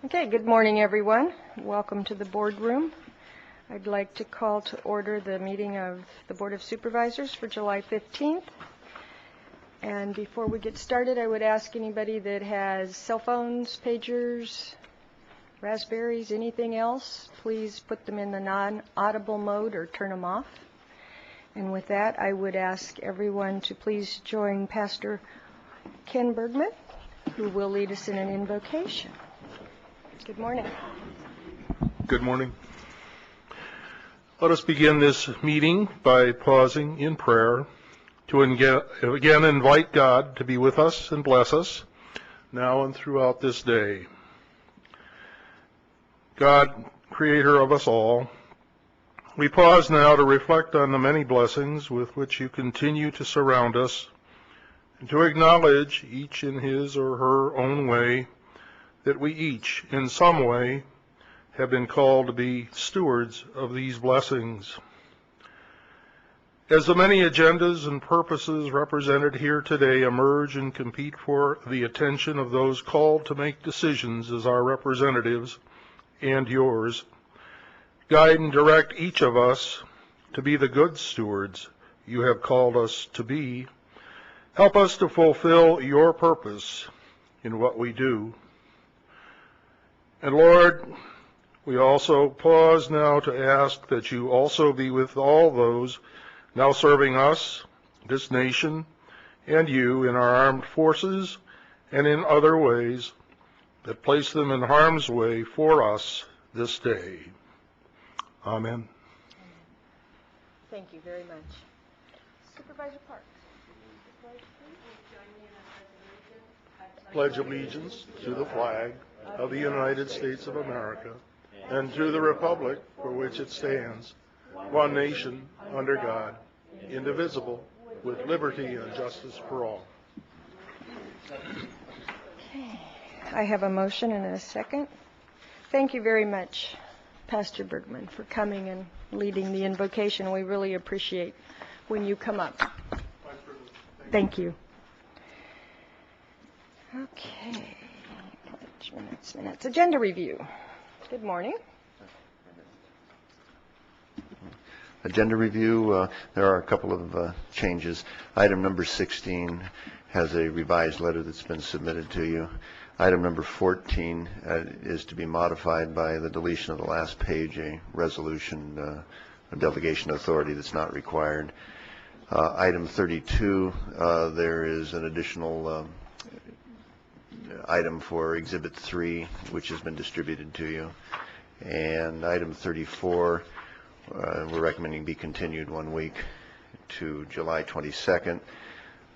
Okay, good morning, everyone. Welcome to the boardroom. I'd like to call to order the meeting of the Board of Supervisors for July 15th. And before we get started, I would ask anybody that has cell phones, pagers, raspberries, anything else, please put them in the non-audible mode or turn them off. And with that, I would ask everyone to please join Pastor Ken Bergman, who will lead us in an invocation. Good morning. Good morning. Let us begin this meeting by pausing in prayer to again invite God to be with us and bless us now and throughout this day. God, creator of us all, we pause now to reflect on the many blessings with which you continue to surround us and to acknowledge, each in his or her own way, that we each, in some way, have been called to be stewards of these blessings. As the many agendas and purposes represented here today emerge and compete for the attention of those called to make decisions as our representatives and yours, guide and direct each of us to be the good stewards you have called us to be. Help us to fulfill your purpose in what we do. And Lord, we also pause now to ask that you also be with all those now serving us, this nation, and you in our armed forces and in other ways that place them in harm's way for us this day. Amen. Thank you very much. Supervisor Parks. Pledge allegiance to the flag of the United States of America and to the republic for which it stands, one nation, under God, indivisible, with liberty and justice for all. Okay. I have a motion and a second. Thank you very much, Pastor Bergman, for coming and leading the invocation. We really appreciate when you come up. Thank you. Okay. Minutes. Agenda review. Good morning. Agenda review, there are a couple of changes. Item number 16 has a revised letter that's been submitted to you. Item number 14 is to be modified by the deletion of the last page, a resolution, a delegation authority that's not required. Item 32, there is an additional item for Exhibit 3, which has been distributed to you. And item 34, we're recommending be continued 1 week to July 22nd.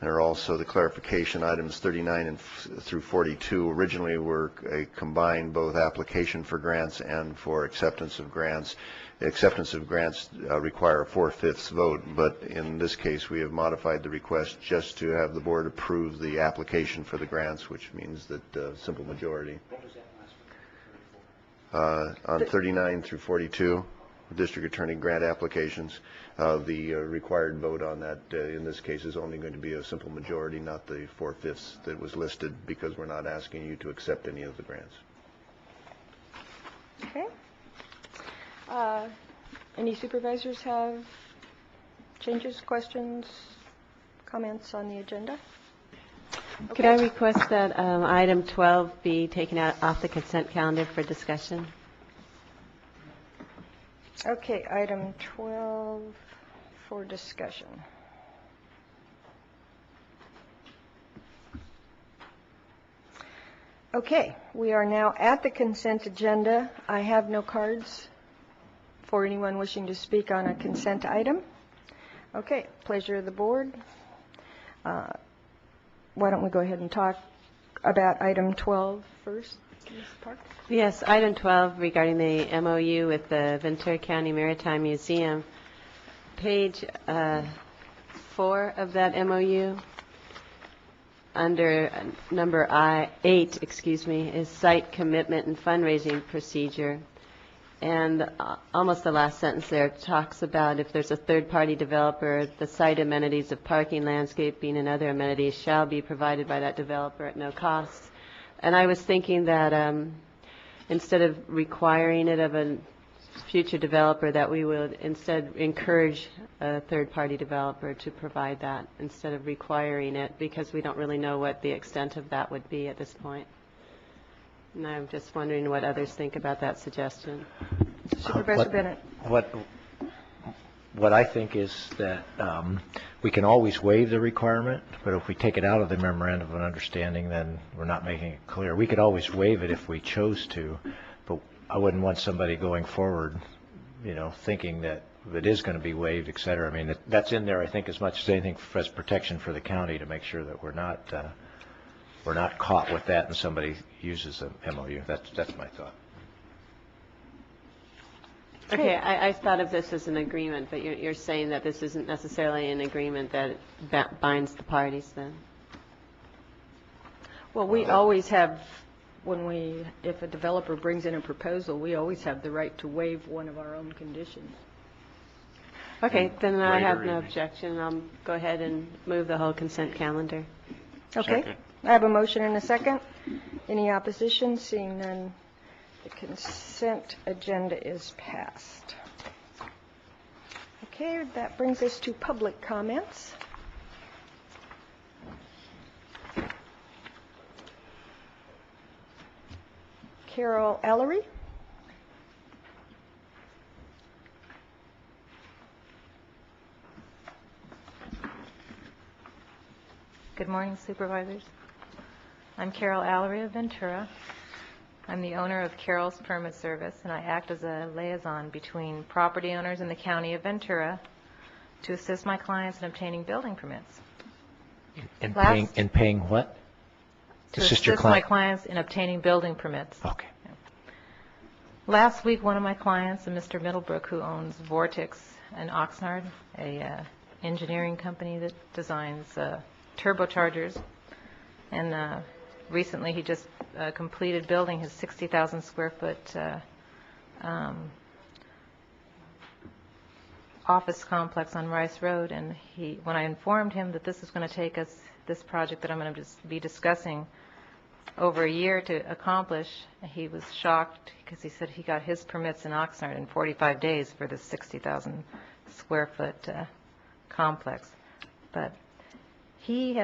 There are also the clarification items 39 through 42. Originally were a combined both application for grants and for acceptance of grants. Acceptance of grants require a 4/5 vote, but in this case we have modified the request just to have the board approve the application for the grants, which means that simple majority. What was that last one? On 39 through 42, district attorney grant applications, the required vote on that in this case is only going to be a simple majority, not the 4/5 that was listed, because we're not asking you to accept any of the grants. Okay. Any supervisors have changes, questions, comments on the agenda? Okay. Could I request that item 12 be taken off the consent calendar for discussion? Okay, item 12 for discussion. Okay, we are now at the consent agenda. I have no cards for anyone wishing to speak on a consent item. Okay, pleasure of the board. Why don't we go ahead and talk about item 12 first, Ms. Park? Yes, item 12 regarding the MOU with the Ventura County Maritime Museum. Page 4 of that MOU, under number 8, is site commitment and fundraising procedure. And almost the last sentence there talks about if there's a third-party developer, the site amenities of parking, landscaping, and other amenities shall be provided by that developer at no cost. And I was thinking that instead of requiring it of a future developer, that we would instead encourage a third-party developer to provide that instead of requiring it, because we don't really know what the extent of that would be at this point. And I'm just wondering what others think about that suggestion. Supervisor Bennett. What I think is that we can always waive the requirement, but if we take it out of the memorandum of understanding, then we're not making it clear. We could always waive it if we chose to, but I wouldn't want somebody going forward, thinking that it is going to be waived, et cetera. I mean, that's in there, I think, as much as anything as protection for the county, to make sure that we're not caught with that and somebody uses a MOU. That's my thought. Okay, I thought of this as an agreement, but you're saying that this isn't necessarily an agreement that binds the parties then? Well, we always have, if a developer brings in a proposal, we always have the right to waive one of our own conditions. Okay, then I have no Later, objection. I'll go ahead and move the whole consent calendar. Okay. Second. I have a motion and a second. Any opposition? Seeing none, the consent agenda is passed. Okay, that brings us to public comments. Carol Ellery. Good morning, supervisors. I'm Carol Allery of Ventura. I'm the owner of Carol's Permit Service, and I act as a liaison between property owners in the county of Ventura to assist my clients in obtaining building permits. And Last- paying what? To Assist your assist my client. clients in obtaining building permits. Okay. Last week, one of my clients, a Mr. Middlebrook, who owns Vortex in Oxnard, a engineering company that designs turbochargers, and recently he just completed building his 60,000 square foot office complex on Rice Road. And when I informed him that this is going to take us, this project that I'm going to be discussing, over a year to accomplish, he was shocked because he said he got his permits in Oxnard in 45 days for this 60,000 square foot complex. But he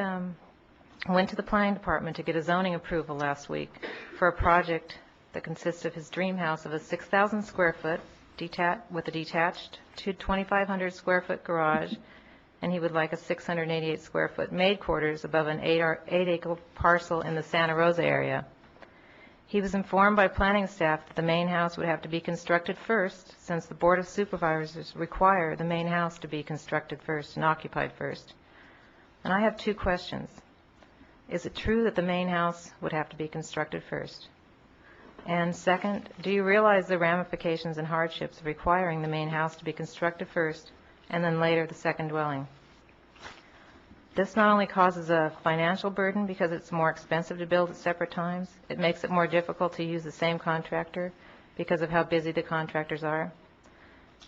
went to the planning department to get a zoning approval last week for a project that consists of his dream house of a 6,000 square foot with a detached 2,500 square foot garage, and he would like a 688 square foot maid quarters above an 8-acre parcel in the Santa Rosa area. He was informed by planning staff that the main house would have to be constructed first, since the Board of Supervisors require the main house to be constructed first and occupied first. And I have two questions. Is it true that the main house would have to be constructed first? And second, do you realize the ramifications and hardships of requiring the main house to be constructed first and then later the second dwelling? This not only causes a financial burden because it's more expensive to build at separate times, it makes it more difficult to use the same contractor because of how busy the contractors are.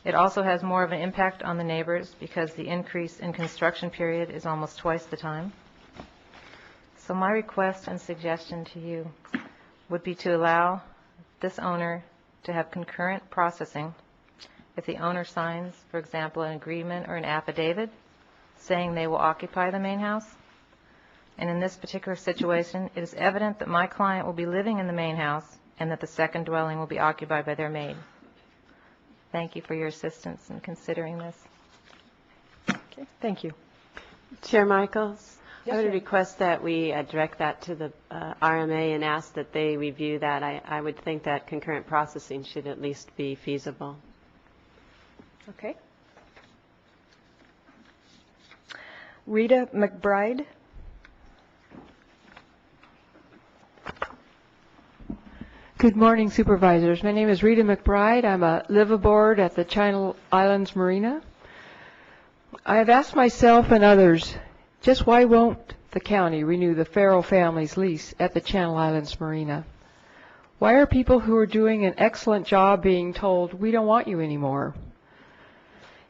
It also has more of an impact on the neighbors because the increase in construction period is almost twice the time. So my request and suggestion to you would be to allow this owner to have concurrent processing. If the owner signs, for example, an agreement or an affidavit saying they will occupy the main house, and in this particular situation, it is evident that my client will be living in the main house and that the second dwelling will be occupied by their maid. Thank you for your assistance in considering this. Okay, thank you. Chair Michaels? Yes, I would ma'am. request that we direct that to the RMA and ask that they review that. I would think that concurrent processing should at least be feasible. Okay. Rita McBride. Good morning, supervisors. My name is Rita McBride. I'm a liveaboard at the Channel Islands Marina. I have asked myself and others, just why won't the county renew the Farrell family's lease at the Channel Islands Marina? Why are people who are doing an excellent job being told, we don't want you anymore?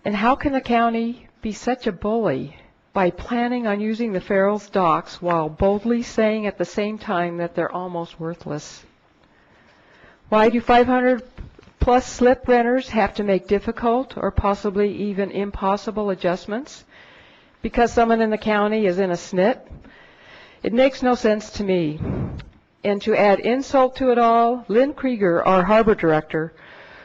And how can the county be such a bully by planning on using the Farrell's docks while boldly saying at the same time that they're almost worthless? Why do 500-plus slip renters have to make difficult or possibly even impossible adjustments? Because someone in the county is in a SNIT? It makes no sense to me. And to add insult to it all, Lynn Krieger, our harbor director,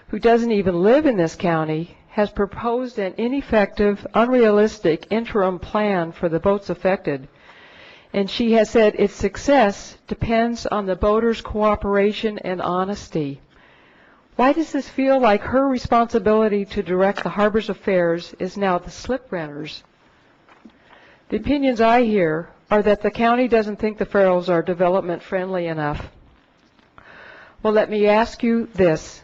who doesn't even live in this county, has proposed an ineffective, unrealistic interim plan for the boats affected. And she has said its success depends on the boaters' cooperation and honesty. Why does this feel like her responsibility to direct the harbor's affairs is now the slip renters? The opinions I hear are that the county doesn't think the Farrells are development friendly enough. Well, let me ask you this.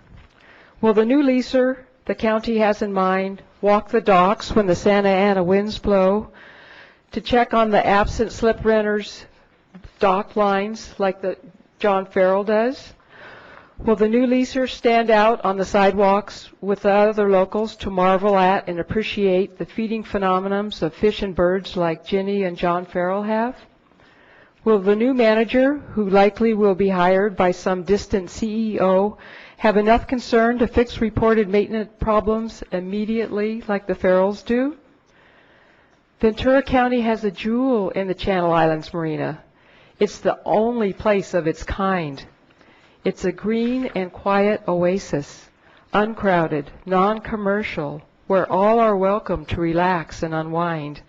Will the new leaser the county has in mind walk the docks when the Santa Ana winds blow to check on the absent slip renters' dock lines like the John Farrell does? Will the new leaser stand out on the sidewalks with the other locals to marvel at and appreciate the feeding phenomenons of fish and birds like Ginny and John Farrell have? Will the new manager, who likely will be hired by some distant CEO, have enough concern to fix reported maintenance problems immediately like the Farrells do? Ventura County has a jewel in the Channel Islands Marina. It's the only place of its kind. It's a green and quiet oasis, uncrowded, non-commercial, where all are welcome to relax and unwind,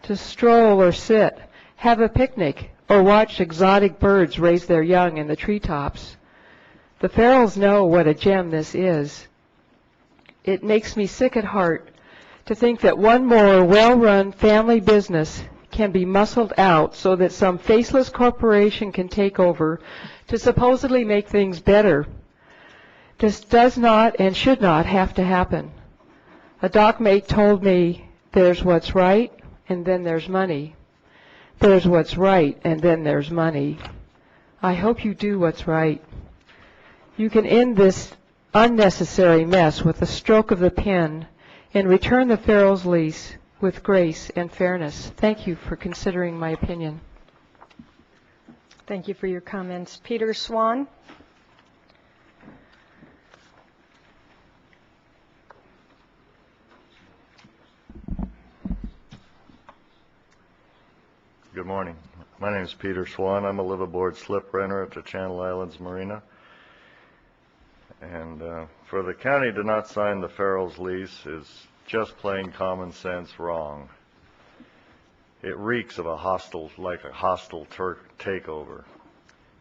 to stroll or sit, have a picnic, or watch exotic birds raise their young in the treetops. The Farrells know what a gem this is. It makes me sick at heart to think that one more well-run family business can be muscled out so that some faceless corporation can take over to supposedly make things better. This does not and should not have to happen. A dockmate told me there's what's right and then there's money. There's what's right and then there's money. I hope you do what's right. You can end this unnecessary mess with a stroke of the pen and return the Farrells' lease with grace and fairness. Thank you for considering my opinion. Thank you for your comments. Peter Swan. Good morning. My name is Peter Swan. I'm a liveaboard slip renter at the Channel Islands Marina. And for the county to not sign the Farrells' lease is just plain common sense wrong. It reeks of a hostile takeover.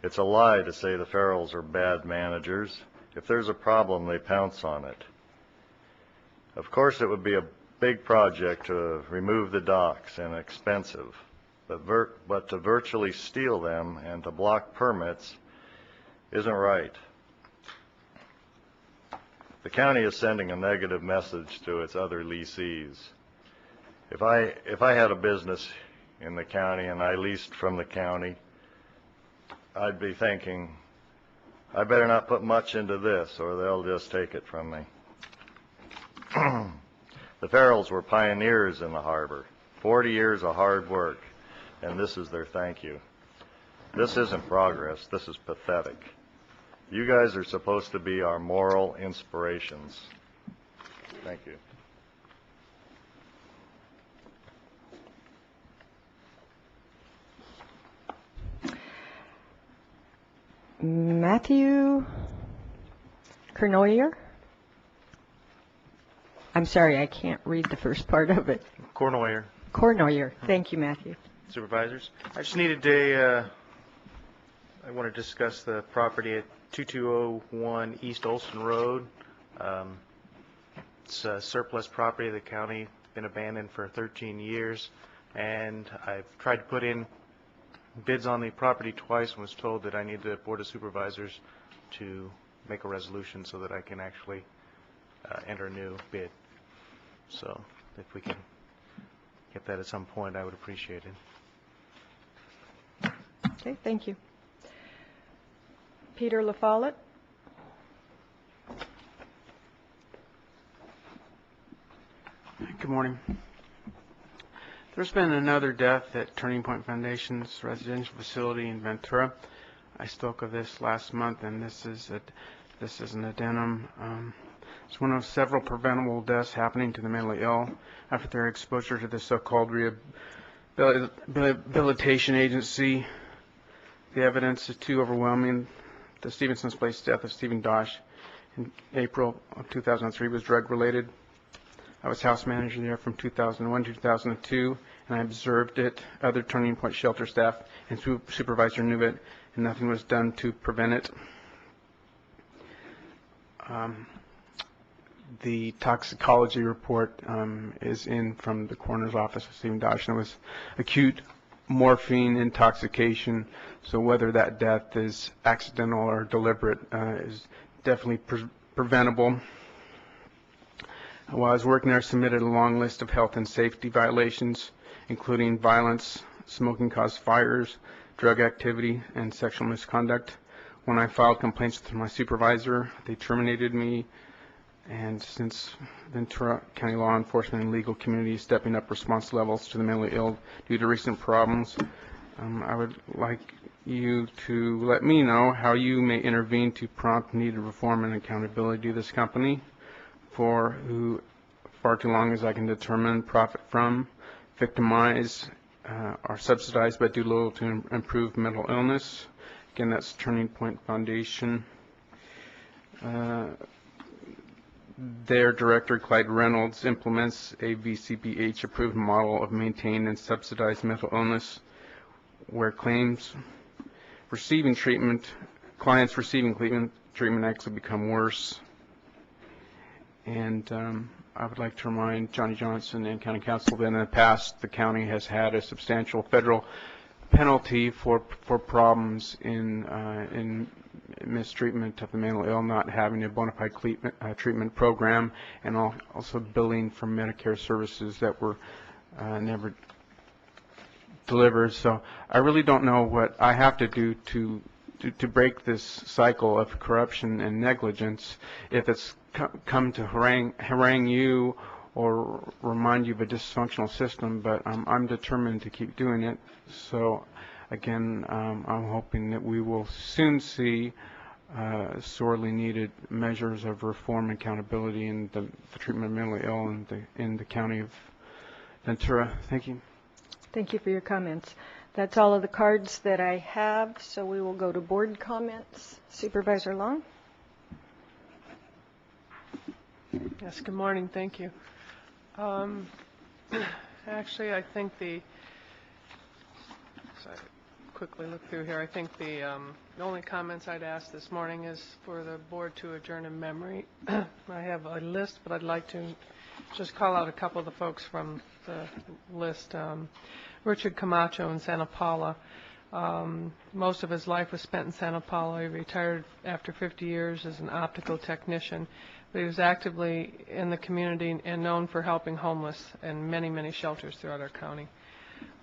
It's a lie to say the Farrells are bad managers. If there's a problem, they pounce on it. Of course, it would be a big project to remove the docks and expensive, but to virtually steal them and to block permits isn't right. The county is sending a negative message to its other lessees. If I had a business in the county and I leased from the county, I'd be thinking, I better not put much into this or they'll just take it from me. The Farrells were pioneers in the harbor, 40 years of hard work, and this is their thank you. This isn't progress, this is pathetic. You guys are supposed to be our moral inspirations. Thank you. Matthew Cornoyer. I'm sorry, I can't read the first part of it. Cornoyer. Cornoyer. Thank you, Matthew. Supervisors. I just needed I want to discuss the property at 2201 East Olson Road. It's a surplus property of the county, been abandoned for 13 years, and I've tried to put in bids on the property twice and was told that I need the Board of Supervisors to make a resolution so that I can actually enter a new bid. So if we can get that at some point, I would appreciate it. Okay, thank you. Peter LaFollette. Good morning. There's been another death at Turning Point Foundation's residential facility in Ventura. I spoke of this last month, and this is an addendum. It's one of several preventable deaths happening to the mentally ill after their exposure to the so-called rehabilitation agency. The evidence is too overwhelming. The Stevenson's Place death of Stephen Dosh in April of 2003 was drug-related. I was house manager there from 2001 to 2002, and I observed it. Other Turning Point shelter staff and supervisor knew it, and nothing was done to prevent it. The toxicology report is in from the coroner's office of Stephen Dosh, and it was acute morphine intoxication. So whether that death is accidental or deliberate is definitely preventable. While I was working there, I submitted a long list of health and safety violations, including violence, smoking-caused fires, drug activity, and sexual misconduct. When I filed complaints with my supervisor, they terminated me. And since Ventura County law enforcement and legal community is stepping up response levels to the mentally ill due to recent problems, I would like you to let me know how you may intervene to prompt needed reform and accountability to this company, for who far too long as I can determine profit from, victimize, are subsidized but do little to improve mental illness. Again, that's Turning Point Foundation. Their director, Clyde Reynolds, implements a VCBH-approved model of maintained and subsidized mental illness, where clients receiving treatment actually become worse. And I would like to remind Johnny Johnson and County Council that in the past the county has had a substantial federal penalty for problems in mistreatment of the mentally ill, not having a bona fide treatment program, and also billing for Medicare services that were never delivered. So I really don't know what I have to do to break this cycle of corruption and negligence. If it's come to harangue you or remind you of a dysfunctional system, but I'm determined to keep doing it. So again, I'm hoping that we will soon see sorely needed measures of reform and accountability in the treatment of mentally ill in the county of Ventura. Thank you. Thank you for your comments. That's all of the cards that I have, so we will go to board comments. Supervisor Long? Yes, good morning. Thank you. Actually, I think so I quickly look through here. I think the only comments I'd ask this morning is for the board to adjourn in memory. I have a list, but I'd like to just call out a couple of the folks from the list. Richard Camacho in Santa Paula. Most of his life was spent in Santa Paula. He retired after 50 years as an optical technician, but he was actively in the community and known for helping homeless in many, many shelters throughout our county.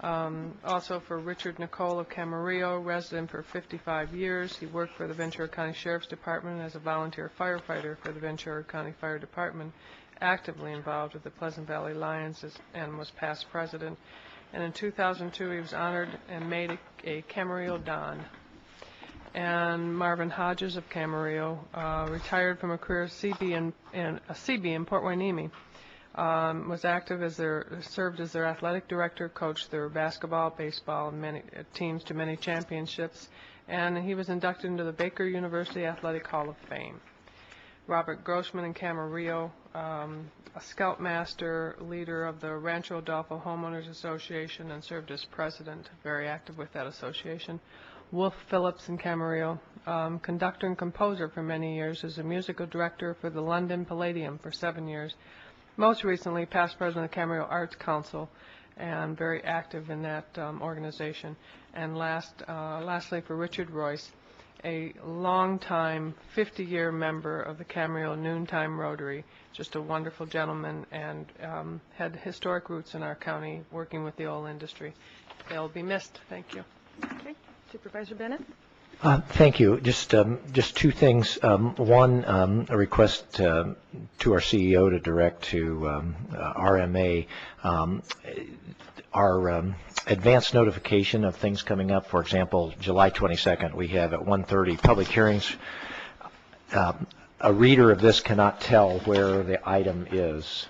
Also for Richard Nicole of Camarillo, resident for 55 years. He worked for the Ventura County Sheriff's Department as a volunteer firefighter for the Ventura County Fire Department, actively involved with the Pleasant Valley Lions and was past president. And in 2002, he was honored and made a Camarillo Don. And Marvin Hodges of Camarillo, retired from a career of CB in Port Hueneme, was active served as their athletic director, coached their basketball, baseball, and many teams to many championships, and he was inducted into the Baker University Athletic Hall of Fame. Robert Grossman in Camarillo, a scoutmaster, leader of the Rancho Adolfo Homeowners Association, and served as president, very active with that association. Wolf Phillips in Camarillo, conductor and composer for many years, as a musical director for the London Palladium for 7 years. Most recently, past president of Camarillo Arts Council, and very active in that organization. And lastly, for Richard Royce, a long-time 50-year member of the Camarillo Noontime Rotary, just a wonderful gentleman, and had historic roots in our county working with the oil industry. They'll be missed. Thank you. Okay. Supervisor Bennett? Thank you. Just two things. One, a request to our CEO to direct to RMA. Our advance notification of things coming up. For example, July 22nd, we have at 1:30 public hearings. A reader of this cannot tell where the item is.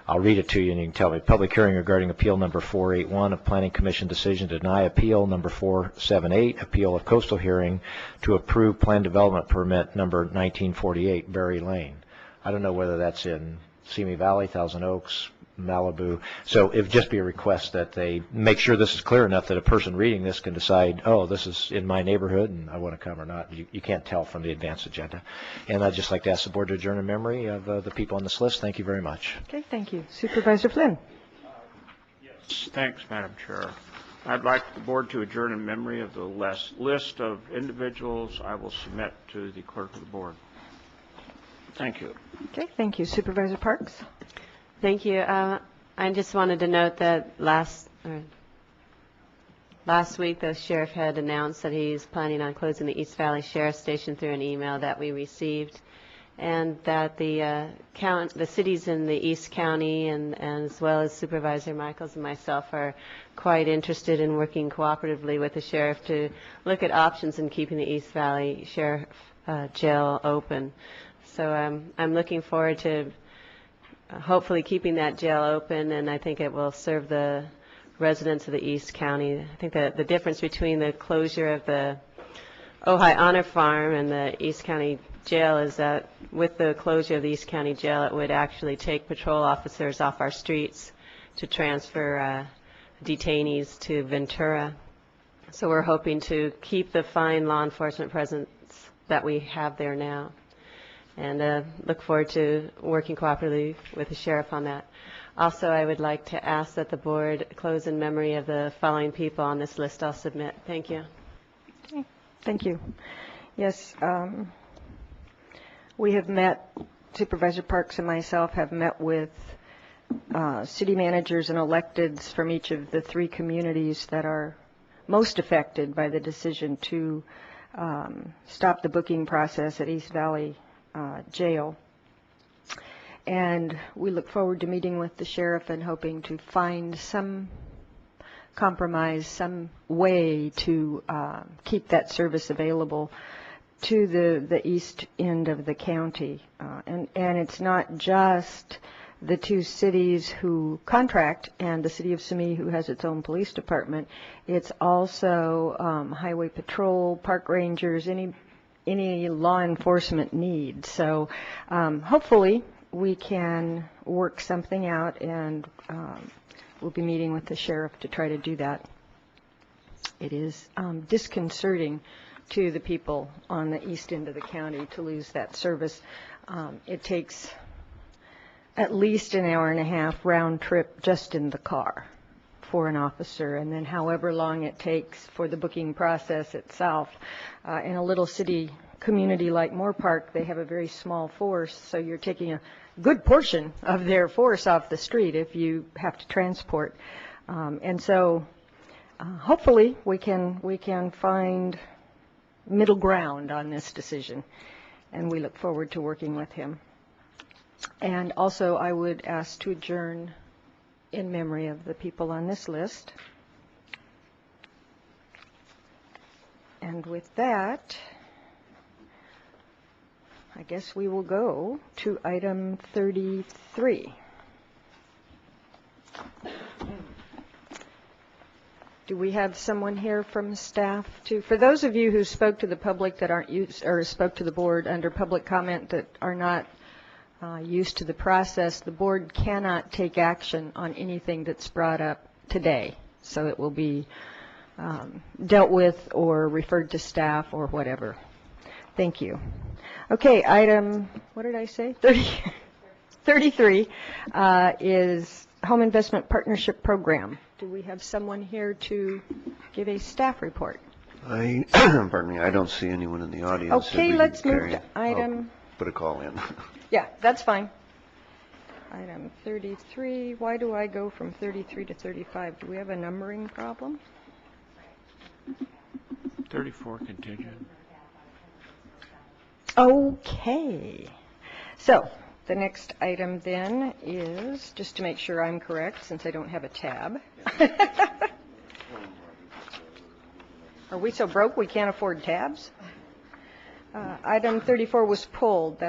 I'll read it to you and you can tell me. Public hearing regarding appeal number 481 of Planning Commission decision to deny appeal number 478, appeal of coastal hearing to approve plan development permit number 1948, Berry Lane. I don't know whether that's in Simi Valley, Thousand Oaks, Malibu. So it would just be a request that they make sure this is clear enough that a person reading this can decide, oh, this is in my neighborhood and I want to come or not. You can't tell from the advance agenda. And I'd just like to ask the board to adjourn in memory of the people on this list. Thank you very much. Okay, thank you. Supervisor Flynn. Yes, thanks, Madam Chair. I'd like the board to adjourn in memory of the list of individuals I will submit to the clerk of the board. Thank you. Okay, thank you. Supervisor Parks. Thank you. I just wanted to note that last week the sheriff had announced that he's planning on closing the East Valley Sheriff Station through an email that we received, and that the cities in the East County and as well as Supervisor Michaels and myself are quite interested in working cooperatively with the sheriff to look at options in keeping the East Valley Sheriff Jail open. So I'm looking forward to hopefully keeping that jail open, and I think it will serve the residents of the East County. I think that the difference between the closure of the Ojai Honor Farm and the East County Jail is that with the closure of the East County Jail, it would actually take patrol officers off our streets to transfer detainees to Ventura. So we're hoping to keep the fine law enforcement presence that we have there now, and look forward to working cooperatively with the sheriff on that. Also, I would like to ask that the board close in memory of the following people on this list I'll submit. Thank you. Okay, thank you. Yes, we have met, Supervisor Parks and myself have met with city managers and electeds from each of the three communities that are most affected by the decision to stop the booking process at East Valley Jail. And we look forward to meeting with the sheriff and hoping to find some compromise, some way to keep that service available to the east end of the county. And it's not just the two cities who contract and the city of Simi, who has its own police department. It's also highway patrol, park rangers, any law enforcement needs. So hopefully we can work something out, and we'll be meeting with the sheriff to try to do that. It is disconcerting to the people on the east end of the county to lose that service. It takes at least an hour and a half round trip just in the car for an officer, and then however long it takes for the booking process itself. In a little city community like Moore Park, they have a very small force, so you're taking a good portion of their force off the street if you have to transport. And so hopefully we can find middle ground on this decision, and we look forward to working with him. And also I would ask to adjourn in memory of the people on this list. And with that, I guess we will go to item 33. Do we have someone here from staff for those of you who spoke to the public that aren't used, or spoke to the board under public comment that are not used to the process, the board cannot take action on anything that's brought up today. So it will be dealt with or referred to staff or whatever. Thank you. Okay, item, what did I say? 33 is Home Investment Partnership Program. Do we have someone here to give a staff report? Pardon me, I don't see anyone in the audience. Okay, let's move to item. Put a call in. Yeah, that's fine. Item 33. Why do I go from 33 to 35? Do we have a numbering problem? 34 contingent. Okay. So the next item then is, just to make sure I'm correct, since I don't have a tab, Are we so broke we can't afford tabs? Item 34 was pulled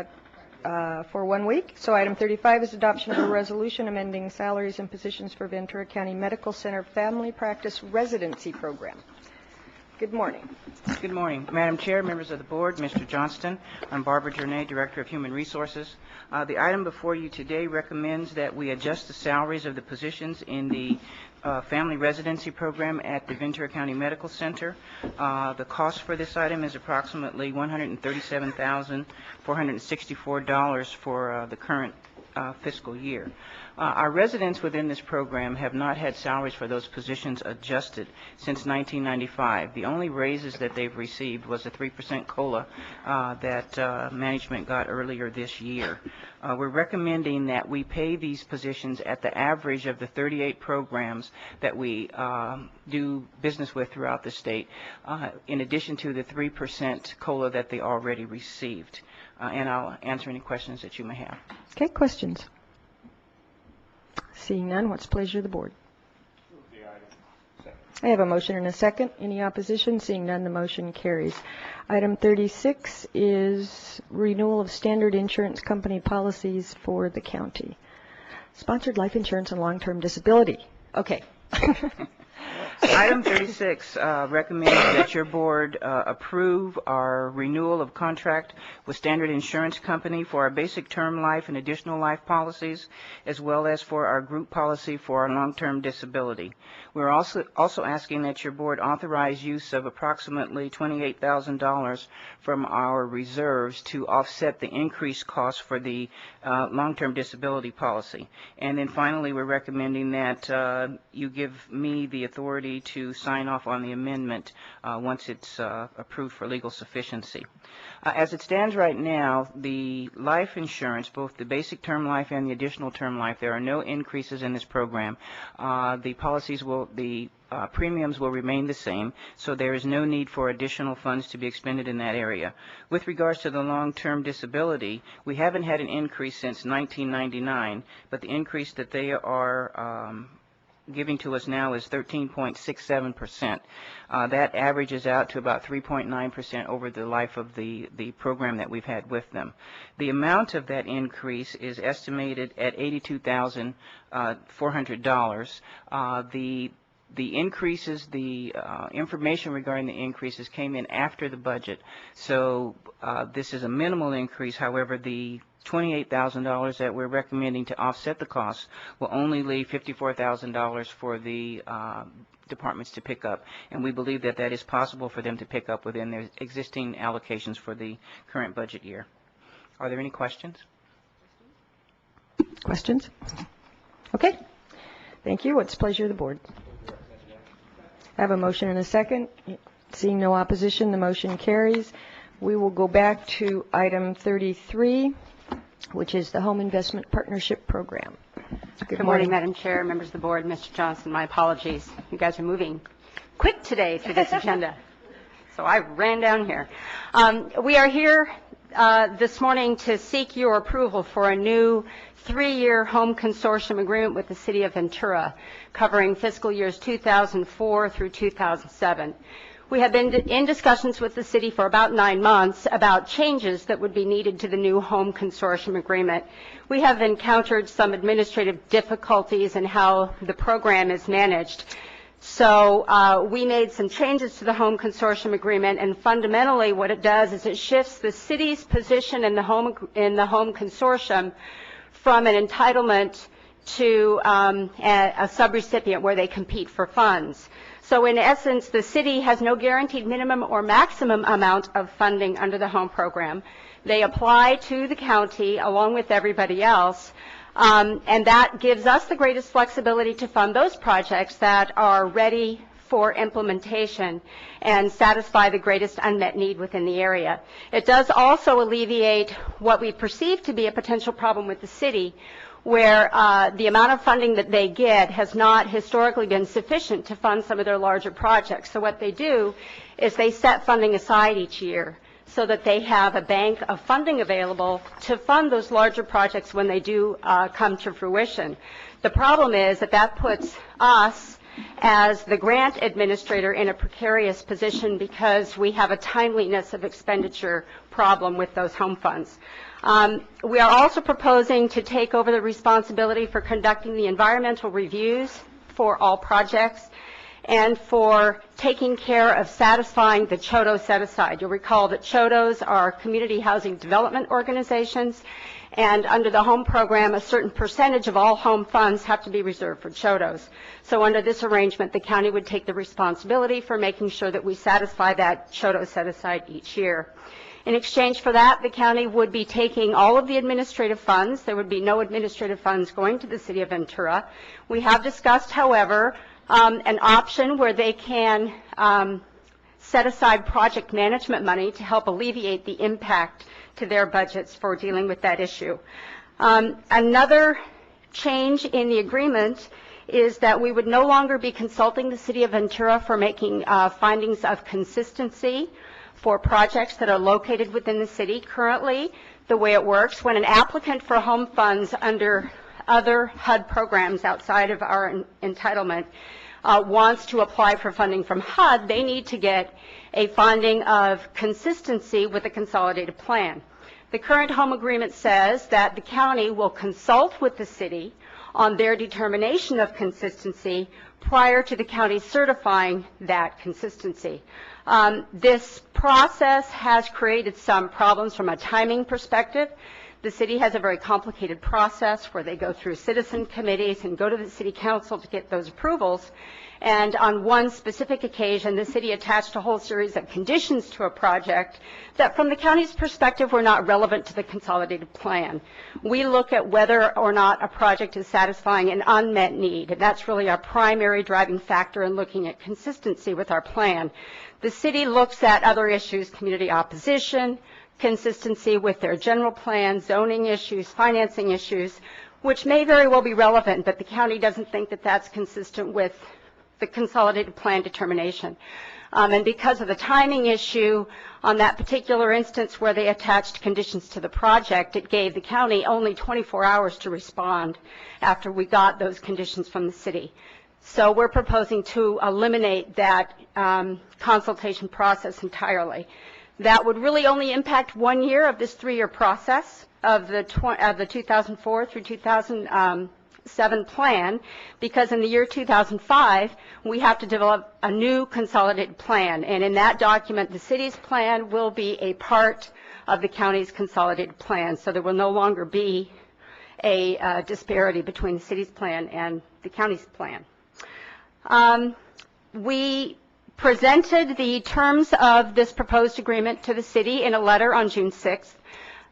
for 1 week. So item 35 is adoption of a resolution amending salaries and positions for Ventura County Medical Center Family Practice Residency Program. Good morning. Good morning, Madam Chair, members of the board, Mr. Johnston. I'm Barbara Journay, Director of Human Resources. The item before you today recommends that we adjust the salaries of the positions in the Family Residency Program at the Ventura County Medical Center. The cost for this item is approximately $137,464 for the current fiscal year. Our residents within this program have not had salaries for those positions adjusted since 1995. The only raises that they've received was a 3% COLA that management got earlier this year. We're recommending that we pay these positions at the average of the 38 programs that we do business with throughout the state, in addition to the 3% COLA that they already received. And I'll answer any questions that you may have. Okay, questions? Seeing none, what's the pleasure of the board? I have a motion and a second. Any opposition? Seeing none, the motion carries. Item 36 is renewal of standard insurance company policies for the county. Sponsored life insurance and long-term disability. Okay. Item 36 recommends that your board approve our renewal of contract with Standard Insurance Company for our basic term life and additional life policies, as well as for our group policy for our long-term disability. We're also asking that your board authorize use of approximately $28,000 from our reserves to offset the increased cost for the long-term disability policy. And then finally, we're recommending that you give me the authority to sign off on the amendment once it's approved for legal sufficiency. As it stands right now, the life insurance, both the basic term life and the additional term life, there are no increases in this program. The premiums will remain the same, so there is no need for additional funds to be expended in that area. With regards to the long-term disability, we haven't had an increase since 1999, but the increase that they are giving to us now is 13.67%. That averages out to about 3.9% over the life of the program that we've had with them. The amount of that increase is estimated at $82,400. The increases, the information regarding the increases came in after the budget, so this is a minimal increase. However, the $28,000 that we're recommending to offset the costs will only leave $54,000 for the departments to pick up, and we believe that that is possible for them to pick up within their existing allocations for the current budget year. Are there any questions? Questions? Okay. Thank you. What's the pleasure of the board? I have a motion and a second. Seeing no opposition, the motion carries. We will go back to item 33, which is the Home Investment Partnership Program. Good morning, Madam Chair, members of the board, Mr. Johnson. My apologies. You guys are moving quick today through this agenda, so I ran down here. We are here this morning to seek your approval for a new 3-year home consortium agreement with the City of Ventura, covering fiscal years 2004 through 2007. We have been in discussions with the city for about 9 months about changes that would be needed to the new home consortium agreement. We have encountered some administrative difficulties in how the program is managed. So we made some changes to the home consortium agreement, and fundamentally what it does is it shifts the city's position in the home consortium from an entitlement to a subrecipient where they compete for funds. So in essence, the city has no guaranteed minimum or maximum amount of funding under the home program. They apply to the county along with everybody else, and that gives us the greatest flexibility to fund those projects that are ready for implementation and satisfy the greatest unmet need within the area. It does also alleviate what we perceive to be a potential problem with the city, where the amount of funding that they get has not historically been sufficient to fund some of their larger projects. So what they do is they set funding aside each year so that they have a bank of funding available to fund those larger projects when they do come to fruition. The problem is that that puts us as the grant administrator in a precarious position because we have a timeliness of expenditure problem with those home funds. We are also proposing to take over the responsibility for conducting the environmental reviews for all projects and for taking care of satisfying the CHODO set-aside. You'll recall that CHODOs are community housing development organizations, and under the home program, a certain percentage of all home funds have to be reserved for CHODOs. So under this arrangement, the county would take the responsibility for making sure that we satisfy that CHODO set-aside each year. In exchange for that, the county would be taking all of the administrative funds. There would be no administrative funds going to the city of Ventura. We have discussed, however, an option where they can set aside project management money to help alleviate the impact to their budgets for dealing with that issue. Another change in the agreement is that we would no longer be consulting the city of Ventura for making findings of consistency for projects that are located within the city. Currently, the way it works, when an applicant for home funds under other HUD programs outside of our entitlement wants to apply for funding from HUD, they need to get a finding of consistency with a consolidated plan. The current home agreement says that the county will consult with the city on their determination of consistency prior to the county certifying that consistency. This process has created some problems from a timing perspective. The city has a very complicated process where they go through citizen committees and go to the city council to get those approvals. And on one specific occasion, the city attached a whole series of conditions to a project that from the county's perspective were not relevant to the consolidated plan. We look at whether or not a project is satisfying an unmet need, and that's really our primary driving factor in looking at consistency with our plan. The city looks at other issues, community opposition, consistency with their general plan, zoning issues, financing issues, which may very well be relevant, but the county doesn't think that that's consistent with the consolidated plan determination. And because of the timing issue on that particular instance where they attached conditions to the project, it gave the county only 24 hours to respond after we got those conditions from the city. So we're proposing to eliminate that consultation process entirely. That would really only impact 1 year of this 3-year process of the 2004 through 2007 plan, because in the year 2005, we have to develop a new consolidated plan. And in that document, the city's plan will be a part of the county's consolidated plan. So there will no longer be a disparity between the city's plan and the county's plan. We presented the terms of this proposed agreement to the city in a letter on June 6th.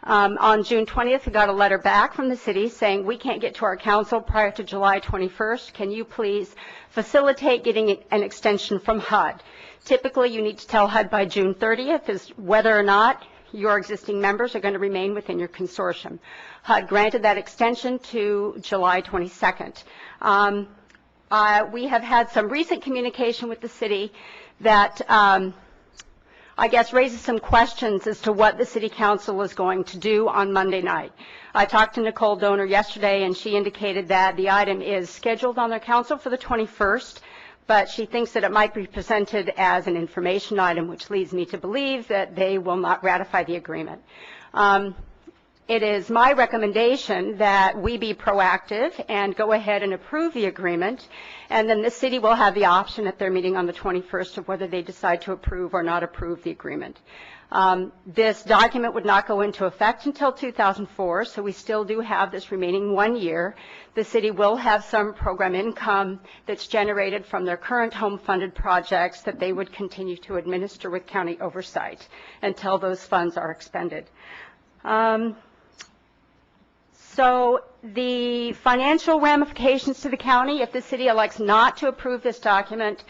On June 20th, we got a letter back from the city saying we can't get to our council prior to July 21st. Can you please facilitate getting an extension from HUD? Typically, you need to tell HUD by June 30th as whether or not your existing members are going to remain within your consortium. HUD granted that extension to July 22nd. We have had some recent communication with the city that I guess raises some questions as to what the city council is going to do on Monday night. I talked to Nicole Donor yesterday, and she indicated that the item is scheduled on their council for the 21st, but she thinks that it might be presented as an information item, which leads me to believe that they will not ratify the agreement. It is my recommendation that we be proactive and go ahead and approve the agreement, and then the city will have the option at their meeting on the 21st of whether they decide to approve or not approve the agreement. This document would not go into effect until 2004, so we still do have this remaining 1 year. The city will have some program income that's generated from their current home-funded projects that they would continue to administer with county oversight until those funds are expended. So the financial ramifications to the county, if the city elects not to approve this document,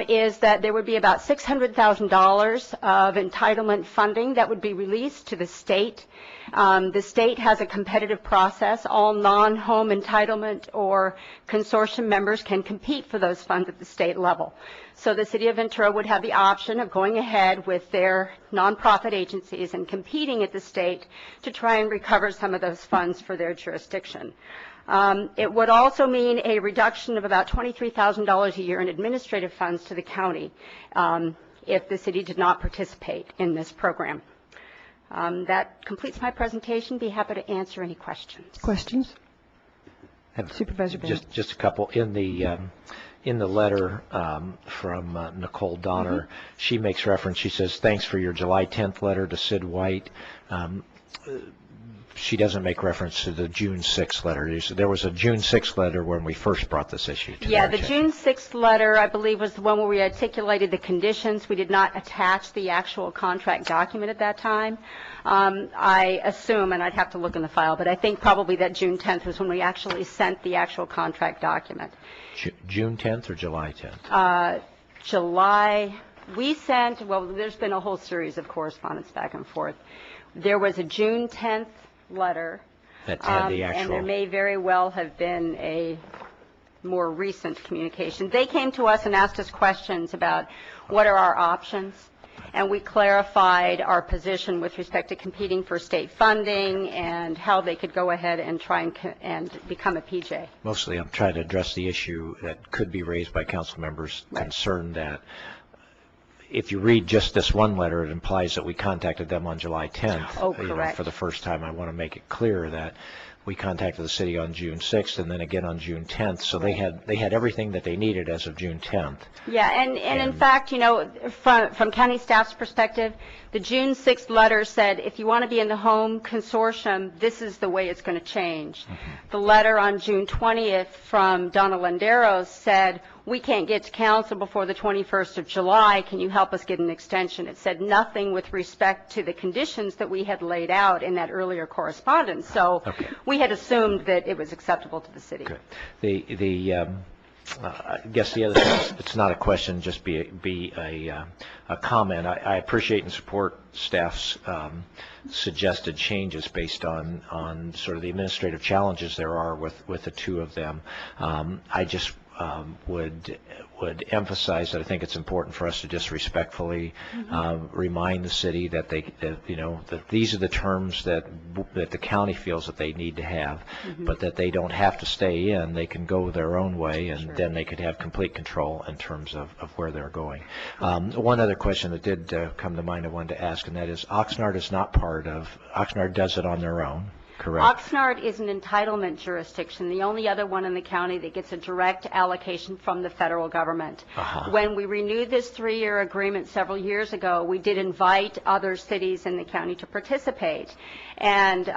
is that there would be about $600,000 of entitlement funding that would be released to the state. The state has a competitive process. All non-home entitlement or consortium members can compete for those funds at the state level. So the city of Ventura would have the option of going ahead with their nonprofit agencies and competing at the state to try and recover some of those funds for their jurisdiction. It would also mean a reduction of about $23,000 a year in administrative funds to the county if the city did not participate in this program. That completes my presentation. Be happy to answer any questions. Questions? Supervisor Bennett. Just a couple. In the letter from Nicole Donner, she makes reference, she says, thanks for your July 10th letter to Sid White. She doesn't make reference to the June 6th letter. There was a June 6th letter when we first brought this issue to Yeah, the June 6th letter, I believe, was the one where we articulated the conditions. We did not attach the actual contract document at that time. I assume, and I'd have to look in the file, but I think probably that June 10th was when we actually sent the actual contract document. June 10th or July 10th? July. We sent, well, there's been a whole series of correspondence back and forth. There was a June 10th letter, that had the actual, and there may very well have been a more recent communication. They came to us and asked us questions about what are our options, and we clarified our position with respect to competing for state funding and how they could go ahead and try and become a PJ. Mostly I'm trying to address the issue that could be raised by council members concerned that if you read just this one letter, it implies that we contacted them on July 10th. Oh, correct. For the first time, I want to make it clear that we contacted the city on June 6th and then again on June 10th. So they had everything that they needed as of June 10th. Yeah, and in fact, you know, from county staff's perspective, the June 6th letter said, if you want to be in the home consortium, this is the way it's going to change. The letter on June 20th from Donna Landeros said, we can't get to council before the 21st of July. Can you help us get an extension? It said nothing with respect to the conditions that we had laid out in that earlier correspondence. So we had assumed that it was acceptable to the city. Good. I guess the other thing, it's not a question, just be a comment. I appreciate and support staff's suggested changes based on sort of the administrative challenges there are with the two of them. I just would emphasize that I think it's important for us to just respectfully remind the city that that these are the terms that the county feels that they need to have, but that they don't have to stay in. They can go their own way, and then they could have complete control in terms of where they're going. One other question that did come to mind I wanted to ask, and that is Oxnard is not part of, Oxnard does it on their own. Correct. Oxnard is an entitlement jurisdiction, the only other one in the county that gets a direct allocation from the federal government. When we renewed this 3-year agreement several years ago, we did invite other cities in the county to participate. And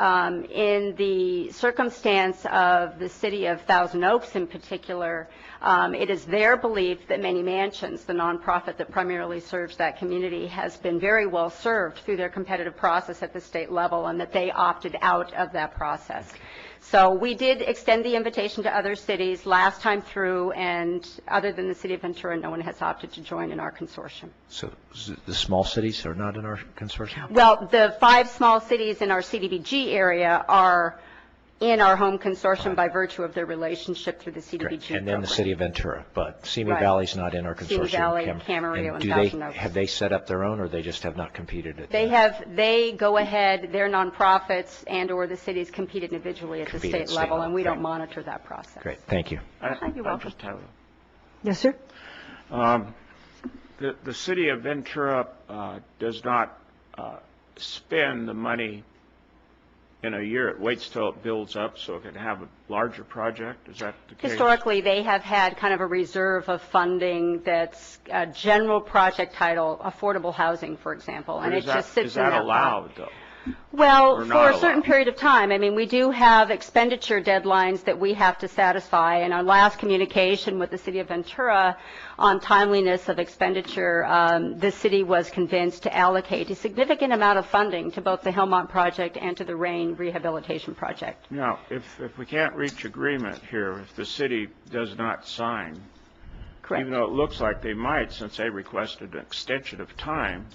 in the circumstance of the city of Thousand Oaks in particular, it is their belief that Many Mansions, the nonprofit that primarily serves that community, has been very well served through their competitive process at the state level, and that they opted out of that process. So we did extend the invitation to other cities last time through, and other than the city of Ventura, no one has opted to join in our consortium. So the small cities are not in our consortium? Well, the 5 small cities in our CDBG area are in our home consortium by virtue of their relationship through the CDBG program. And then the city of Ventura, but Simi Valley's not in our consortium. Simi Valley, Camarillo, and Thousand Oaks. Have they set up their own, or they just have not competed at They go ahead, their nonprofits and or the cities compete individually at the state level, and we don't monitor that process. Great, thank you. You're welcome. Yes, sir. The city of Ventura does not spend the money in a year. It waits till it builds up so it can have a larger project. Is that the case? Historically, they have had kind of a reserve of funding that's a general project title, affordable housing, for example, and it just sits in that pot. Is that allowed, though? Well, for a certain period of time. I mean, we do have expenditure deadlines that we have to satisfy. In our last communication with the city of Ventura on timeliness of expenditure, the city was convinced to allocate a significant amount of funding to both the Hillmont project and to the Rain Rehabilitation Project. Now, if we can't reach agreement here, if the city does not sign, correct, even though it looks like they might, since they requested an extension of time,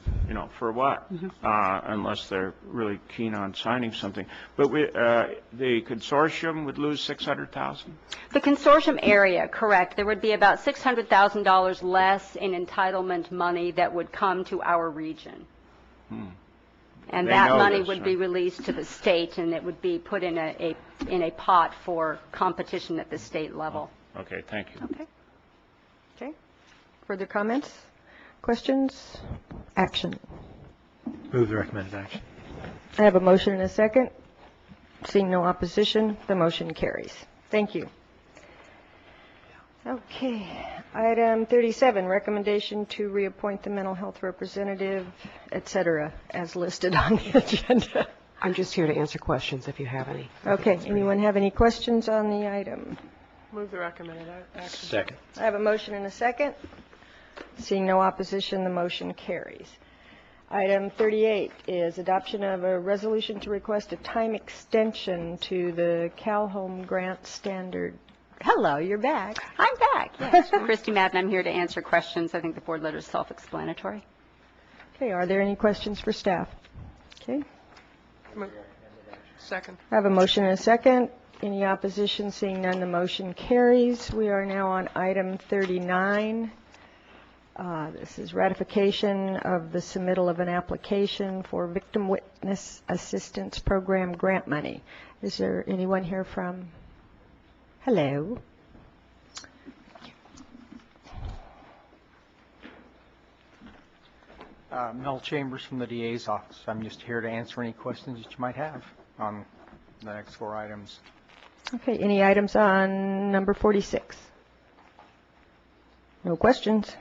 for what? Unless they're really keen on signing something. But the consortium would lose $600,000? The consortium area, correct. There would be about $600,000 less in entitlement money that would come to our region. And They that know money this, would huh? be released to the state, and it would be put in a pot for competition at the state level. Okay, thank you. Okay. Okay. Further comments? Questions? Action. Move the recommended action. I have a motion and a second. Seeing no opposition, the motion carries. Thank you. Okay. Item 37, recommendation to reappoint the mental health representative, et cetera, as listed on the agenda. I'm just here to answer questions if you have any. Okay. Anyone have any questions on the item? Move the recommended action. Second. I have a motion and a second. Seeing no opposition, the motion carries. Item 38 is adoption of a resolution to request a time extension to the Calhoun Grant Standard. Hello, you're back. I'm back, yes. Christy Madden, I'm here to answer questions. I think the board letter is self-explanatory. Okay, are there any questions for staff? Okay, Second. I have a motion and a second. Any opposition? Seeing none, the motion carries. We are now on item 39. This is ratification of the submittal of an application for Victim Witness Assistance Program grant money. Is there anyone here from? Hello. Mel Chambers from the DA's office. I'm just here to answer any questions that you might have on the next 4 items. Okay, any items on number 46? No questions.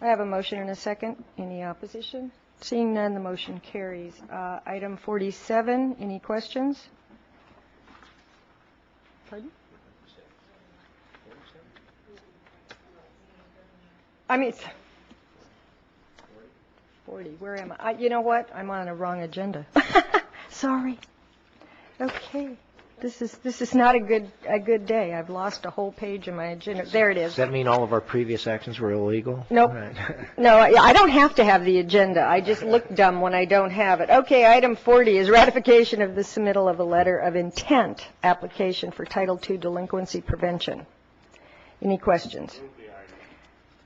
I have a motion and a second. Any opposition? Seeing none, the motion carries. Item 47, any questions? Pardon? I mean, 40, where am I? You know what? I'm on a wrong agenda. Sorry. Okay. This is not a good day. I've lost a whole page of my agenda. There it is. Does that mean all of our previous actions were illegal? Nope. Right. No, I don't have to have the agenda. I just look dumb when I don't have it. Okay, item 40 is ratification of the submittal of a letter of intent application for Title II delinquency prevention. Any questions?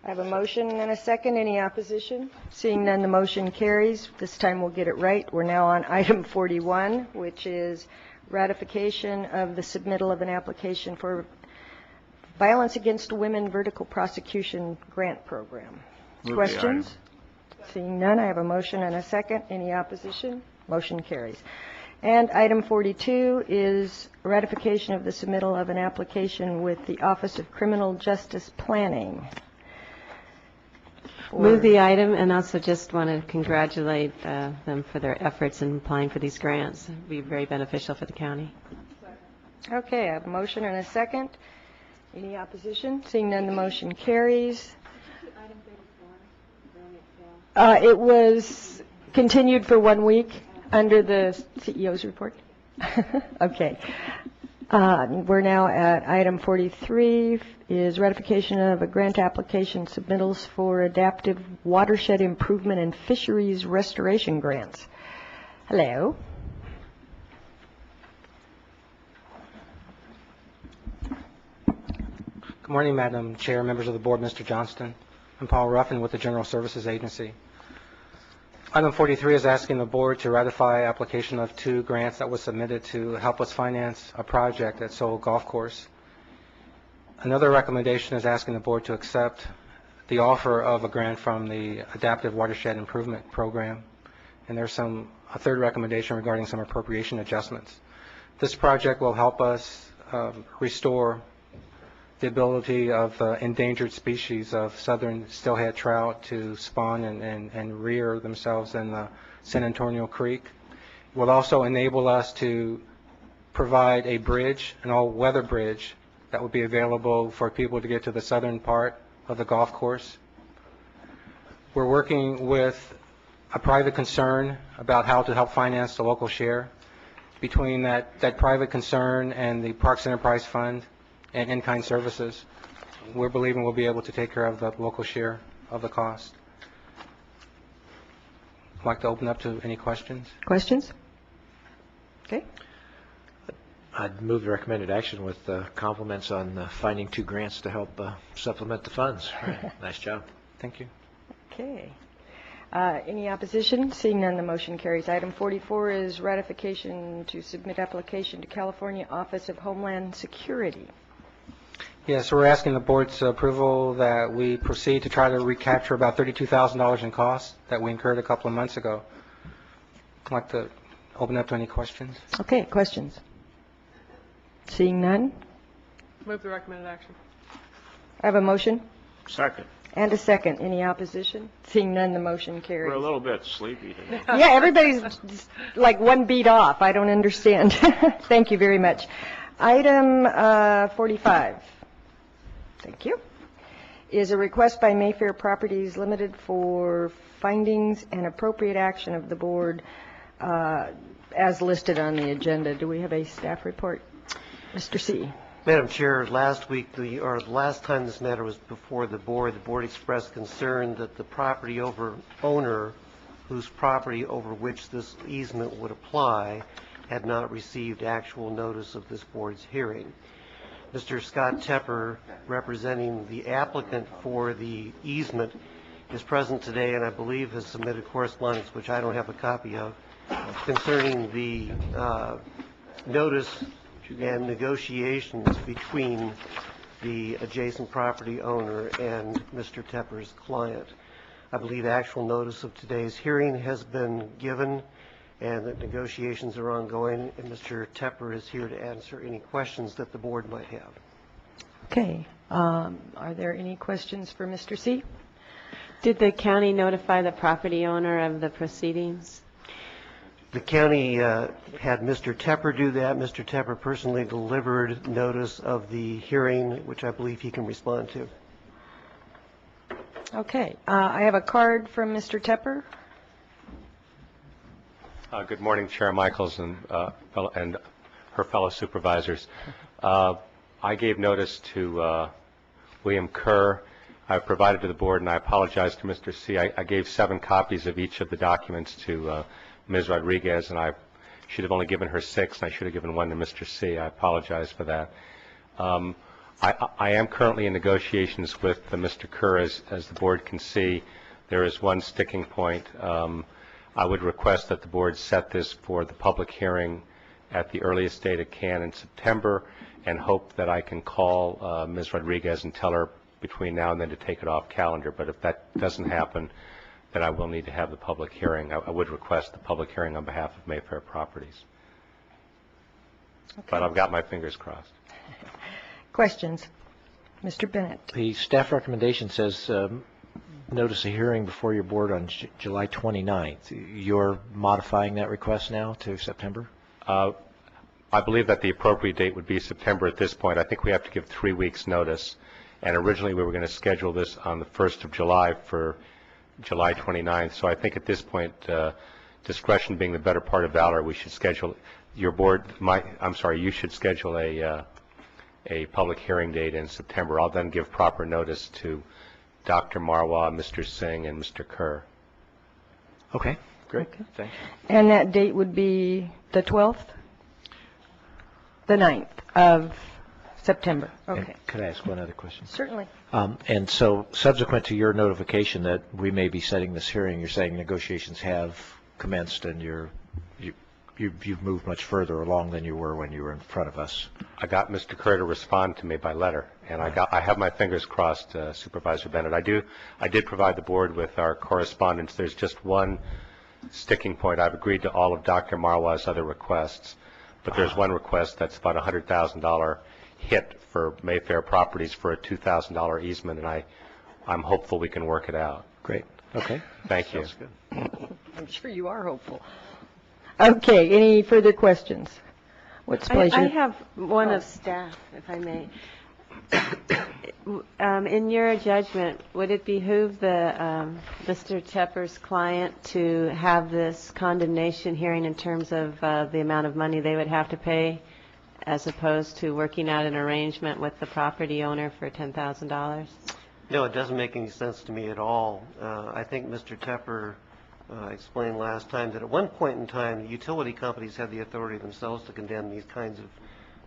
I have a motion and a second. Any opposition? Seeing none, the motion carries. This time we'll get it right. We're now on item 41, which is ratification of the submittal of an application for Violence Against Women Vertical Prosecution Grant Program. Move Questions? Seeing none, I have a motion and a second. Any opposition? Motion carries. And item 42 is ratification of the submittal of an application with the Office of Criminal Justice Planning. Move the item, and also just want to congratulate them for their efforts in applying for these grants. It would be very beneficial for the county. Okay, I have a motion and a second. Any opposition? Seeing none, the motion carries. It was continued for 1 week under the CEO's report. Okay. We're now at item 43, is ratification of a grant application submittals for adaptive watershed improvement and fisheries restoration grants. Hello. Good morning, Madam Chair, members of the board, Mr. Johnston. I'm Paul Ruffin with the General Services Agency. Item 43 is asking the board to ratify application of 2 grants that was submitted to help us finance a project at Seoul Golf Course. Another recommendation is asking the board to accept the offer of a grant from the Adaptive Watershed Improvement Program. And there's a third recommendation regarding some appropriation adjustments. This project will help us restore the ability of endangered species of southern steelhead trout to spawn and rear themselves in the San Antonio Creek. It will also enable us to provide a bridge, an all-weather bridge, that will be available for people to get to the southern part of the golf course. We're working with a private concern about how to help finance the local share. Between that private concern and the Parks Enterprise Fund and in-kind services, we're believing we'll be able to take care of the local share of the cost. I'd like to open up to any questions. Questions? Okay. I'd move the recommended action with compliments on finding 2 grants to help supplement the funds. Right. Nice job. Thank you. Okay. Any opposition? Seeing none, the motion carries. Item 44 is ratification to submit application to California Office of Homeland Security. Yes, we're asking the board's approval that we proceed to try to recapture about $32,000 in costs that we incurred a couple of months ago. I'd like to open up to any questions. Okay, questions? Seeing none, Move the recommended action. I have a motion Second. and a second. Any opposition? Seeing none, the motion carries. We're a little bit sleepy today. Yeah, everybody's just like one beat off. I don't understand. Thank you very much. Item 45, thank you, is a request by Mayfair Properties Limited for findings and appropriate action of the board as listed on the agenda. Do we have a staff report? Mr. C. Madam Chair, last time this matter was before the board expressed concern that the property owner whose property over which this easement would apply had not received actual notice of this board's hearing. Mr. Scott Tepper, representing the applicant for the easement, is present today and I believe has submitted correspondence, which I don't have a copy of, concerning the notice and negotiations between the adjacent property owner and Mr. Tepper's client. I believe actual notice of today's hearing has been given and that negotiations are ongoing, and Mr. Tepper is here to answer any questions that the board might have. Okay. Are there any questions for Mr. C? Did the county notify the property owner of the proceedings? The county had Mr. Tepper do that. Mr. Tepper personally delivered notice of the hearing, which I believe he can respond to. Okay. I have a card from Mr. Tepper. Good morning, Chair Michaels and her fellow supervisors. I gave notice to William Kerr. I provided to the board, and I apologize to Mr. C. I gave 7 copies of each of the documents to Ms. Rodriguez, and I should have only given her 6, and I should have given 1 to Mr. C. I apologize for that. I am currently in negotiations with Mr. Kerr, as the board can see. There is one sticking point. I would request that the board set this for the public hearing at the earliest date it can in September, and hope that I can call Ms. Rodriguez and tell her between now and then to take it off calendar. But if that doesn't happen, then I will need to have the public hearing. I would request the public hearing on behalf of Mayfair Properties. Okay. But I've got my fingers crossed. Questions? Mr. Bennett. The staff recommendation says notice a hearing before your board on July 29th. You're modifying that request now to September? I believe that the appropriate date would be September at this point. I think we have to give 3 weeks notice. And originally we were going to schedule this on the 1st of July for July 29th. So I think at this point, discretion being the better part of valor, we should schedule your board. You should schedule a public hearing date in September. I'll then give proper notice to Dr. Marwa, Mr. Singh, and Mr. Kerr. Okay, great. Okay. Thank you. And that date would be the 12th? The 9th of September. Okay. And could I ask one other question? Certainly. And so subsequent to your notification that we may be setting this hearing, you're saying negotiations have commenced and you've moved much further along than you were when you were in front of us. I got Mr. Kerr to respond to me by letter, and I have my fingers crossed, Supervisor Bennett. I did provide the board with our correspondence. There's just one sticking point. I've agreed to all of Dr. Marwa's other requests, but there's one request that's about $100,000 hit for Mayfair Properties for a $2,000 easement, and I'm hopeful we can work it out. Great. Okay. Thank you. I'm sure you are hopeful. Okay. Any further questions? What's pleasure? I have one of staff, if I may. In your judgment, would it behoove Mr. Tepper's client to have this condemnation hearing in terms of the amount of money they would have to pay, as opposed to working out an arrangement with the property owner for $10,000? No, it doesn't make any sense to me at all. I think Mr. Tepper explained last time that at one point in time, the utility companies had the authority themselves to condemn these kinds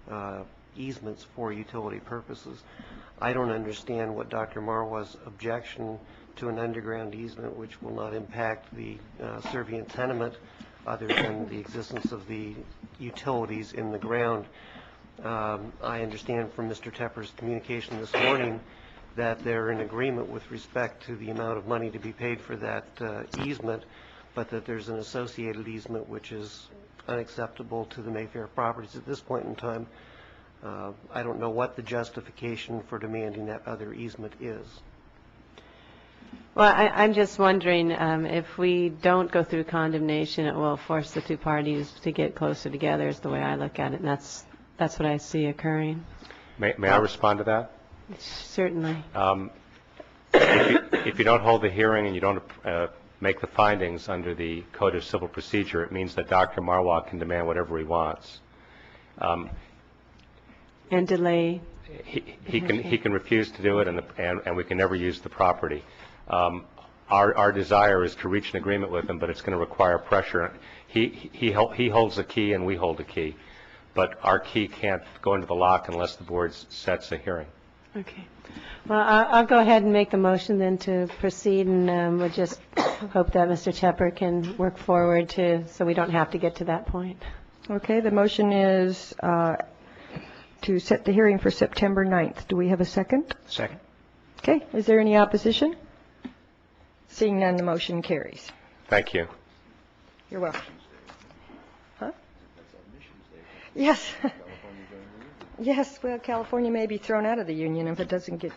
of easements for utility purposes. I don't understand what Dr. Marwa's objection to an underground easement which will not impact the servient tenement other than the existence of the utilities in the ground. I understand from Mr. Tepper's communication this morning that they're in agreement with respect to the amount of money to be paid for that easement, but that there's an associated easement which is unacceptable to the Mayfair properties at this point in time. I don't know what the justification for demanding that other easement is. Well, I'm just wondering if we don't go through condemnation, it will force the two parties to get closer together is the way I look at it, and that's what I see occurring. May I respond to that? Certainly. If you don't hold the hearing and you don't make the findings under the Code of Civil Procedure, it means that Dr. Marwah can demand whatever he wants. And delay. He can refuse to do it, and we can never use the property. Our desire is to reach an agreement with him, but it's going to require pressure. He holds the key and we hold the key, but our key can't go into the lock unless the board sets a hearing. Okay. Well, I'll go ahead and make the motion then to proceed, and we'll just hope that Mr. Tepper can work forward so we don't have to get to that point. Okay, the motion is to set the hearing for September 9th. Do we have a second? Second. Okay, is there any opposition? Seeing none, the motion carries. Thank you. You're welcome. Huh? Yes. Yes, well, California may be thrown out of the union if it doesn't get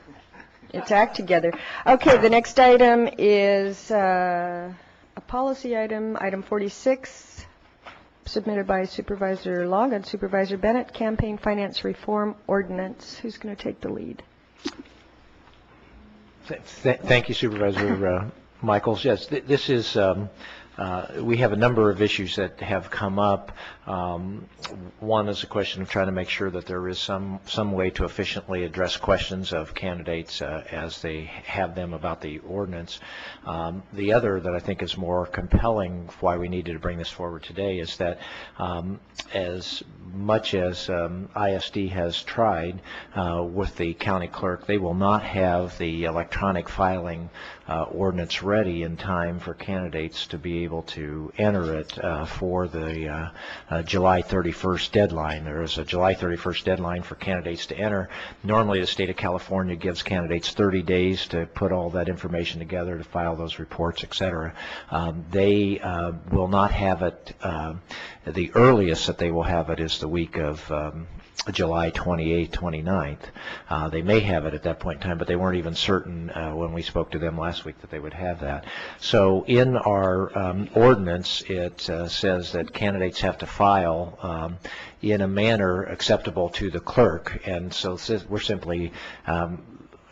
its act together. Okay, the next item is a policy item, item 46, submitted by Supervisor Long and Supervisor Bennett, Campaign Finance Reform Ordinance. Who's going to take the lead? Thank you, Supervisor Michaels. Yes, this is, we have a number of issues that have come up. One is a question of trying to make sure that there is some way to efficiently address questions of candidates as they have them about the ordinance. The other that I think is more compelling why we needed to bring this forward today is that as much as ISD has tried with the county clerk, they will not have the electronic filing ordinance ready in time for candidates to be able to enter it for the July 31st deadline. There is a July 31st deadline for candidates to enter. Normally the state of California gives candidates 30 days to put all that information together, to file those reports, etc. They will not have it. The earliest that they will have it is the week of July 28th, 29th. They may have it at that point in time, but they weren't even certain when we spoke to them last week that they would have that. So in our ordinance, it says that candidates have to file in a manner acceptable to the clerk, and so we're simply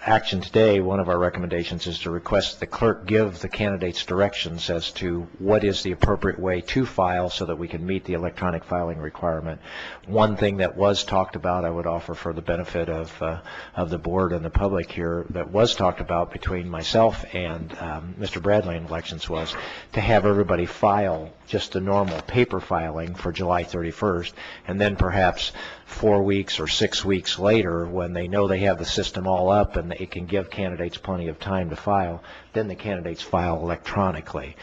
action today, one of our recommendations is to request the clerk give the candidates directions as to what is the appropriate way to file so that we can meet the electronic filing requirement. One thing that was talked about, I would offer for the benefit of the board and the public here, that was talked about between myself and Mr. Bradley in elections, was to have everybody file just the normal paper filing for July 31st, and then perhaps 4 weeks or 6 weeks later, when they know they have the system all up and it can give candidates plenty of time to file, then the candidates file electronically.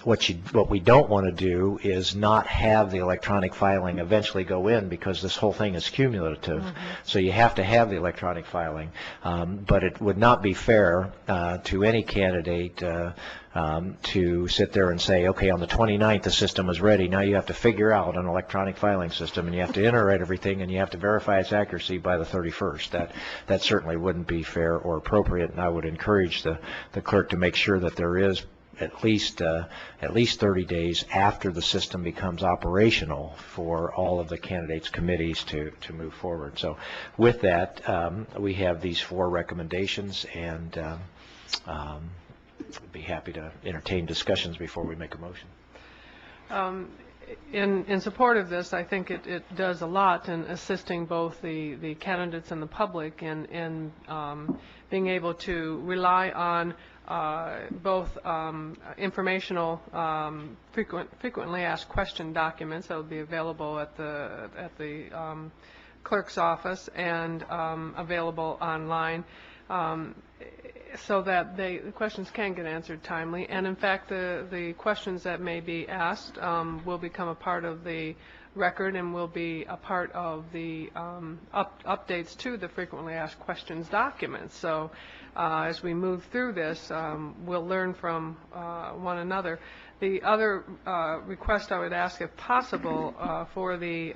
What we don't want to do is not have the electronic filing eventually go in, because this whole thing is cumulative. So you have to have the electronic filing, but it would not be fair to any candidate to sit there and say, okay, on the 29th the system is ready, now you have to figure out an electronic filing system and you have to enter everything and you have to verify its accuracy by the 31st. That certainly wouldn't be fair or appropriate, and I would encourage the clerk to make sure that there is at least 30 days after the system becomes operational for all of the candidates' committees to move forward. So with that, we have these 4 recommendations, and I'd be happy to entertain discussions before we make a motion. In support of this, I think it does a lot in assisting both the candidates and the public in being able to rely on both informational, frequently asked question documents that will be available at the clerk's office and available online. so that the questions can get answered timely. And in fact, the questions that may be asked will become a part of the record and will be a part of the updates to the frequently asked questions documents. So as we move through this, we'll learn from one another. The other request I would ask, if possible, for the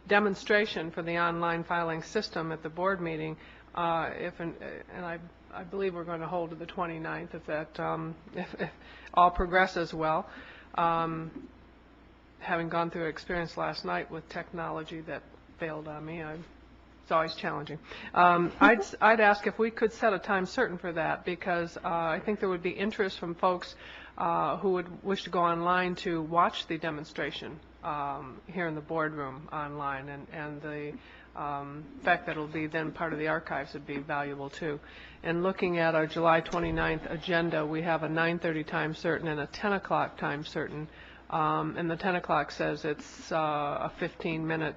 demonstration for the online filing system at the board meeting, and I believe we're going to hold to the 29th if that if all progresses well. Having gone through an experience last night with technology that failed on me, it's always challenging. I'd ask if we could set a time certain for that, because I think there would be interest from folks who would wish to go online to watch the demonstration here in the boardroom online, and the fact that it'll be then part of the archives would be valuable too. And looking at our July 29th agenda, we have a 9:30 time certain and a 10 o'clock time certain. And the 10 o'clock says it's a 15-minute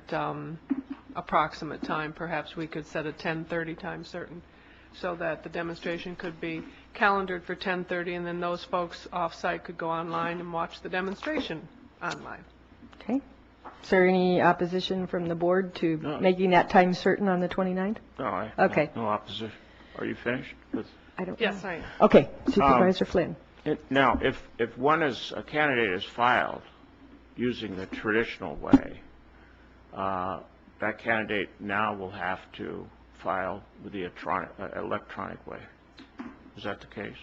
approximate time. Perhaps we could set a 10:30 time certain so that the demonstration could be calendared for 10:30, and then those folks off-site could go online and watch the demonstration online. Okay. Is there any opposition from the board to making that time certain on the 29th? No, Okay. no opposition. Are you finished? I don't Yes, know. I am. Okay, Supervisor Flynn. Now, if a candidate is filed using the traditional way, that candidate now will have to file with the electronic way. Is that the case?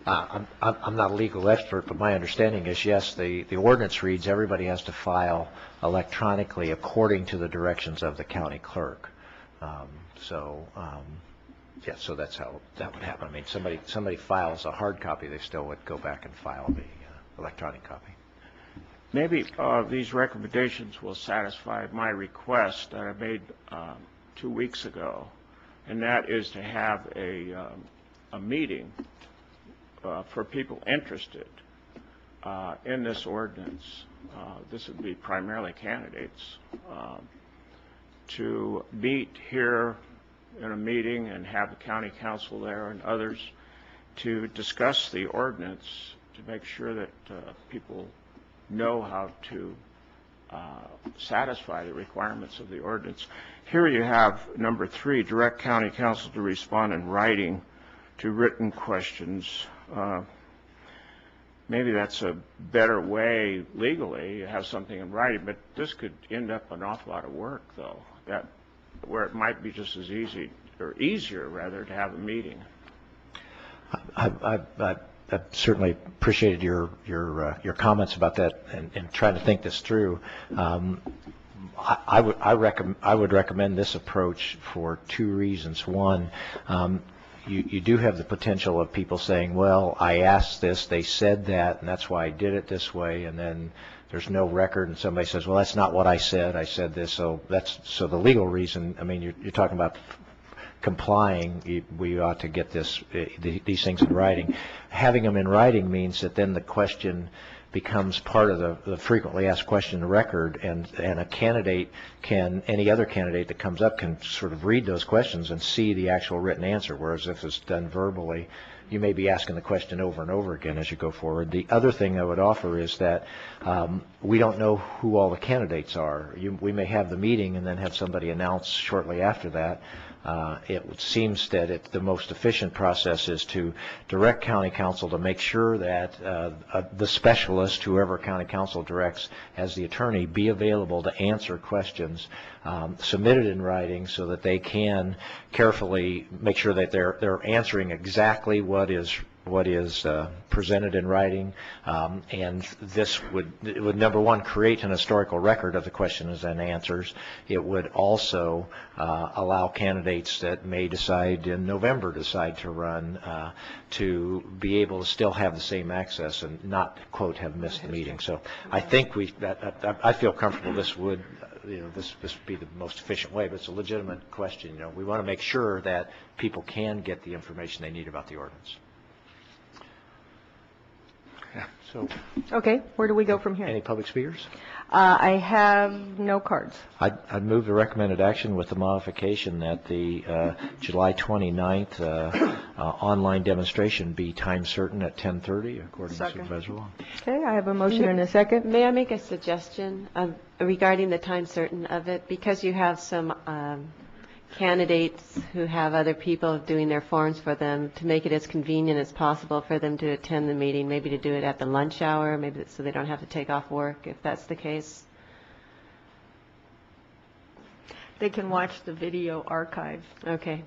I'm not a legal expert, but my understanding is, yes, the ordinance reads everybody has to file electronically according to the directions of the county clerk. Yeah, so that's how that would happen. I mean, somebody files a hard copy, they still would go back and file the electronic copy. Maybe these recommendations will satisfy my request that I made 2 weeks ago, and that is to have a meeting for people interested in this ordinance. This would be primarily candidates to meet here in a meeting and have the county council there and others to discuss the ordinance, to make sure that people know how to satisfy the requirements of the ordinance. Here you have number 3, direct county council to respond in writing to written questions. Maybe that's a better way legally to have something in writing, but this could end up an awful lot of work, though, where it might be just as easy, or easier rather, to have a meeting. I certainly appreciated your comments about that and trying to think this through. I would recommend this approach for 2 reasons. One, you do have the potential of people saying, well, I asked this, they said that, and that's why I did it this way, and then there's no record, and somebody says, well, that's not what I said this. So the legal reason, I mean, you're talking about complying, we ought to get these things in writing. Having them in writing means that then the question becomes part of the frequently asked question record, and a candidate any other candidate that comes up can sort of read those questions and see the actual written answer, whereas if it's done verbally, you may be asking the question over and over again as you go forward. The other thing I would offer is that we don't know who all the candidates are. We may have the meeting and then have somebody announce shortly after that. It seems that the most efficient process is to direct county council to make sure that the specialist, whoever county council directs as the attorney, be available to answer questions submitted in writing, so that they can carefully make sure that they're answering exactly what is presented in writing, and this would number one, create an historical record of the questions and answers. It would also allow candidates that may decide in November to run to be able to still have the same access and not, quote, have missed the meeting. So I think I feel comfortable this would this would be the most efficient way, but it's a legitimate question. We want to make sure that people can get the information they need about the ordinance. So, Okay, where do we go from here? any public speakers? I have no cards. I'd move the recommended action with the modification that the July 29th online demonstration be time certain at 10:30, according to Second. Supervisor Wong. Okay, I have a motion and a second. May I make a suggestion regarding the time certain of it? Because you have some candidates who have other people doing their forms for them, to make it as convenient as possible for them to attend the meeting, maybe to do it at the lunch hour, maybe so they don't have to take off work, if that's the case. They can watch the video archive. Okay.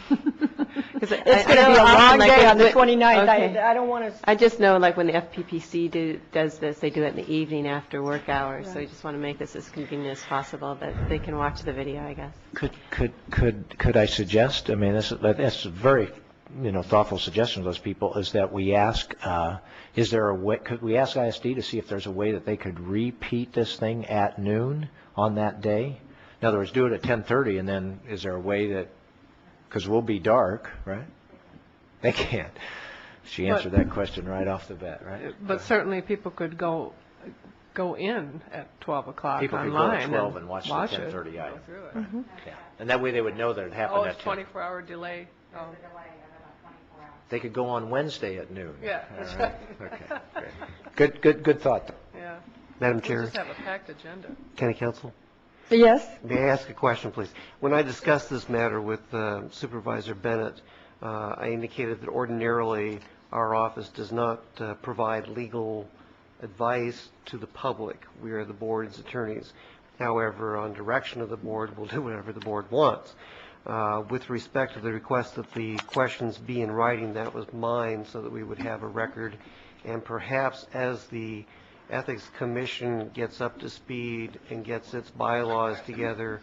It's going to be a long day on the 29th. Okay. I don't want to... I just know, like, when the FPPC does this, they do it in the evening after work hours, so I just want to make this as convenient as possible, but they can watch the video, I guess. Could I suggest, I mean, that's a very, thoughtful suggestion of those people, is that we ask, is there a way, could we ask ISD to see if there's a way that they could repeat this thing at noon on that day? In other words, do it at 10:30, and then is there a way that, because we'll be dark, right? They can't. She answered that question right off the bat, right? But certainly people could go in at 12 o'clock People online. could go at 12 and watch the 10:30 item. Go through it. Mm-hmm. Yeah. And that way they would know that it happened Oh, at it's 10. 24-hour delay. Oh. They could go on Wednesday at noon. Yeah, that's All right. Okay, great. Good thought. Yeah. Madam We'll Chair, just have a packed agenda. County Council, Yes? may I ask a question, please? When I discussed this matter with Supervisor Bennett, I indicated that ordinarily our office does not provide legal advice to the public. We are the board's attorneys. However, on direction of the board, we'll do whatever the board wants. With respect to the request that the questions be in writing, that was mine, so that we would have a record. And perhaps as the Ethics Commission gets up to speed and gets its bylaws together,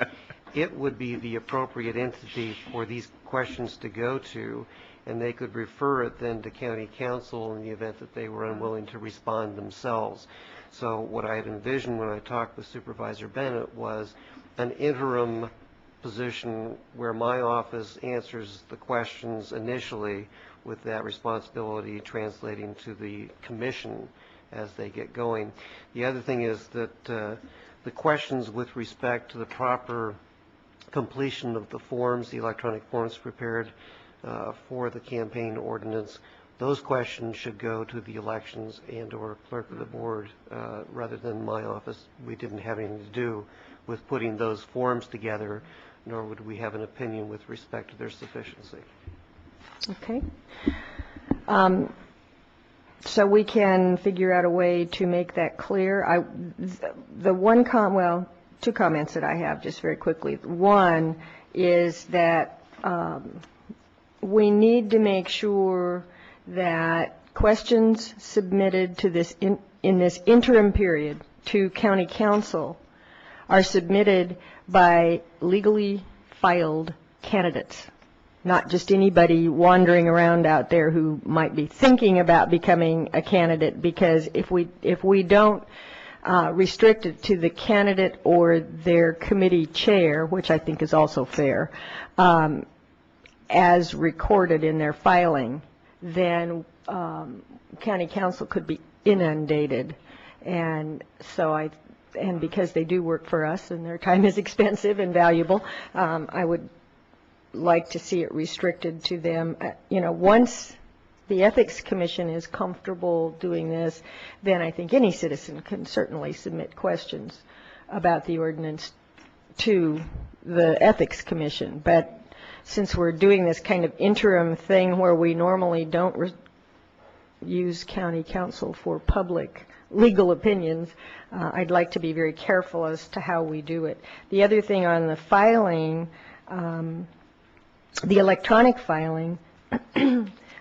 it would be the appropriate entity for these questions to go to, and they could refer it then to County Council in the event that they were unwilling to respond themselves. So what I had envisioned when I talked with Supervisor Bennett was an interim position where my office answers the questions initially, with that responsibility translating to the commission as they get going. The other thing is that the questions with respect to the proper completion of the forms, the electronic forms prepared for the campaign ordinance, those questions should go to the elections and or clerk of the board rather than my office. We didn't have anything to do with putting those forms together, nor would we have an opinion with respect to their sufficiency. Okay. So we can figure out a way to make that clear. Two comments that I have just very quickly. One is that we need to make sure that questions submitted to this in this interim period to County Council are submitted by legally filed candidates, not just anybody wandering around out there who might be thinking about becoming a candidate, because if we don't restrict it to the candidate or their committee chair, which I think is also fair, as recorded in their filing, then County Council could be inundated. And so because they do work for us and their time is expensive and valuable, I would like to see it restricted to them. Once the Ethics Commission is comfortable doing this, then I think any citizen can certainly submit questions about the ordinance to the Ethics Commission. But since we're doing this kind of interim thing where we normally don't use County Council for public legal opinions, I'd like to be very careful as to how we do it. The other thing on the filing, the electronic filing,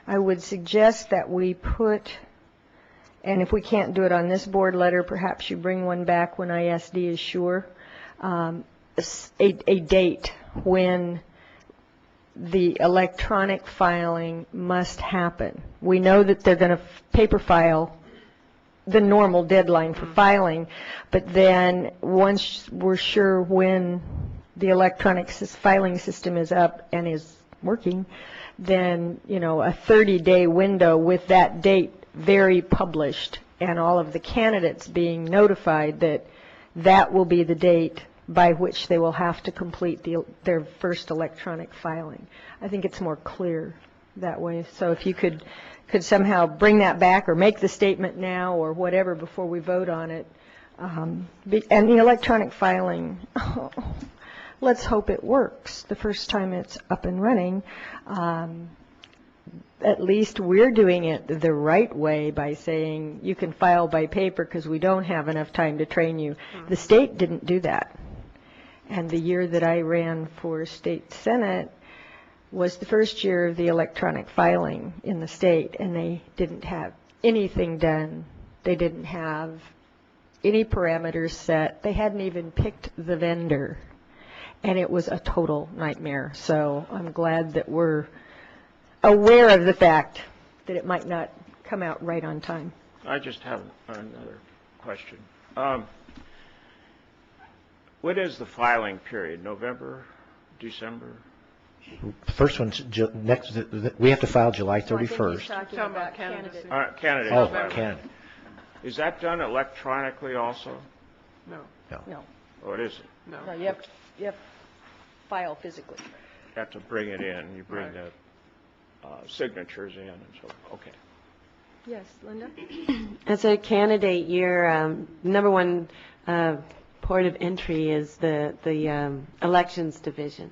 I would suggest that we put, and if we can't do it on this board letter, perhaps you bring one back when ISD is sure, a date when the electronic filing must happen. We know that they're going to paper file the normal deadline for filing, but then once we're sure when the electronic filing system is up and is working, then a 30-day window with that date very published and all of the candidates being notified that that will be the date by which they will have to complete their first electronic filing. I think it's more clear that way. So if you could somehow bring that back or make the statement now or whatever before we vote on it. And the electronic filing, let's hope it works the first time it's up and running. At least we're doing it the right way by saying you can file by paper because we don't have enough time to train you. The state didn't do that. And the year that I ran for state senate was the first year of the electronic filing in the state, and they didn't have anything done. They didn't have any parameters set. They hadn't even picked the vendor, and it was a total nightmare. So I'm glad that we're aware of the fact that it might not come out right on time. I just have another question. What is the filing period? November, December? First one's next. We have to file July 31st. Talking about candidates. Candidates. Oh, filing. candidate. Is that done electronically also? No. No. Or it isn't? No. You have to file physically. You have to bring it in. You bring the signatures in and so. Okay. Yes, Linda? As a candidate, your number one port of entry is the elections division.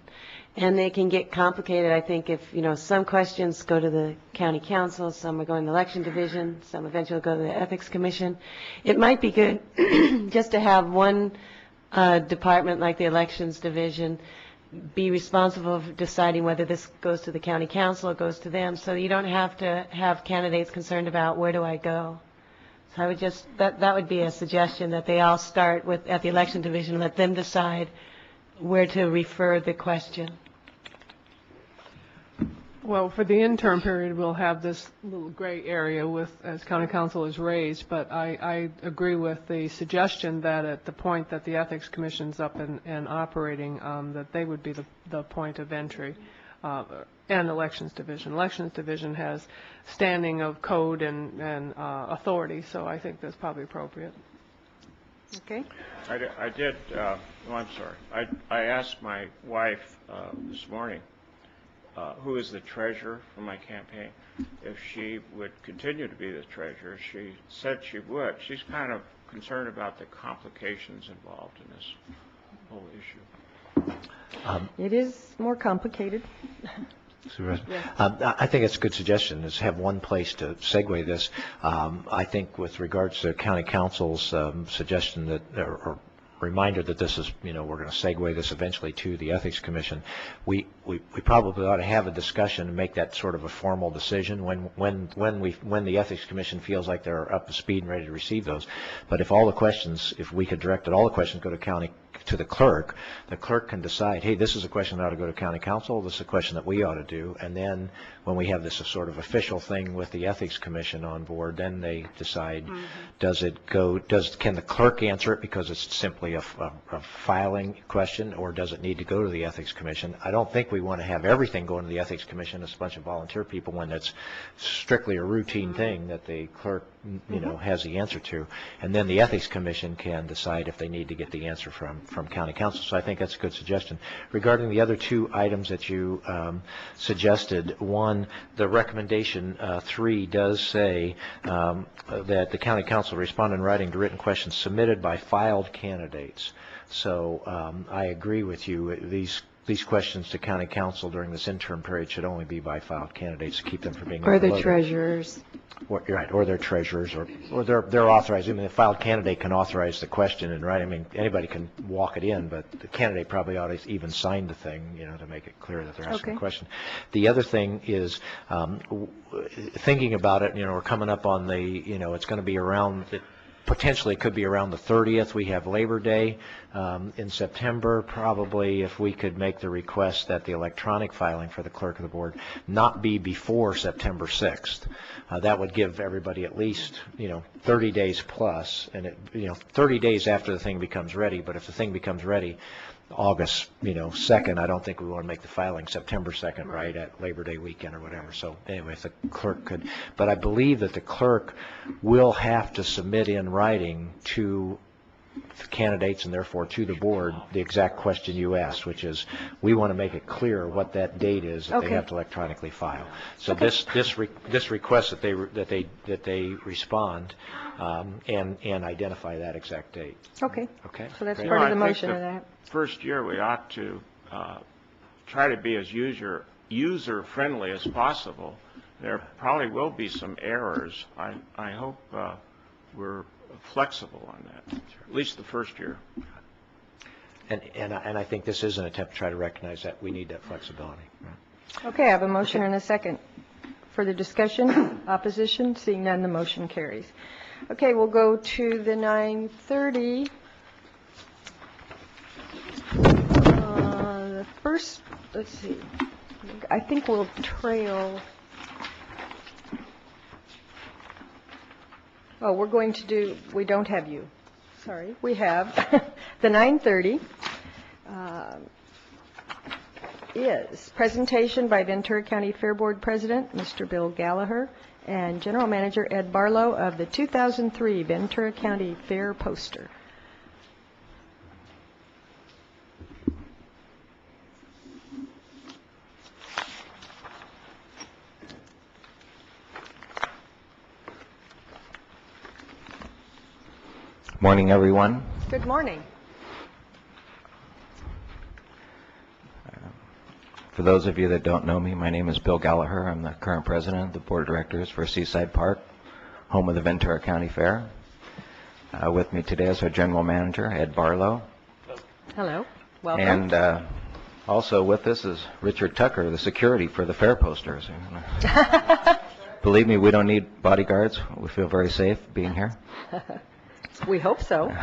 And they can get complicated, I think, if, some questions go to the county council, some are going to the election division, some eventually go to the ethics commission. It might be good just to have one department like the elections division be responsible for deciding whether this goes to the county council or goes to them, so you don't have to have candidates concerned about where do I go. So I would just, that would be a suggestion, that they all start at the election division, let them decide where to refer the question. Well, for the interim period, we'll have this little gray area as county council is raised, but I agree with the suggestion that at the point that the ethics commission's up and operating, that they would be the point of entry, and elections division. Elections division has standing of code and authority, so I think that's probably appropriate. Okay. I did, I'm sorry. I asked my wife this morning, who is the treasurer for my campaign, if she would continue to be the treasurer. She said she would. She's kind of concerned about the complications involved in this whole issue. It is more complicated. I think it's a good suggestion, is have one place to segue this. I think with regards to county council's suggestion that, or reminder that this is, we're going to segue this eventually to the ethics commission, we probably ought to have a discussion and make that sort of a formal decision when the ethics commission feels like they're up to speed and ready to receive those. But if we could direct that all the questions go to the clerk can decide, hey, this is a question that ought to go to county council, this is a question that we ought to do, and then when we have this sort of official thing with the ethics commission on board, then they decide, can the clerk answer it because it's simply a filing question, or does it need to go to the ethics commission? I don't think we want to have everything going to the ethics commission as a bunch of volunteer people when it's strictly a routine thing that the clerk has the answer to, and then the ethics commission can decide if they need to get the answer from county council. So I think that's a good suggestion. Regarding the other two items that you suggested, one, the recommendation 3 does say that the county council respond in writing to written questions submitted by filed candidates. So I agree with you. These questions to county council during this interim period should only be by filed candidates to keep them from being overloaded. Or the treasurers. You're right, or their treasurers, or they're authorized. I mean, the filed candidate can authorize the question and write. I mean, anybody can walk it in, but the candidate probably ought to even sign the thing, to make it clear that they're asking a question. The other thing is thinking about it. We're coming up on it's going to be around. Potentially it could be around the 30th. We have Labor Day in September. Probably if we could make the request that the electronic filing for the clerk of the board not be before September 6th. That would give everybody at least 30 days plus, and 30 days after the thing becomes ready. But if the thing becomes ready August, 2nd, I don't think we want to make the filing September 2nd, right, at Labor Day weekend or whatever. So anyway, if the clerk could, but I believe that the clerk will have to submit in writing to the candidates and therefore to the board the exact question you asked, which is we want to make it clear what that date is that they have to electronically file. So this request that they respond and identify that exact date. Okay. Okay. So that's Great. part of the I think motion of that. First year, we ought to try to be as user-friendly as possible. There probably will be some errors. I hope we're flexible on that, at least the first year. And I think this is an attempt to try to recognize that we need that flexibility. Okay, I have a motion and a second. Further discussion? Opposition? Seeing none, the motion carries. Okay, we'll go to the 9:30. The first, let's see, I think we'll trail. Oh, we're going to do, we don't have you. Sorry, we have the 9:30 is presentation by Ventura County Fair Board President, Mr. Bill Gallagher, and General Manager Ed Barlow of the 2003 Ventura County Fair poster. Morning, everyone. Good morning. For those of you that don't know me, my name is Bill Gallagher. I'm the current president of the board of directors for Seaside Park, home of the Ventura County Fair. With me today is our general manager, Ed Barlow. Hello. Welcome. And also with us is Richard Tucker, the security for the fair posters. Believe me, we don't need bodyguards. We feel very safe being here. We hope so.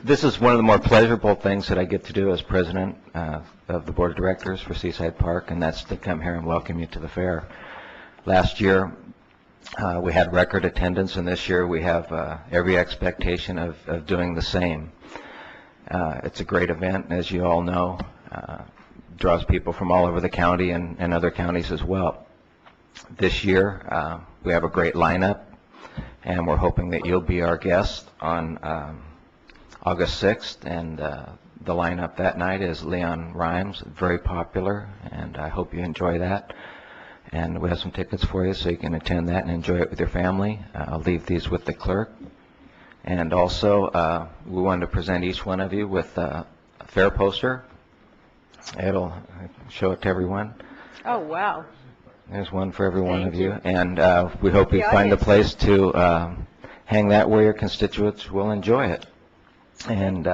This is one of the more pleasurable things that I get to do as president of the board of directors for Seaside Park, and that's to come here and welcome you to the fair. Last year, we had record attendance, and this year we have every expectation of doing the same. It's a great event, as you all know. Draws people from all over the county and other counties as well. This year, we have a great lineup, and we're hoping that you'll be our guest on August 6th, and the lineup that night is Leon Rhymes, very popular, and I hope you enjoy that. And we have some tickets for you so you can attend that and enjoy it with your family. I'll leave these with the clerk. And also, we wanted to present each one of you with a fair poster. It'll show it to everyone. Oh, wow. There's one for every one of Thank you. you. And we hope you find a place to hang that where your constituents will enjoy it. And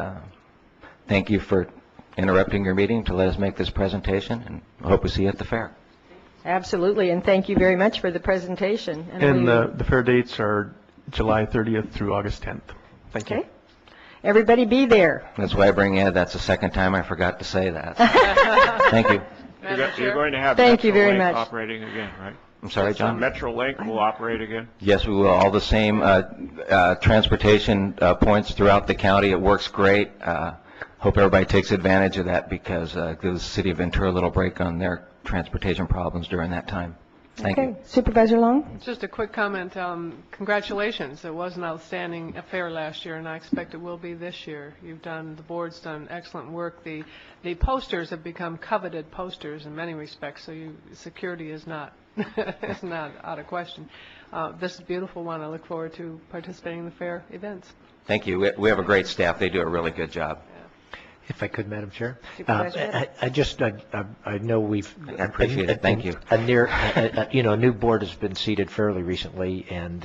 thank you for interrupting your meeting to let us make this presentation, and I hope we see you at the fair. Absolutely, and thank you very much for the presentation. And the fair dates are July 30th through August 10th. Thank you. Everybody be there. That's why I bring Ed. That's the second time I forgot to say that. Thank you. You're going to have Thank you very MetroLink much. operating again, right? I'm sorry, John? MetroLink will operate again? Yes, we will. All the same transportation points throughout the county. It works great. Hope everybody takes advantage of that because it gives the city of Ventura a little break on their transportation problems during that time. Thank you. Supervisor Long? Just a quick comment. Congratulations. It was an outstanding affair last year, and I expect it will be this year. The board's done excellent work. The posters have become coveted posters in many respects, so security is not is not out of question. This is a beautiful one. I look forward to participating in the fair events. Thank you. We have a great staff. They do a really good job. If I could, Madam Chair. I know we've. I appreciate it. Thank you. A new board has been seated fairly recently, and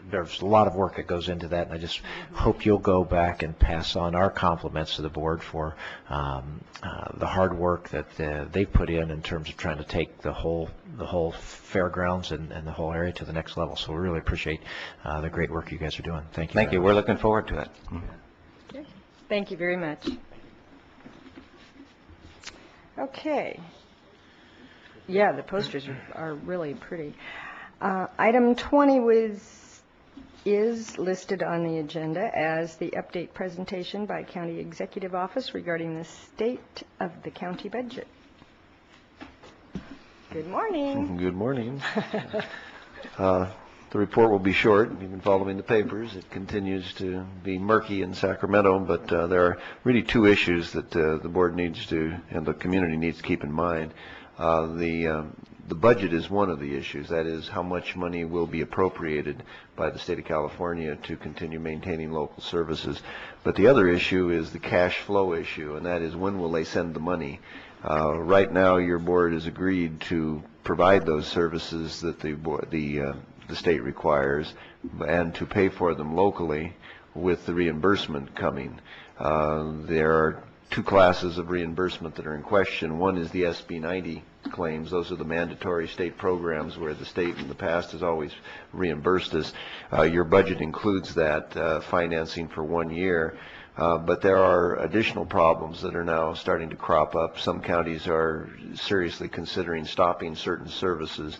there's a lot of work that goes into that, and I just hope you'll go back and pass on our compliments to the board for the hard work that they've put in terms of trying to take the whole fairgrounds and the whole area to the next level. So we really appreciate the great work you guys are doing. Thank you. Thank you. We're looking forward to it. Thank you very much. Okay. Yeah, the posters are really pretty. Item 20 was is listed on the agenda as the update presentation by County Executive Office regarding the state of the county budget. Good morning. Good morning. The report will be short. You've been following the papers. It continues to be murky in Sacramento, but there are really two issues that the board needs to, and the community needs to keep in mind. The budget is one of the issues. That is, how much money will be appropriated by the state of California to continue maintaining local services. But the other issue is the cash flow issue, and that is, when will they send the money? Right now, your board has agreed to provide those services that the state requires, and to pay for them locally with the reimbursement coming. There are two classes of reimbursement that are in question. One is the SB 90 claims. Those are the mandatory state programs where the state in the past has always reimbursed us. Your budget includes that financing for 1 year. But there are additional problems that are now starting to crop up. Some counties are seriously considering stopping certain services.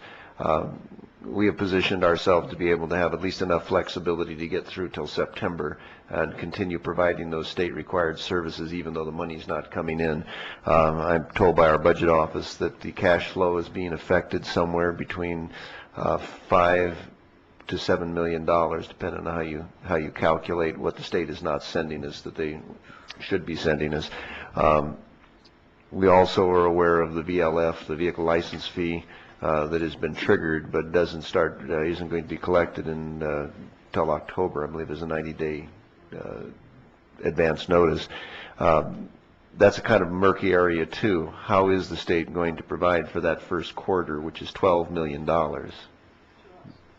We have positioned ourselves to be able to have at least enough flexibility to get through till September and continue providing those state required services even though the money's not coming in. I'm told by our budget office that the cash flow is being affected somewhere between $5 to $7 million, depending on how you calculate what the state is not sending us that they should be sending us. We also are aware of the VLF, the vehicle license fee, that has been triggered but isn't going to be collected until October. I believe there's a 90-day advance notice. That's a kind of murky area too. How is the state going to provide for that first quarter, which is $12 million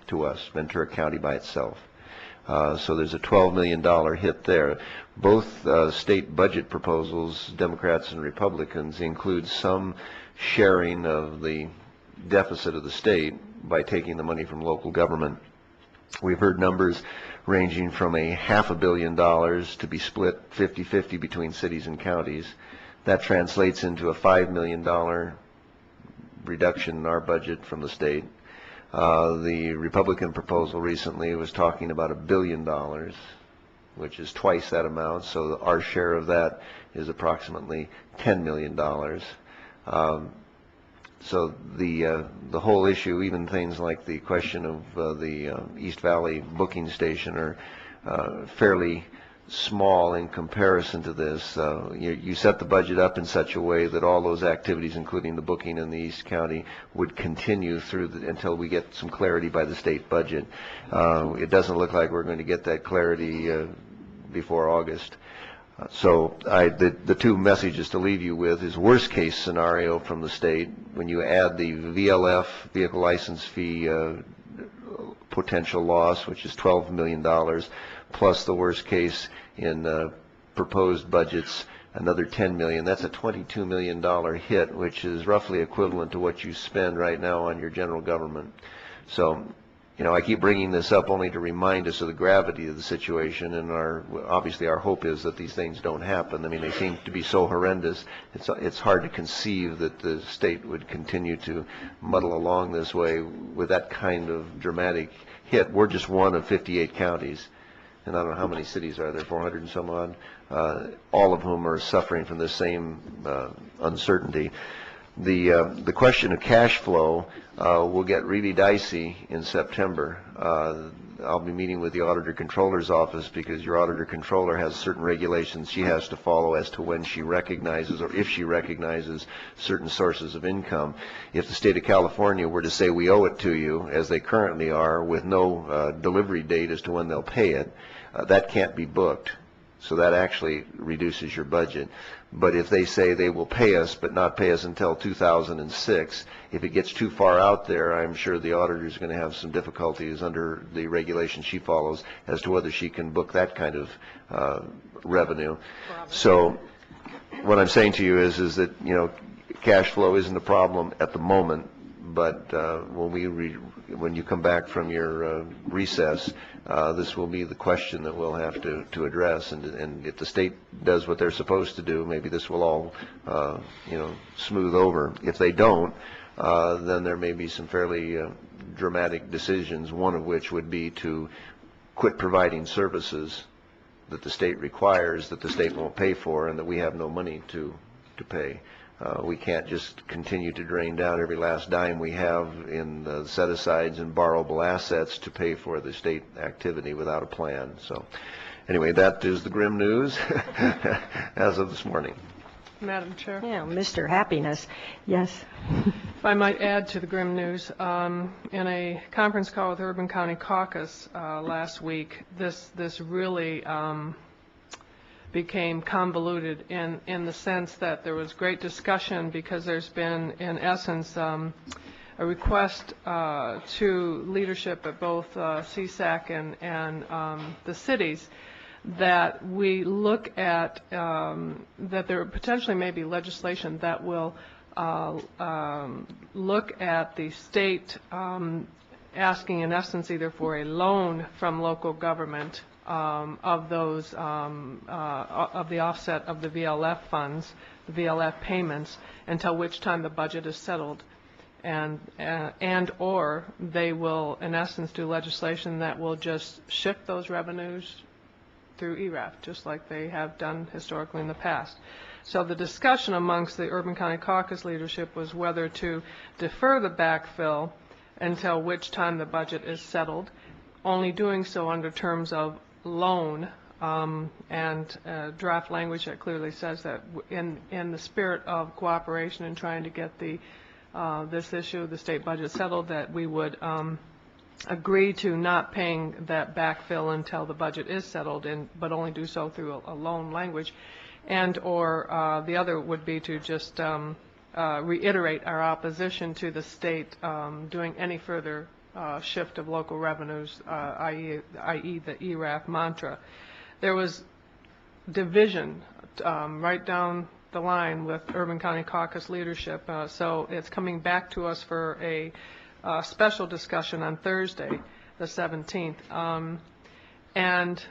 to us, Ventura County by itself? So there's a $12 million hit there. Both state budget proposals, Democrats and Republicans, include some sharing of the deficit of the state by taking the money from local government. We've heard numbers ranging from $500 million to be split 50-50 between cities and counties. That translates into a $5 million reduction in our budget from the state. The Republican proposal recently was talking about $1 billion, which is twice that amount, so our share of that is approximately $10 million. So the whole issue, even things like the question of the East Valley booking station, are fairly small in comparison to this. You set the budget up in such a way that all those activities, including the booking in the East County, would continue until we get some clarity by the state budget. It doesn't look like we're going to get that clarity before August. So the two messages to leave you with is worst case scenario from the state. When you add the VLF, vehicle license fee potential loss, which is $12 million, plus the worst case in proposed budgets, another $10 million. That's a $22 million hit, which is roughly equivalent to what you spend right now on your general government. So, I keep bringing this up only to remind us of the gravity of the situation, and obviously our hope is that these things don't happen. I mean, they seem to be so horrendous. It's hard to conceive that the state would continue to muddle along this way with that kind of dramatic hit. We're just one of 58 counties, and I don't know how many cities are there, 400 and some odd, all of whom are suffering from the same uncertainty. The question of cash flow will get really dicey in September. I'll be meeting with the Auditor Controller's office because your Auditor Controller has certain regulations she has to follow as to when she recognizes or if she recognizes certain sources of income. If the state of California were to say we owe it to you, as they currently are, with no delivery date as to when they'll pay it, that can't be booked. So that actually reduces your budget. But if they say they will pay us but not pay us until 2006, if it gets too far out there, I'm sure the auditor is going to have some difficulties under the regulations she follows as to whether she can book that kind of revenue. So what I'm saying to you is that cash flow isn't a problem at the moment, but when you come back from your recess, this will be the question that we'll have to address, and if the state does what they're supposed to do, maybe this will all smooth over. If they don't, then there may be some fairly dramatic decisions, one of which would be to quit providing services that the state requires, that the state won't pay for, and that we have no money to pay. We can't just continue to drain down every last dime we have in set-asides and borrowable assets to pay for the state activity without a plan. So anyway, that is the grim news as of this morning. Madam Chair. Yeah, Mr. Happiness. Yes. If I might add to the grim news, in a conference call with Urban County Caucus last week, this really became convoluted in the sense that there was great discussion because there's been, in essence, a request to leadership at both CSAC and the cities that we look at, that there potentially may be legislation that will look at the state asking, in essence, either for a loan from local government of those of the offset of the VLF funds, the VLF payments, until which time the budget is settled, and or they will, in essence, do legislation that will just shift those revenues through ERAF, just like they have done historically in the past. So the discussion amongst the Urban County Caucus leadership was whether to defer the backfill until which time the budget is settled, only doing so under terms of loan, and draft language that clearly says that in the spirit of cooperation and trying to get the this issue, the state budget, settled, that we would agree to not paying that backfill until the budget is settled, but only do so through a loan language, and or the other would be to just reiterate our opposition to the state doing any further shift of local revenues, i.e. the ERAF mantra. There was division right down the line with Urban County Caucus leadership, so it's coming back to us for a special discussion on Thursday, the 17th, and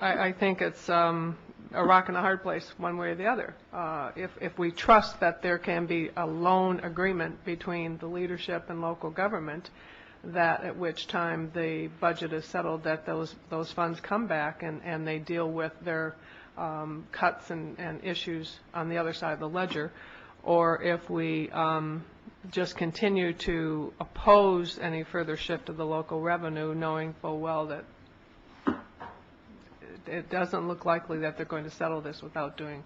I think it's a rock and a hard place one way or the other. If we trust that there can be a loan agreement between the leadership and local government, that at which time the budget is settled, that those funds come back and they deal with their cuts and issues on the other side of the ledger, or if we just continue to oppose any further shift of the local revenue, knowing full well that it doesn't look likely that they're going to settle this without doing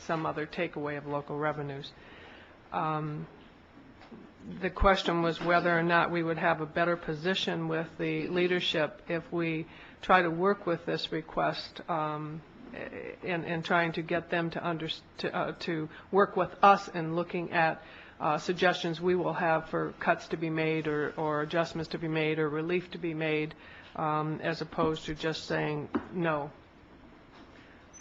some other takeaway of local revenues. The question was whether or not we would have a better position with the leadership if we try to work with this request in trying to get them to work with us in looking at suggestions we will have for cuts to be made or adjustments to be made or relief to be made, as opposed to just saying no.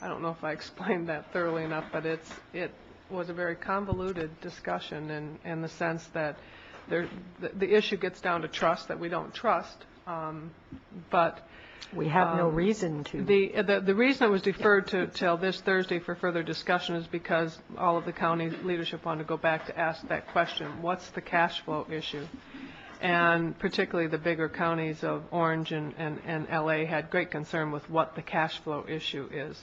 I don't know if I explained that thoroughly enough, but it was a very convoluted discussion in the sense that the issue gets down to trust, that we don't trust, but we have no reason to. The reason it was deferred till this Thursday for further discussion is because all of the county leadership wanted to go back to ask that question: what's the cash flow issue? And particularly the bigger counties of Orange and LA had great concern with what the cash flow issue is.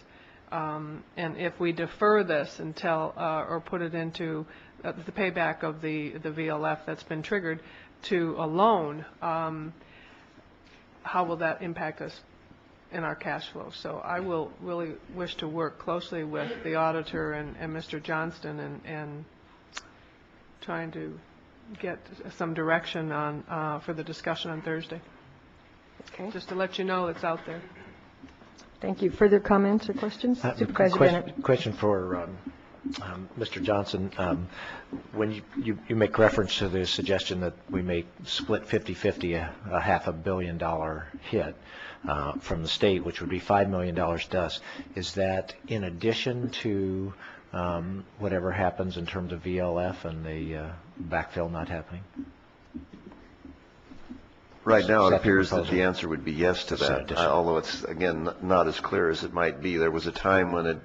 And if we defer this until, or put it into the payback of the VLF that's been triggered to a loan, how will that impact us in our cash flow? So I will really wish to work closely with the auditor and Mr. Johnston and trying to get some direction on for the discussion on Thursday. Okay. Just to let you know it's out there. Thank you. Further comments or questions? Supervisor Bennett. Question for Mr. Johnson. When you make reference to the suggestion that we may split 50-50, a $500 million hit from the state, which would be $5 million to us, is that in addition to whatever happens in terms of VLF and the backfill not happening? Right now, it appears that the answer would be yes to that, although it's, again, not as clear as it might be. There was a time when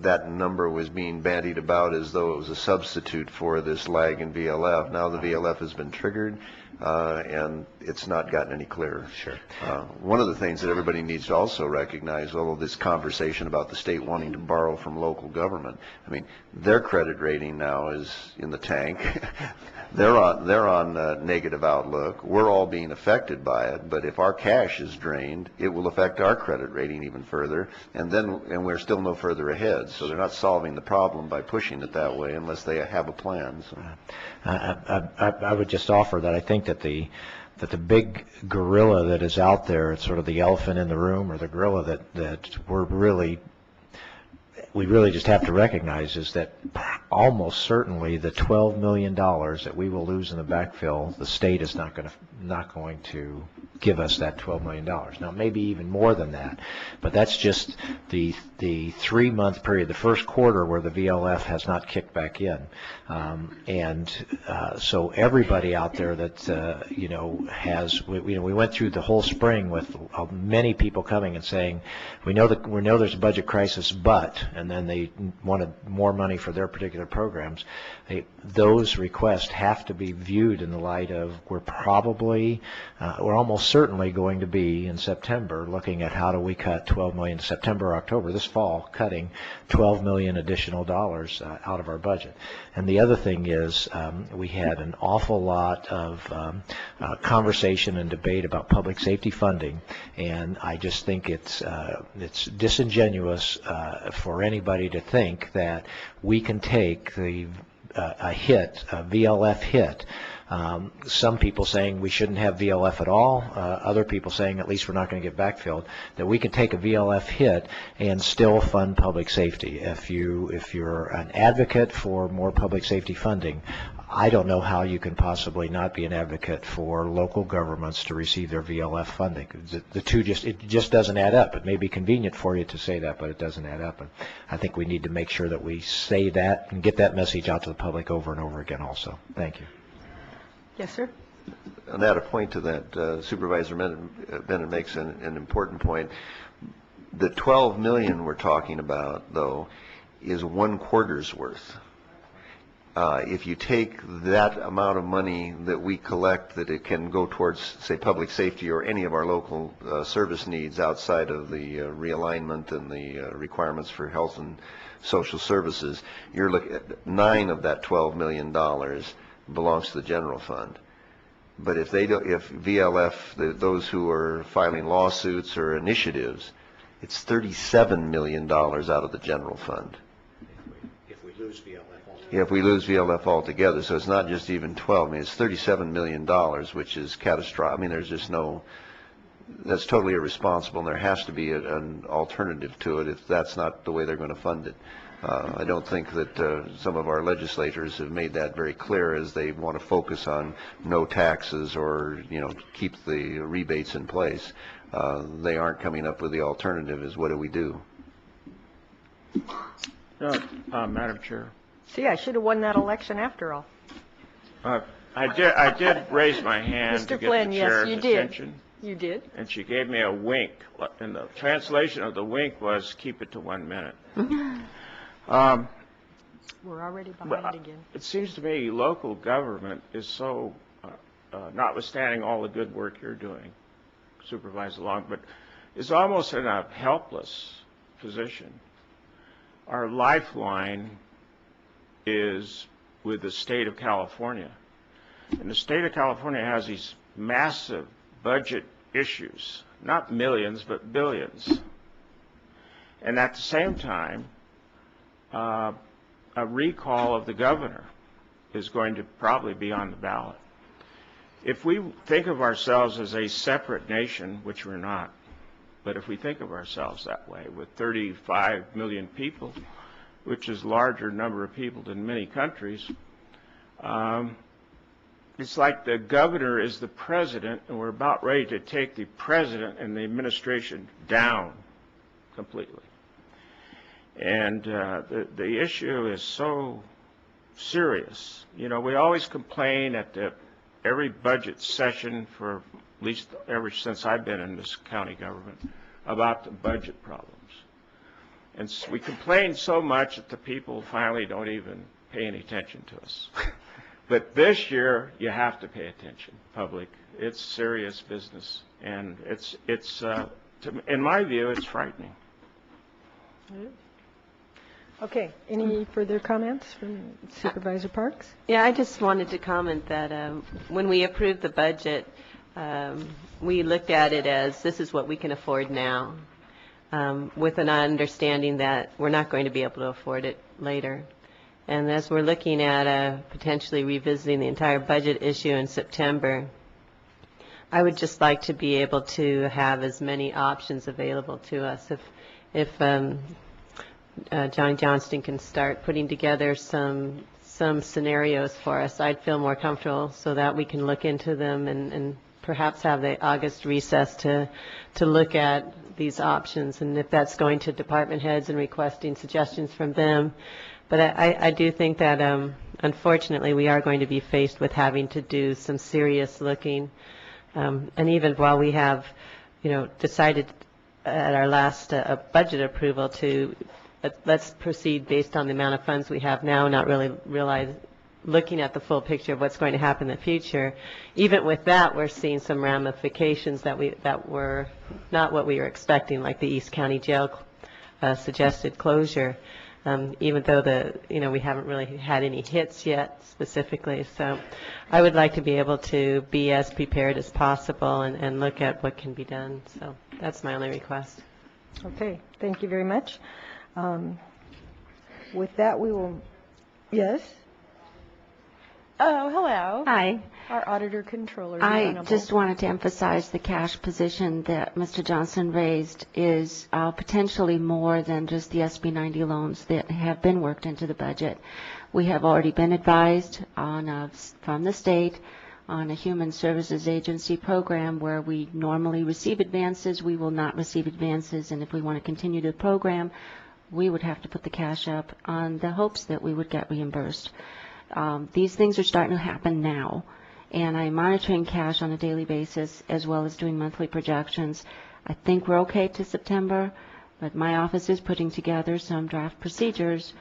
that number was being bandied about as though it was a substitute for this lag in VLF. Now the VLF has been triggered. and it's not gotten any clearer. Sure. One of the things that everybody needs to also recognize, all of this conversation about the state wanting to borrow from local government, I mean, their credit rating now is in the tank. They're on negative outlook. We're all being affected by it, but if our cash is drained, it will affect our credit rating even further, and we're still no further ahead. So they're not solving the problem by pushing it that way unless they have a plan. So. I would just offer that I think that the big gorilla that is out there, it's sort of the elephant in the room, or the gorilla that we really just have to recognize is that almost certainly the $12 million that we will lose in the backfill, the state is not going to give us that $12 million. Now, maybe even more than that, but that's just the 3-month period, the first quarter where the VLF has not kicked back in. So everybody out there that, we went through the whole spring with many people coming and saying, we know there's a budget crisis, but, and then they wanted more money for their particular programs. Those requests have to be viewed in the light of we're almost certainly going to be in September looking at how do we cut $12 million September or October this fall, cutting $12 million additional dollars out of our budget. And the other thing is we had an awful lot of conversation and debate about public safety funding, and I just think it's disingenuous for anybody to think that we can take a VLF hit. Some people saying we shouldn't have VLF at all, other people saying at least we're not going to get backfilled, that we can take a VLF hit and still fund public safety. If you're an advocate for more public safety funding, I don't know how you can possibly not be an advocate for local governments to receive their VLF funding. The two just doesn't add up. It may be convenient for you to say that, but it doesn't add up. And I think we need to make sure that we say that and get that message out to the public over and over again also. Thank you. Yes, sir. And add a point to that, Supervisor Bennett makes an important point. The $12 million we're talking about, though, is 1 quarter's worth. If you take that amount of money that we collect, that it can go towards, say, public safety or any of our local service needs outside of the realignment and the requirements for health and social services, you're looking at 9 of that $12 million belongs to the general fund. But if VLF, those who are filing lawsuits or initiatives, it's $37 million out of the general fund. If we lose VLF altogether. If we lose VLF altogether, so it's not just even 12. I mean, it's $37 million, which is catastrophic. I mean, there's just that's totally irresponsible, and there has to be an alternative to it if that's not the way they're going to fund it. I don't think that some of our legislators have made that very clear, as they want to focus on no taxes or, keep the rebates in place. They aren't coming up with the alternative is what do we do? Madam Chair. See, I should have won that election after all. I did raise my hand Mr. to get Flynn, the yes, chair's you did. attention. You did. And she gave me a wink. And the translation of the wink was keep it to 1 minute. We're already behind again. It seems to me local government is so, notwithstanding all the good work you're doing, Supervisor Long, but is almost in a helpless position. Our lifeline is with the state of California. And the state of California has these massive budget issues, not millions, but billions. And at the same time, a recall of the governor is going to probably be on the ballot. If we think of ourselves as a separate nation, which we're not, but if we think of ourselves that way, with 35 million people, which is a larger number of people than many countries, it's like the governor is the president, and we're about ready to take the president and the administration down completely. And the issue is so serious. We always complain at every budget session, for at least ever since I've been in this county government, about the budget problems. And we complain so much that the people finally don't even pay any attention to us. But this year, you have to pay attention, public. It's serious business, and in my view, it's frightening. Okay, any further comments from Supervisor Parks? Yeah, I just wanted to comment that when we approved the budget, we looked at it as this is what we can afford now, with an understanding that we're not going to be able to afford it later. And as we're looking at potentially revisiting the entire budget issue in September, I would just like to be able to have as many options available to us. If Johnny Johnston can start putting together some scenarios for us, I'd feel more comfortable so that we can look into them and perhaps have the August recess to look at these options, and if that's going to department heads and requesting suggestions from them. But I do think that unfortunately we are going to be faced with having to do some serious looking, and even while we have decided at our last budget approval to let's proceed based on the amount of funds we have now, not really looking at the full picture of what's going to happen in the future. Even with that, we're seeing some ramifications that were not what we were expecting, like the East County Jail suggested closure. Even though we haven't really had any hits yet specifically. So I would like to be able to be as prepared as possible and look at what can be done. So that's my only request. Okay, thank you very much. With that, we will, yes? Oh, hello. Hi. Our auditor controller. I just wanted to emphasize the cash position that Mr. Johnson raised is potentially more than just the SB 90 loans that have been worked into the budget. We have already been advised from the state on a human services agency program where we normally receive advances. We will not receive advances, and if we want to continue the program, we would have to put the cash up on the hopes that we would get reimbursed. These things are starting to happen now, and I'm monitoring cash on a daily basis as well as doing monthly projections. I think we're okay to September, but my office is putting together some draft procedures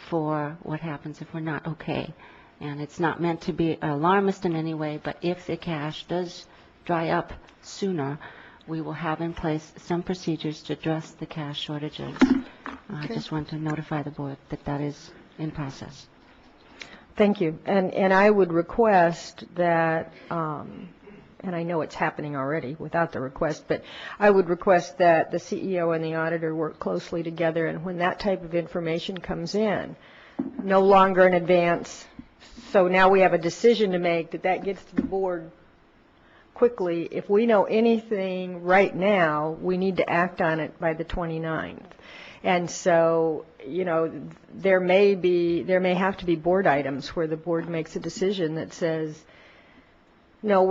for what happens if we're not okay. And it's not meant to be alarmist in any way, but if the cash does dry up sooner, we will have in place some procedures to address the cash shortages. I just want to notify the board that that is in process. Thank you. And I would request that, and I know it's happening already without the request, but I would request that the CEO and the auditor work closely together, and when that type of information comes in, no longer in advance. So now we have a decision to make that gets to the board quickly. If we know anything right now, we need to act on it by the 29th. And so, there may have to be board items where the board makes a decision that says, no,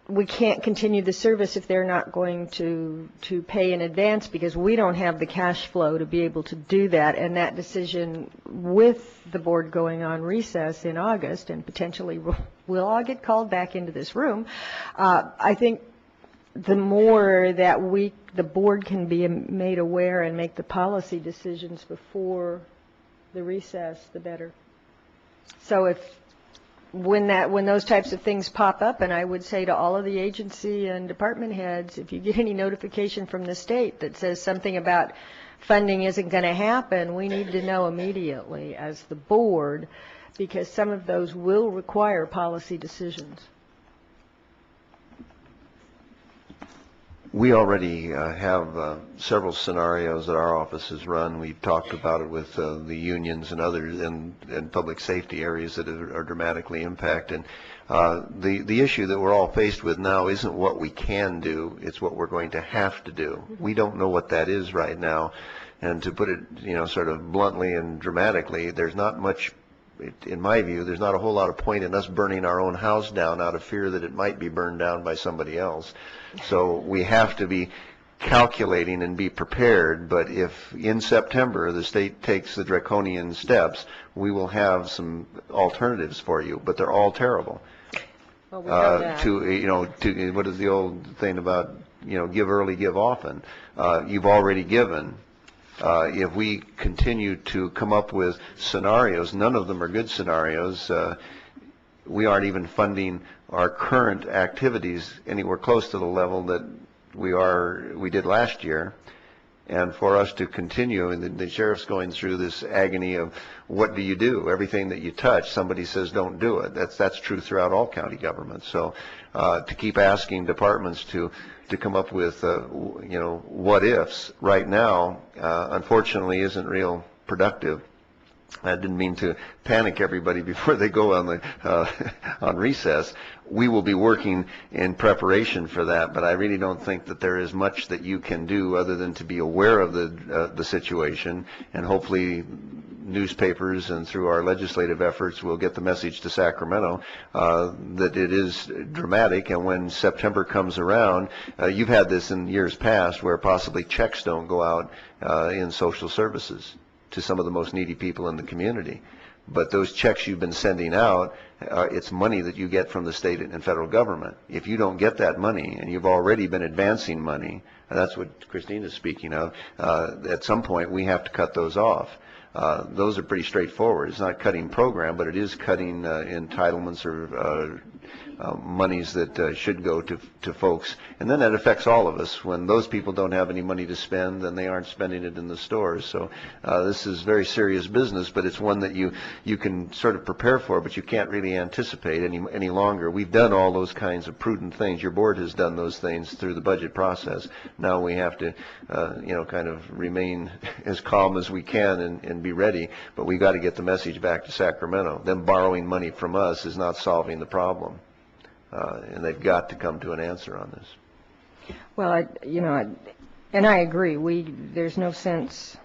we can't continue the service if they're not going to pay in advance because we don't have the cash flow to be able to do that. And that decision, with the board going on recess in August, and potentially we'll all get called back into this room, I think the more that the board can be made aware and make the policy decisions before the recess, the better. So when those types of things pop up, and I would say to all of the agency and department heads, if you get any notification from the state that says something about funding isn't going to happen, we need to know immediately as the board, because some of those will require policy decisions. We already have several scenarios that our office has run. We've talked about it with the unions and others in public safety areas that are dramatically impacted. The issue that we're all faced with now isn't what we can do, it's what we're going to have to do. We don't know what that is right now. And to put it, sort of bluntly and dramatically, there's not much, in my view, there's not a whole lot of point in us burning our own house down out of fear that it might be burned down by somebody else. So we have to be calculating and be prepared, but if in September the state takes the draconian steps, we will have some alternatives for you, but they're all terrible. Well, we know that. To what is the old thing about, give early, give often. You've already given. If we continue to come up with scenarios, none of them are good scenarios, we aren't even funding our current activities anywhere close to the level that we did last year. And for us to continue, and the sheriff's going through this agony of what do you do? Everything that you touch, somebody says don't do it. That's true throughout all county governments. So to keep asking departments to come up with what ifs right now, unfortunately, isn't real productive. I didn't mean to panic everybody before they go on recess. We will be working in preparation for that, but I really don't think that there is much that you can do other than to be aware of the situation, and hopefully newspapers and through our legislative efforts we'll get the message to Sacramento that it is dramatic. And when September comes around, you've had this in years past where possibly checks don't go out in social services to some of the most needy people in the community. But those checks you've been sending out, it's money that you get from the state and federal government. If you don't get that money, and you've already been advancing money, and that's what Christine is speaking of, at some point we have to cut those off. Those are pretty straightforward. It's not cutting program, but it is cutting entitlements or monies that should go to folks. And then that affects all of us. When those people don't have any money to spend, then they aren't spending it in the stores. So this is very serious business, but it's one that you can sort of prepare for, but you can't really anticipate any longer. We've done all those kinds of prudent things. Your board has done those things through the budget process. Now we have to kind of remain as calm as we can and be ready, but we got to get the message back to Sacramento. Them borrowing money from us is not solving the problem. And they've got to come to an answer on this. Well, and I agree. There's no sense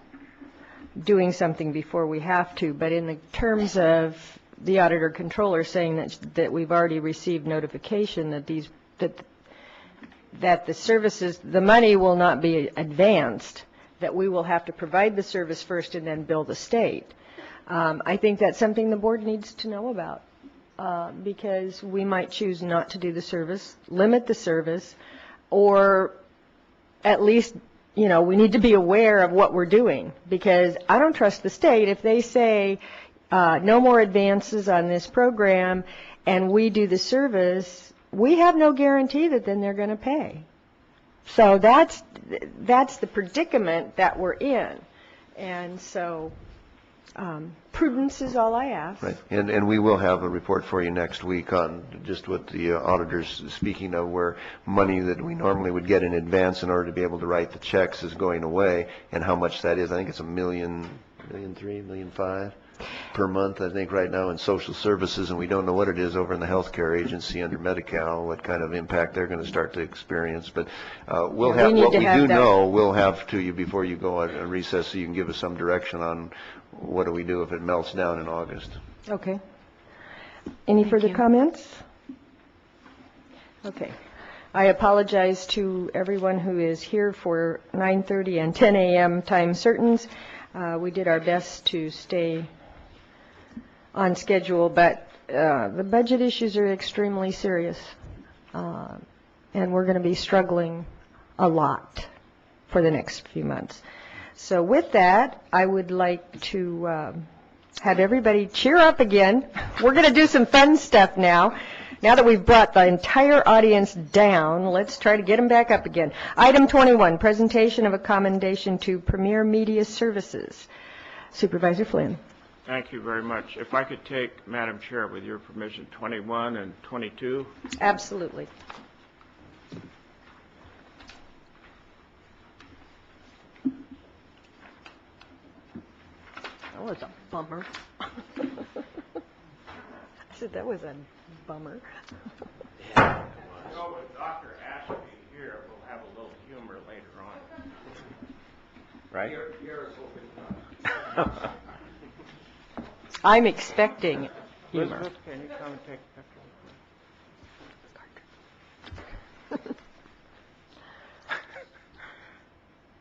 doing something before we have to. But in the terms of the auditor controller saying that we've already received notification that the services, the money will not be advanced, that we will have to provide the service first and then bill the state. I think that's something the board needs to know about. Because we might choose not to do the service, limit the service, or at least, we need to be aware of what we're doing. Because I don't trust the state. If they say no more advances on this program and we do the service, we have no guarantee that then they're going to pay. So that's the predicament that we're in. And so prudence is all I ask. Right, and we will have a report for you next week on just what the auditor's speaking of, where money that we normally would get in advance in order to be able to write the checks is going away, and how much that is. I think it's $1.3 million, $1.5 million per month, I think, right now in social services, and we don't know what it is over in the healthcare agency under Medi-Cal, what kind of impact they're going to start to experience. But we'll have what we do know. We'll have to you before you go on recess, so you can give us some direction on what do we do if it melts down in August. Okay. Any further comments? Okay. I apologize to everyone who is here for 9:30 and 10 a.m. time certains. We did our best to stay on schedule, but the budget issues are extremely serious, and we're going to be struggling a lot for the next few months. So with that, I would like to have everybody cheer up again. We're going to do some fun stuff now. Now that we've brought the entire audience down, let's try to get them back up again. Item 21, presentation of a commendation to Premier Media Services. Supervisor Flynn. Thank you very much. If I could take, Madam Chair, with your permission, 21 and 22. Absolutely. That was a bummer. I said that was a bummer. Yeah. So the doctor asked me here, we'll have a little humor later on. Right? Here's what we've done. I'm expecting humor. Elizabeth, can you come and take a picture?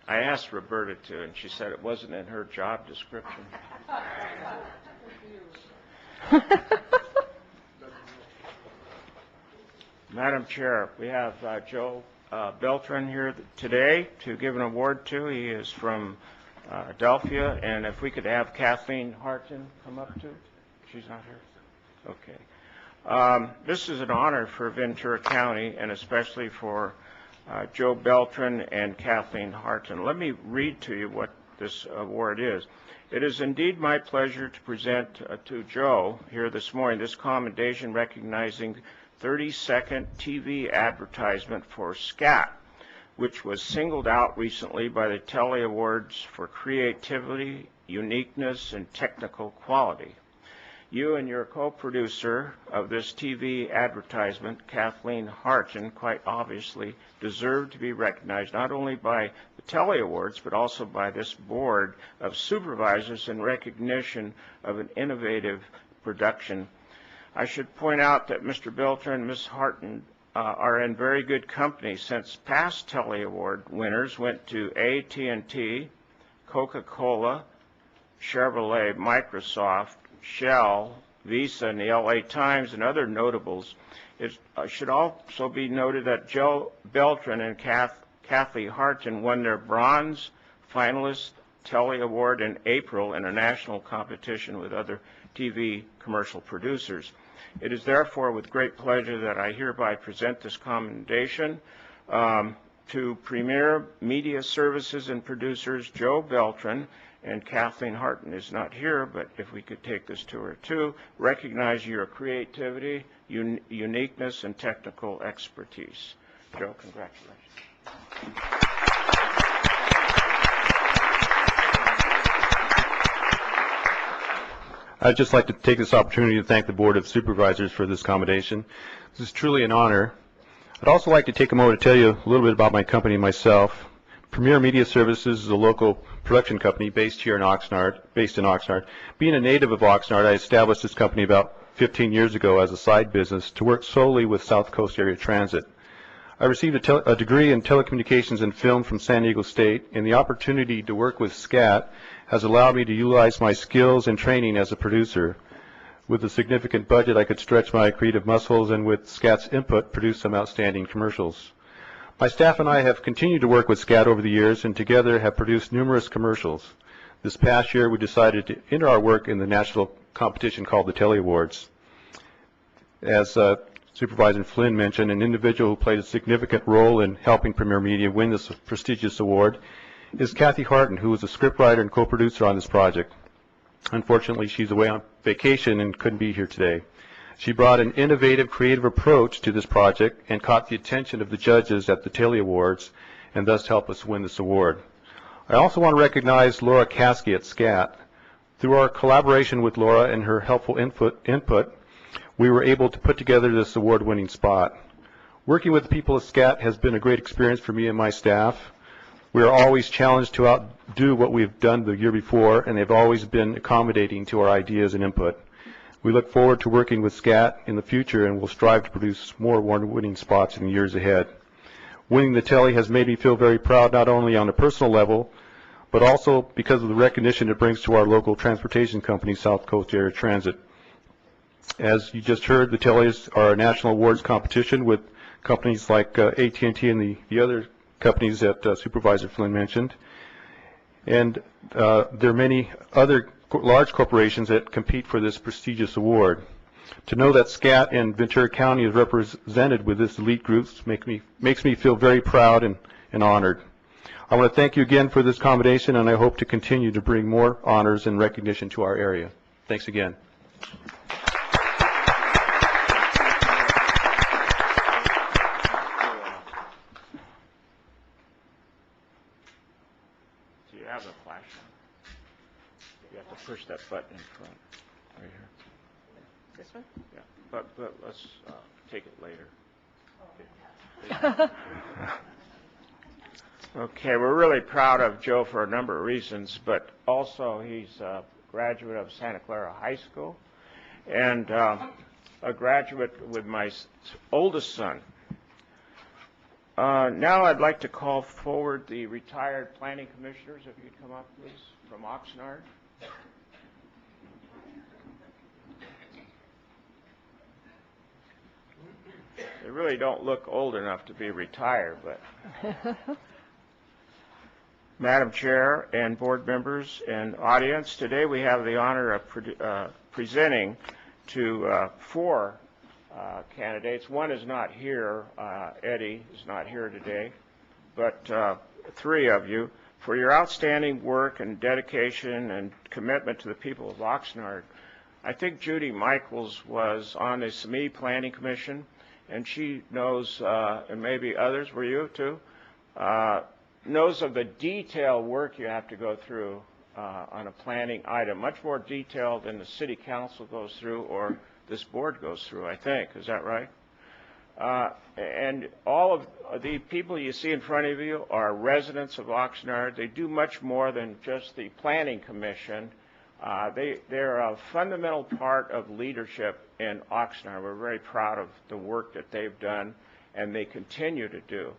I asked Roberta to, and she said it wasn't in her job description. Madam Chair, we have Joe Beltran here today to give an award to. He is from Adelphia, and if we could have Kathleen Harton come up too. She's not here? Okay. This is an honor for Ventura County and especially for Joe Beltran and Kathleen Harton. Let me read to you what this award is. It is indeed my pleasure to present to Joe here this morning this commendation recognizing 30-second TV advertisement for SCAT, which was singled out recently by the Telly Awards for creativity, uniqueness, and technical quality. You and your co-producer of this TV advertisement, Kathleen Harton, quite obviously deserve to be recognized not only by the Telly Awards, but also by this board of supervisors in recognition of an innovative production. I should point out that Mr. Beltran and Ms. Harton are in very good company since past Telly Award winners went to AT&T, Coca-Cola, Chevrolet, Microsoft, Shell, Visa, and the LA Times, and other notables. It should also be noted that Joe Beltran and Kathy Harton won their bronze finalist Telly Award in April in a national competition with other TV commercial producers. It is therefore with great pleasure that I hereby present this commendation to Premier Media Services and producers Joe Beltran, and Kathleen Harton is not here, but if we could take this to her too, recognize your creativity, uniqueness, and technical expertise. Joe, congratulations. I'd just like to take this opportunity to thank the Board of Supervisors for this commendation. This is truly an honor. I'd also like to take a moment to tell you a little bit about my company and myself. Premier Media Services is a local production company based in Oxnard. Being a native of Oxnard, I established this company about 15 years ago as a side business to work solely with South Coast Area Transit. I received a degree in telecommunications and film from San Diego State, and the opportunity to work with SCAT has allowed me to utilize my skills and training as a producer. With a significant budget, I could stretch my creative muscles and with SCAT's input, produce some outstanding commercials. My staff and I have continued to work with SCAT over the years and together have produced numerous commercials. This past year, we decided to enter our work in the national competition called the Telly Awards. As Supervisor Flynn mentioned, an individual who played a significant role in helping Premier Media win this prestigious award is Kathy Harton, who was a scriptwriter and co-producer on this project. Unfortunately, she's away on vacation and couldn't be here today. She brought an innovative, creative approach to this project and caught the attention of the judges at the Telly Awards and thus helped us win this award. I also want to recognize Laura Caskey at SCAT. Through our collaboration with Laura and her helpful input, we were able to put together this award-winning spot. Working with the people of SCAT has been a great experience for me and my staff. We are always challenged to outdo what we've done the year before, and they've always been accommodating to our ideas and input. We look forward to working with SCAT in the future and will strive to produce more award-winning spots in the years ahead. Winning the Telly has made me feel very proud not only on a personal level, but also because of the recognition it brings to our local transportation company, South Coast Area Transit. As you just heard, the Tellys are a national awards competition with companies like AT&T and the other companies that Supervisor Flynn mentioned. And there are many other large corporations that compete for this prestigious award. To know that SCAT and Ventura County is represented with this elite group makes me feel very proud and honored. I want to thank you again for this commendation, and I hope to continue to bring more honors and recognition to our area. Thanks again. Do you have a flash? You have to push that button in front, right here. This one? Yeah, but let's take it later. Okay, we're really proud of Joe for a number of reasons, but also he's a graduate of Santa Clara High School and a graduate with my oldest son. Now I'd like to call forward the retired planning commissioners, if you'd come up, please, from Oxnard. They really don't look old enough to be retired, but Madam Chair and board members and audience, today we have the honor of presenting to 4 candidates. One is not here. Eddie is not here today. But three of you, for your outstanding work and dedication and commitment to the people of Oxnard. I think Judy Michaels was on the SME Planning Commission, and she knows, and maybe others, were you too, knows of the detailed work you have to go through on a planning item, much more detailed than the city council goes through or this board goes through, I think. Is that right? And all of the people you see in front of you are residents of Oxnard. They do much more than just the planning commission. They're a fundamental part of leadership in Oxnard. We're very proud of the work that they've done, and they continue to do.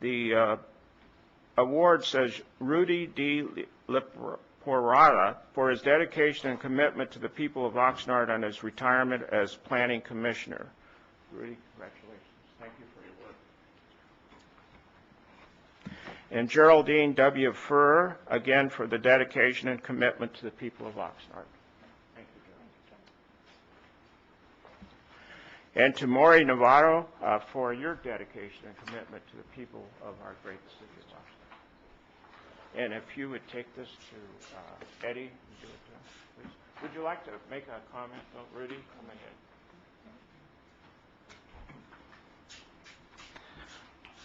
The award says Rudy D. Liporada for his dedication and commitment to the people of Oxnard on his retirement as planning commissioner. Rudy, congratulations. Thank you for your work. And Geraldine W. Furr, again, for the dedication and commitment to the people of Oxnard. Thank you, Geraldine. And to Maury Navarro for your dedication and commitment to the people of our great city of Oxnard. And if you would take this to Eddie, and do it to him, please. Would you like to make a comment, though, Rudy? Come ahead.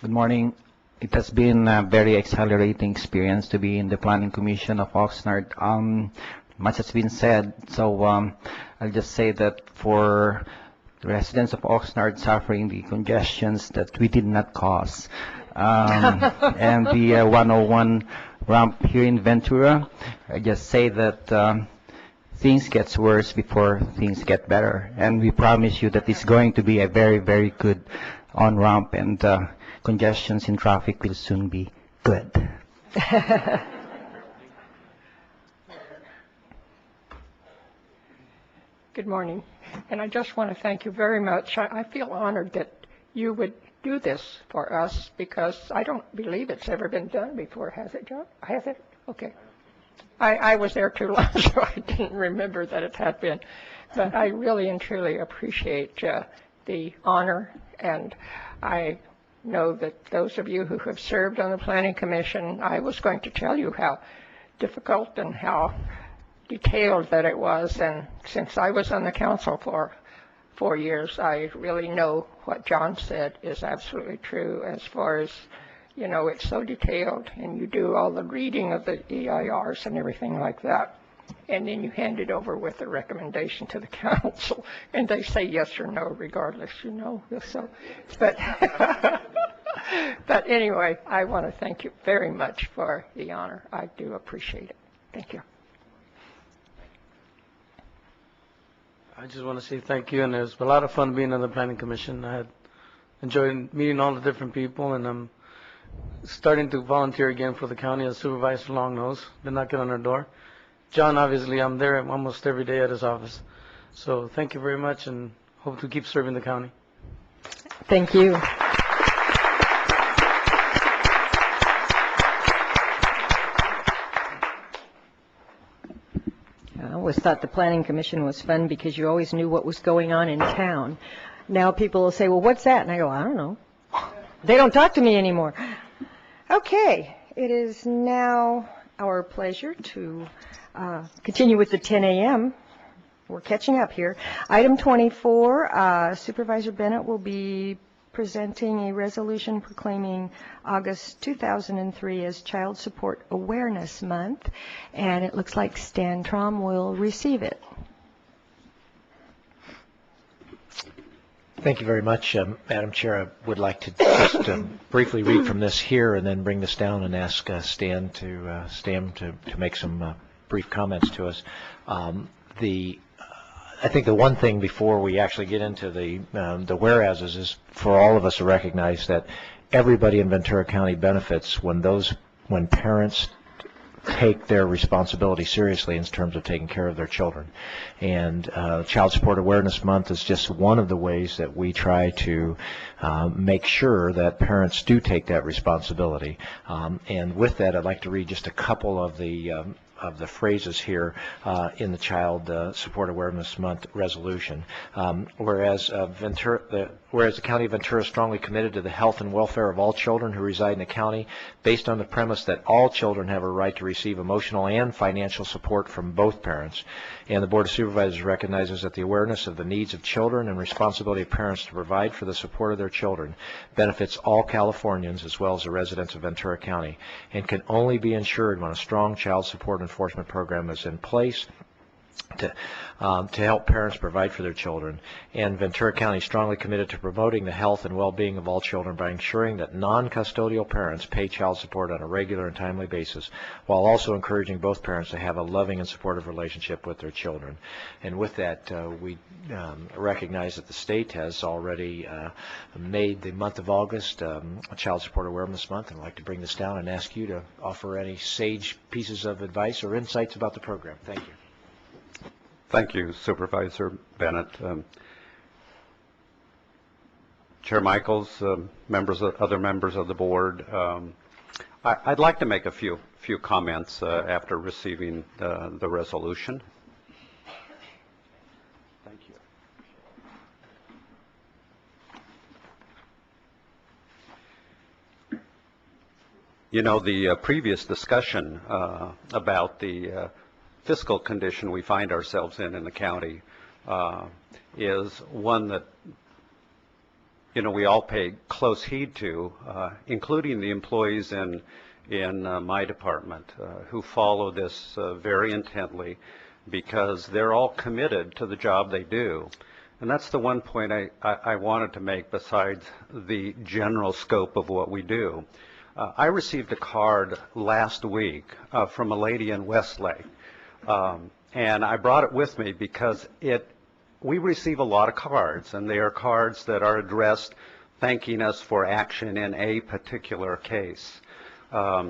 Good morning. It has been a very exhilarating experience to be in the Planning Commission of Oxnard. Much has been said, so I'll just say that for the residents of Oxnard suffering the congestions that we did not cause, and the 101 ramp here in Ventura, I just say that things gets worse before things get better, and we promise you that it's going to be a very, very good on-ramp, and congestions in traffic will soon be good. Good morning, and I just want to thank you very much. I feel honored that you would do this for us, because I don't believe it's ever been done before. Has it, John? Has it? Okay. I was there too long, so I didn't remember that it had been. But I really and truly appreciate the honor, and I know that those of you who have served on the Planning Commission, I was going to tell you how difficult and how detailed that it was, and since I was on the council for 4 years, I really know what John said is absolutely true as far as, you know, it's so detailed, and you do all the reading of the EIRs and everything like that, and then you hand it over with a recommendation to the council, and they say yes or no regardless, you know. So, but but anyway, I want to thank you very much for the honor. I do appreciate it. Thank you. I just want to say thank you, and it was a lot of fun being on the Planning Commission. I had enjoyed meeting all the different people, and I'm starting to volunteer again for the county as Supervisor Longnose. Been knocking on our door. John, obviously, I'm there almost every day at his office. So thank you very much, and hope to keep serving the county. Thank you. I always thought the Planning Commission was fun because you always knew what was going on in town. Now people will say, well, what's that? And I go, I don't know. They don't talk to me anymore. Okay, it is now our pleasure to continue with the 10 a.m. We're catching up here. Item 24, Supervisor Bennett will be presenting a resolution proclaiming August 2003 as Child Support Awareness Month, and it looks like Stan Trom will receive it. Thank you very much, Madam Chair. I would like to just briefly read from this here and then bring this down and ask Stan to make some brief comments to us. I think the one thing before we actually get into the whereases is for all of us to recognize that everybody in Ventura County benefits when parents take their responsibility seriously in terms of taking care of their children. And Child Support Awareness Month is just one of the ways that we try to make sure that parents do take that responsibility. And with that, I'd like to read just a couple of the of the phrases here in the Child Support Awareness Month resolution. Whereas the County of Ventura is strongly committed to the health and welfare of all children who reside in the county, based on the premise that all children have a right to receive emotional and financial support from both parents. And the Board of Supervisors recognizes that the awareness of the needs of children and responsibility of parents to provide for the support of their children benefits all Californians as well as the residents of Ventura County, and can only be ensured when a strong child support enforcement program is in place to help parents provide for their children. And Ventura County is strongly committed to promoting the health and well-being of all children by ensuring that non-custodial parents pay child support on a regular and timely basis, while also encouraging both parents to have a loving and supportive relationship with their children. And with that, we recognize that the state has already made the month of August a Child Support Awareness Month, and I'd like to bring this down and ask you to offer any sage pieces of advice or insights about the program. Thank you. Thank you, Supervisor Bennett. Chair Michaels, other members of the board, I'd like to make a few comments after receiving the resolution. Thank you. You know, the previous discussion about the fiscal condition we find ourselves in the county is one that, you know, we all pay close heed to, including the employees in my department who follow this very intently, because they're all committed to the job they do. And that's the one point I wanted to make besides the general scope of what we do. I received a card last week from a lady in Westlake. And I brought it with me because we receive a lot of cards, and they are cards that are addressed thanking us for action in a particular case.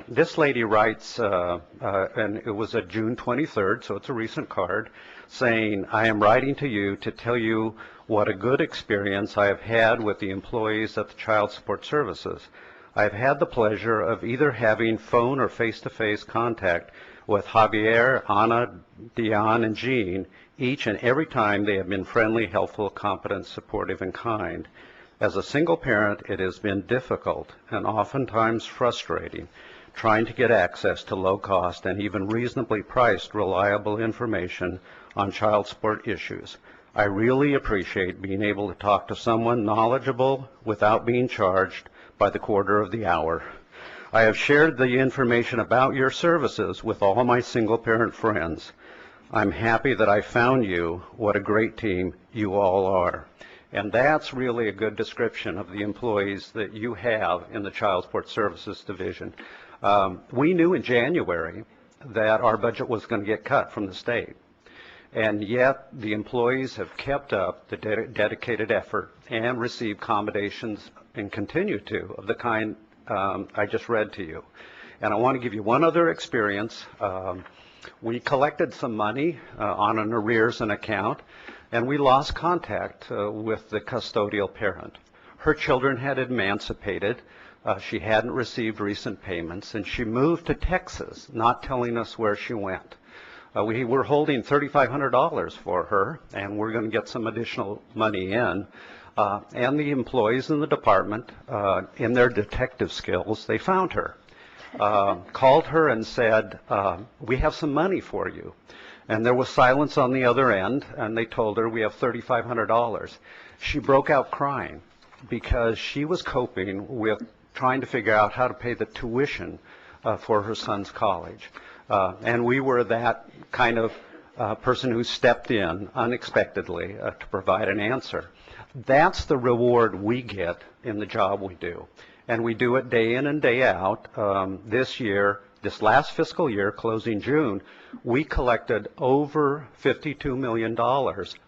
This lady writes, and it was a June 23rd, so it's a recent card, saying, "I am writing to you to tell you what a good experience I have had with the employees at the Child Support Services. I have had the pleasure of either having phone or face-to-face contact with Javier, Ana, Dion, and Jean, each and every time they have been friendly, helpful, competent, supportive, and kind. As a single parent, it has been difficult and oftentimes frustrating trying to get access to low-cost and even reasonably priced reliable information on child support issues. I really appreciate being able to talk to someone knowledgeable without being charged by the quarter of the hour. I have shared the information about your services with all my single-parent friends. I'm happy that I found you. What a great team you all are." And that's really a good description of the employees that you have in the Child Support Services Division. We knew in January that our budget was going to get cut from the state. And yet the employees have kept up the dedicated effort and received accommodations, and continue to, of the kind I just read to you. And I want to give you one other experience. We collected some money on an arrears and account, and we lost contact with the custodial parent. Her children had emancipated. She hadn't received recent payments, and she moved to Texas, not telling us where she went. We were holding $3,500 for her, and we're going to get some additional money in. And the employees in the department, in their detective skills, they found her, called her and said, "We have some money for you." And there was silence on the other end, and they told her, "We have $3,500. She broke out crying because she was coping with trying to figure out how to pay the tuition for her son's college. And we were that kind of person who stepped in unexpectedly to provide an answer. That's the reward we get in the job we do. And we do it day in and day out. This last fiscal year, closing June, we collected over $52 million,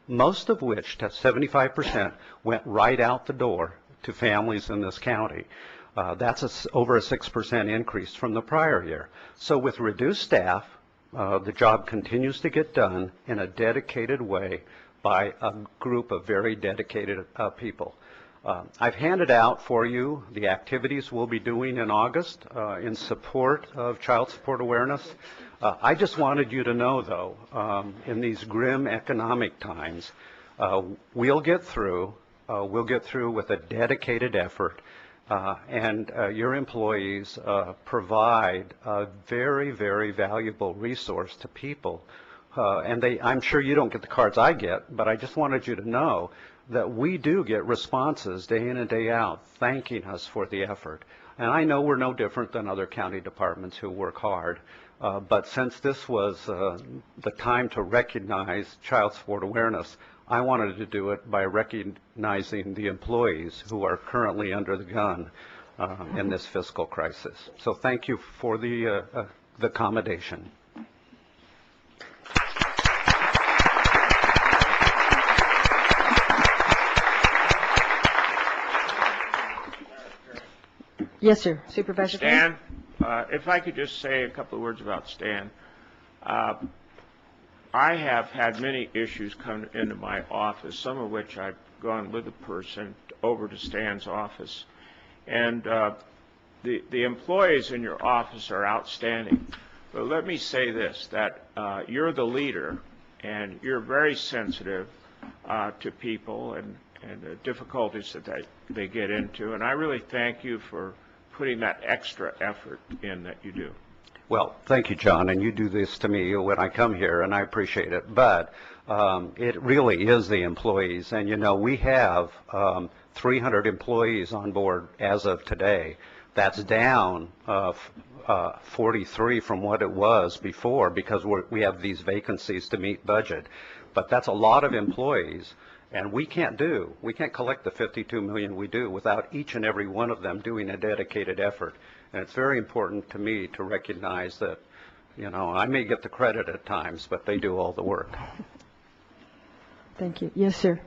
most of which, 75%, went right out the door to families in this county. That's over a 6% increase from the prior year. So with reduced staff, the job continues to get done in a dedicated way by a group of very dedicated people. I've handed out for you the activities we'll be doing in August in support of child support awareness. I just wanted you to know, though, in these grim economic times, we'll get through. We'll get through with a dedicated effort, and your employees provide a very, very valuable resource to people. And I'm sure you don't get the cards I get, but I just wanted you to know that we do get responses day in and day out thanking us for the effort. And I know we're no different than other county departments who work hard. But since this was the time to recognize child support awareness, I wanted to do it by recognizing the employees who are currently under the gun in this fiscal crisis. So thank you for the accommodation. Yes, sir. Supervisor Stan, if I could just say a couple of words about Stan. I have had many issues come into my office, some of which I've gone with a person over to Stan's office. And the employees in your office are outstanding. But let me say this, that you're the leader, and you're very sensitive to people and the difficulties that they get into. And I really thank you for putting that extra effort in that you do. Well, thank you, John, and you do this to me when I come here, and I appreciate it. But it really is the employees, and you know, we have 300 employees on board as of today. That's down 43 from what it was before because we have these vacancies to meet budget. But that's a lot of employees. And we can't collect the 52 million we do without each and every one of them doing a dedicated effort. And it's very important to me to recognize that, you know, I may get the credit at times, but they do all the work. Thank you. Yes, sir.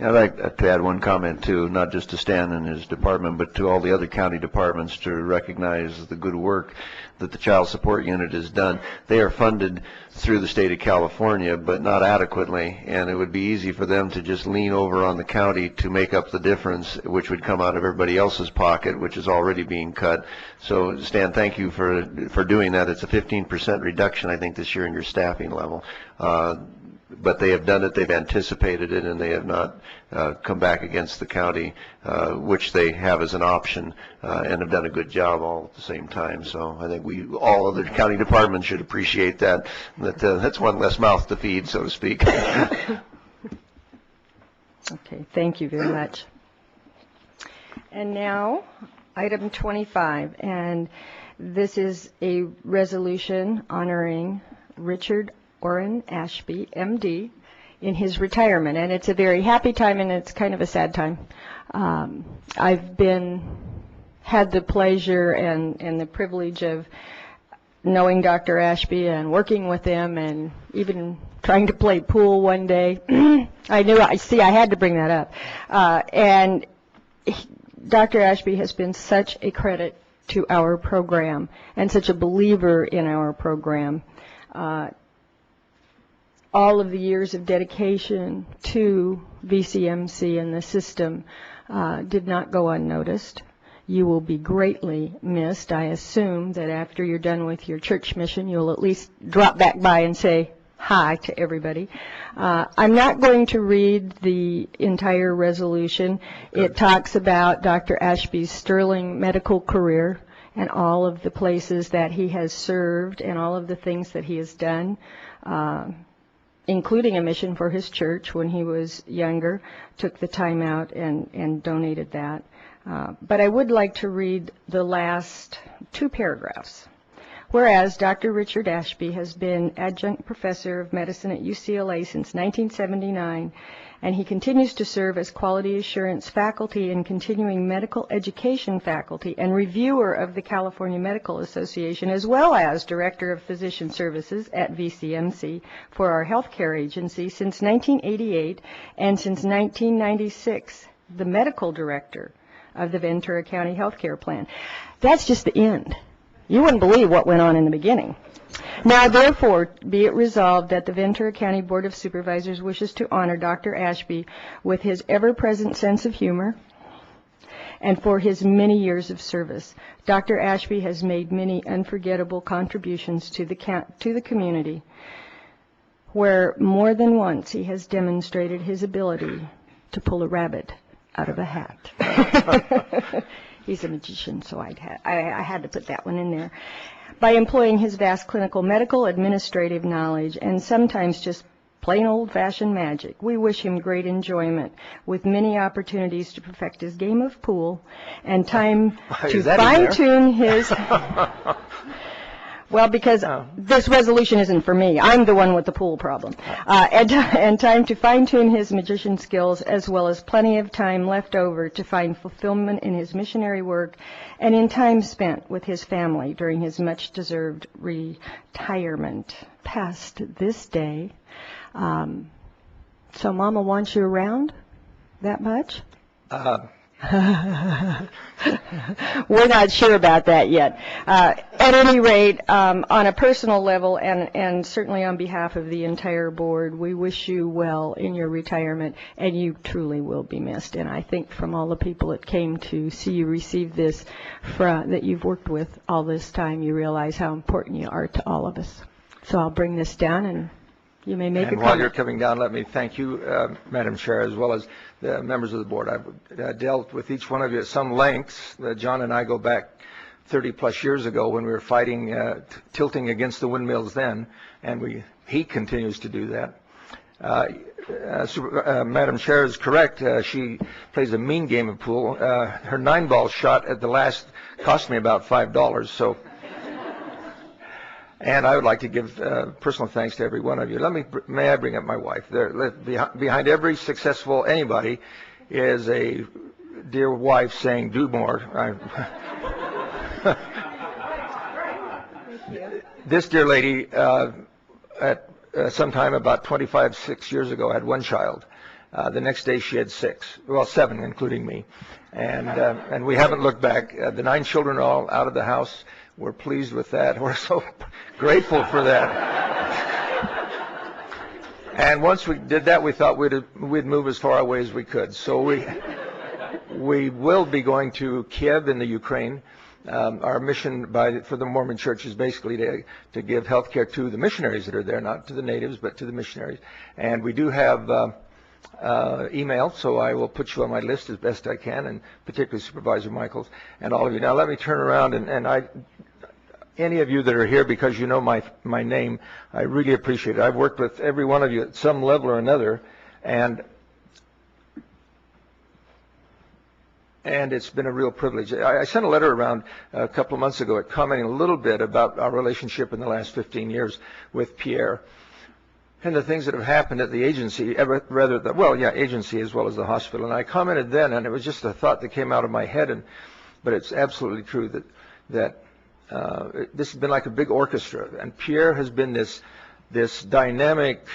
I'd like to add one comment too, not just to Stan and his department, but to all the other county departments to recognize the good work that the Child Support Unit has done. They are funded through the state of California, but not adequately, and it would be easy for them to just lean over on the county to make up the difference, which would come out of everybody else's pocket, which is already being cut. So, Stan, thank you for doing that. It's a 15% reduction, I think, this year in your staffing level. But they have done it, they've anticipated it, and they have not come back against the county, which they have as an option, and have done a good job all at the same time. So I think all other county departments should appreciate that that's one less mouth to feed, so to speak. Okay, thank you very much. And now, item 25, and this is a resolution honoring Richard Orrin Ashby, M.D., in his retirement. And it's a very happy time, and it's kind of a sad time. I've had the pleasure and the privilege of knowing Dr. Ashby and working with him and even trying to play pool one day. I had to bring that up. And Dr. Ashby has been such a credit to our program and such a believer in our program. All of the years of dedication to VCMC and the system did not go unnoticed. You will be greatly missed. I assume that after you're done with your church mission, you'll at least drop back by and say hi to everybody. I'm not going to read the entire resolution. It talks about Dr. Ashby's sterling medical career and all of the places that he has served and all of the things that he has done. Including a mission for his church when he was younger, took the time out and donated that. But I would like to read the last two paragraphs. Whereas Dr. Richard Ashby has been adjunct professor of medicine at UCLA since 1979, and he continues to serve as quality assurance faculty and continuing medical education faculty and reviewer of the California Medical Association, as well as director of physician services at VCMC for our healthcare agency since 1988, and since 1996, the medical director of the Ventura County Healthcare Plan. That's just the end. You wouldn't believe what went on in the beginning. Now, therefore, be it resolved that the Ventura County Board of Supervisors wishes to honor Dr. Ashby with his ever-present sense of humor and for his many years of service. Dr. Ashby has made many unforgettable contributions to the community, where more than once he has demonstrated his ability to pull a rabbit out of a hat. He's a magician, so I had to put that one in there. By employing his vast clinical, medical, administrative knowledge, and sometimes just plain old-fashioned magic, we wish him great enjoyment, with many opportunities to perfect his game of pool and time to fine-tune his... Well, because this resolution isn't for me. I'm the one with the pool problem. And time to fine-tune his magician skills, as well as plenty of time left over to find fulfillment in his missionary work and in time spent with his family during his much-deserved retirement past this day. So Mama wants you around that much? We're not sure about that yet. At any rate, on a personal level and certainly on behalf of the entire board, we wish you well in your retirement, and you truly will be missed. And I think from all the people that came to see you receive this that you've worked with all this time, you realize how important you are to all of us. So I'll bring this down, and you may make a comment. And while you're coming down, let me thank you, Madam Chair, as well as the members of the board. I've dealt with each one of you at some lengths. John and I go back 30-plus years ago when we were fighting, tilting against the windmills then, and he continues to do that. Madam Chair is correct. She plays a mean game of pool. Her 9-ball shot at the last cost me about $5, so... And I would like to give personal thanks to every one of you. May I bring up my wife? Behind every successful anybody is a dear wife saying, "Do more." This dear lady, at sometime about 6 years ago, had 1 child. The next day she had 6, well, 7, including me. And we haven't looked back. The 9 children are all out of the house. We're pleased with that. We're so grateful for that. And once we did that, we thought we'd move as far away as we could. So we will be going to Kiev in the Ukraine. Our mission for the Mormon Church is basically to give health care to the missionaries that are there, not to the natives, but to the missionaries. And we do have email, so I will put you on my list as best I can, and particularly Supervisor Michaels and all of you. Now let me turn around and any of you that are here because you know my name, I really appreciate it. I've worked with every one of you at some level or another, and it's been a real privilege. I sent a letter around a couple of months ago commenting a little bit about our relationship in the last 15 years with Pierre and the things that have happened at the agency, agency as well as the hospital. And I commented then, and it was just a thought that came out of my head, but it's absolutely true that this has been like a big orchestra, and Pierre has been this dynamic,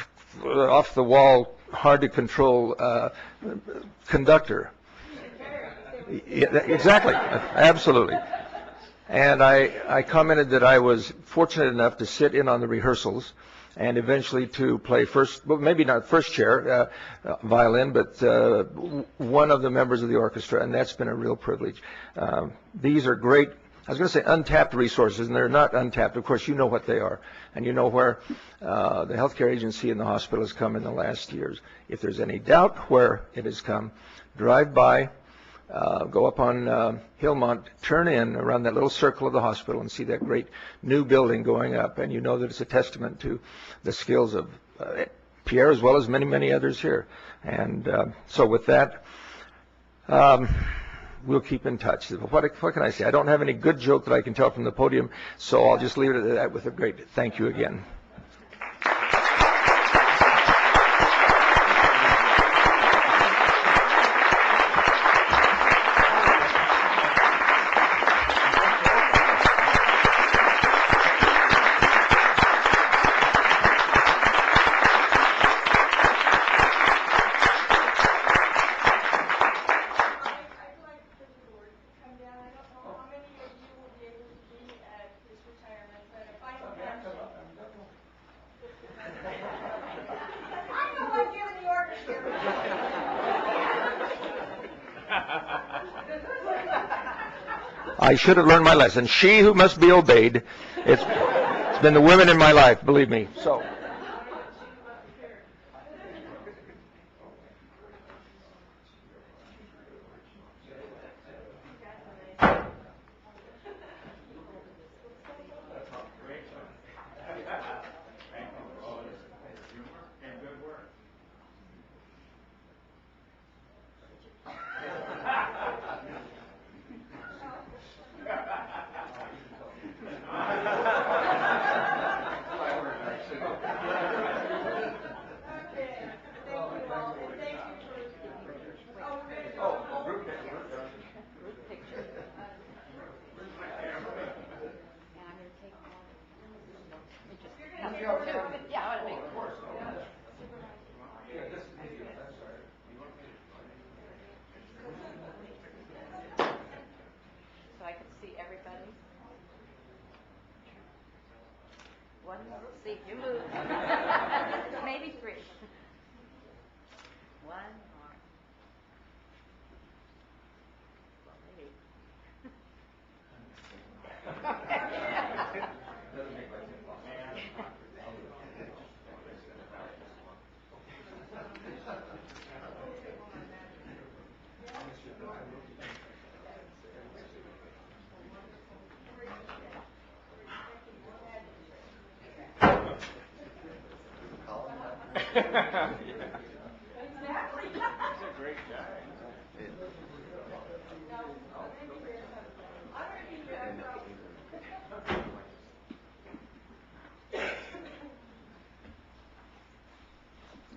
off-the-wall, hard-to-control conductor. Yeah, exactly, absolutely. And I commented that I was fortunate enough to sit in on the rehearsals and eventually to play maybe not first chair violin, but one of the members of the orchestra, and that's been a real privilege. These are great, I was going to say untapped resources, and they're not untapped. Of course, you know what they are, and you know where the healthcare agency and the hospital has come in the last years. If there's any doubt where it has come, drive by, go up on Hillmont, turn in around that little circle of the hospital and see that great new building going up, and you know that it's a testament to the skills of Pierre as well as many, many others here. And so with that, we'll keep in touch. What can I say? I don't have any good joke that I can tell from the podium, so I'll just leave it at that with a great thank you again. I should have learned my lesson. She who must be obeyed. It's been the women in my life, believe me. So. So I could see everybody. One more. See, you move. Maybe three. One more. Well, maybe.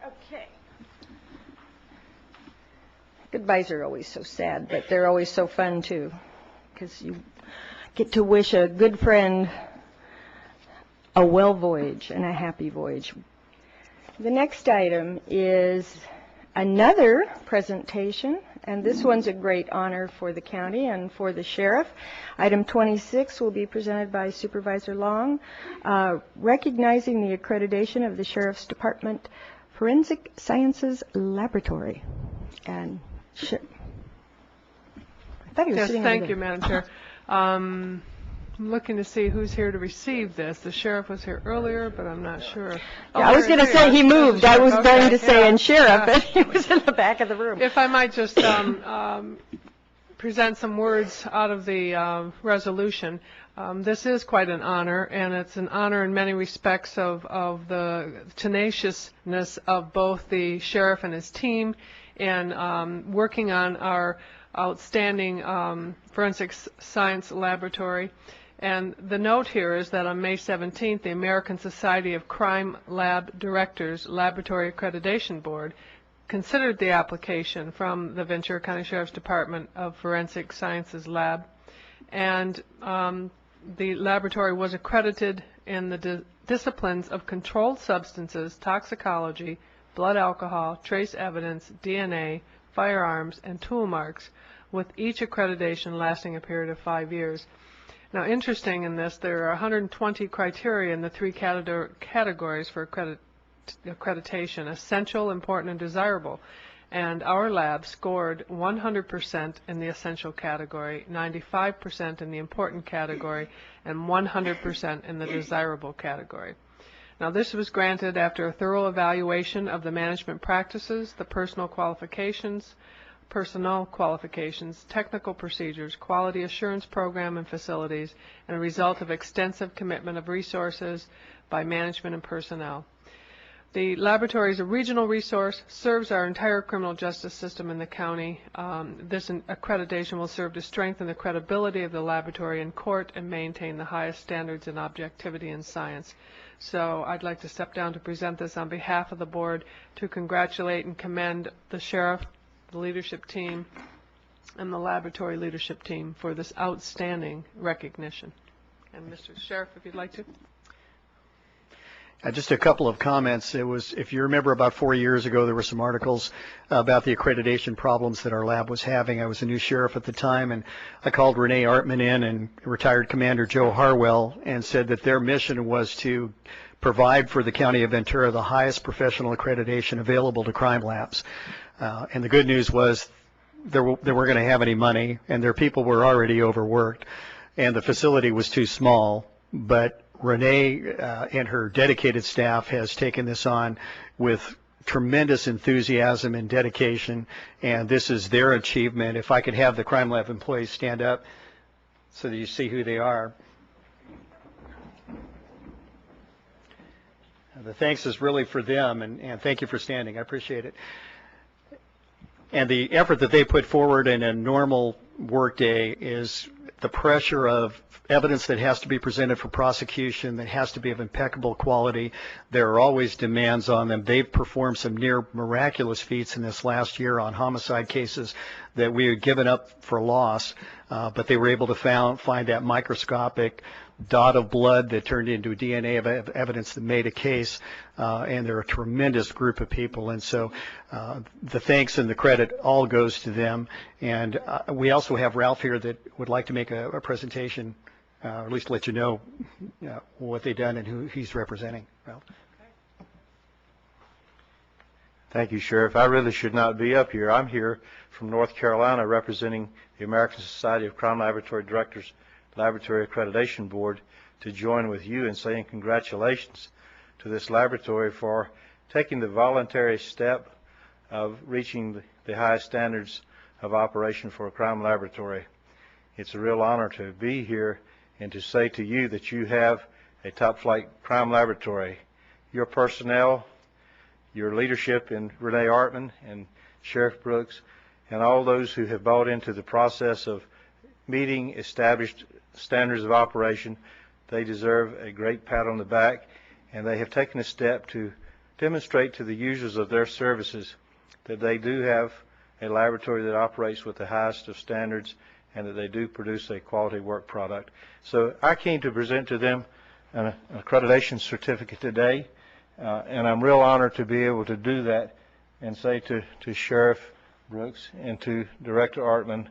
Okay. Goodbyes are always so sad, but they're always so fun too, because you get to wish a good friend a well voyage and a happy voyage. The next item is another presentation, and this one's a great honor for the county and for the sheriff. Item 26 will be presented by Supervisor Long, recognizing the accreditation of the Sheriff's Department Forensic Sciences Laboratory. And I thought he was Yes, sitting over thank there. you, Madam Chair. I'm looking to see who's here to receive this. The sheriff was here earlier, but I'm not sure. Yeah, I was going to say he moved. I was going to say and sheriff, but he was in the back of the room. If I might just present some words out of the resolution. This is quite an honor, and it's an honor in many respects of the tenaciousness of both the sheriff and his team in working on our outstanding forensic science laboratory. And the note here is that on May 17th, the American Society of Crime Lab Directors Laboratory Accreditation Board considered the application from the Ventura County Sheriff's Department of Forensic Sciences Lab, and the laboratory was accredited in the disciplines of controlled substances, toxicology, blood alcohol, trace evidence, DNA, firearms, and tool marks, with each accreditation lasting a period of 5 years. Now, interesting in this, there are 120 criteria in the three categories for accreditation: essential, important, and desirable. And our lab scored 100% in the essential category, 95% in the important category, and 100% in the desirable category. Now, this was granted after a thorough evaluation of the management practices, the personnel qualifications, technical procedures, quality assurance program and facilities, and a result of extensive commitment of resources by management and personnel. The laboratory is a regional resource, serves our entire criminal justice system in the county. This accreditation will serve to strengthen the credibility of the laboratory in court and maintain the highest standards in objectivity in science. So I'd like to step down to present this on behalf of the board to congratulate and commend the sheriff, the leadership team, and the laboratory leadership team for this outstanding recognition. And Mr. Sheriff, if you'd like to. Just a couple of comments. It was, if you remember, about 4 years ago, there were some articles about the accreditation problems that our lab was having. I was a new sheriff at the time, and I called Renee Artman in and retired Commander Joe Harwell and said that their mission was to provide for the County of Ventura the highest professional accreditation available to crime labs. And the good news was they weren't going to have any money, and their people were already overworked, and the facility was too small. But Renee and her dedicated staff has taken this on with tremendous enthusiasm and dedication, and this is their achievement. If I could have the Crime Lab employees stand up so that you see who they are. The thanks is really for them, and thank you for standing. I appreciate it. And the effort that they put forward in a normal workday is the pressure of evidence that has to be presented for prosecution, that has to be of impeccable quality. There are always demands on them. They've performed some near miraculous feats in this last year on homicide cases that we had given up for loss, but they were able to find that microscopic dot of blood that turned into DNA of evidence that made a case, and they're a tremendous group of people, and so the thanks and the credit all goes to them. And we also have Ralph here that would like to make a presentation, or at least let you know what they've done and who he's representing. Ralph. Thank you, Sheriff. I really should not be up here. I'm here from North Carolina representing the American Society of Crime Laboratory Directors Laboratory Accreditation Board to join with you in saying congratulations to this laboratory for taking the voluntary step of reaching the highest standards of operation for a crime laboratory. It's a real honor to be here and to say to you that you have a top-flight crime laboratory. Your personnel, your leadership in Renee Artman and Sheriff Brooks, and all those who have bought into the process of meeting established standards of operation, they deserve a great pat on the back, and they have taken a step to demonstrate to the users of their services that they do have a laboratory that operates with the highest of standards and that they do produce a quality work product. So I came to present to them an accreditation certificate today, and I'm real honored to be able to do that and say to Sheriff Brooks and to Director Artman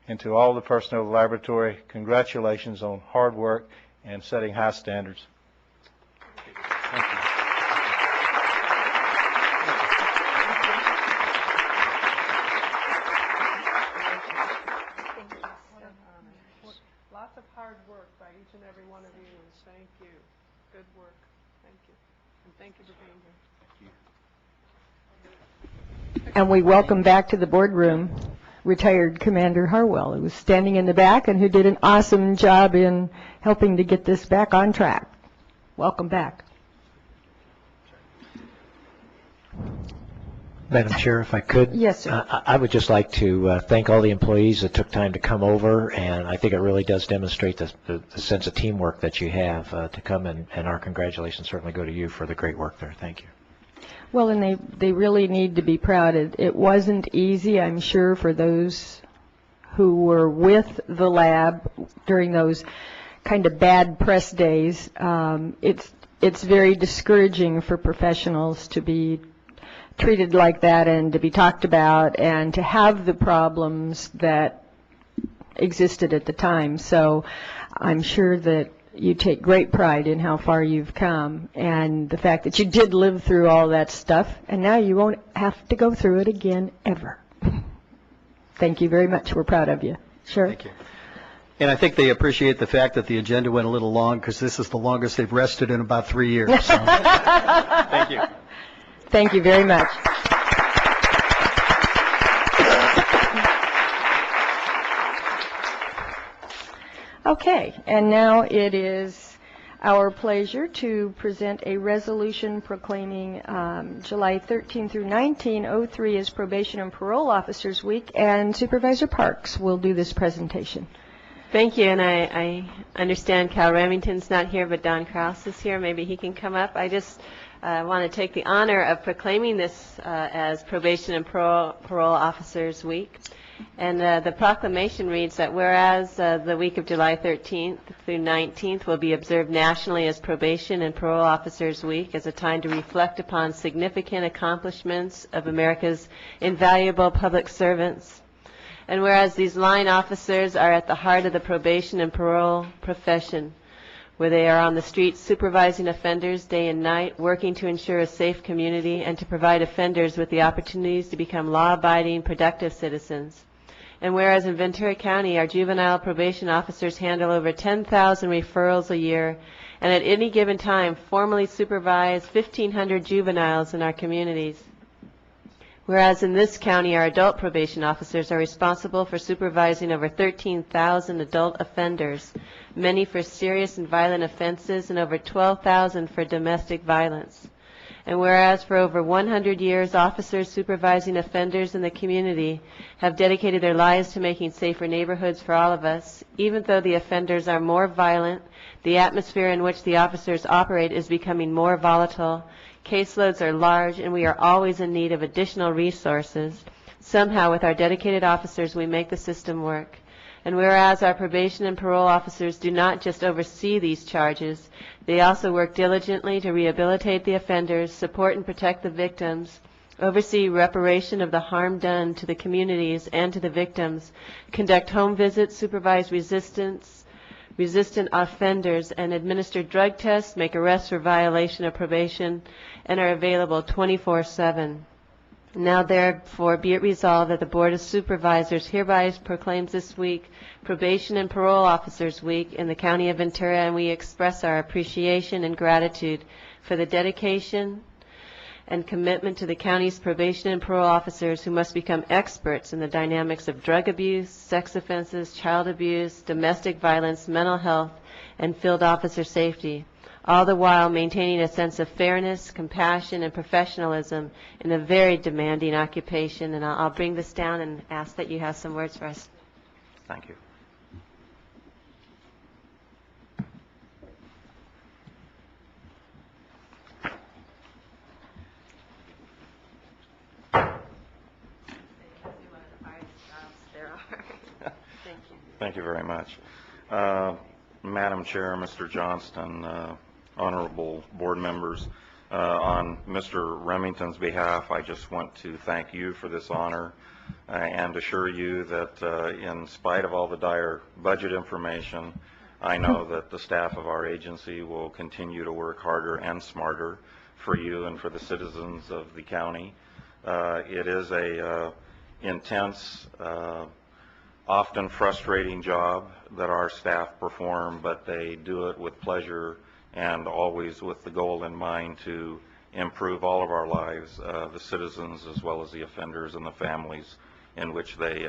and to all the personnel of the laboratory, congratulations on hard work and setting high standards. Thank you. Lots of hard work by each and every one of you, and thank you. Good work. Thank you. And thank you for being here. And we welcome back to the boardroom retired Commander Harwell, who was standing in the back and who did an awesome job in helping to get this back on track. Welcome back. Madam Chair, if I could. Yes, sir. I would just like to thank all the employees that took time to come over, and I think it really does demonstrate the sense of teamwork that you have to come, and our congratulations certainly go to you for the great work there. Thank you. Well, and they really need to be proud. It wasn't easy, I'm sure, for those who were with the lab during those kind of bad press days. It's very discouraging for professionals to be treated like that and to be talked about and to have the problems that existed at the time. So I'm sure that you take great pride in how far you've come and the fact that you did live through all that stuff, and now you won't have to go through it again ever. Thank you very much. We're proud of you. Sure. Thank you. And I think they appreciate the fact that the agenda went a little long, because this is the longest they've rested in about 3 years. So. Thank you. Thank you very much. Okay, and now it is our pleasure to present a resolution proclaiming July 13 through 1903 as Probation and Parole Officers Week, and Supervisor Parks will do this presentation. Thank you, and I understand Cal Remington's not here, but Don Krause is here. Maybe he can come up. I just want to take the honor of proclaiming this as Probation and Parole Officers Week. And the proclamation reads that whereas the week of July 13th through 19th will be observed nationally as Probation and Parole Officers Week as a time to reflect upon significant accomplishments of America's invaluable public servants. And whereas these line officers are at the heart of the probation and parole profession, where they are on the streets supervising offenders day and night, working to ensure a safe community and to provide offenders with the opportunities to become law-abiding, productive citizens. And whereas in Ventura County, our juvenile probation officers handle over 10,000 referrals a year, and at any given time formally supervise 1,500 juveniles in our communities. Whereas in this county, our adult probation officers are responsible for supervising over 13,000 adult offenders, many for serious and violent offenses, and over 12,000 for domestic violence. And whereas for over 100 years, officers supervising offenders in the community have dedicated their lives to making safer neighborhoods for all of us, even though the offenders are more violent, the atmosphere in which the officers operate is becoming more volatile, caseloads are large, and we are always in need of additional resources. Somehow, with our dedicated officers, we make the system work. And whereas our probation and parole officers do not just oversee these charges, they also work diligently to rehabilitate the offenders, support and protect the victims, oversee reparation of the harm done to the communities and to the victims, conduct home visits, supervise resistant offenders, and administer drug tests, make arrests for violation of probation, and are available 24/7. Now therefore be it resolved that the Board of Supervisors hereby proclaims this week Probation and Parole Officers Week in the County of Ventura, and we express our appreciation and gratitude for the dedication and commitment to the county's probation and parole officers, who must become experts in the dynamics of drug abuse, sex offenses, child abuse, domestic violence, mental health, and field officer safety, all the while maintaining a sense of fairness, compassion, and professionalism in a very demanding occupation. And I'll bring this down and ask that you have some words for us. Thank you. Thank you very much. Madam Chair, Mr. Johnston, honorable board members, on Mr. Remington's behalf, I just want to thank you for this honor and assure you that in spite of all the dire budget information, I know that the staff of our agency will continue to work harder and smarter for you and for the citizens of the county. It is a intense, often frustrating job that our staff perform, but they do it with pleasure and always with the goal in mind to improve all of our lives, the citizens as well as the offenders and the families in which they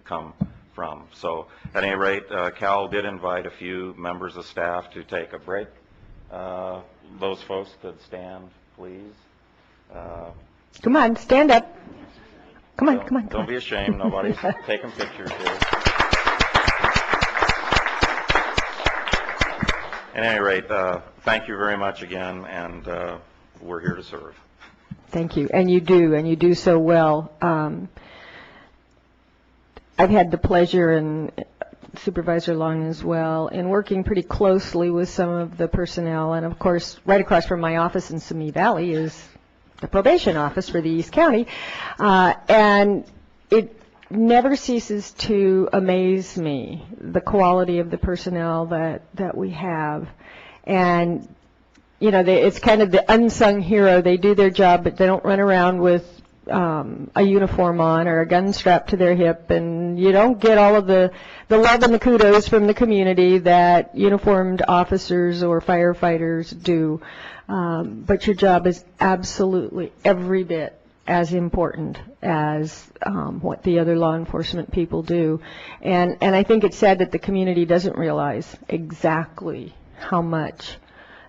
come from. So at any rate, Cal did invite a few members of staff to take a break. Those folks could stand, please. Come on, stand up. Come on, come on. Don't be ashamed. Nobody's taking pictures here. At any rate, thank you very much again, and we're here to serve. Thank you. And you do so well. I've had the pleasure, and Supervisor Long as well, in working pretty closely with some of the personnel. And of course, right across from my office in Simi Valley is the probation office for the East County. And it never ceases to amaze me, the quality of the personnel that we have. And, you know, it's kind of the unsung hero. They do their job, but they don't run around with a uniform on or a gun strapped to their hip, and you don't get all of the love and the kudos from the community that uniformed officers or firefighters do. But your job is absolutely every bit as important as what the other law enforcement people do. And I think it's sad that the community doesn't realize exactly how much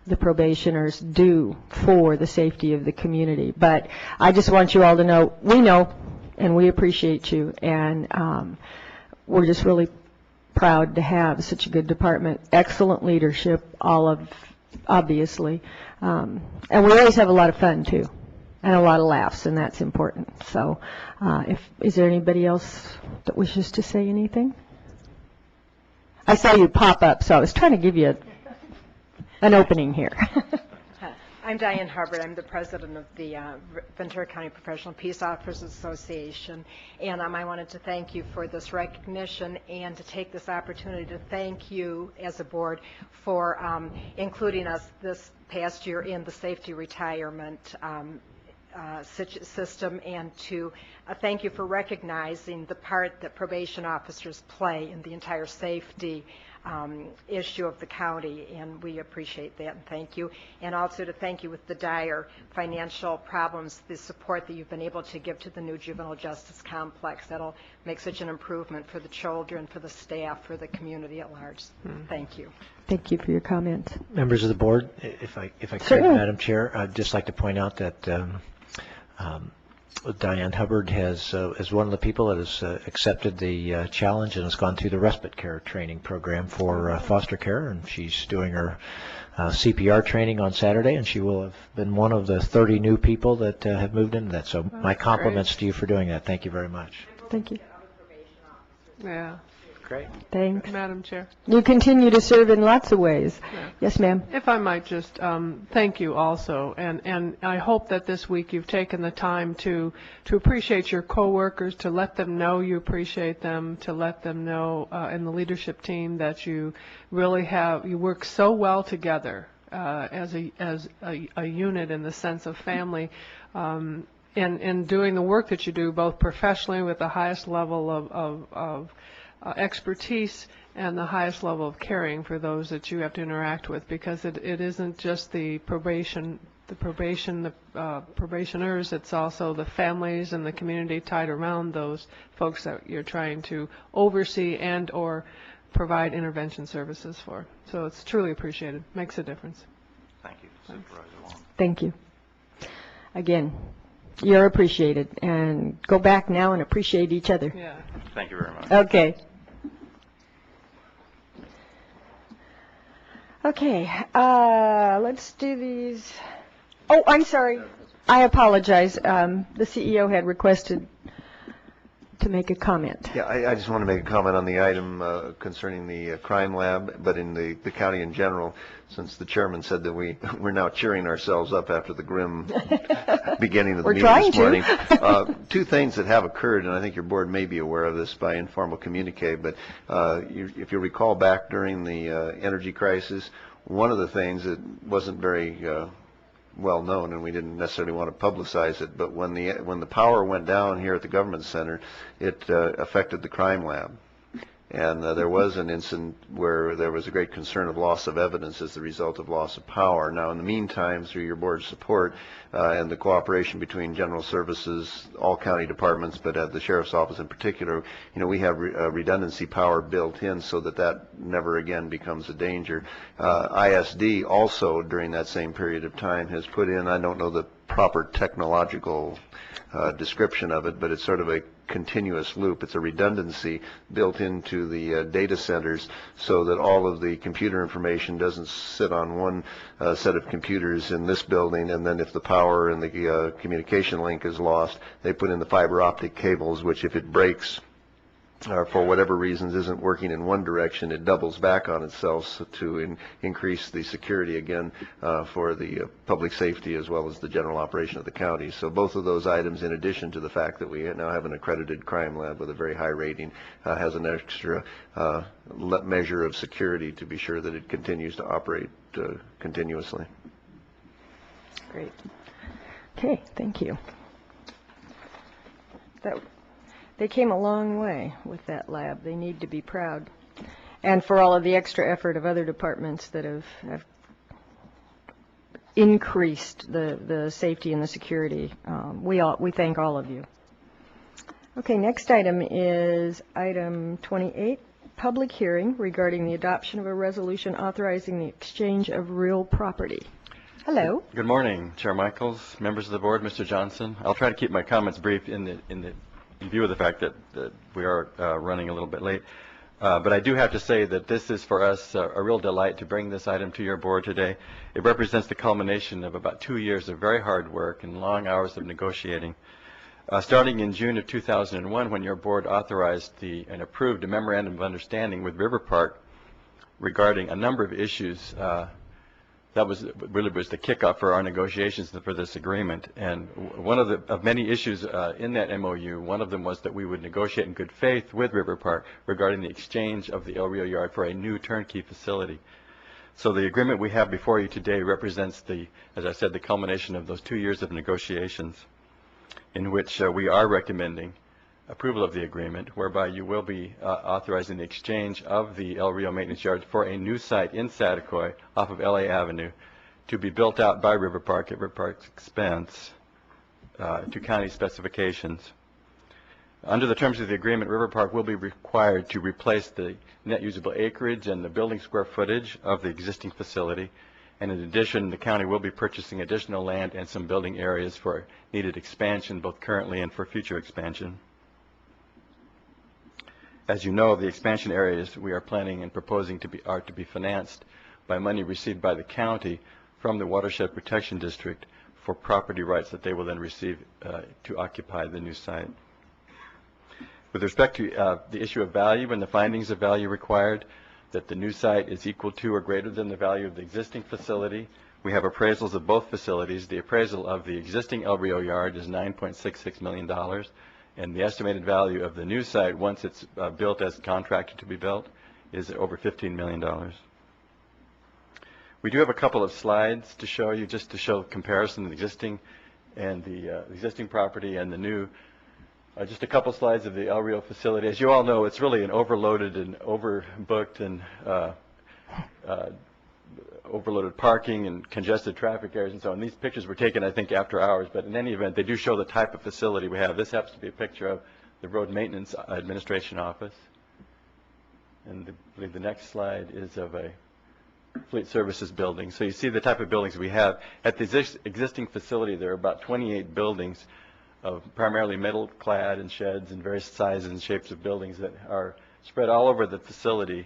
the probationers do for the safety of the community. But I just want you all to know, we know and we appreciate you, and we're just really proud to have such a good department, excellent leadership, obviously, and we always have a lot of fun too, and a lot of laughs, and that's important. So is there anybody else that wishes to say anything? I saw you pop up, so I was trying to give you an opening here. I'm Diane Hubbard. I'm the president of the Ventura County Professional Peace Officers Association, and I wanted to thank you for this recognition and to take this opportunity to thank you as a board for including us this past year in the safety retirement system, and to thank you for recognizing the part that probation officers play in the entire safety issue of the county, and we appreciate that, and thank you. And also to thank you with the dire financial problems, the support that you've been able to give to the new juvenile justice complex. That'll make such an improvement for the children, for the staff, for the community at large. Thank you. Thank you for your comments. Members of the board, if I could, Certainly. Madam Chair, I'd just like to point out that Diane Hubbard is one of the people that has accepted the challenge and has gone through the respite care training program for foster care, and she's doing her CPR training on Saturday, and she will have been one of the 30 new people that have moved into that. So my compliments to you for doing that. Thank you very much. Thank you. Yeah. Great. Thanks. Madam Chair. You continue to serve in lots of ways. Yeah. Yes, ma'am. If I might just thank you also, and I hope that this week you've taken the time to appreciate your coworkers, to let them know you appreciate them, to let them know in the leadership team that you really you work so well together as a unit in the sense of family. In doing the work that you do, both professionally with the highest level of expertise and the highest level of caring for those that you have to interact with, because it isn't just the probationers, it's also the families and the community tied around those folks that you're trying to oversee and or provide intervention services for. So it's truly appreciated. Makes a difference. Thank you, Supervisor Wong. Thank you. Again, you're appreciated, and go back now and appreciate each other. Yeah. Thank you very much. Okay. Okay, let's do these. Oh, I'm sorry. I apologize. The CEO had requested to make a comment. Yeah, I just want to make a comment on the item concerning the crime lab, but in the county in general, since the chairman said that we're now cheering ourselves up after the grim beginning of the meeting this morning. Two things that have occurred, and I think your board may be aware of this by informal communique, but if you recall back during the energy crisis, one of the things that wasn't very well known, and we didn't necessarily want to publicize it, but when the power went down here at the government center, it affected the crime lab. And there was an incident where there was a great concern of loss of evidence as the result of loss of power. Now, in the meantime, through your board's support and the cooperation between general services, all county departments, but at the sheriff's office in particular, we have redundancy power built in so that never again becomes a danger. ISD also, during that same period of time, has put in, I don't know the proper technological description of it, but it's sort of a continuous loop. It's a redundancy built into the data centers so that all of the computer information doesn't sit on one set of computers in this building, and then if the power and the communication link is lost, they put in the fiber optic cables, which if it breaks for whatever reasons isn't working in one direction, it doubles back on itself to increase the security again for the public safety as well as the general operation of the county. So both of those items, in addition to the fact that we now have an accredited crime lab with a very high rating, has an extra measure of security to be sure that it continues to operate continuously. Great. Okay, thank you. They came a long way with that lab. They need to be proud. And for all of the extra effort of other departments that have increased the safety and the security. We thank all of you. Okay, next item is item 28, public hearing regarding the adoption of a resolution authorizing the exchange of real property. Hello. Good morning, Chair Michaels, members of the board, Mr. Johnson. I'll try to keep my comments brief in view of the fact that we are running a little bit late. But I do have to say that this is for us a real delight to bring this item to your board today. It represents the culmination of about 2 years of very hard work and long hours of negotiating. Starting in June of 2001, when your board authorized and approved a memorandum of understanding with River Park regarding a number of issues, that was really the kickoff for our negotiations for this agreement. And one of many issues in that MOU, one of them was that we would negotiate in good faith with River Park regarding the exchange of the El Rio Yard for a new turnkey facility. So the agreement we have before you today represents as I said, the culmination of those 2 years of negotiations in which we are recommending approval of the agreement, whereby you will be authorizing the exchange of the El Rio maintenance yard for a new site in Saticoy off of LA Avenue to be built out by River Park at River Park's expense to county specifications. Under the terms of the agreement, River Park will be required to replace the net usable acreage and the building square footage of the existing facility. And in addition, the county will be purchasing additional land and some building areas for needed expansion, both currently and for future expansion. As you know, the expansion areas we are planning and proposing are to be financed by money received by the county from the Watershed Protection District for property rights that they will then receive to occupy the new site. With respect to the issue of value and the findings of value required, that the new site is equal to or greater than the value of the existing facility, we have appraisals of both facilities. The appraisal of the existing El Rio yard is $9.66 million, and the estimated value of the new site, once it's built as contracted to be built, is over $15 million. We do have a couple of slides to show you, just to show comparison of the existing and the existing property and the new. Just a couple slides of the El Rio facility. As you all know, it's really an overloaded and overbooked and overloaded parking and congested traffic areas and so on. These pictures were taken, I think, after hours, but in any event, they do show the type of facility we have. This happens to be a picture of the Road Maintenance Administration Office. And I believe the next slide is of a Fleet Services building. So you see the type of buildings we have. At the existing facility, there are about 28 buildings of primarily metal clad and sheds and various sizes and shapes of buildings that are spread all over the facility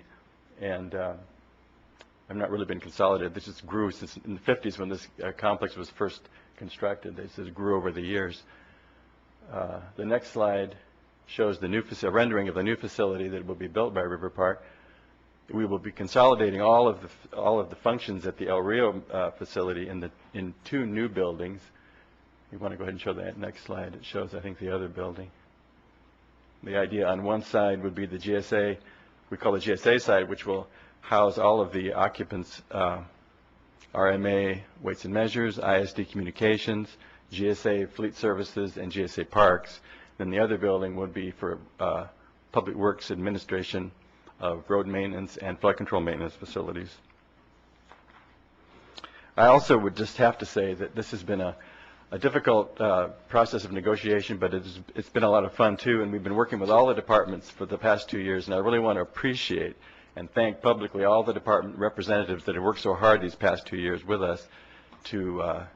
and have not really been consolidated. This just grew since in the 50s when this complex was first constructed. This just grew over the years. The next slide shows the new rendering of the new facility that will be built by River Park. We will be consolidating all of the functions at the El Rio facility in two new buildings. You want to go ahead and show that next slide. It shows, I think, the other building. The idea on one side would be the GSA, we call the GSA side, which will house all of the occupants, RMA Weights and Measures, ISD Communications, GSA Fleet Services, and GSA Parks. Then the other building would be for Public Works Administration of road maintenance and flood control maintenance facilities. I also would just have to say that this has been a difficult process of negotiation, but it's been a lot of fun too, and we've been working with all the departments for the past 2 years, and I really want to appreciate and thank publicly all the department representatives that have worked so hard these past 2 years with us to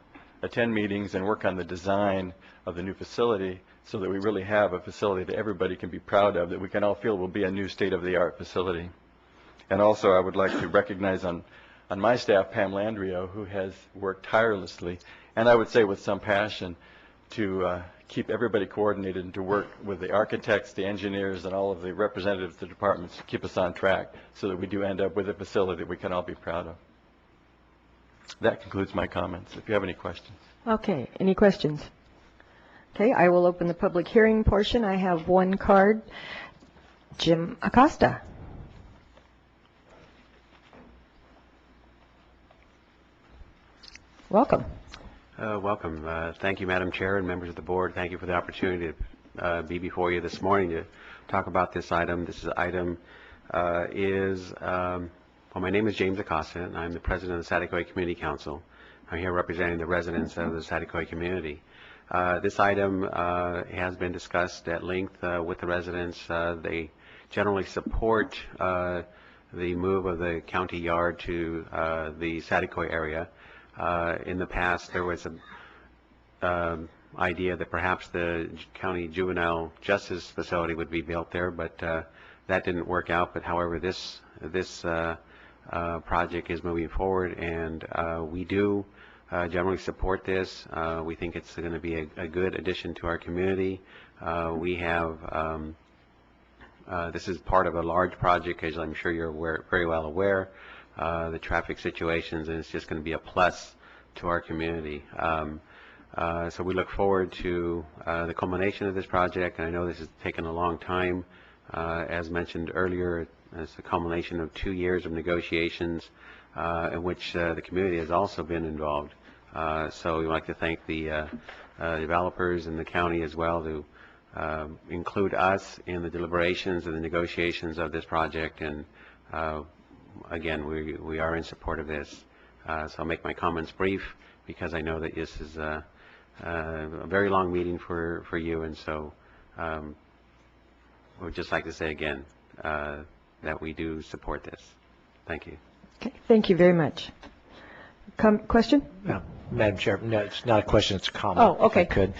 attend meetings and work on the design of the new facility so that we really have a facility that everybody can be proud of, that we can all feel will be a new state-of-the-art facility. And also I would like to recognize on my staff, Pam Landrio, who has worked tirelessly, and I would say with some passion, to keep everybody coordinated and to work with the architects, the engineers, and all of the representatives of the departments to keep us on track so that we do end up with a facility that we can all be proud of. That concludes my comments. If you have any questions. Okay, any questions? Okay, I will open the public hearing portion. I have one card. Jim Acosta. Welcome. Welcome. Thank you, Madam Chair and members of the board. Thank you for the opportunity to be before you this morning to talk about this item. This item well, my name is James Acosta, and I'm the president of the Saticoy Community Council. I'm here representing the residents of the Saticoy community. This item has been discussed at length with the residents. They generally support the move of the county yard to the Saticoy area. In the past, there was an idea that perhaps the county juvenile justice facility would be built there, but that didn't work out. But however, this project is moving forward, and we do generally support this. We think it's going to be a good addition to our community. We have this is part of a large project, as I'm sure you're very well aware. The traffic situations, and it's just going to be a plus to our community. So we look forward to the culmination of this project, and I know this has taken a long time. As mentioned earlier, It's a culmination of 2 years of negotiations in which the community has also been involved. So we'd like to thank the developers and the county as well to include us in the deliberations and the negotiations of this project. And again, we are in support of this. So I'll make my comments brief because I know that this is a very long meeting for you, and so we would just like to say again that we do support this. Thank you. Okay, thank you very much. Question? Madam Chair, no, it's not a question, it's a comment. Oh, okay. If I could.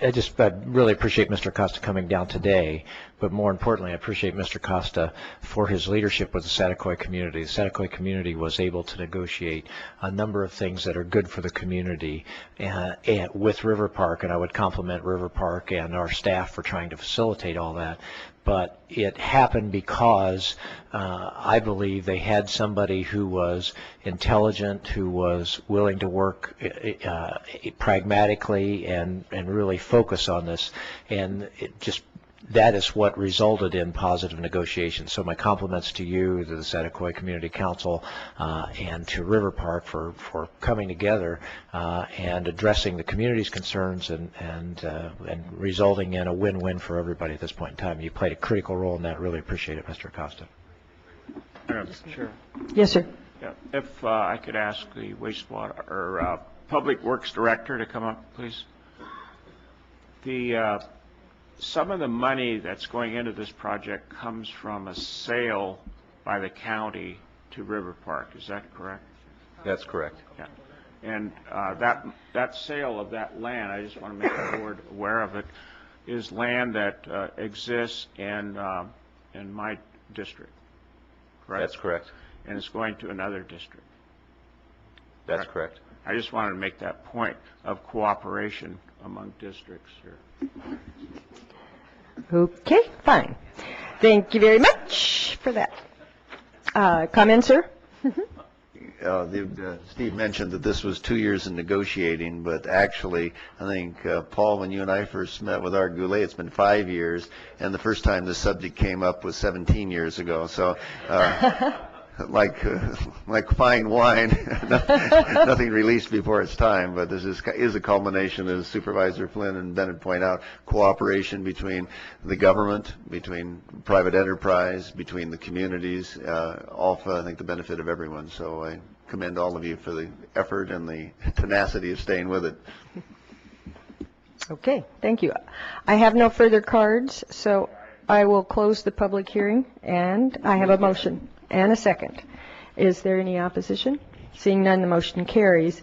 I just really appreciate Mr. Costa coming down today, but more importantly, I appreciate Mr. Costa for his leadership with the Saticoy community. The Saticoy community was able to negotiate a number of things that are good for the community and with River Park, and I would compliment River Park and our staff for trying to facilitate all that. But it happened because I believe they had somebody who was intelligent, who was willing to work pragmatically and really focus on this, and it just that is what resulted in positive negotiations. So my compliments to you, to the Saticoy Community Council, and to River Park for coming together and addressing the community's concerns and resulting in a win-win for everybody at this point in time. You played a critical role in that. Really appreciate it, Mr. Acosta. Sure. Yes, sir. Yeah. If I could ask the wastewater or Public Works Director to come up, please. Some of the money that's going into this project comes from a sale by the county to River Park. Is that correct? That's correct. Yeah. And that sale of that land, I just want to make the board aware of it, is land that exists in my district. Correct? That's correct. And it's going to another district. That's correct. I just wanted to make that point of cooperation among districts here. Okay, fine. Thank you very much for that. Comment, sir? Steve mentioned that this was 2 years in negotiating, but actually, I think, Paul, when you and I first met with Art Goulet, it's been 5 years, and the first time this subject came up was 17 years ago. So, like fine wine, nothing released before its time, but this is a culmination, as Supervisor Flynn and Bennett point out, cooperation between the government, between private enterprise, between the communities, all for, I think, the benefit of everyone. So I commend all of you for the effort and the tenacity of staying with it. Okay, thank you. I have no further cards, so I will close the public hearing, and I have a motion and a second. Is there any opposition? Seeing none, the motion carries.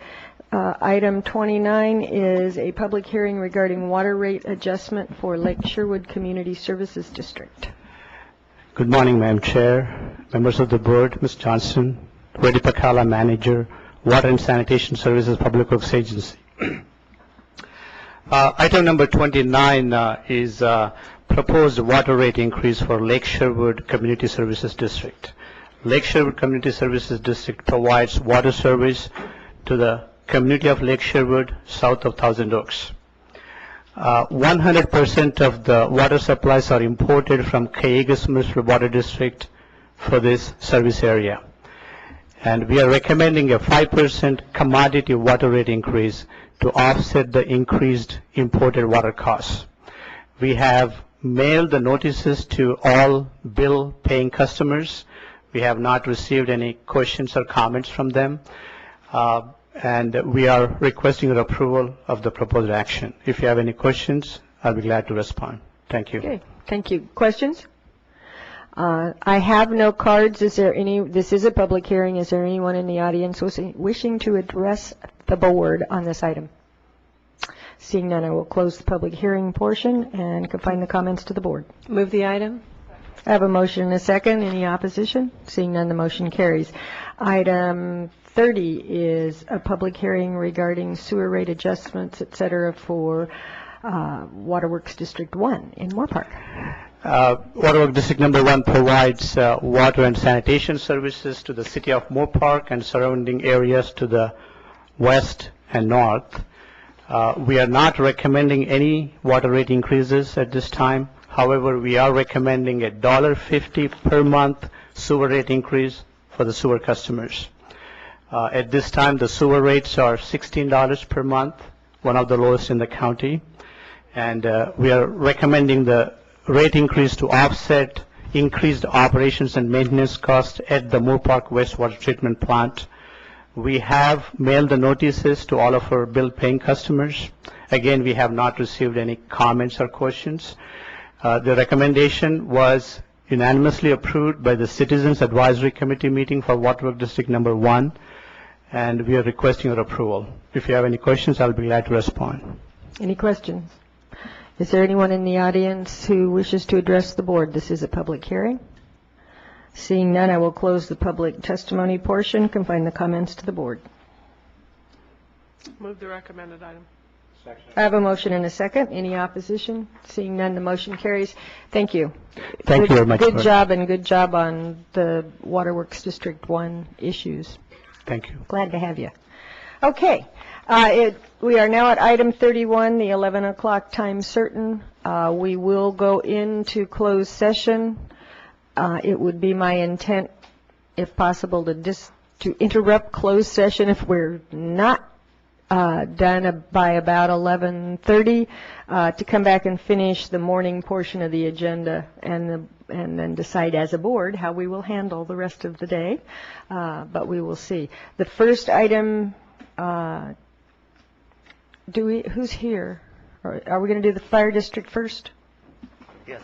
Item 29 is a public hearing regarding water rate adjustment for Lake Sherwood Community Services District. Good morning, Madam Chair, members of the board, Ms. Johnson, Reddy Pakala, Manager, Water and Sanitation Services Public Works Agency. Item number 29 is proposed water rate increase for Lake Sherwood Community Services District. Lake Sherwood Community Services District provides water service to the community of Lake Sherwood south of Thousand Oaks. 100% of the water supplies are imported from Cayugas Municipal Water District for this service area. And we are recommending a 5% commodity water rate increase to offset the increased imported water costs. We have mailed the notices to all bill-paying customers. We have not received any questions or comments from them, and we are requesting your approval of the proposed action. If you have any questions, I'll be glad to respond. Thank you. Okay, thank you. Questions? I have no cards. Is there any? This is a public hearing. Is there anyone in the audience wishing to address the board on this item? Seeing none, I will close the public hearing portion and confine the comments to the board. Move the item. I have a motion and a second. Any opposition? Seeing none, the motion carries. Item 30 is a public hearing regarding sewer rate adjustments, et cetera, for Waterworks District 1 in Moore Park. Waterworks District number 1 provides water and sanitation services to the city of Moore Park and surrounding areas to the west and north. We are not recommending any water rate increases at this time. However, we are recommending a $1.50 per month sewer rate increase for the sewer customers. At this time, the sewer rates are $16 per month, one of the lowest in the county. And we are recommending the rate increase to offset increased operations and maintenance costs at the Moore Park wastewater treatment plant. We have mailed the notices to all of our bill-paying customers. Again, we have not received any comments or questions. The recommendation was unanimously approved by the Citizens Advisory Committee meeting for Waterworks District Number 1, and we are requesting your approval. If you have any questions, I'll be glad to respond. Any questions? Is there anyone in the audience who wishes to address the board? This is a public hearing. Seeing none, I will close the public testimony portion, confine the comments to the board. Move the recommended item. I have a motion and a second. Any opposition? Seeing none, the motion carries. Thank you. Thank you very much. Good job, and good job on the Waterworks District 1 issues. Thank you. Glad to have you. Okay. We are now at item 31, the 11 o'clock time certain. We will go into closed session. It would be my intent, if possible, to interrupt closed session if we're not done by about 11:30, to come back and finish the morning portion of the agenda and then decide as a board how we will handle the rest of the day. But we will see. The first item, who's here? Are we going to do the fire district first? Yes.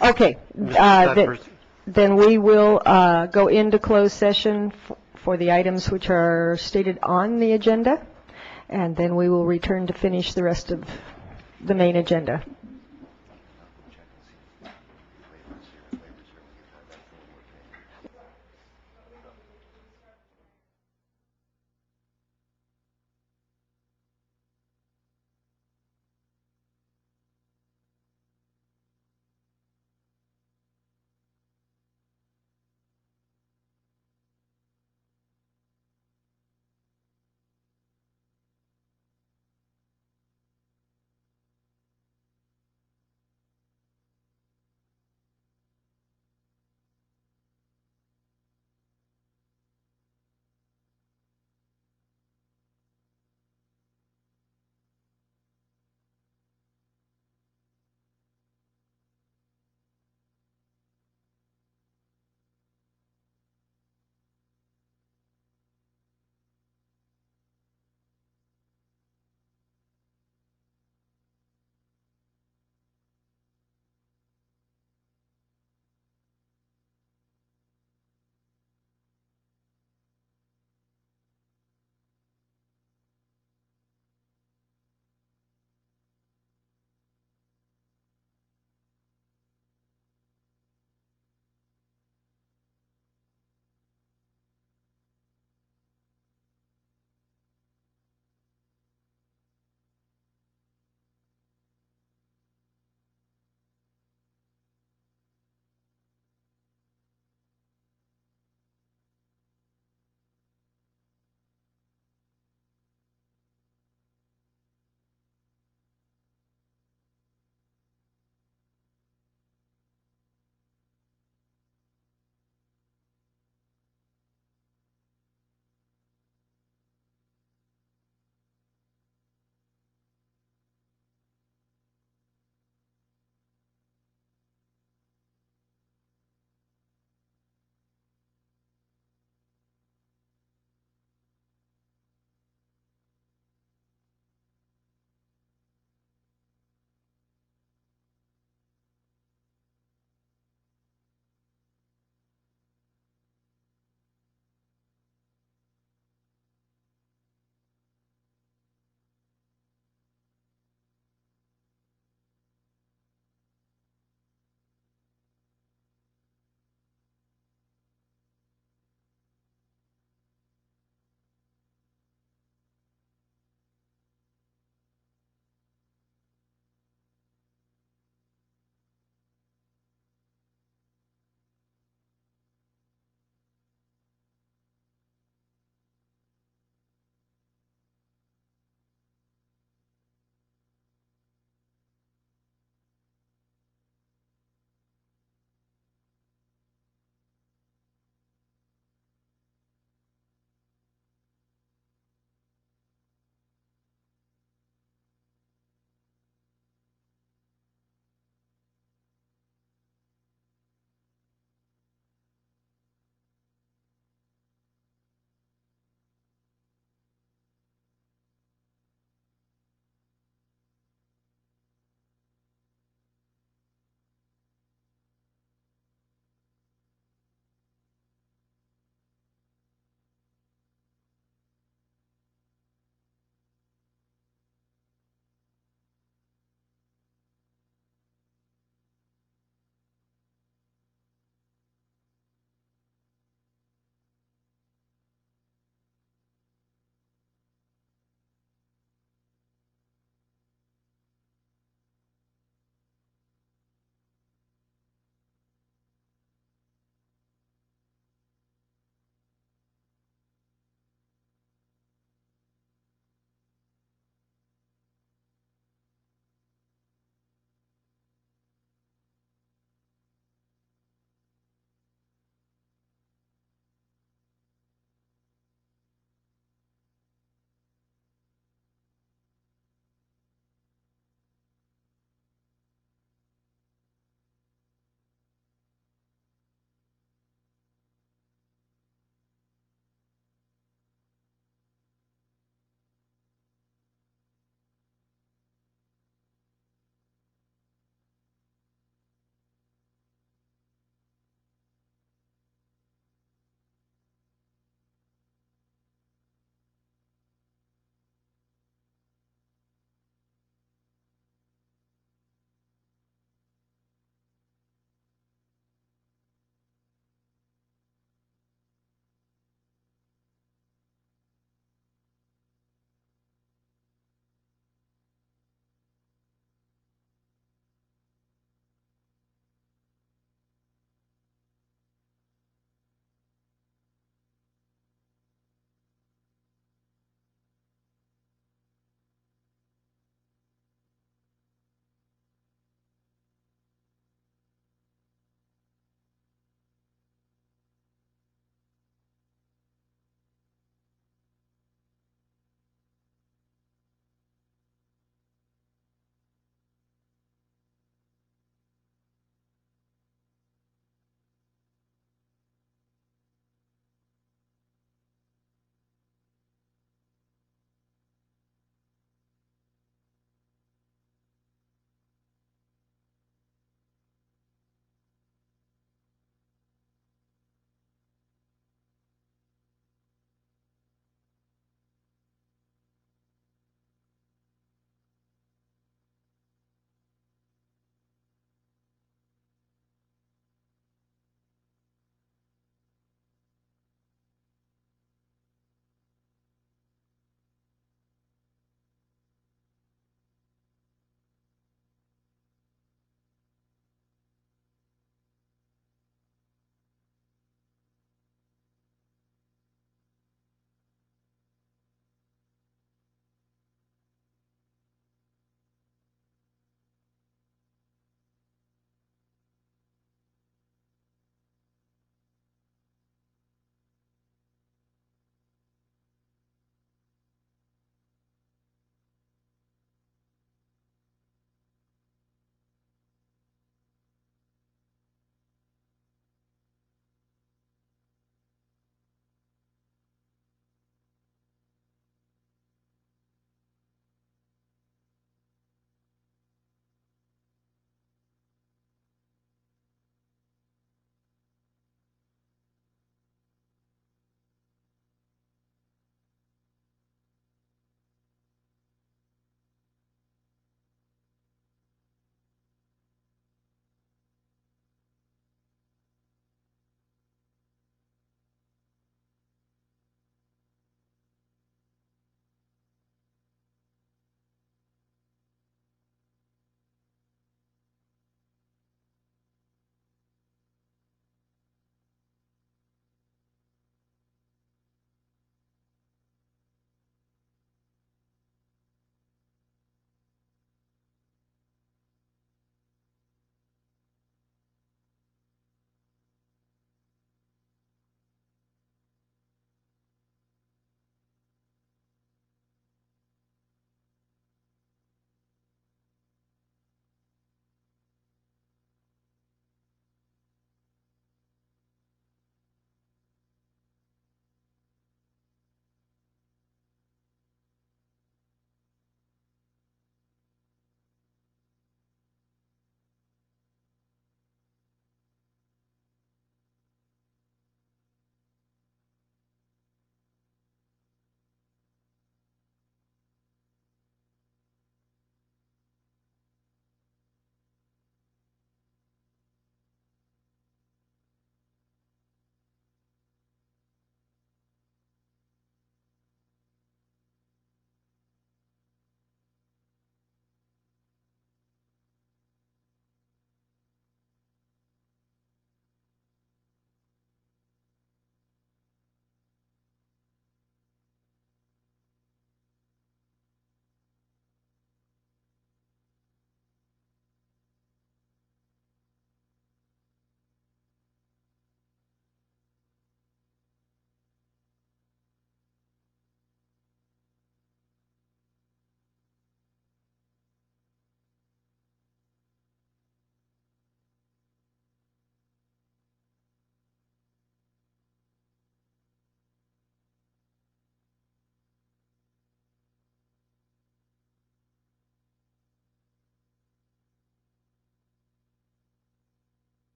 Okay. Then we will go into closed session for the items which are stated on the agenda, and then we will return to finish the rest of the main agenda.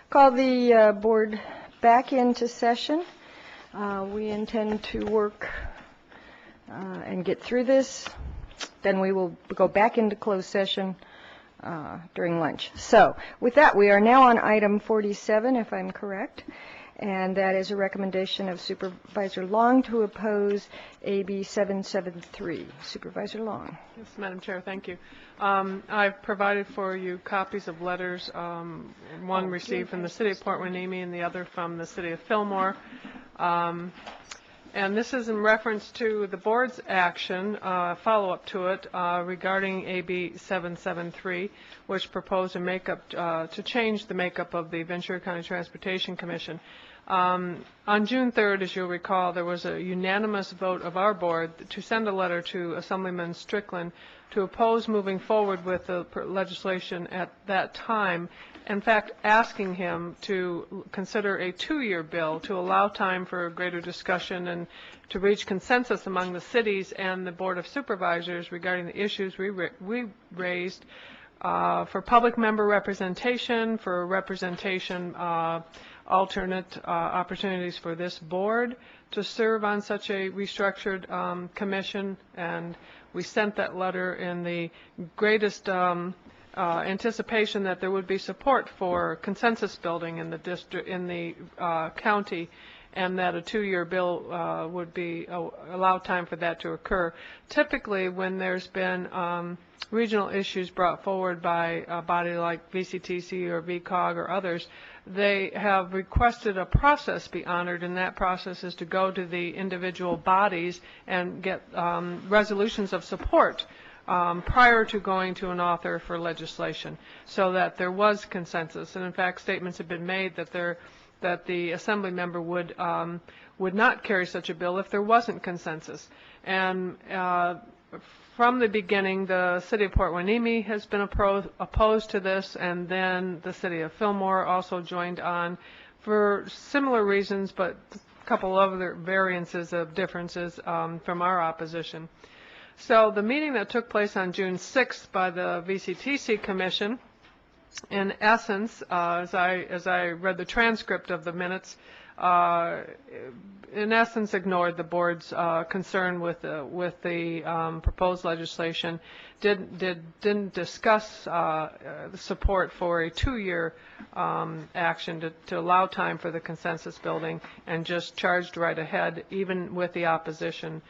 Call the board back into session. We intend to work and get through this. Then we will go back into closed session during lunch. So with that, we are now on item 47, if I'm correct, and that is a recommendation of Supervisor Long to oppose AB 773. Supervisor Long. Yes, Madam Chair, thank you. I've provided for you copies of letters, one received from the City of Port Hueneme and the other from the City of Fillmore. And this is in reference to the board's action, follow-up to it, regarding AB 773, which proposed a makeup, to change the makeup of the Ventura County Transportation Commission. On June 3rd, as you'll recall, there was a unanimous vote of our board to send a letter to Assemblyman Strickland to oppose moving forward with the legislation at that time. In fact, asking him to consider a 2-year bill to allow time for greater discussion and to reach consensus among the cities and the Board of Supervisors regarding the issues we raised for public member representation, for representation, alternate opportunities for this board to serve on such a restructured commission. And we sent that letter in the greatest anticipation that there would be support for consensus building in the district, in the county, and that a 2-year bill would be allow time for that to occur. Typically, when there's been regional issues brought forward by a body like VCTC or VCOG or others, they have requested a process be honored, and that process is to go to the individual bodies and get resolutions of support prior to going to an author for legislation, so that there was consensus. And in fact, statements have been made that the assembly member would not carry such a bill if there wasn't consensus. And from the beginning, the City of Port Hueneme has been opposed to this, and then the City of Fillmore also joined on for similar reasons, but a couple of other variances of differences from our opposition. So the meeting that took place on June 6th by the VCTC Commission, in essence, as I read the transcript of the minutes, in essence ignored the board's concern with the proposed legislation, didn't discuss the support for a 2-year action to allow time for the consensus building, and just charged right ahead, even with the opposition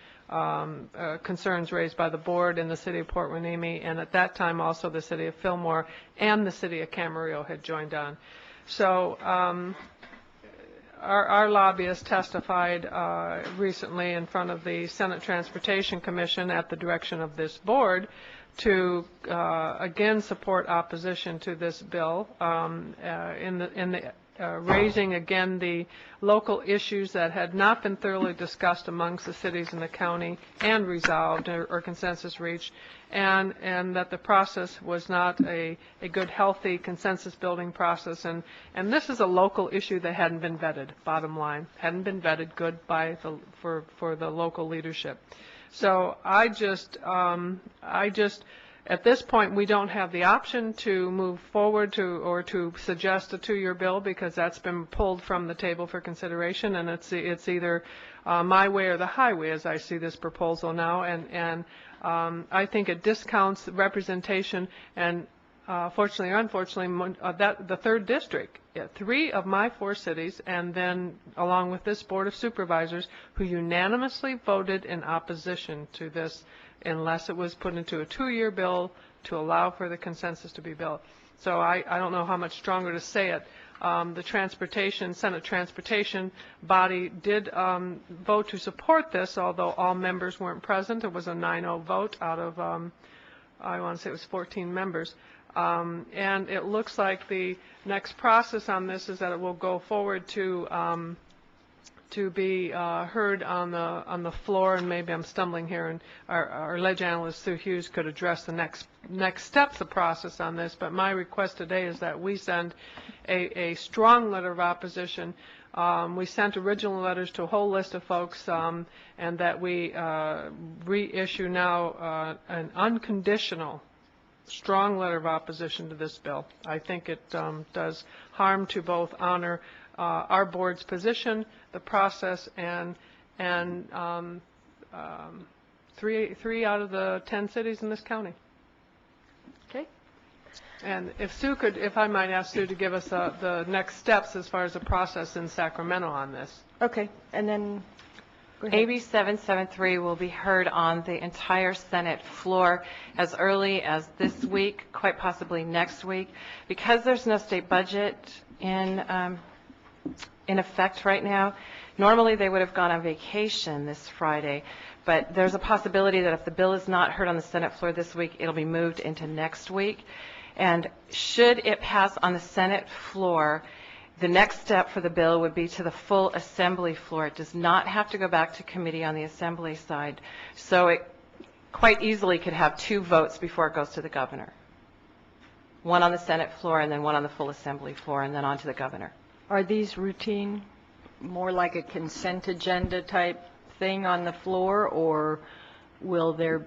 concerns raised by the board in the City of Port Hueneme, and at that time also the City of Fillmore and the City of Camarillo had joined on. So our lobbyist testified recently in front of the Senate Transportation Commission at the direction of this board to again support opposition to this bill raising again the local issues that had not been thoroughly discussed amongst the cities in the county and resolved or consensus reached, and that the process was not a good, healthy consensus building process. And this is a local issue that hadn't been vetted, bottom line, hadn't been vetted good by for the local leadership. So I just at this point, we don't have the option to move forward to suggest a 2-year bill, because that's been pulled from the table for consideration, and it's either my way or the highway, as I see this proposal now. And I think it discounts representation, and fortunately or unfortunately, that the 3rd district, 3 of my 4 cities, and then along with this Board of Supervisors, who unanimously voted in opposition to this, unless it was put into a 2-year bill to allow for the consensus to be built. So I don't know how much stronger to say it. The Senate Transportation body did vote to support this, although all members weren't present. It was a 9-0 vote out of, I want to say it was 14 members. And it looks like the next process on this is that it will go forward to be heard on the floor, and maybe I'm stumbling here, and our ledge analyst Sue Hughes could address the next steps of process on this. But my request today is that we send a strong letter of opposition. We sent original letters to a whole list of folks, and that we reissue now an unconditional strong letter of opposition to this bill. I think it does harm to both honor our board's position, the process, and three out of the 10 cities in this county. Okay. And if I might ask Sue to give us the next steps as far as the process in Sacramento on this. Okay, and then go ahead. AB 773 will be heard on the entire Senate floor as early as this week, quite possibly next week. Because there's no state budget in effect right now, normally they would have gone on vacation this Friday, but there's a possibility that if the bill is not heard on the Senate floor this week, it'll be moved into next week. And should it pass on the Senate floor, the next step for the bill would be to the full assembly floor. It does not have to go back to committee on the assembly side. So it quite easily could have 2 votes before it goes to the governor. One on the Senate floor and then one on the full assembly floor and then on to the governor. Are these routine, more like a consent agenda type thing on the floor, or will there?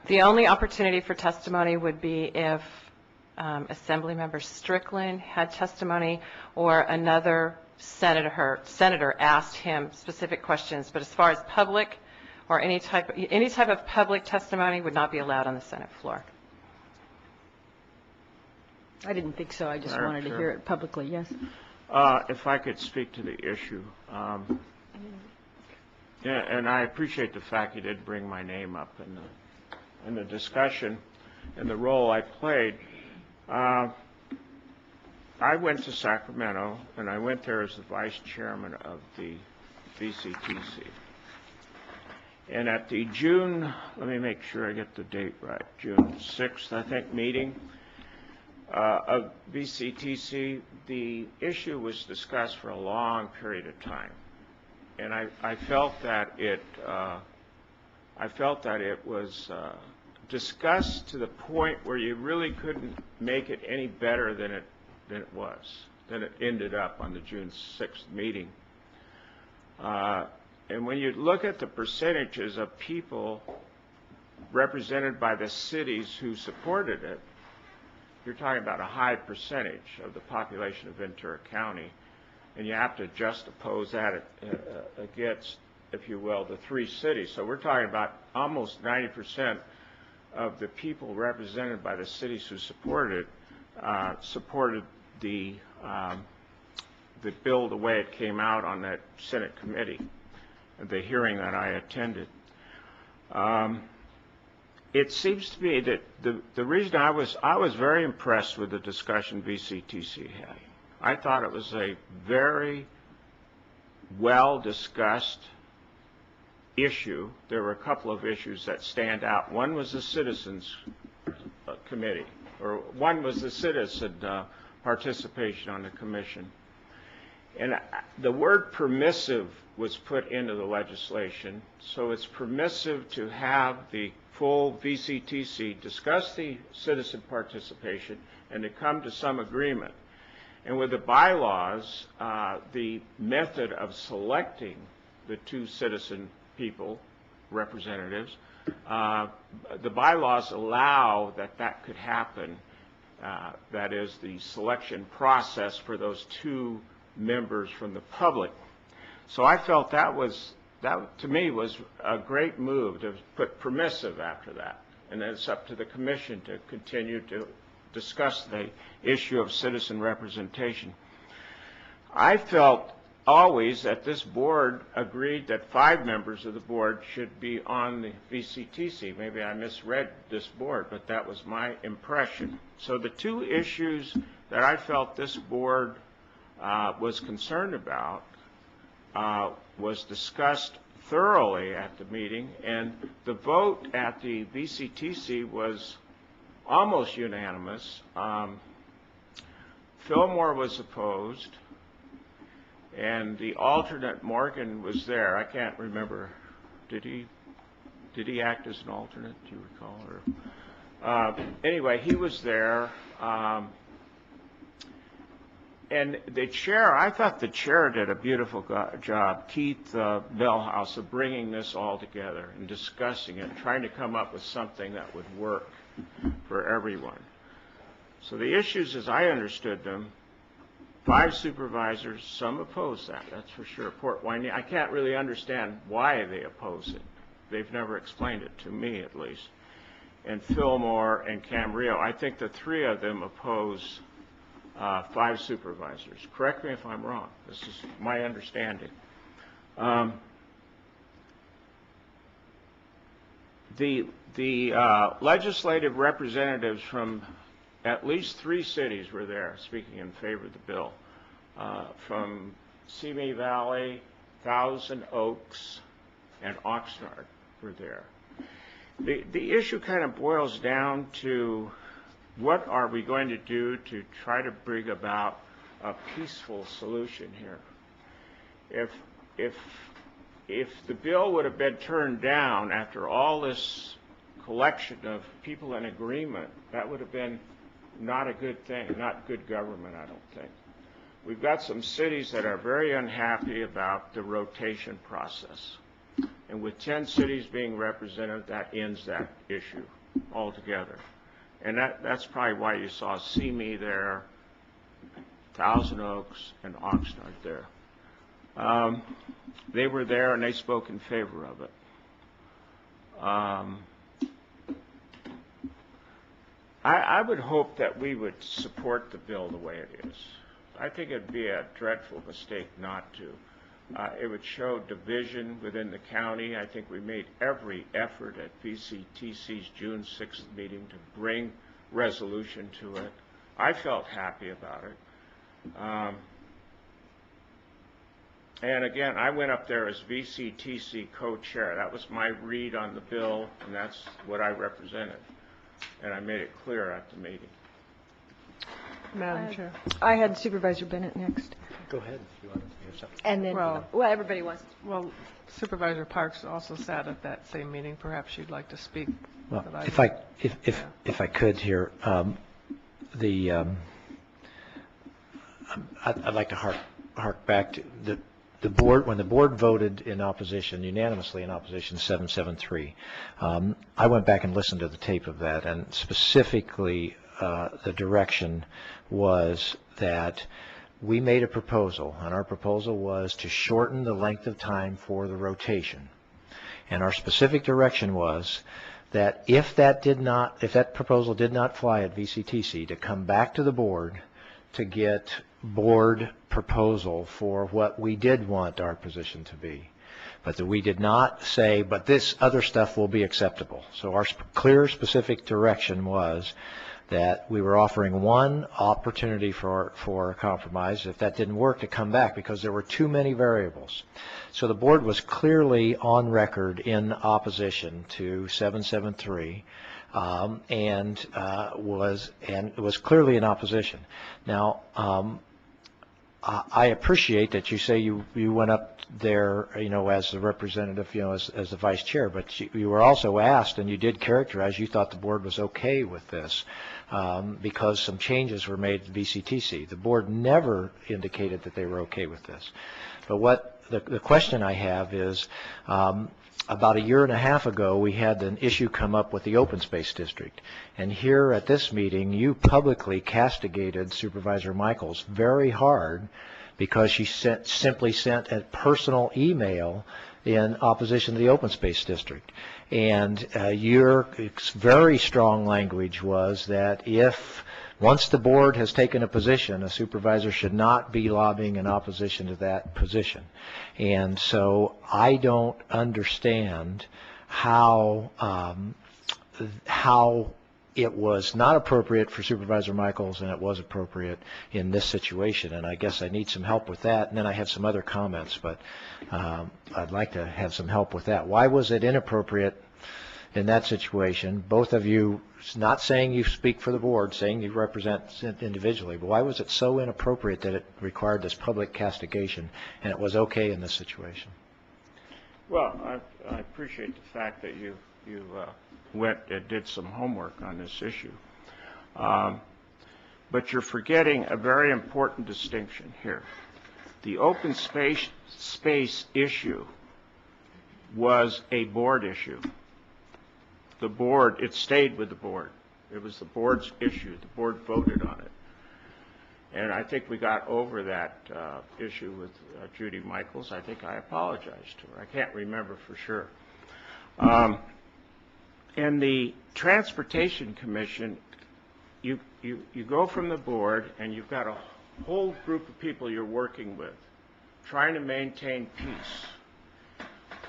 The only opportunity for testimony would be if Assemblymember Strickland had testimony or another senator asked him specific questions. But as far as public or any type of public testimony would not be allowed on the Senate floor. I didn't think so. I just Madam wanted to Chair. hear it publicly. Yes. If I could speak to the issue. Yeah, and I appreciate the fact you did bring my name up in the discussion and the role I played. I went to Sacramento, and I went there as the vice chairman of the VCTC. And at the June, let me make sure I get the date right, June 6th, I think, meeting of VCTC, the issue was discussed for a long period of time. And I felt that it was discussed to the point where you really couldn't make it any better than it ended up on the June 6th meeting. And when you look at the percentages of people represented by the cities who supported it, you're talking about a high percentage of the population of Ventura County. And you have to juxtapose that against, if you will, the 3 cities. So we're talking about almost 90% of the people represented by the cities who supported it, supported the bill the way it came out on that Senate committee, the hearing that I attended. It seems to me that the reason I was very impressed with the discussion VCTC had. I thought it was a very well discussed issue. There were a couple of issues that stand out. One was the citizens committee, or one was the citizen participation on the commission. And the word permissive was put into the legislation, so it's permissive to have the full VCTC discuss the citizen participation and to come to some agreement. And with the bylaws, the method of selecting the 2 citizen people, representatives, the bylaws allow that could happen. That is the selection process for those 2 members from the public. So I felt that to me was a great move to put permissive after that. And then it's up to the commission to continue to discuss the issue of citizen representation. I felt always that this board agreed that 5 members of the board should be on the VCTC. Maybe I misread this board, but that was my impression. So the 2 issues that I felt this board was concerned about was discussed thoroughly at the meeting, and the vote at the VCTC was almost unanimous. Fillmore was opposed, and the alternate Morgan was there. I can't remember. Did he act as an alternate? Do you recall? Or anyway, he was there. And the chair, I thought the chair did a beautiful job, Keith Bellhouse, of bringing this all together and discussing it, trying to come up with something that would work for everyone. So the issues, as I understood them, 5 supervisors, some oppose that, that's for sure. Port Wine, I can't really understand why they oppose it. They've never explained it to me, at least. And Fillmore and Camarillo, I think the 3 of them oppose 5 supervisors. Correct me if I'm wrong. This is my understanding. The legislative representatives from at least 3 cities were there speaking in favor of the bill. From Simi Valley, Thousand Oaks, and Oxnard were there. The issue kind of boils down to what are we going to do to try to bring about a peaceful solution here? If the bill would have been turned down after all this collection of people in agreement, that would have been not a good thing, not good government, I don't think. We've got some cities that are very unhappy about the rotation process. And with 10 cities being represented, that ends that issue altogether. And that's probably why you saw Simi there, Thousand Oaks, and Oxnard there. They were there and they spoke in favor of it. I would hope that we would support the bill the way it is. I think it'd be a dreadful mistake not to. It would show division within the county. I think we made every effort at VCTC's June 6th meeting to bring resolution to it. I felt happy about it. And again, I went up there as VCTC co-chair. That was my read on the bill, and that's what I represented. And I made it clear at the meeting. Madam Chair. I had Supervisor Bennett next. Go ahead if you want to have something. And then, well, everybody wants. Well, Supervisor Parks also sat at that same meeting. Perhaps you'd like to speak. Well, if I could here, I'd like to hark back to the board. When the board voted in opposition, unanimously in opposition, 773, I went back and listened to the tape of that, and specifically the direction was that we made a proposal, and our proposal was to shorten the length of time for the rotation. And our specific direction was that if that proposal did not fly at VCTC, to come back to the board to get board proposal for what we did want our position to be. But that we did not say, but this other stuff will be acceptable. So our clear, specific direction was that we were offering one opportunity for a compromise. If that didn't work, to come back, because there were too many variables. So the board was clearly on record in opposition to 773, and was clearly in opposition. Now, I appreciate that you say you went up there, as the representative, as the vice chair, but you were also asked, and you did characterize, you thought the board was okay with this, because some changes were made to VCTC. The board never indicated that they were okay with this. But what the question I have is, about a year and a half ago, we had an issue come up with the open space district. And here at this meeting, you publicly castigated Supervisor Michaels very hard because she simply sent a personal email in opposition to the open space district. And your very strong language was that once the board has taken a position, a supervisor should not be lobbying in opposition to that position. And so I don't understand how it was not appropriate for Supervisor Michaels and it was appropriate in this situation. And I guess I need some help with that. And then I have some other comments, but I'd like to have some help with that. Why was it inappropriate in that situation? Both of you, not saying you speak for the board, saying you represent individually, but why was it so inappropriate that it required this public castigation and it was okay in this situation? Well, I appreciate the fact that you went and did some homework on this issue. But you're forgetting a very important distinction here. The open space issue was a board issue. The board, it stayed with the board. It was the board's issue. The board voted on it. And I think we got over that issue with Judy Michaels. I think I apologized to her. I can't remember for sure. In the Transportation Commission, you go from the board and you've got a whole group of people you're working with, trying to maintain peace.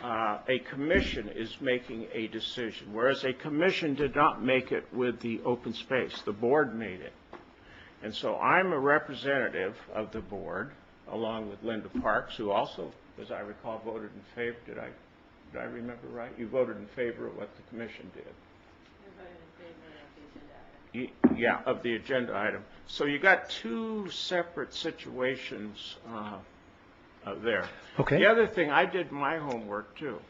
A commission is making a decision, whereas a commission did not make it with the open space. The board made it. And so I'm a representative of the board, along with Linda Parks, who also, as I recall, voted in favor. Did I remember right? You voted in favor of what the commission did. Yeah, of the agenda item. So you got two separate situations there. Okay. The other thing, I did my homework too.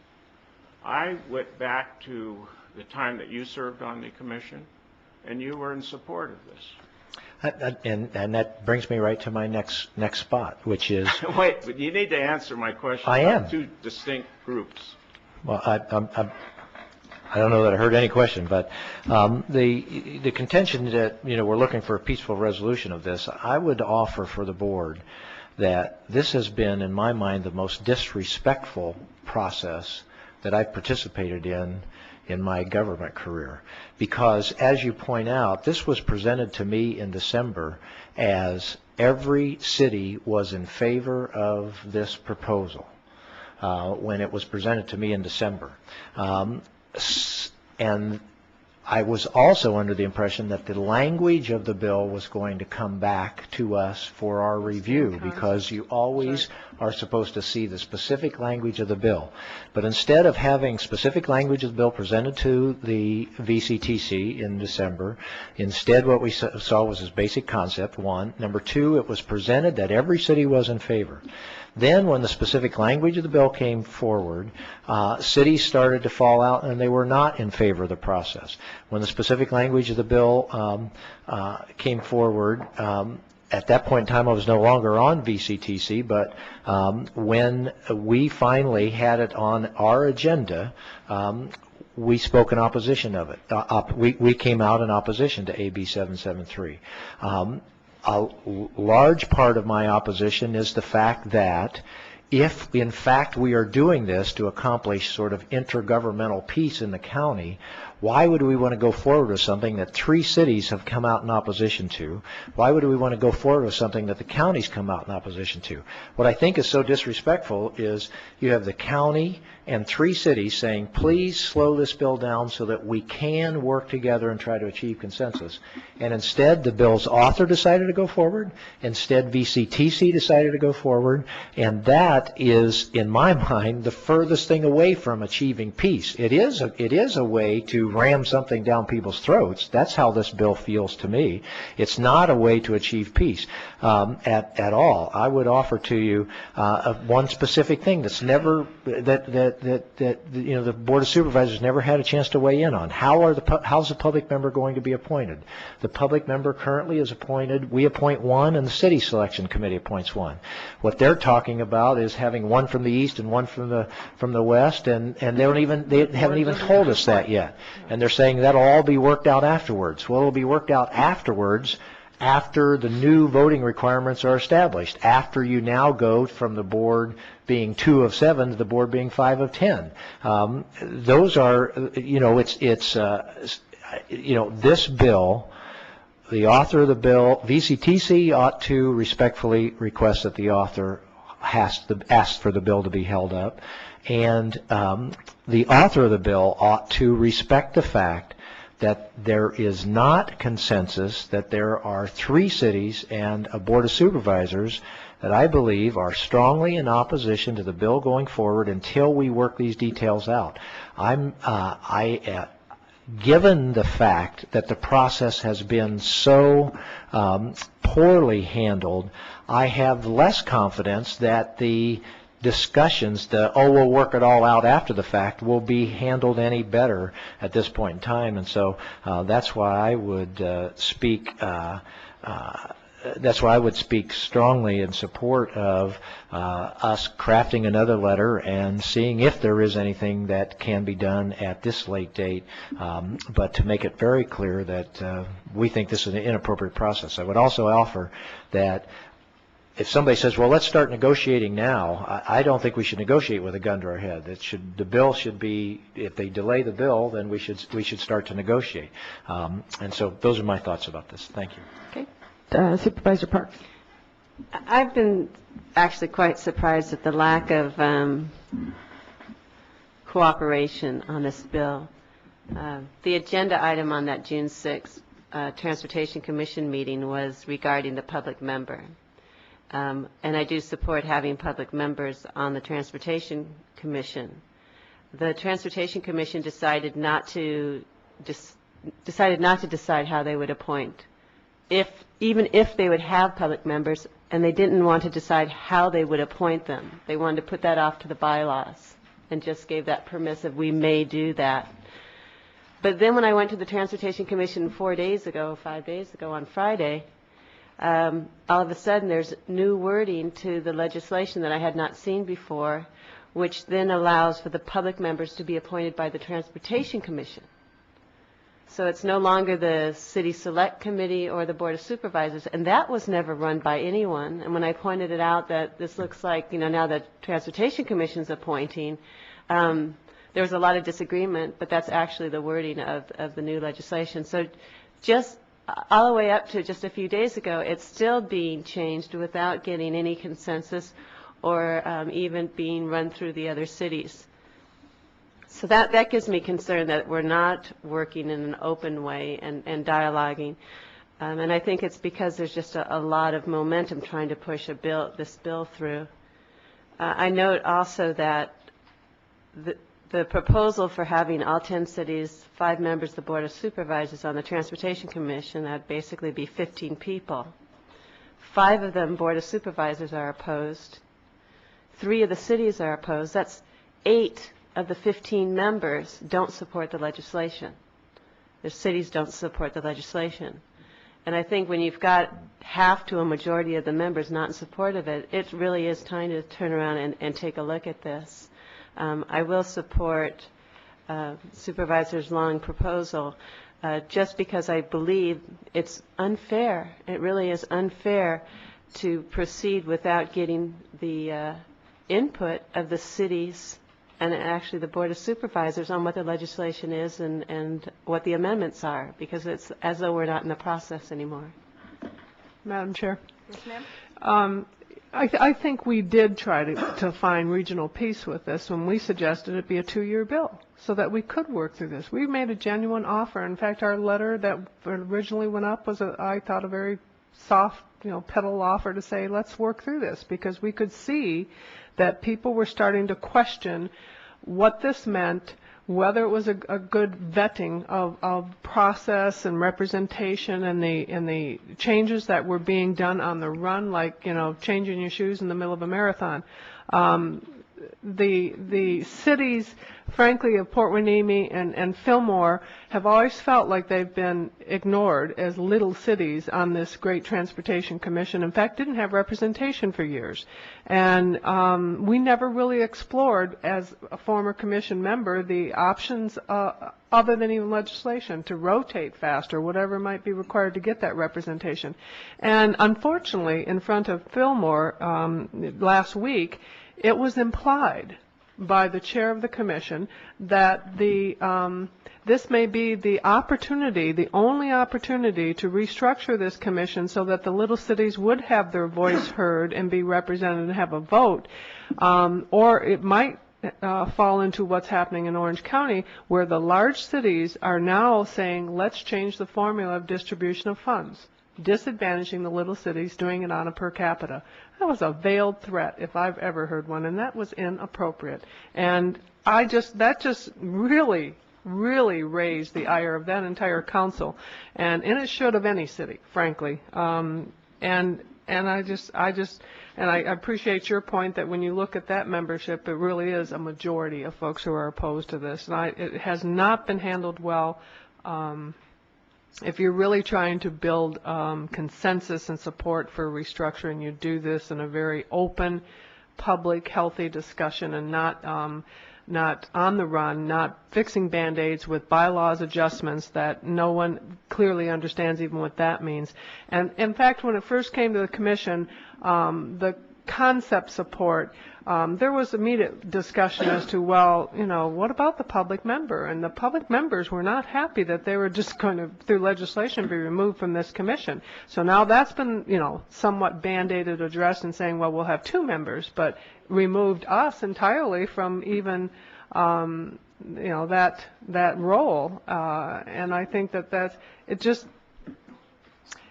I went back to the time that you served on the commission, and you were in support of this. And that brings me right to my next spot, which is... Wait, but you need to answer my question. I am. Two distinct groups. Well, I don't know that I heard any question, but the contention that, we're looking for a peaceful resolution of this, I would offer for the board that this has been, in my mind, the most disrespectful process that I've participated in my government career. Because, as you point out, this was presented to me in December as every city was in favor of this proposal when it was presented to me in December. And I was also under the impression that the language of the bill was going to come back to us for our review, because you always are supposed to see the specific language of the bill. But instead of having specific language of the bill presented to the VCTC in December, instead what we saw was this basic concept, one. Number two, it was presented that every city was in favor. Then when the specific language of the bill came forward, cities started to fall out and they were not in favor of the process. When the specific language of the bill came forward, at that point in time I was no longer on VCTC, but when we finally had it on our agenda, we spoke in opposition of it. We came out in opposition to AB 773. A large part of my opposition is the fact that if, in fact, we are doing this to accomplish sort of intergovernmental peace in the county, why would we want to go forward with something that 3 cities have come out in opposition to? Why would we want to go forward with something that the counties come out in opposition to? What I think is so disrespectful is you have the county and 3 cities saying, please slow this bill down so that we can work together and try to achieve consensus. And instead, the bill's author decided to go forward. Instead, VCTC decided to go forward. And that is, in my mind, the furthest thing away from achieving peace. It is a way to ram something down people's throats. That's how this bill feels to me. It's not a way to achieve peace at all. I would offer to you one specific thing that's never that the Board of Supervisors never had a chance to weigh in on. How's the public member going to be appointed? The public member currently is appointed. We appoint one, and the City Selection Committee appoints one. What they're talking about is having one from the east and one from the west, and they haven't even told us that yet. And they're saying that'll all be worked out afterwards. Well, it'll be worked out afterwards after the new voting requirements are established, after you now go from the board being 2 of 7 to the board being 5 of 10. Those are, this bill, the author of the bill, VCTC ought to respectfully request that the author has to ask for the bill to be held up, and the author of the bill ought to respect the fact that there is not consensus, that there are 3 cities and a Board of Supervisors that I believe are strongly in opposition to the bill going forward until we work these details out. Given the fact that the process has been so poorly handled, I have less confidence that the discussions, we'll work it all out after the fact, will be handled any better at this point in time. And so that's why I would speak strongly in support of us crafting another letter and seeing if there is anything that can be done at this late date, but to make it very clear that we think this is an inappropriate process. I would also offer that if somebody says, well, let's start negotiating now, I don't think we should negotiate with a gun to our head. The bill should be, if they delay the bill, then we should start to negotiate. And so those are my thoughts about this. Thank you. Okay. Supervisor Parks. I've been actually quite surprised at the lack of cooperation on this bill. The agenda item on that June 6th Transportation Commission meeting was regarding the public member. And I do support having public members on the Transportation Commission. The Transportation Commission decided not to decide how they would appoint, even if they would have public members, and they didn't want to decide how they would appoint them. They wanted to put that off to the bylaws and just gave that permissive, we may do that. But then when I went to the Transportation Commission 5 days ago on Friday, all of a sudden there's new wording to the legislation that I had not seen before, which then allows for the public members to be appointed by the Transportation Commission. So it's no longer the City Select Committee or the Board of Supervisors, and that was never run by anyone. And when I pointed it out that this looks like, now the Transportation Commission's appointing, there was a lot of disagreement, but that's actually the wording of the new legislation. So just all the way up to just a few days ago, it's still being changed without getting any consensus or even being run through the other cities. So that gives me concern that we're not working in an open way and dialoguing. And I think it's because there's just a lot of momentum trying to push this bill through. I note also that the proposal for having all 10 cities, 5 members of the Board of Supervisors on the Transportation Commission, that'd basically be 15 people. 5 of them, Board of Supervisors, are opposed. 3 of the cities are opposed. That's 8 of the 15 members don't support the legislation. The cities don't support the legislation. And I think when you've got half to a majority of the members not in support of it, it really is time to turn around and take a look at this. I will support Supervisor Long's proposal just because I believe it's unfair. It really is unfair to proceed without getting the input of the cities and actually the Board of Supervisors on what the legislation is and what the amendments are, because it's as though we're not in the process anymore. Madam Chair. Yes, ma'am. I think we did try to find regional peace with this when we suggested it be a 2-year bill so that we could work through this. We made a genuine offer. In fact, our letter that originally went up was, I thought, a very soft, petal offer to say, let's work through this, because we could see that people were starting to question what this meant, whether it was a good vetting of process and representation and the changes that were being done on the run, like, changing your shoes in the middle of a marathon. The cities, frankly, of Port Hueneme and Fillmore have always felt like they've been ignored as little cities on this great transportation commission. In fact, didn't have representation for years. And we never really explored, as a former commission member, the options other than even legislation to rotate faster, whatever might be required to get that representation. And unfortunately, in front of Fillmore last week, it was implied by the chair of the commission that this may be the opportunity, the only opportunity, to restructure this commission so that the little cities would have their voice heard and be represented and have a vote. Or it might fall into what's happening in Orange County, where the large cities are now saying, let's change the formula of distribution of funds, disadvantaging the little cities, doing it on a per capita. That was a veiled threat, if I've ever heard one, and that was inappropriate. And that just really raised the ire of that entire council, and it should of any city, frankly. And And I appreciate your point that when you look at that membership, it really is a majority of folks who are opposed to this. And it has not been handled well. If you're really trying to build consensus and support for restructuring, you do this in a very open, public, healthy discussion, and not on the run, not fixing Band-Aids with bylaws adjustments that no one clearly understands even what that means. And in fact, when it first came to the commission, the concept support, there was immediate discussion as to, well, what about the public member? And the public members were not happy that they were just going to, through legislation, be removed from this commission. So now that's been, somewhat Band-Aided, addressed, and saying, well, we'll have 2 members, but removed us entirely from even, that role. And I think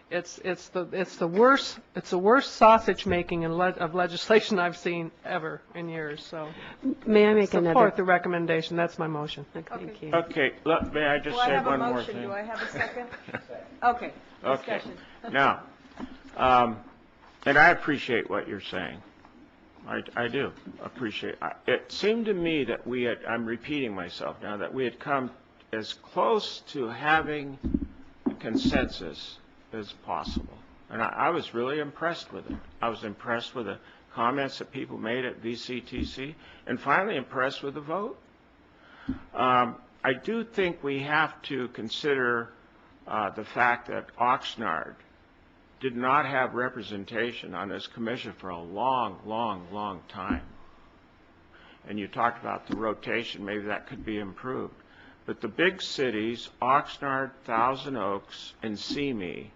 it's the worst sausage making of legislation I've seen ever in years. So may I make support the recommendation? That's my motion. Thank you. Okay, may I just say one more thing? Do I have a second? Okay. Okay. Now, and I appreciate what you're saying. I do appreciate it. It seemed to me that I'm repeating myself now, that we had come as close to having a consensus as possible. And I was really impressed with it. I was impressed with the comments that people made at VCTC, and finally impressed with the vote. I do think we have to consider the fact that Oxnard did not have representation on this commission for a long, long, long time. And you talked about the rotation, maybe that could be improved. But the big cities, Oxnard, Thousand Oaks, and Simi,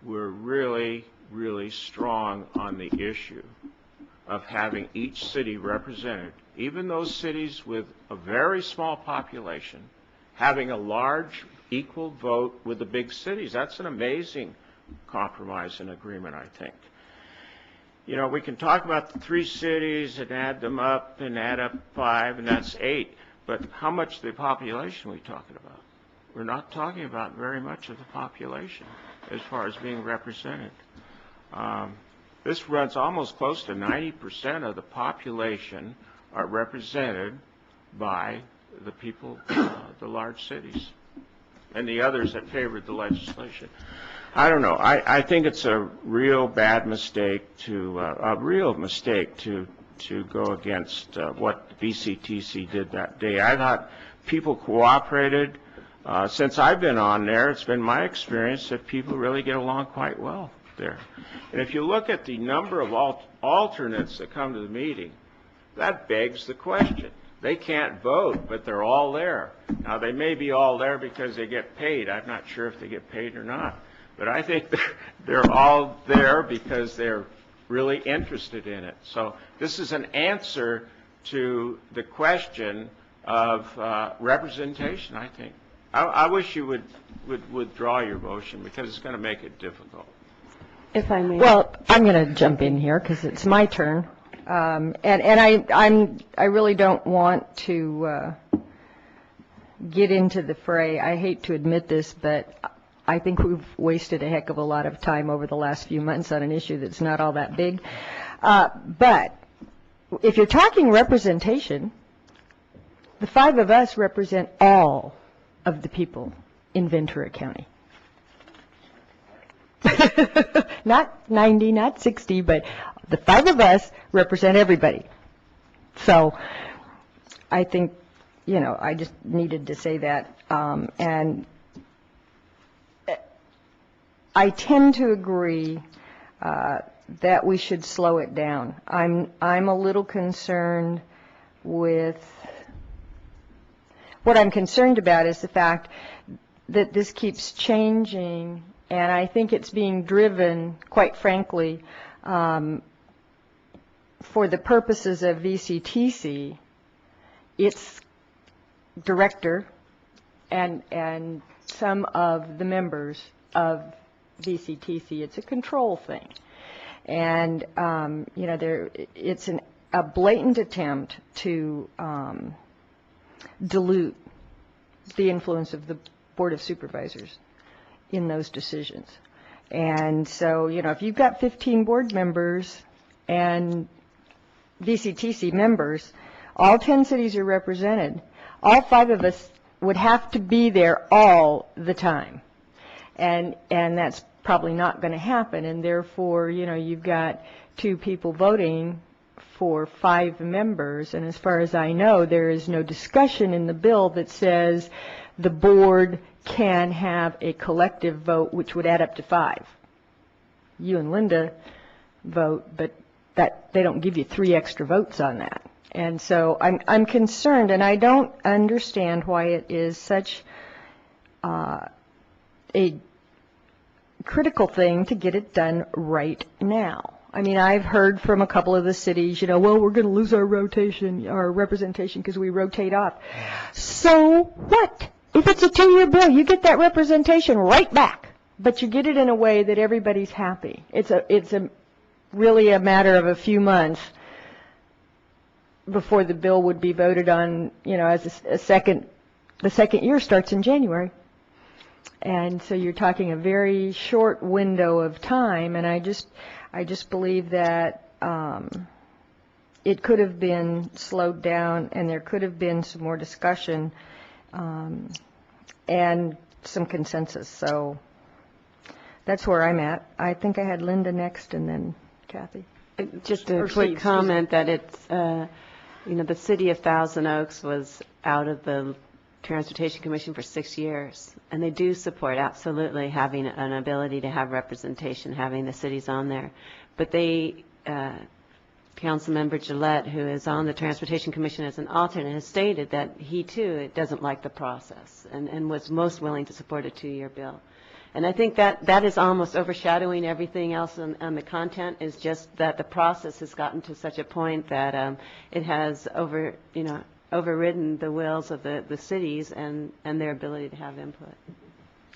were really, really strong on the issue of having each city represented. Even those cities with a very small population, having a large equal vote with the big cities. That's an amazing compromise and agreement, I think. We can talk about the 3 cities and add them up and add up 5, and that's 8. But how much of the population are we talking about? We're not talking about very much of the population as far as being represented. This runs almost close to 90% of the population are represented by the people, the large cities, and the others that favored the legislation. I don't know. I think it's a real bad mistake to go against what VCTC did that day. I thought people cooperated. Since I've been on there, it's been my experience that people really get along quite well there. And if you look at the number of alternates that come to the meeting, that begs the question. They can't vote, but they're all there. Now, they may be all there because they get paid. I'm not sure if they get paid or not. But I think they're all there because they're really interested in it. So this is an answer to the question of representation, I think. I wish you would withdraw your motion because it's going to make it difficult. If I may. Well, I'm going to jump in here because it's my turn. And I really don't want to get into the fray. I hate to admit this, but I think we've wasted a heck of a lot of time over the last few months on an issue that's not all that big. But if you're talking representation, the 5 of us represent all of the people in Ventura County. Not 90, not 60, but the 5 of us represent everybody. So I think, I just needed to say that. And I tend to agree that we should slow it down. I'm a little concerned with, what I'm concerned about is the fact that this keeps changing, and I think it's being driven, quite frankly, for the purposes of VCTC, its director and some of the members of VCTC. It's a control thing. And, it's a blatant attempt to dilute the influence of the Board of Supervisors in those decisions. And so, if you've got 15 board members and VCTC members, all 10 cities are represented. All 5 of us would have to be there all the time. And that's probably not going to happen. And therefore, you've got 2 people voting for 5 members. And as far as I know, there is no discussion in the bill that says the board can have a collective vote, which would add up to 5. You and Linda vote, but that they don't give you 3 extra votes on that. And so I'm concerned, and I don't understand why it is such a critical thing to get it done right now. I mean, I've heard from a couple of the cities, well, we're going to lose our representation because we rotate off. So what? If it's a 2-year bill, you get that representation right back, but you get it in a way that everybody's happy. It's really a matter of a few months before the bill would be voted on, as the second year starts in January. And so you're talking a very short window of time, and I just believe that it could have been slowed down, and there could have been some more discussion and some consensus. So that's where I'm at. I think I had Linda next, and then Kathy. Just a quick comment that it's, the city of Thousand Oaks was out of the Transportation Commission for 6 years, and they do support absolutely having an ability to have representation, having the cities on there. But they, Councilmember Gillette, who is on the Transportation Commission as an alternate, has stated that he too doesn't like the process and was most willing to support a 2-year bill. And I think that is almost overshadowing everything else on the content, is just that the process has gotten to such a point that it has overridden the wills of the cities and their ability to have input.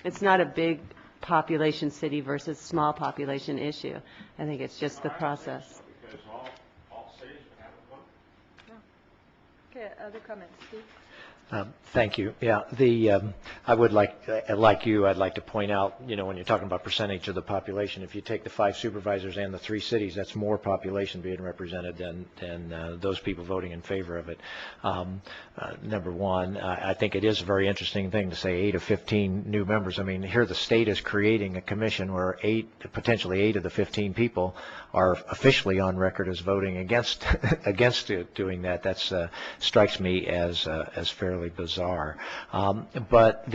It's not a big population city versus small population issue. I think it's just the process. Because all cities would have a vote. Okay, other comments, Steve? Thank you. Yeah, I would like you, I'd like to point out, when you're talking about percentage of the population, if you take the 5 supervisors and the 3 cities, that's more population being represented than those people voting in favor of it. Number one, I think it is a very interesting thing to say 8 of 15 new members. I mean, here the state is creating a commission where potentially 8 of the 15 people are officially on record as voting against doing that. That's strikes me as fairly bizarre. But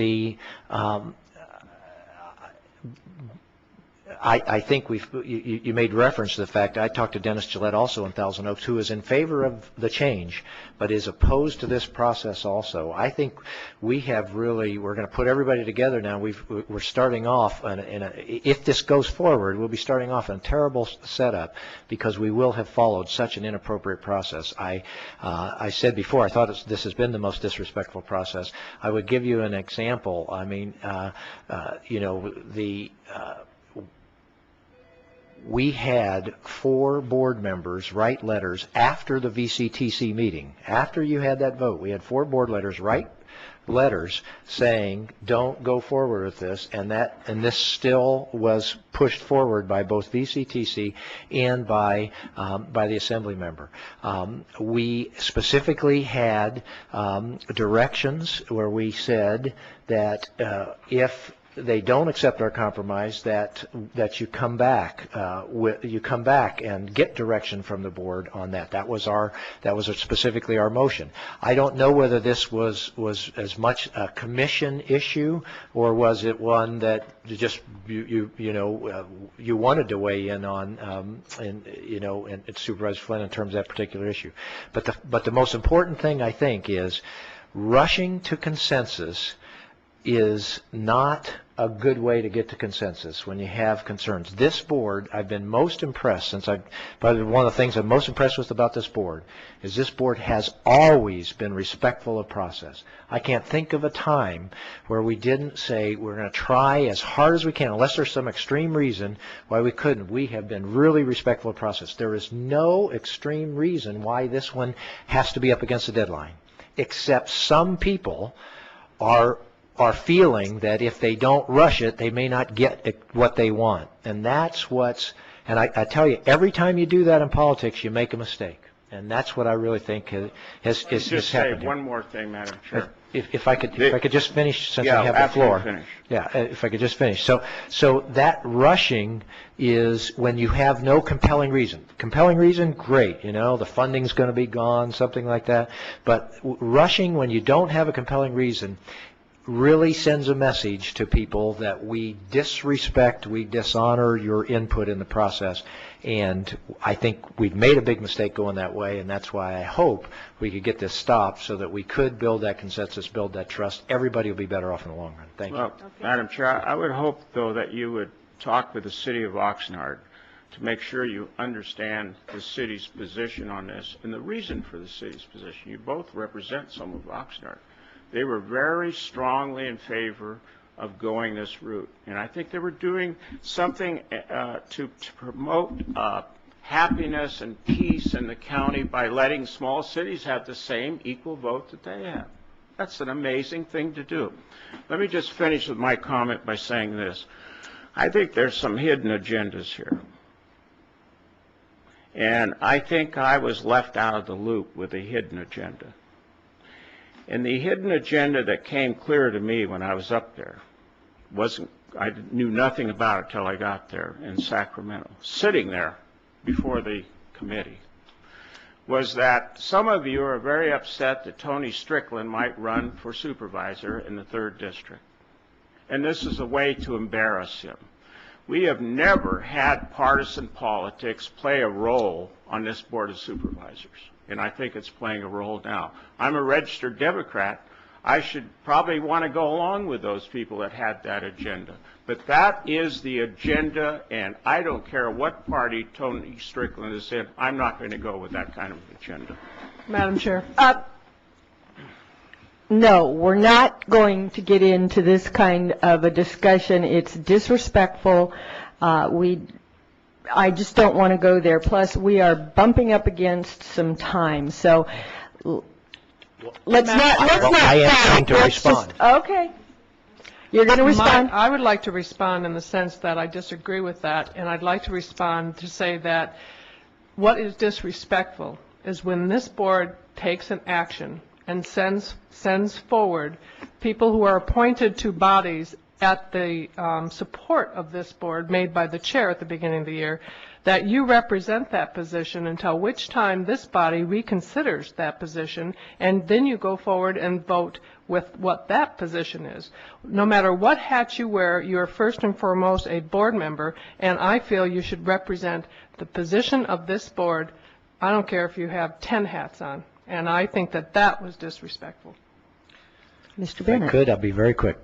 I think you made reference to the fact, I talked to Dennis Gillette also in Thousand Oaks, who is in favor of the change, but is opposed to this process also. I think we're going to put everybody together now. We're starting off, if this goes forward, we'll be starting off in a terrible setup because we will have followed such an inappropriate process. I said before, I thought this has been the most disrespectful process. I would give you an example. I mean, we had 4 board members write letters after the VCTC meeting. After you had that vote, we had 4 board letters write letters saying don't go forward with this, and this still was pushed forward by both VCTC and by the assembly member. We specifically had directions where we said that if they don't accept our compromise, that you come back and get direction from the board on that. That was specifically our motion. I don't know whether this was as much a commission issue, or was it one that just you wanted to weigh in on, and Supervisor Flynn, in terms of that particular issue. But the most important thing, I think, is rushing to consensus is not a good way to get to consensus when you have concerns. This board, I've been most impressed probably one of the things I'm most impressed with about this board is this board has always been respectful of process. I can't think of a time where we didn't say we're going to try as hard as we can, unless there's some extreme reason why we couldn't. We have been really respectful of process. There is no extreme reason why this one has to be up against the deadline, except some people are are feeling that if they don't rush it, they may not get what they want. And that's what's, and I tell you, every time you do that in politics, you make a mistake. And that's what I really think has Just happened. say one more thing, Madam Chair. If I could just finish since I have the floor. Finish. Yeah, if I could just finish. So that rushing is when you have no compelling reason. Compelling reason, great. The funding's going to be gone, something like that. But rushing when you don't have a compelling reason really sends a message to people that we disrespect, we dishonor your input in the process. And I think we've made a big mistake going that way, and that's why I hope we could get this stopped so that we could build that consensus, build that trust. Everybody will be better off in the long run. Thank you. Well, Madam Chair, I would hope, though, that you would talk with the city of Oxnard to make sure you understand the city's position on this and the reason for the city's position. You both represent some of Oxnard. They were very strongly in favor of going this route. And I think they were doing something to promote happiness and peace in the county by letting small cities have the same equal vote that they have. That's an amazing thing to do. Let me just finish with my comment by saying this. I think there's some hidden agendas here. And I think I was left out of the loop with a hidden agenda. And the hidden agenda that came clear to me when I was up there I knew nothing about it till I got there in Sacramento, sitting there before the committee, was that some of you are very upset that Tony Strickland might run for supervisor in the 3rd District. And this is a way to embarrass him. We have never had partisan politics play a role on this Board of Supervisors. And I think it's playing a role now. I'm a registered Democrat. I should probably want to go along with those people that had that agenda. But that is the agenda, and I don't care what party Tony Strickland is in. I'm not going to go with that kind of agenda. Madam Chair. No, we're not going to get into this kind of a discussion. It's disrespectful. I just don't want to go there. Plus, we are bumping up against some time. So let's not. I am going to respond. Okay. You're going to respond? I would like to respond in the sense that I disagree with that, and I'd like to respond to say that what is disrespectful is when this board takes an action and sends forward people who are appointed to bodies at the support of this board made by the chair at the beginning of the year, that you represent that position until which time this body reconsiders that position, and then you go forward and vote with what that position is. No matter what hat you wear, you are first and foremost a board member, and I feel you should represent the position of this board. I don't care if you have 10 hats on, and I think that that was disrespectful. Mr. Bennett. If I could, I'll be very quick.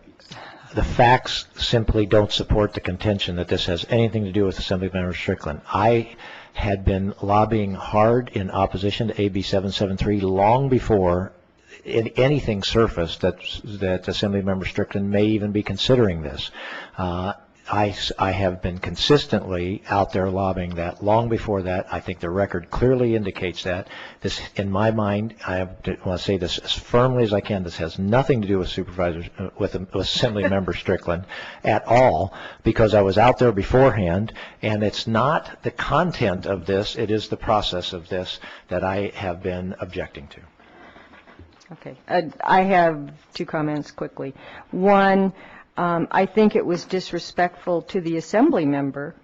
The facts simply don't support the contention that this has anything to do with Assemblymember Strickland. I had been lobbying hard in opposition to AB 773 long before anything surfaced that Assemblymember Strickland may even be considering this. I have been consistently out there lobbying that long before that. I think the record clearly indicates that. This, in my mind, I want to say this as firmly as I can, this has nothing to do with supervisors, with Assemblymember Strickland at all, because I was out there beforehand, and it's not the content of this, it is the process of this that I have been objecting to. Okay. I have 2 comments quickly. One, I think it was disrespectful to the assembly member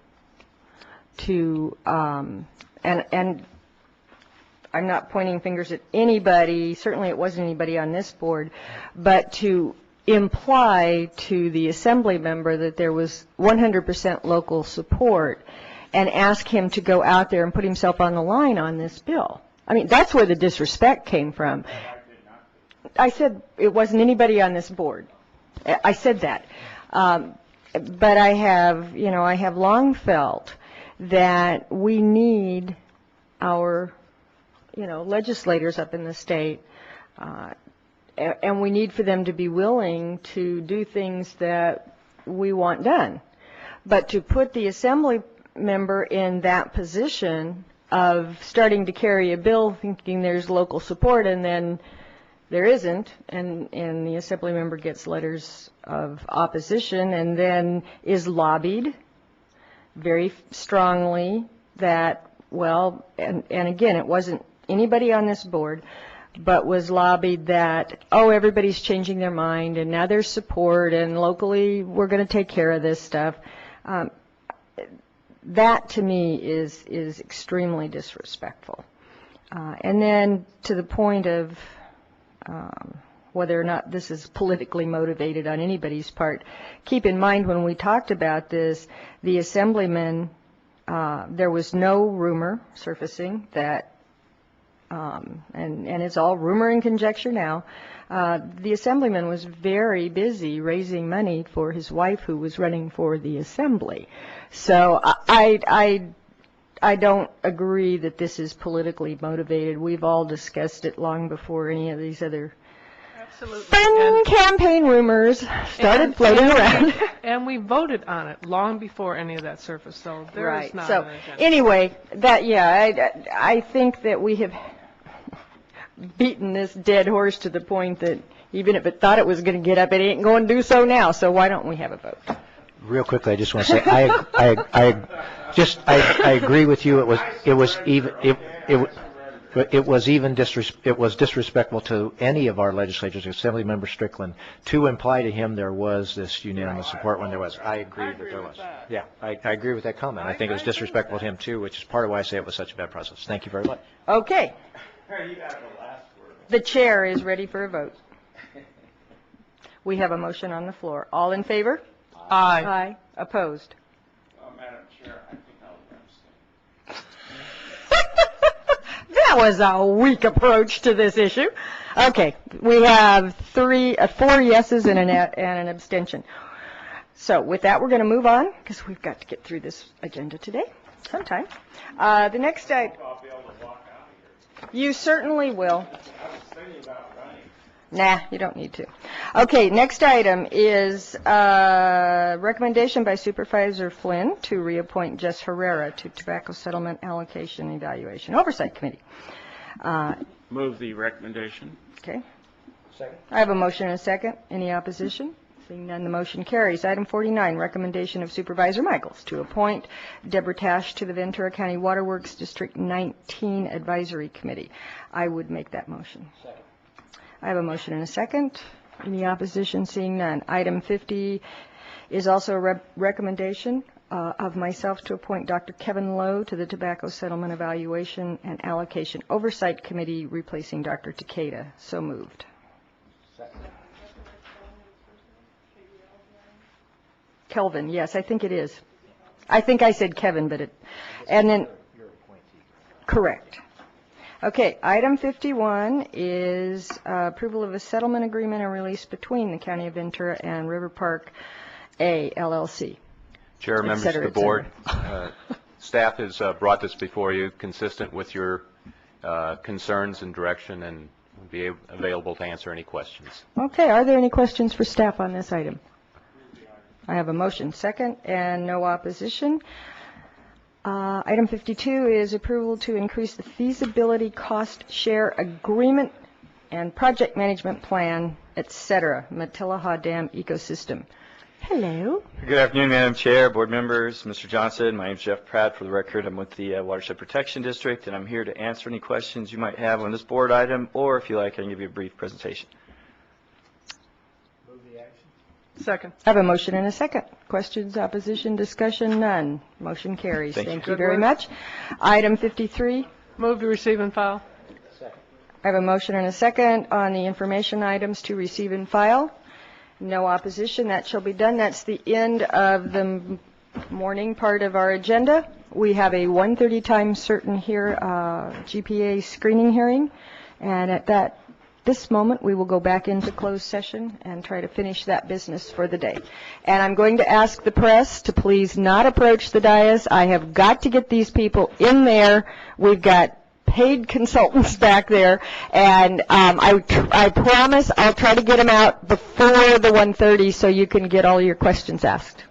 to, and I'm not pointing fingers at anybody, certainly it wasn't anybody on this board, but to imply to the assembly member that there was 100% local support and ask him to go out there and put himself on the line on this bill. I mean, that's where the disrespect came from. I said it wasn't anybody on this board. I said that. But I have long felt that we need our, legislators up in the state, and we need for them to be willing to do things that we want done. But to put the assembly member in that position of starting to carry a bill thinking there's local support and then there isn't, and the assembly member gets letters of opposition and then is lobbied very strongly that, well, and again, it wasn't anybody on this board, but was lobbied that, oh, everybody's changing their mind and now there's support and locally we're going to take care of this stuff. That to me is extremely disrespectful. And then to the point of whether or not this is politically motivated on anybody's part, keep in mind when we talked about this, the assemblyman, there was no rumor surfacing that, and it's all rumor and conjecture now, the assemblyman was very busy raising money for his wife who was running for the assembly. So I don't agree that this is politically motivated. We've all discussed it long before any of these other fun campaign rumors started floating around. And we voted on it long before any of that surfaced, so there is not an agenda. Anyway, I think that we have beaten this dead horse to the point that even if it thought it was going to get up, it ain't going to do so now. So why don't we have a vote? Real quickly, I just want to say I agree with you. It was disrespectful to any of our legislators, Assemblymember Strickland, to imply to him there was this unanimous support when there was. I agree that there was. Yeah, I agree with that comment. I think it was disrespectful to him too, which is part of why I say it was such a bad process. Thank you very much. Okay. The chair is ready for a vote. We have a motion on the floor. All in favor? Aye. Aye. Opposed? Madam Chair, I think I'll abstain. That was a weak approach to this issue. Okay, we have 4 yeses and an abstention. So with that, we're going to move on because we've got to get through this agenda today sometime. The next item. You certainly will. Nah, you don't need to. Okay, next item is recommendation by Supervisor Flynn to reappoint Jess Herrera to Tobacco Settlement Allocation Evaluation Oversight Committee. Move the recommendation. Okay. Second. I have a motion and a second. Any opposition? Seeing none, the motion carries. Item 49, recommendation of Supervisor Michaels to appoint Deborah Tash to the Ventura County Waterworks District 19 Advisory Committee. I would make that motion. Second. I have a motion and a second. Any opposition? Seeing none. Item 50 is also a recommendation of myself to appoint Dr. Kevin Lowe to the Tobacco Settlement Evaluation and Allocation Oversight Committee, replacing Dr. Takeda. So moved. Second. Kelvin, yes, I think it is. I think I said Kevin, but and then, correct. Okay, item 51 is approval of a settlement agreement and release between the County of Ventura and River Park A, LLC. Chair, members of the board, staff has brought this before you consistent with your concerns and direction, and will be available to answer any questions. Okay, are there any questions for staff on this item? I have a motion, second, and no opposition. Item 52 is approval to increase the feasibility cost share agreement and project management plan, etc., Matilaha Dam ecosystem. Hello. Good afternoon, Madam Chair, board members, Mr. Johnson. My name is Jeff Pratt. For the record, I'm with the Watershed Protection District, and I'm here to answer any questions you might have on this board item, or if you like, I can give you a brief presentation. Second. I have a motion and a second. Questions, opposition, discussion, none. Motion carries. Thank you very much. Item 53. Move to receive and file. Second. I have a motion and a second on the information items to receive and file. No opposition. That shall be done. That's the end of the morning part of our agenda. We have a 1:30 time certain here GPA screening hearing, and at this moment, we will go back into closed session and try to finish that business for the day. And I'm going to ask the press to please not approach the dais. I have got to get these people in there. We've got paid consultants back there, and I promise I'll try to get them out before the 1:30 so you can get all your questions asked.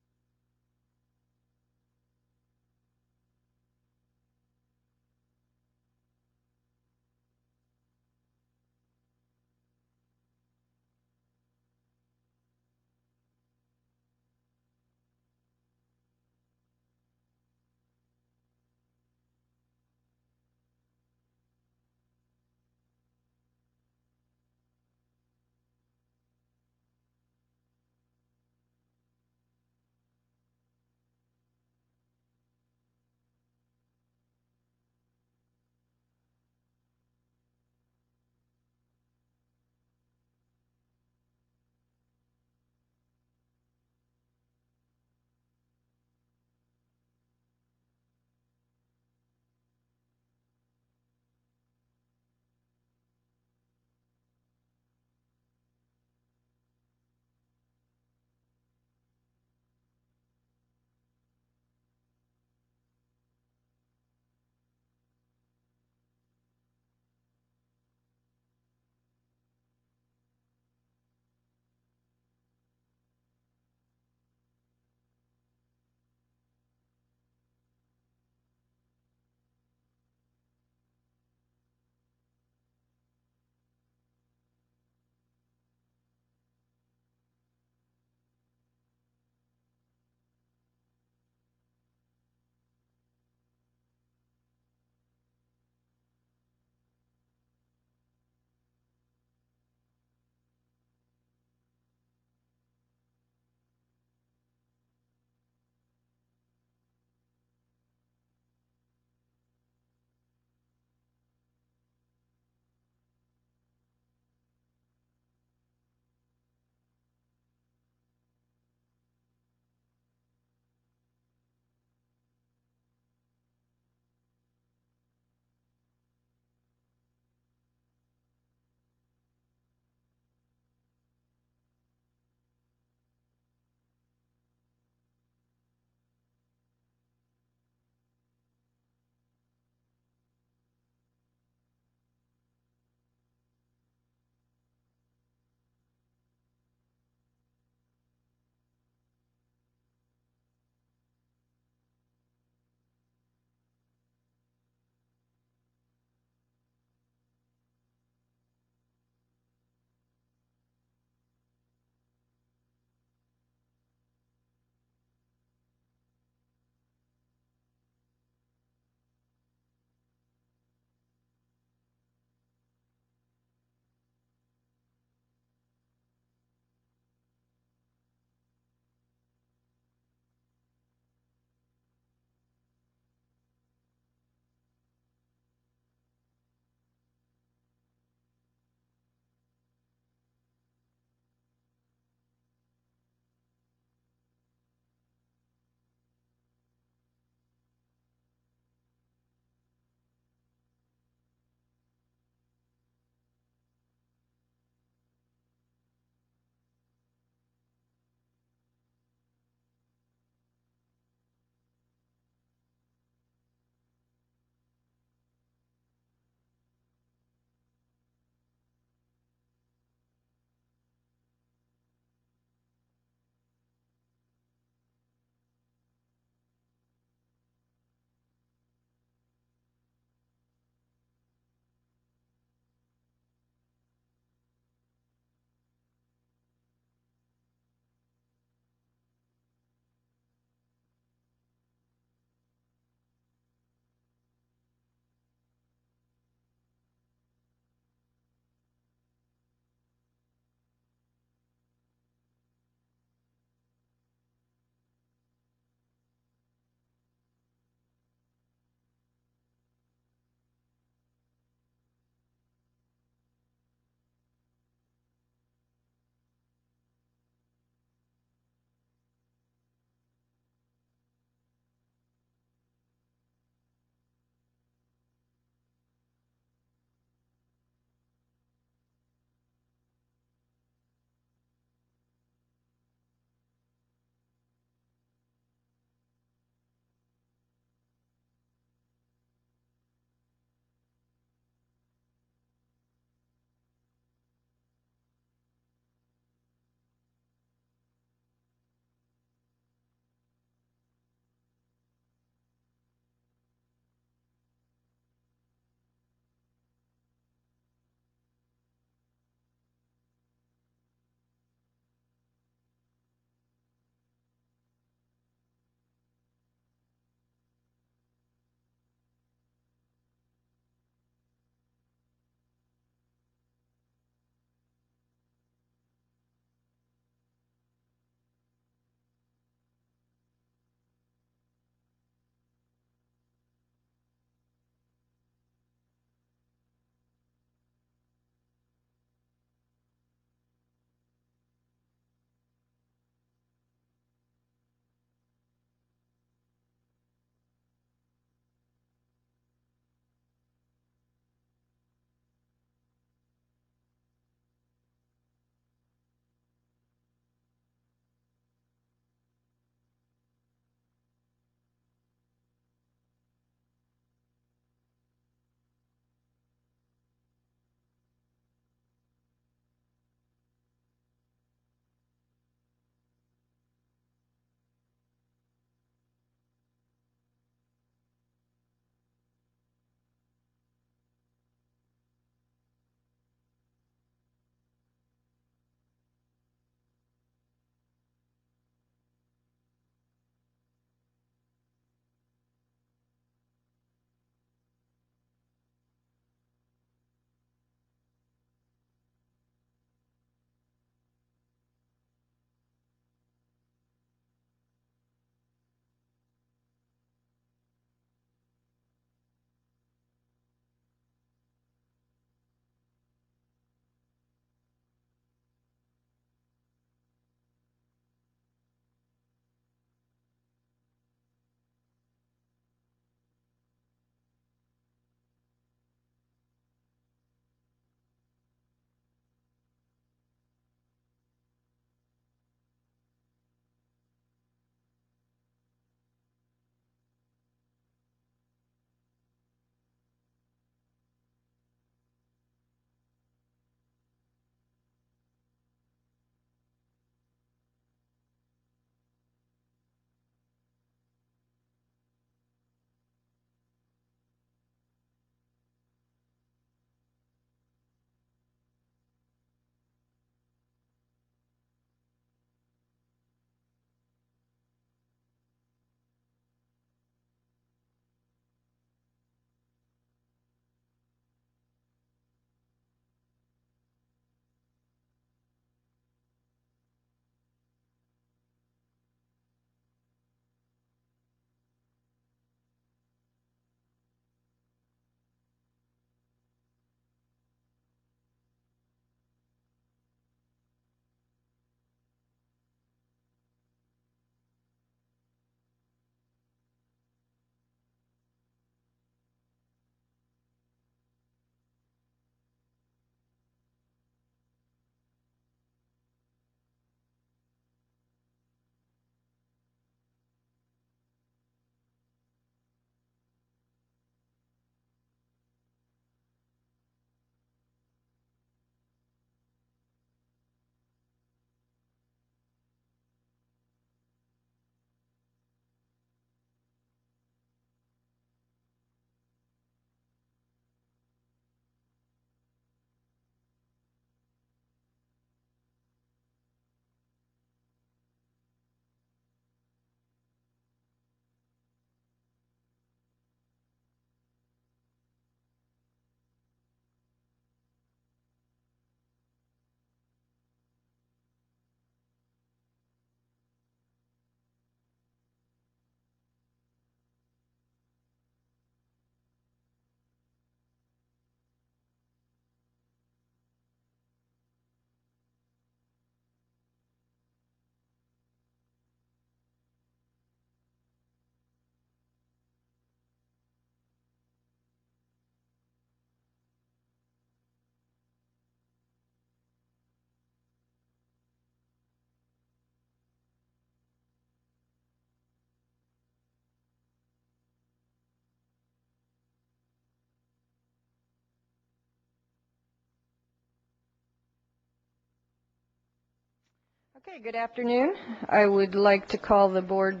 Okay, good afternoon. I would like to call the board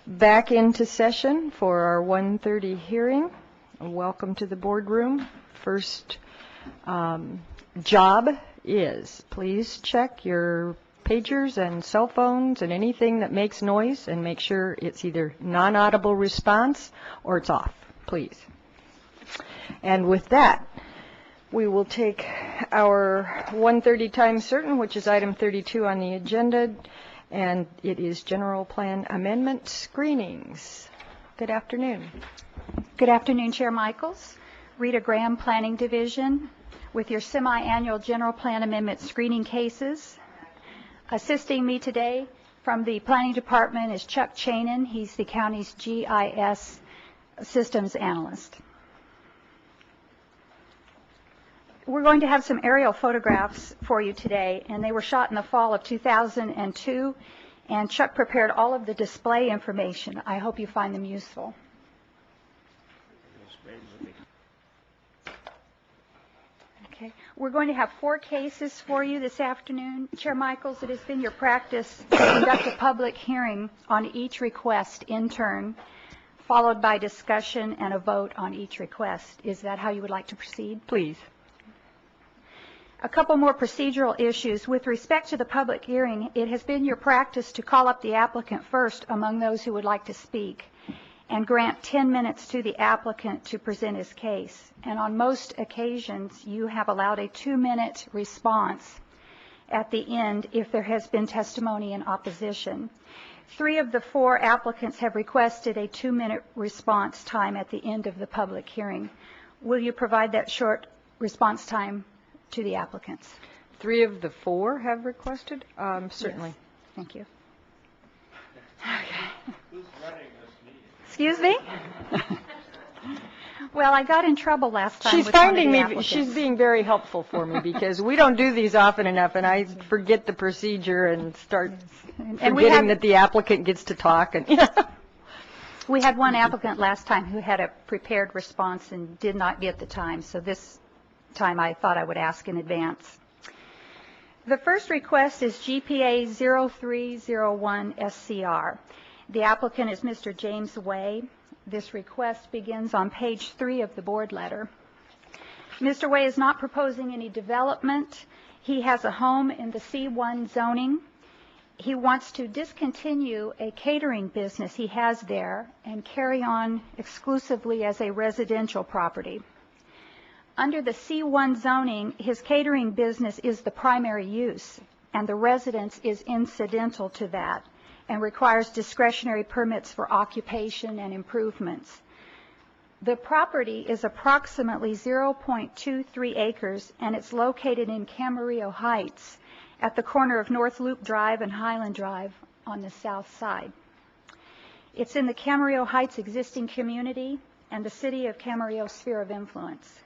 back into session for our 1:30 hearing. Welcome to the boardroom. First job is please check your pagers and cell phones and anything that makes noise and make sure it's either non-audible response or it's off, please. And with that, we will take our 1:30 time certain, which is item 32 on the agenda, and it is general plan amendment screenings. Good afternoon. Good afternoon, Chair Michaels. Rita Graham, Planning Division, with your semi-annual general plan amendment screening cases. Assisting me today from the Planning Department is Chuck Chanin. He's the county's GIS systems analyst. We're going to have some aerial photographs for you today, and they were shot in the fall of 2002, and Chuck prepared all of the display information. I hope you find them useful. Okay, we're going to have 4 cases for you this afternoon. Chair Michaels, it has been your practice to conduct a public hearing on each request in turn, followed by discussion and a vote on each request. Is that how you would like to proceed? Please. A couple more procedural issues. With respect to the public hearing, it has been your practice to call up the applicant first among those who would like to speak and grant 10 minutes to the applicant to present his case. And on most occasions, you have allowed a 2-minute response at the end if there has been testimony in opposition. 3 of the 4 applicants have requested a 2-minute response time at the end of the public hearing. Will you provide that short response time to the applicants? 3 of the 4 have requested? Certainly. Yes. Thank you. Okay. Who's running this meeting? Excuse me? Well, I got in trouble last time. She's with one of finding the me, applicants. she's being very helpful for me because we don't do these often enough and I forget the procedure and start forgetting that the applicant gets to talk. And we had one applicant last time who had a prepared response and did not get the time, so this time I thought I would ask in advance. The first request is GPA 0301 SCR. The applicant is Mr. James Way. This request begins on page 3 of the board letter. Mr. Way is not proposing any development. He has a home in the C1 zoning. He wants to discontinue a catering business he has there and carry on exclusively as a residential property. Under the C1 zoning, his catering business is the primary use, and the residence is incidental to that and requires discretionary permits for occupation and improvements. The property is approximately 0.23 acres, and it's located in Camarillo Heights at the corner of North Loop Drive and Highland Drive on the south side. It's in the Camarillo Heights existing community and the city of Camarillo sphere of influence.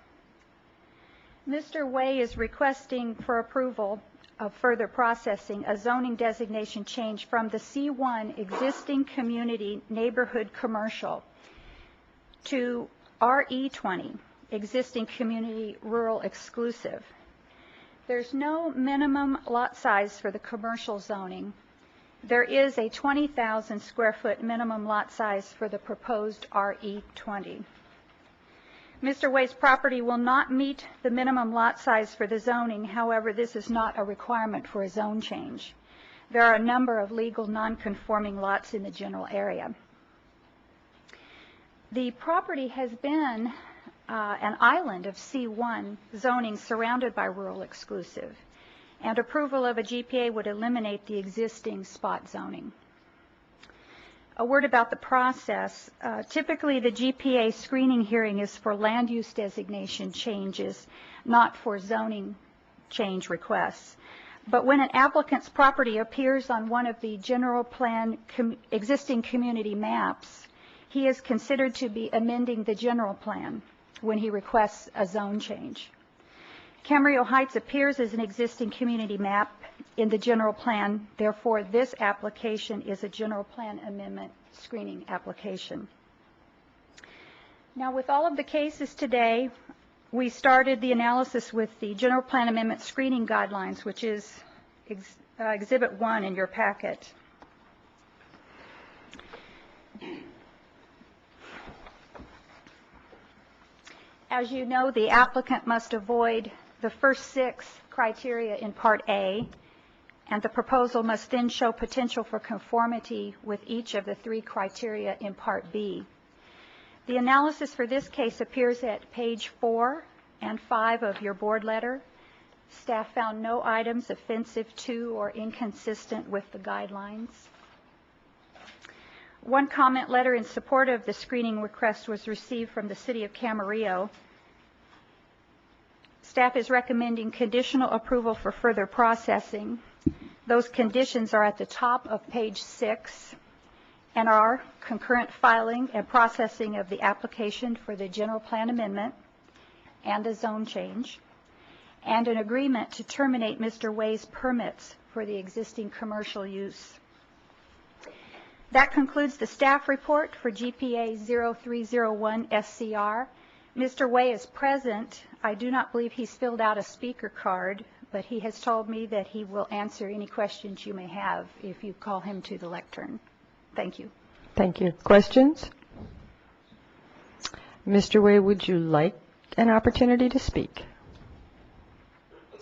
Mr. Way is requesting for approval of further processing a zoning designation change from the C1 existing community neighborhood commercial to RE20 existing community rural exclusive. There's no minimum lot size for the commercial zoning. There is a 20,000 square foot minimum lot size for the proposed RE20. Mr. Way's property will not meet the minimum lot size for the zoning. However, this is not a requirement for a zone change. There are a number of legal non-conforming lots in the general area. The property has been an island of C1 zoning surrounded by rural exclusive, and approval of a GPA would eliminate the existing spot zoning. A word about the process. Typically, the GPA screening hearing is for land use designation changes, not for zoning change requests. But when an applicant's property appears on one of the general plan existing community maps, he is considered to be amending the general plan when he requests a zone change. Camarillo Heights appears as an existing community map in the general plan. Therefore, this application is a general plan amendment screening application. Now, with all of the cases today, we started the analysis with the general plan amendment screening guidelines, which is Exhibit 1 in your packet. As you know, the applicant must avoid the first 6 criteria in Part A, and the proposal must then show potential for conformity with each of the 3 criteria in Part B. The analysis for this case appears at page 4 and 5 of your board letter. Staff found no items offensive to or inconsistent with the guidelines. One comment letter in support of the screening request was received from the City of Camarillo. Staff is recommending conditional approval for further processing. Those conditions are at the top of page 6 and are concurrent filing and processing of the application for the general plan amendment and a zone change, and an agreement to terminate Mr. Way's permits for the existing commercial use. That concludes the staff report for GPA 0301 SCR. Mr. Way is present. I do not believe he's filled out a speaker card, but he has told me that he will answer any questions you may have if you call him to the lectern. Thank you. Thank you. Questions? Mr. Way, would you like an opportunity to speak?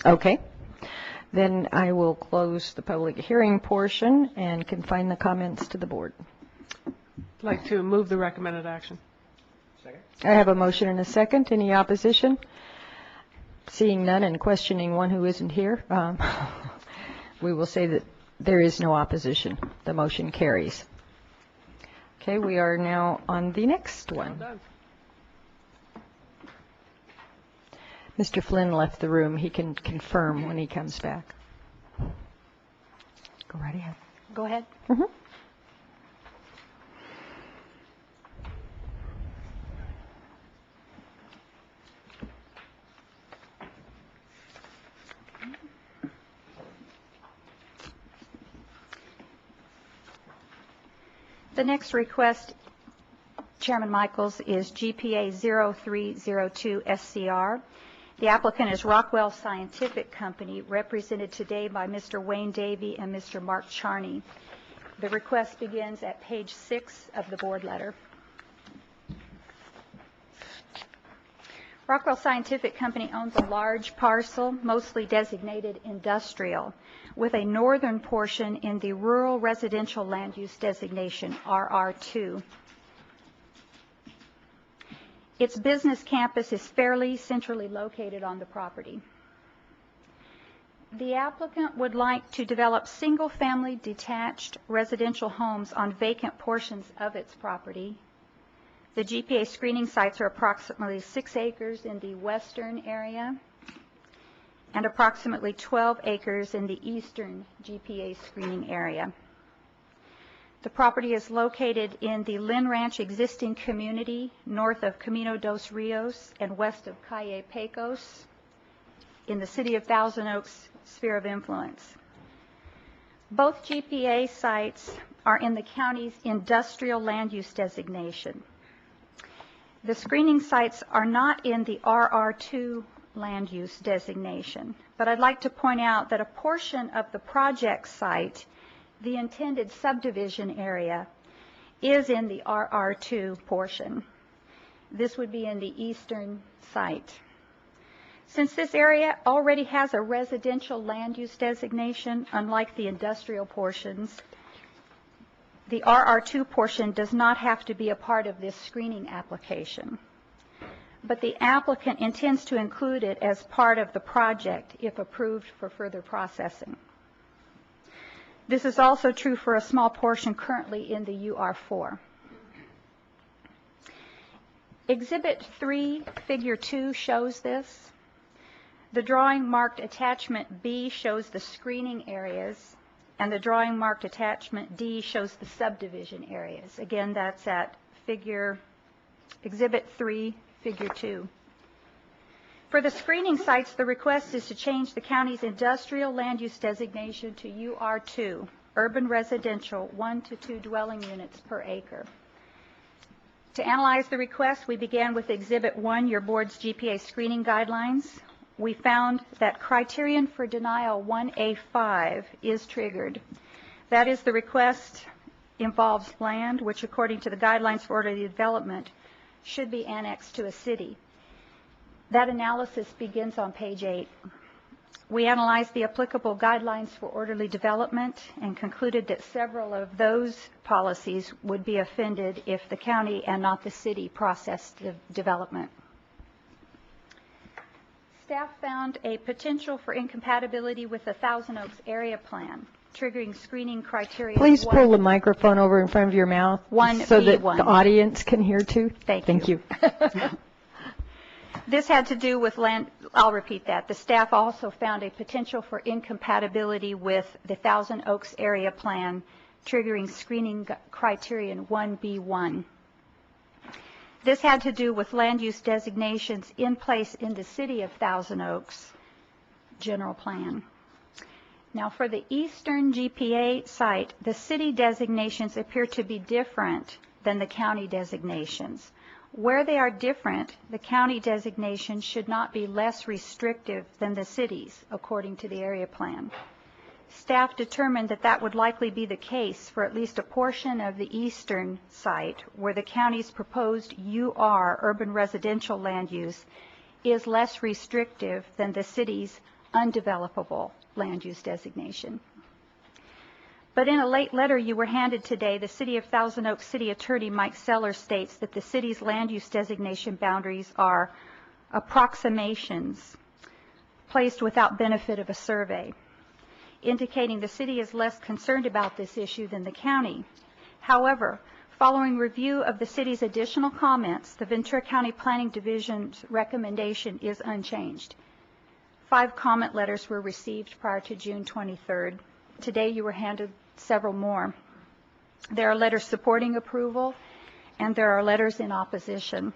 Okay. Then I will close the public hearing portion and confine the comments to the board. I'd like to move the recommended action. Second. I have a motion and a second. Any opposition? Seeing none and questioning one who isn't here, we will say that there is no opposition. The motion carries. Okay, we are now on the next one. Well done. Mr. Flynn left the room. He can confirm when he comes back. Go right ahead. Go ahead. Mm-hmm. The next request, Chairman Michaels, is GPA 0302 SCR. The applicant is Rockwell Scientific Company, represented today by Mr. Wayne Davey and Mr. Mark Charney. The request begins at page 6 of the board letter. Rockwell Scientific Company owns a large parcel, mostly designated industrial, with a northern portion in the rural residential land use designation, RR2. Its business campus is fairly centrally located on the property. The applicant would like to develop single-family detached residential homes on vacant portions of its property. The GPA screening sites are approximately 6 acres in the western area and approximately 12 acres in the eastern GPA screening area. The property is located in the Lynn Ranch existing community, north of Camino dos Rios and west of Calle Pecos, in the city of Thousand Oaks sphere of influence. Both GPA sites are in the county's industrial land use designation. The screening sites are not in the RR2 land use designation, but I'd like to point out that a portion of the project site, the intended subdivision area, is in the RR2 portion. This would be in the eastern site. Since this area already has a residential land use designation, unlike the industrial portions, the RR2 portion does not have to be a part of this screening application. But the applicant intends to include it as part of the project if approved for further processing. This is also true for a small portion currently in the UR4. Exhibit 3, Figure 2 shows this. The drawing marked attachment B shows the screening areas, and the drawing marked attachment D shows the subdivision areas. Again, that's at Exhibit 3, Figure 2. For the screening sites, the request is to change the county's industrial land use designation to UR2, urban residential, 1 to 2 dwelling units per acre. To analyze the request, we began with Exhibit 1, your board's GPA screening guidelines. we found that criterion for denial 1A5 is triggered. That is, the request involves land which, according to the guidelines for orderly development, should be annexed to a city. That analysis begins on page 8. We analyzed the applicable guidelines for orderly development and concluded that several of those policies would be offended if the county and not the city processed the development. Staff found a potential for incompatibility with the Thousand Oaks area plan, triggering screening criteria. Please pull the microphone over in front of your mouth so that the audience can hear too. Thank you. This had to do with land. I'll repeat that. The staff also found a potential for incompatibility with the Thousand Oaks area plan, triggering screening criterion 1B1. This had to do with land use designations in place in the city of Thousand Oaks general plan. Now, for the eastern GPA site, the city designations appear to be different than the county designations. Where they are different, the county designation should not be less restrictive than the cities, according to the area plan. Staff determined that that would likely be the case for at least a portion of the eastern site, where the county's proposed UR, urban residential land use, is less restrictive than the city's undevelopable land use designation. But in a late letter you were handed today, the City of Thousand Oaks City Attorney Mike Seller states that the city's land use designation boundaries are approximations placed without benefit of a survey, indicating the city is less concerned about this issue than the county. However, following review of the city's additional comments, the Ventura County Planning Division's recommendation is unchanged. 5 comment letters were received prior to June 23rd. Today you were handed several more. There are letters supporting approval, and there are letters in opposition.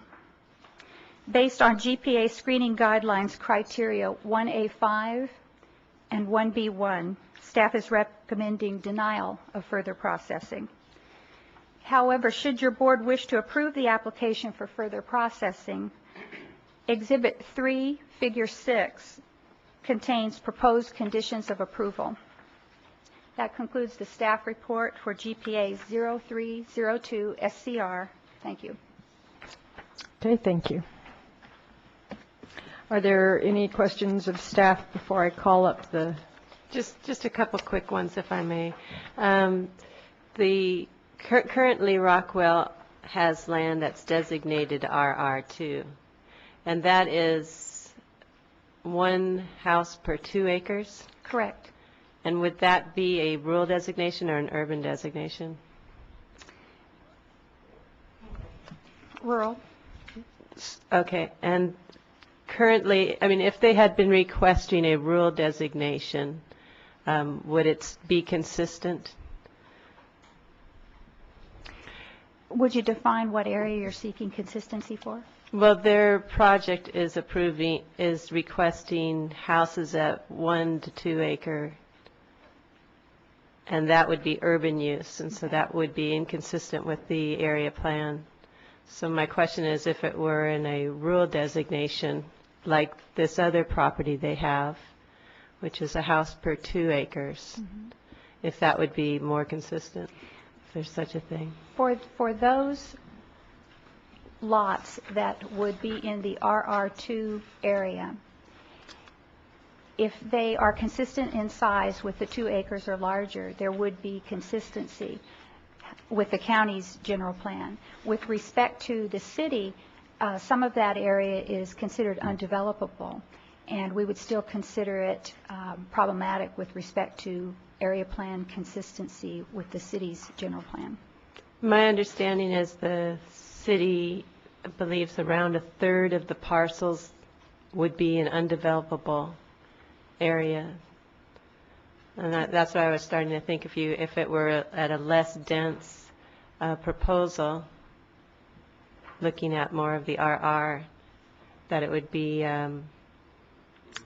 Based on GPA screening guidelines criteria 1A5 and 1B1, staff is recommending denial of further processing. However, should your board wish to approve the application for further processing, Exhibit 3, Figure 6, contains proposed conditions of approval. That concludes the staff report for GPA 0302 SCR. Thank you. Okay, thank you. Are there any questions of staff before I call up the... Just a couple quick ones, if I may. Currently, Rockwell has land that's designated RR2, and that is 1 house per 2 acres? Correct. And would that be a rural designation or an urban designation? Rural. Okay. And currently, I mean, if they had been requesting a rural designation, would it be consistent? Would you define what area you're seeking consistency for? Well, their project is requesting houses at 1 to 2 acre, and that would be urban use, and so that would be inconsistent with the area plan. So my question is, if it were in a rural designation, like this other property they have, which is a house per 2 acres, if that would be more consistent, if there's such a thing. For those lots that would be in the RR2 area, if they are consistent in size with the 2 acres or larger, there would be consistency with the county's general plan. With respect to the city, some of that area is considered undevelopable, and we would still consider it problematic with respect to area plan consistency with the city's general plan. My understanding is the city believes around 1/3 of the parcels would be an undevelopable area. And that's why I was starting to think if it were at a less dense proposal, looking at more of the RR, that it would be,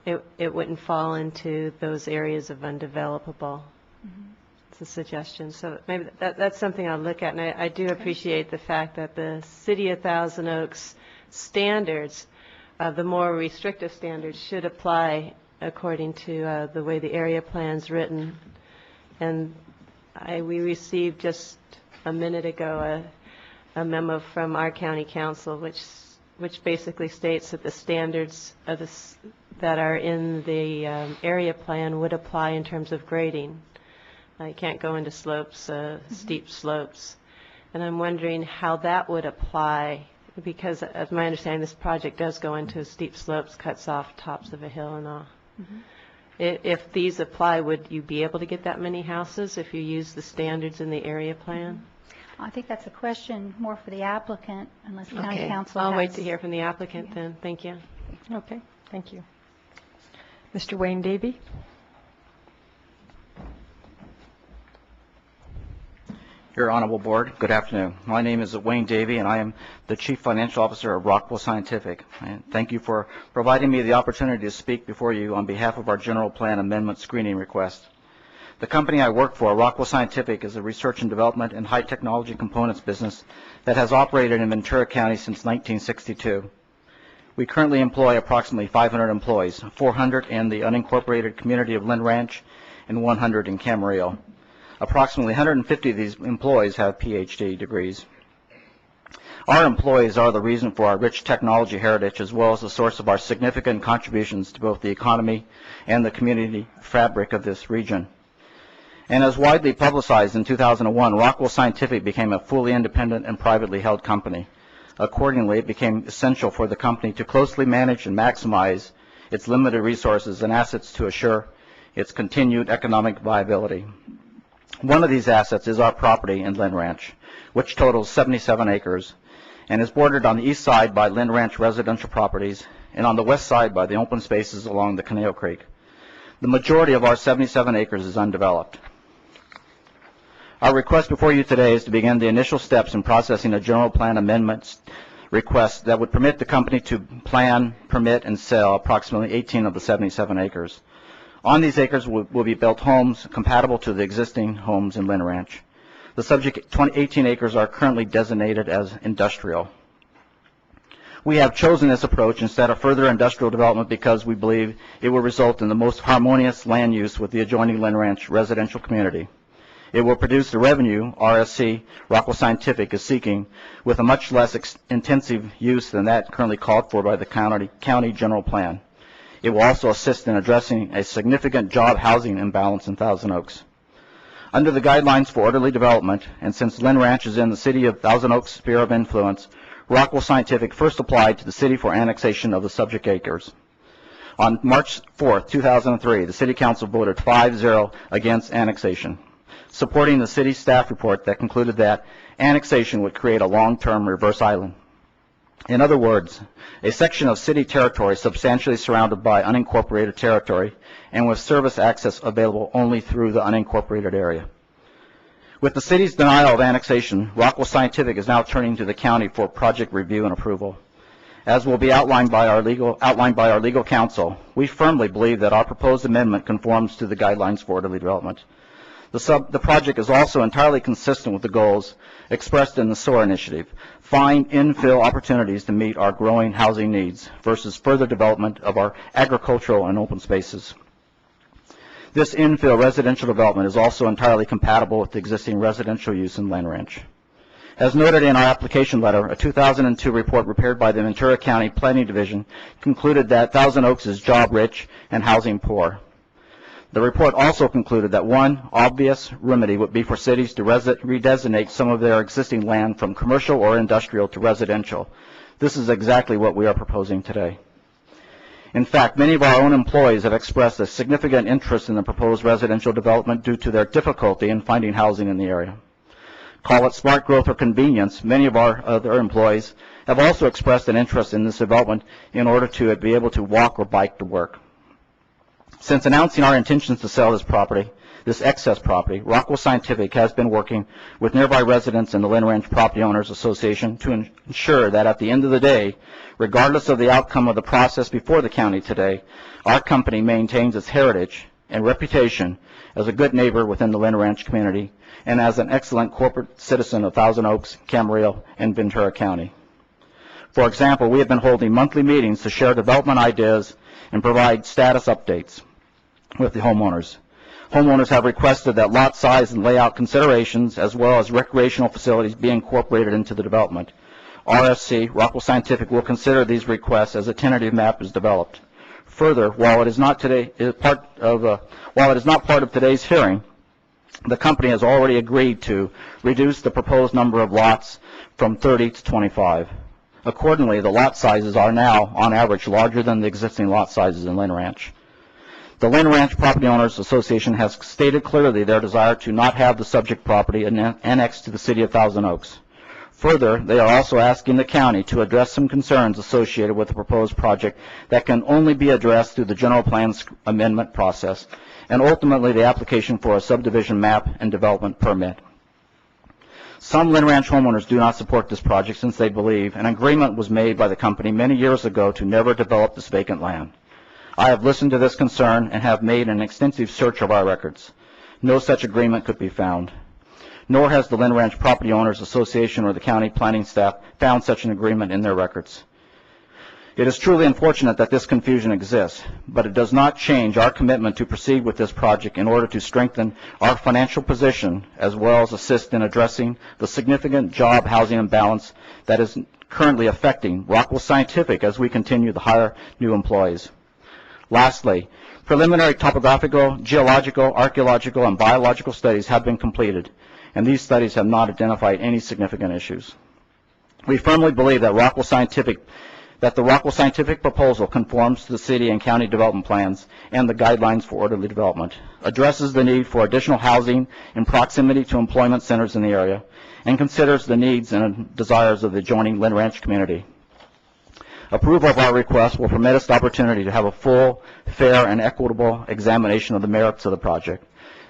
it wouldn't fall into those areas of undevelopable. It's a suggestion. So maybe that's something I'll look at. And I do appreciate the fact that the City of Thousand Oaks standards the more restrictive standards should apply according to the way the area plan's written. And we received just a minute ago a memo from our county council which basically states that the standards of that are in the area plan would apply in terms of grading. You can't go into slopes, steep slopes. And I'm wondering how that would apply, because as my understanding, this project does go into steep slopes, cuts off tops of a hill and all. Mm-hmm. If these apply, would you be able to get that many houses if you use the standards in the area plan? I think that's a question more for the applicant, unless the county council I'll has... wait to hear from the applicant then. Thank you. Okay, thank you. Mr. Wayne Davey? Your Honorable Board, good afternoon. My name is Wayne Davey, and I am the Chief Financial Officer of Rockwell Scientific. And thank you for providing me the opportunity to speak before you on behalf of our General Plan Amendment screening request. The company I work for, Rockwell Scientific, is a research and development and high technology components business that has operated in Ventura County since 1962. We currently employ approximately 500 employees, 400 in the unincorporated community of Lynn Ranch and 100 in Camarillo. Approximately 150 of these employees have PhD degrees. Our employees are the reason for our rich technology heritage, as well as the source of our significant contributions to both the economy and the community fabric of this region. And as widely publicized in 2001, Rockwell Scientific became a fully independent and privately held company. Accordingly, it became essential for the company to closely manage and maximize its limited resources and assets to assure its continued economic viability. One of these assets is our property in Lynn Ranch, which totals 77 acres and is bordered on the east side by Lynn Ranch residential properties and on the west side by the open spaces along the Canal Creek. The majority of our 77 acres is undeveloped. Our request before you today is to begin the initial steps in processing a general plan amendment request that would permit the company to plan, permit, and sell approximately 18 of the 77 acres. On these acres will be built homes compatible to the existing homes in Lynn Ranch. The subject 18 acres are currently designated as industrial. We have chosen this approach instead of further industrial development because we believe it will result in the most harmonious land use with the adjoining Lynn Ranch residential community. It will produce the revenue RSC, Rockwell Scientific, is seeking with a much less intensive use than that currently called for by the county general plan. It will also assist in addressing a significant job housing imbalance in Thousand Oaks. Under the guidelines for orderly development, and since Lynn Ranch is in the city of Thousand Oaks' sphere of influence, Rockwell Scientific first applied to the city for annexation of the subject acres. On March 4, 2003, the City Council voted 5-0 against annexation, supporting the city staff report that concluded that annexation would create a long-term reverse island. In other words, a section of city territory substantially surrounded by unincorporated territory and with service access available only through the unincorporated area. With the city's denial of annexation, Rockwell Scientific is now turning to the county for project review and approval. As will be outlined by our legal counsel, we firmly believe that our proposed amendment conforms to the guidelines for orderly development. The project is also entirely consistent with the goals expressed in the SOAR initiative: find infill opportunities to meet our growing housing needs versus further development of our agricultural and open spaces. This infill residential development is also entirely compatible with the existing residential use in Lynn Ranch. As noted in our application letter, a 2002 report prepared by the Ventura County Planning Division concluded that Thousand Oaks is job-rich and housing poor. The report also concluded that one obvious remedy would be for cities to redesignate some of their existing land from commercial or industrial to residential. This is exactly what we are proposing today. In fact, many of our own employees have expressed a significant interest in the proposed residential development due to their difficulty in finding housing in the area. Call it smart growth or convenience, many of our other employees have also expressed an interest in this development in order to be able to walk or bike to work. Since announcing our intentions to sell this excess property, Rockwell Scientific has been working with nearby residents and the Lynn Ranch Property Owners Association to ensure that at the end of the day, regardless of the outcome of the process before the county today, our company maintains its heritage and reputation as a good neighbor within the Lynn Ranch community and as an excellent corporate citizen of Thousand Oaks, Camarillo, and Ventura County. For example, we have been holding monthly meetings to share development ideas and provide status updates with the homeowners. Homeowners have requested that lot size and layout considerations, as well as recreational facilities, be incorporated into the development. RSC, Rockwell Scientific, will consider these requests as a tentative map is developed. Further, while it is not part of today's hearing, the company has already agreed to reduce the proposed number of lots from 30 to 25. Accordingly, the lot sizes are now, on average, larger than the existing lot sizes in Lynn Ranch. The Lynn Ranch Property Owners Association has stated clearly their desire to not have the subject property annexed to the City of Thousand Oaks. Further, they are also asking the county to address some concerns associated with the proposed project that can only be addressed through the general plan's amendment process, and ultimately the application for a subdivision map and development permit. Some Lynn Ranch homeowners do not support this project since they believe an agreement was made by the company many years ago to never develop this vacant land. I have listened to this concern and have made an extensive search of our records. No such agreement could be found, nor has the Lynn Ranch Property Owners Association or the county planning staff found such an agreement in their records. It is truly unfortunate that this confusion exists, but it does not change our commitment to proceed with this project in order to strengthen our financial position as well as assist in addressing the significant job housing imbalance that is currently affecting Rockwell Scientific as we continue to hire new employees. Lastly, preliminary topographical, geological, archaeological, and biological studies have been completed, and these studies have not identified any significant issues. We firmly believe that the Rockwell Scientific proposal conforms to the city and county development plans and the guidelines for orderly development, addresses the need for additional housing in proximity to employment centers in the area, and considers the needs and desires of the adjoining Lynn Ranch community. Approval of our request will permit us the opportunity to have a full, fair, and equitable examination of the merits of the project.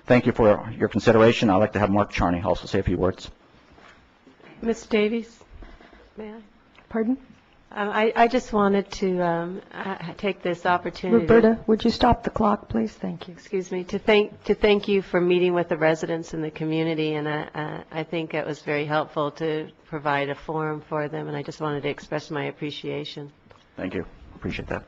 Thank you for your consideration. I'd like to have Mark Charney also say a few words. Ms. Davies, may I? Pardon? I just wanted to take this opportunity. Roberta, would you stop the clock, please? Thank you. Excuse me. To thank you for meeting with the residents in the community, and I think it was very helpful to provide a forum for them, and I just wanted to express my appreciation. Thank you. Appreciate that.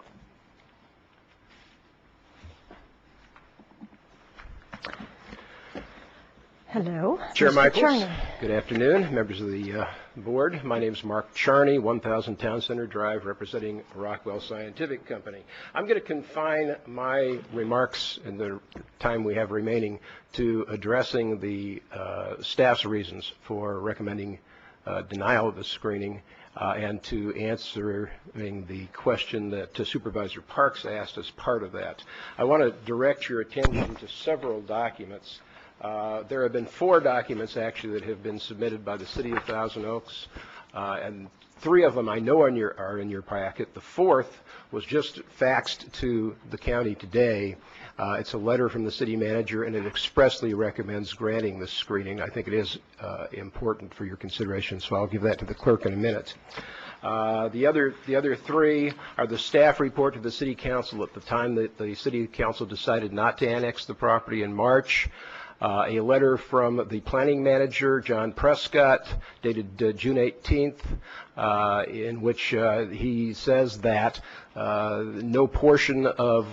Hello. Chair Mr. Michaels. Charney. Good afternoon, members of the board. My name is Mark Charney, 1000 Town Center Drive, representing Rockwell Scientific Company. I'm going to confine my remarks in the time we have remaining to addressing the staff's reasons for recommending denial of the screening and to answering the question that Supervisor Parks asked as part of that. I want to direct your attention to several documents. There have been 4 documents actually that have been submitted by the City of Thousand Oaks, and 3 of them I know are in your packet. The 4th was just faxed to the county today. It's a letter from the city manager, and it expressly recommends granting this screening. I think it is important for your consideration, so I'll give that to the clerk in a minute. The other 3 are the staff report to the City Council at the time that the City Council decided not to annex the property in March. A letter from the planning manager, John Prescott, dated June 18th, in which he says that no portion of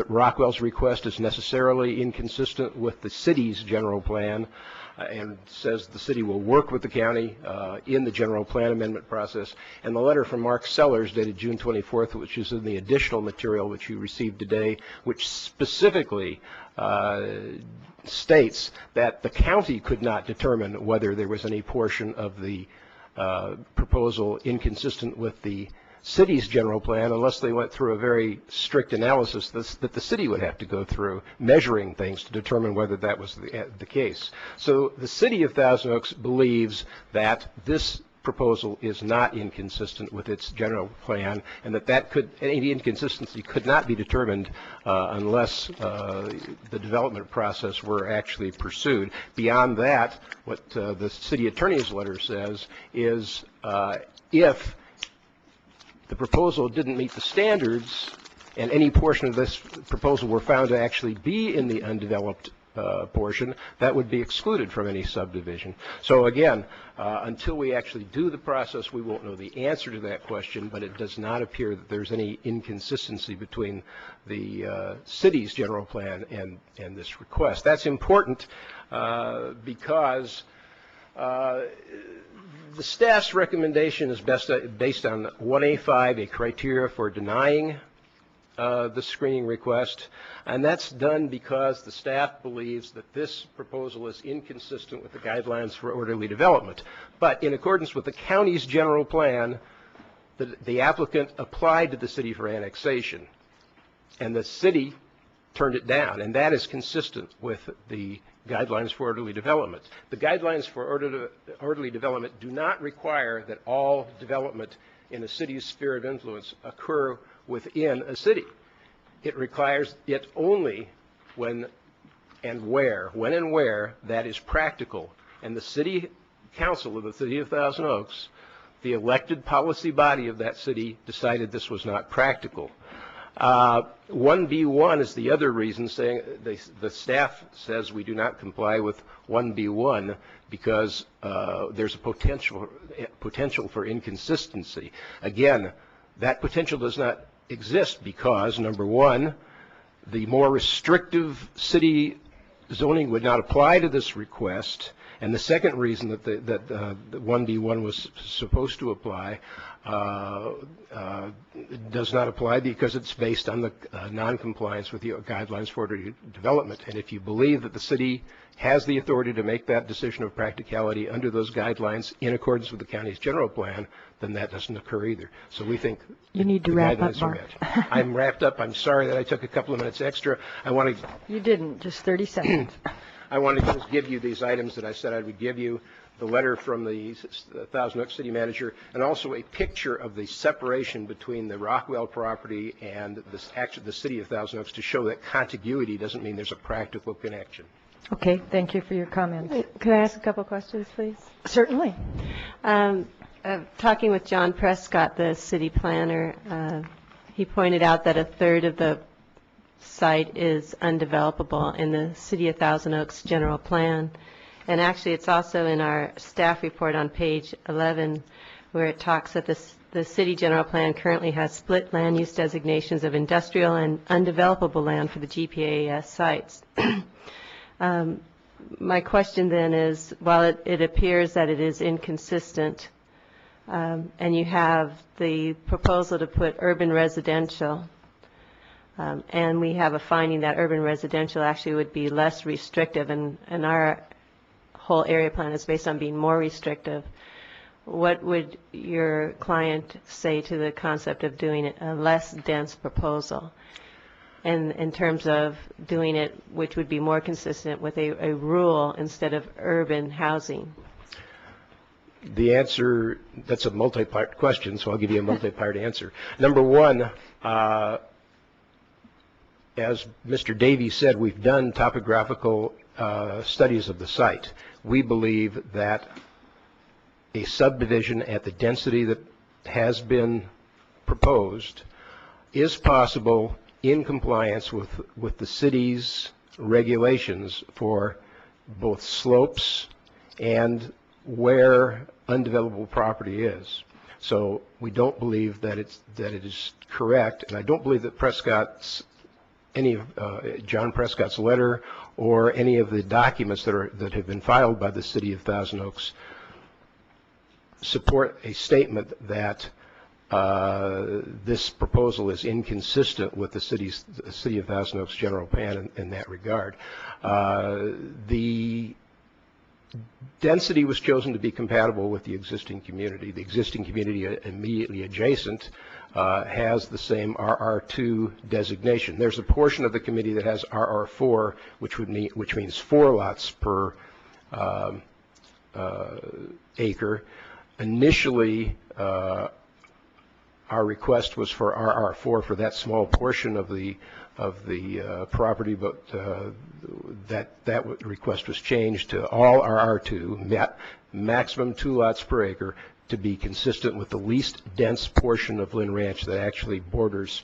Rockwell's request is necessarily inconsistent with the city's general plan, and says the city will work with the county in the general plan amendment process. And the letter from Mark Sellers, dated June 24th, which is in the additional material which you received today, which specifically states that the county could not determine whether there was any portion of the proposal inconsistent with the city's general plan unless they went through a very strict analysis that the city would have to go through, measuring things to determine whether that was the case. So the City of Thousand Oaks believes that this proposal is not inconsistent with its general plan, and that any inconsistency could not be determined unless the development process were actually pursued. Beyond that, what the city attorney's letter says is if the proposal didn't meet the standards and any portion of this proposal were found to actually be in the undeveloped portion, that would be excluded from any subdivision. So again, until we actually do the process, we won't know the answer to that question, but it does not appear that there's any inconsistency between the city's general plan and this request. That's important because the staff's recommendation is based on 1A5, a criteria for denying the screening request, and that's done because the staff believes that this proposal is inconsistent with the guidelines for orderly development. But in accordance with the county's general plan, the applicant applied to the city for annexation, and the city turned it down, and that is consistent with the guidelines for orderly development. The guidelines for orderly development do not require that all development in a city's sphere of influence occur within a city. It requires it only when and where that is practical. And the city council of the city of Thousand Oaks, the elected policy body of that city, decided this was not practical. 1B1 is the other reason, saying the staff says we do not comply with 1B1 because there's a potential for inconsistency. Again, that potential does not exist because, number one, the more restrictive city zoning would not apply to this request, and the second reason that 1B1 was supposed to apply does not apply because it's based on the noncompliance with the guidelines for orderly development. And if you believe that the city has the authority to make that decision of practicality under those guidelines in accordance with the county's general plan, then that doesn't occur either. So we think you need to wrap up, Mark. I'm wrapped up. I'm sorry that I took a couple of minutes extra. You didn't. Just 30 seconds. I wanted to just give you these items that I said I would give you, the letter from the Thousand Oaks city manager, and also a picture of the separation between the Rockwell property and the city of Thousand Oaks to show that contiguity doesn't mean there's a practical connection. Okay, thank you for your comments. Could I ask a couple questions, please? Certainly. Talking with John Prescott, the city planner, he pointed out that a third of the site is undevelopable in the city of Thousand Oaks general plan. And actually, it's also in our staff report on page 11, where it talks that the city general plan currently has split land use designations of industrial and undevelopable land for the GPAS sites. My question then is, while it appears that it is inconsistent, and you have the proposal to put urban residential, and we have a finding that urban residential actually would be less restrictive, and our whole area plan is based on being more restrictive, what would your client say to the concept of doing it a less dense proposal? And in terms of doing it, which would be more consistent with a rural instead of urban housing? The answer, that's a multi-part question, so I'll give you a multi-part answer. Number one, as Mr. Davies said, we've done topographical studies of the site. We believe that a subdivision at the density that has been proposed is possible in compliance with the city's regulations for both slopes and where undevelopable property is. So we don't believe that it is correct, and I don't believe that any of John Prescott's letter or any of the documents that have been filed by the city of Thousand Oaks support a statement that this proposal is inconsistent with the city of Thousand Oaks general plan in that regard. The density was chosen to be compatible with the existing community. The existing community immediately adjacent has the same RR2 designation. There's a portion of the committee that has RR4, which means 4 lots per acre. Initially, our request was for RR4 for that small portion of the property, but that request was changed to all RR2, maximum 2 lots per acre, to be consistent with the least dense portion of Lynn Ranch that actually borders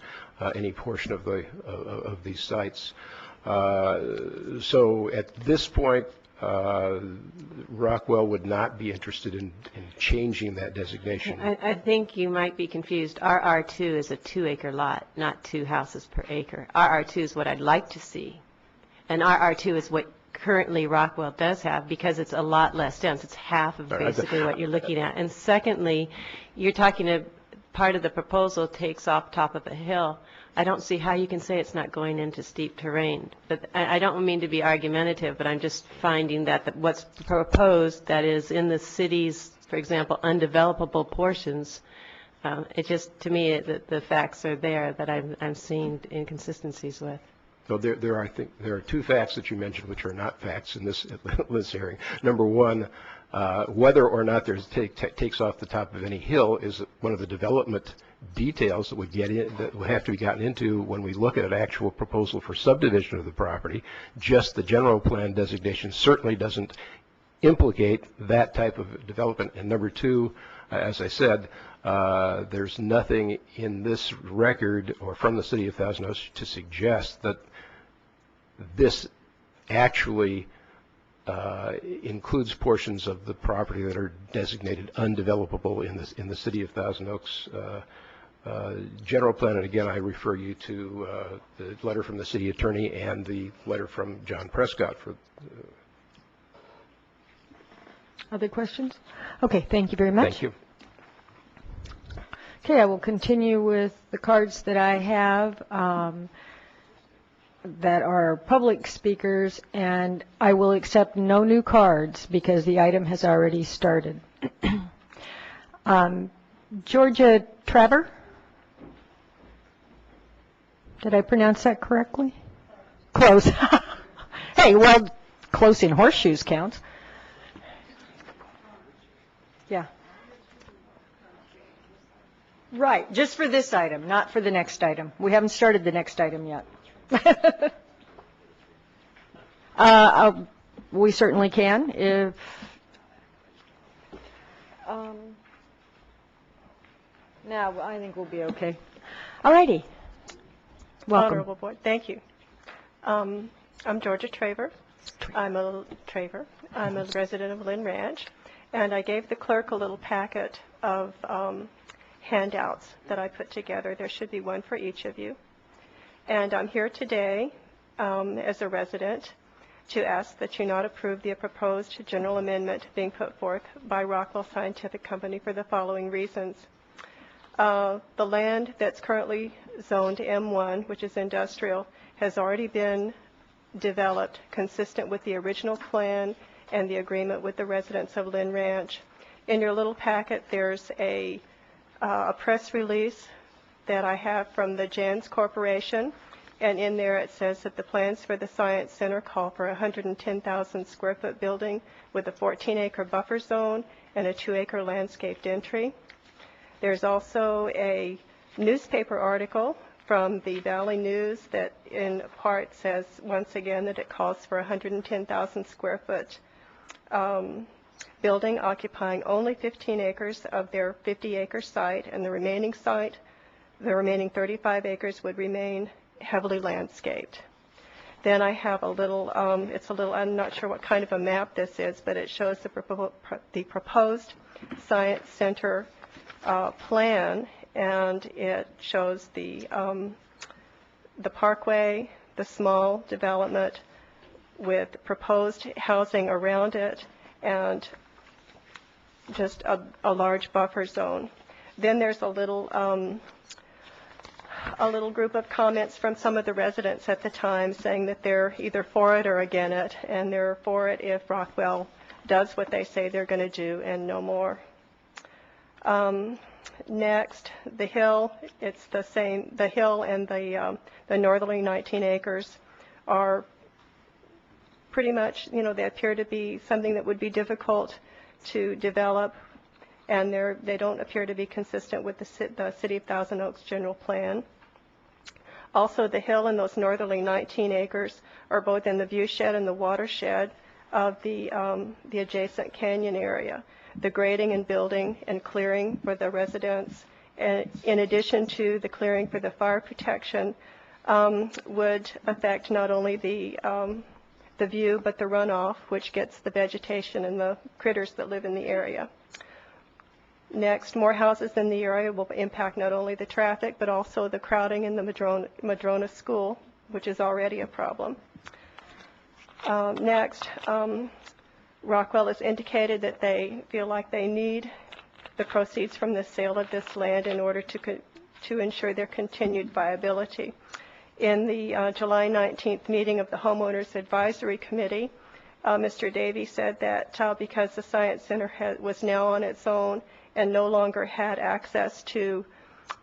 any portion of these sites. So at this point, Rockwell would not be interested in changing that designation. I think you might be confused. RR2 is a 2-acre lot, not 2 houses per acre. RR2 is what I'd like to see. And RR2 is what currently Rockwell does have because it's a lot less dense. It's half of basically what you're looking at. And secondly, you're talking part of the proposal takes off top of a hill. I don't see how you can say it's not going into steep terrain. But I don't mean to be argumentative, but I'm just finding that what's proposed that is in the city's, for example, undevelopable portions, it just, to me, the facts are there that I'm seeing inconsistencies with. So there are 2 facts that you mentioned which are not facts in this hearing. Number one, whether or not there takes off the top of any hill is one of the development details that would have to be gotten into when we look at an actual proposal for subdivision of the property. Just the general plan designation certainly doesn't implicate that type of development. And number 2, as I said, there's nothing in this record or from the City of Thousand Oaks to suggest that this actually includes portions of the property that are designated undevelopable in the City of Thousand Oaks general plan. And again, I refer you to the letter from the city attorney and the letter from John Prescott. Other questions? Okay, thank you very much. Thank you. Okay, I will continue with the cards that I have that are public speakers, and I will accept no new cards because the item has already started. Georgia Trevor? Did I pronounce that correctly? Close. Hey, well, close in horseshoes counts. Yeah. Right, just for this item, not for the next item. We haven't started the next item yet. We certainly can if now I think we'll be okay. All righty. Welcome. Honorable Board, thank you. I'm Georgia Traver. I'm a resident of Lynn Ranch, and I gave the clerk a little packet of handouts that I put together. There should be one for each of you. And I'm here today as a resident to ask that you not approve the proposed general amendment being put forth by Rockwell Scientific Company for the following reasons. The land that's currently zoned M1, which is industrial, has already been developed consistent with the original plan and the agreement with the residents of Lynn Ranch. In your little packet, there's a press release that I have from the Jans Corporation, and in there it says that the plans for the Science Center call for a 110,000 square foot building with a 14-acre buffer zone and a 2-acre landscaped entry. There's also a newspaper article from the Valley News that in part says once again that it calls for a 110,000 square foot building occupying only 15 acres of their 50-acre site, and the remaining 35 acres would remain heavily landscaped. Then I have a little, I'm not sure what kind of a map this is, but it shows the proposed Science Center plan, and it shows the parkway, the small development with proposed housing around it, and just a large buffer zone. Then there's a little group of comments from some of the residents at the time saying that they're either for it or against it, and they're for it if Rockwell does what they say they're going to do and no more. Next, the hill, it's the same. The hill and the northerly 19 acres are pretty much, they appear to be something that would be difficult to develop, and they don't appear to be consistent with the City of Thousand Oaks general plan. Also, the hill and those northerly 19 acres are both in the viewshed and the watershed of the adjacent canyon area. The grading and building and clearing for the residents, in addition to the clearing for the fire protection, would affect not only the view, but the runoff, which gets the vegetation and the critters that live in the area. Next, more houses in the area will impact not only the traffic, but also the crowding in the Madrona School, which is already a problem. Next, Rockwell has indicated that they feel like they need the proceeds from the sale of this land in order to ensure their continued viability. In the July 19th meeting of the Homeowners Advisory Committee, Mr. Davey said that because the Science Center was now on its own and no longer had access to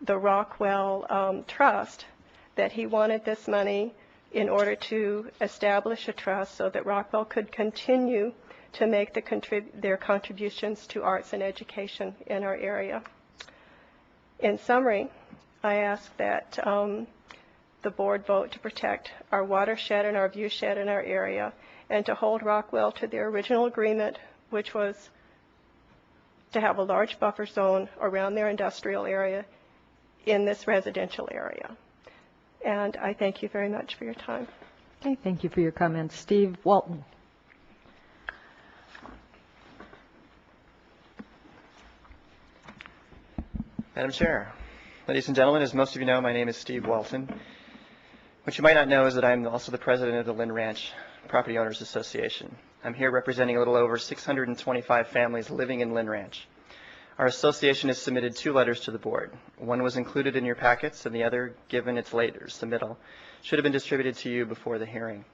the Rockwell Trust, that he wanted this money in order to establish a trust so that Rockwell could continue to make their contributions to arts and education in our area. In summary, I ask that the board vote to protect our watershed and our viewshed in our area, and to hold Rockwell to their original agreement, which was to have a large buffer zone around their industrial area in this residential area. And I thank you very much for your time. Okay, thank you for your comments. Steve Walton. Madam Chair, ladies and gentlemen, as most of you know, my name is Steve Walton. What you might not know is that I'm also the president of the Lynn Ranch Property Owners Association. I'm here representing a little over 625 families living in Lynn Ranch. Our association has submitted 2 letters to the board. One was included in your packets, and the other, given its later submittal, should have been distributed to you before the hearing.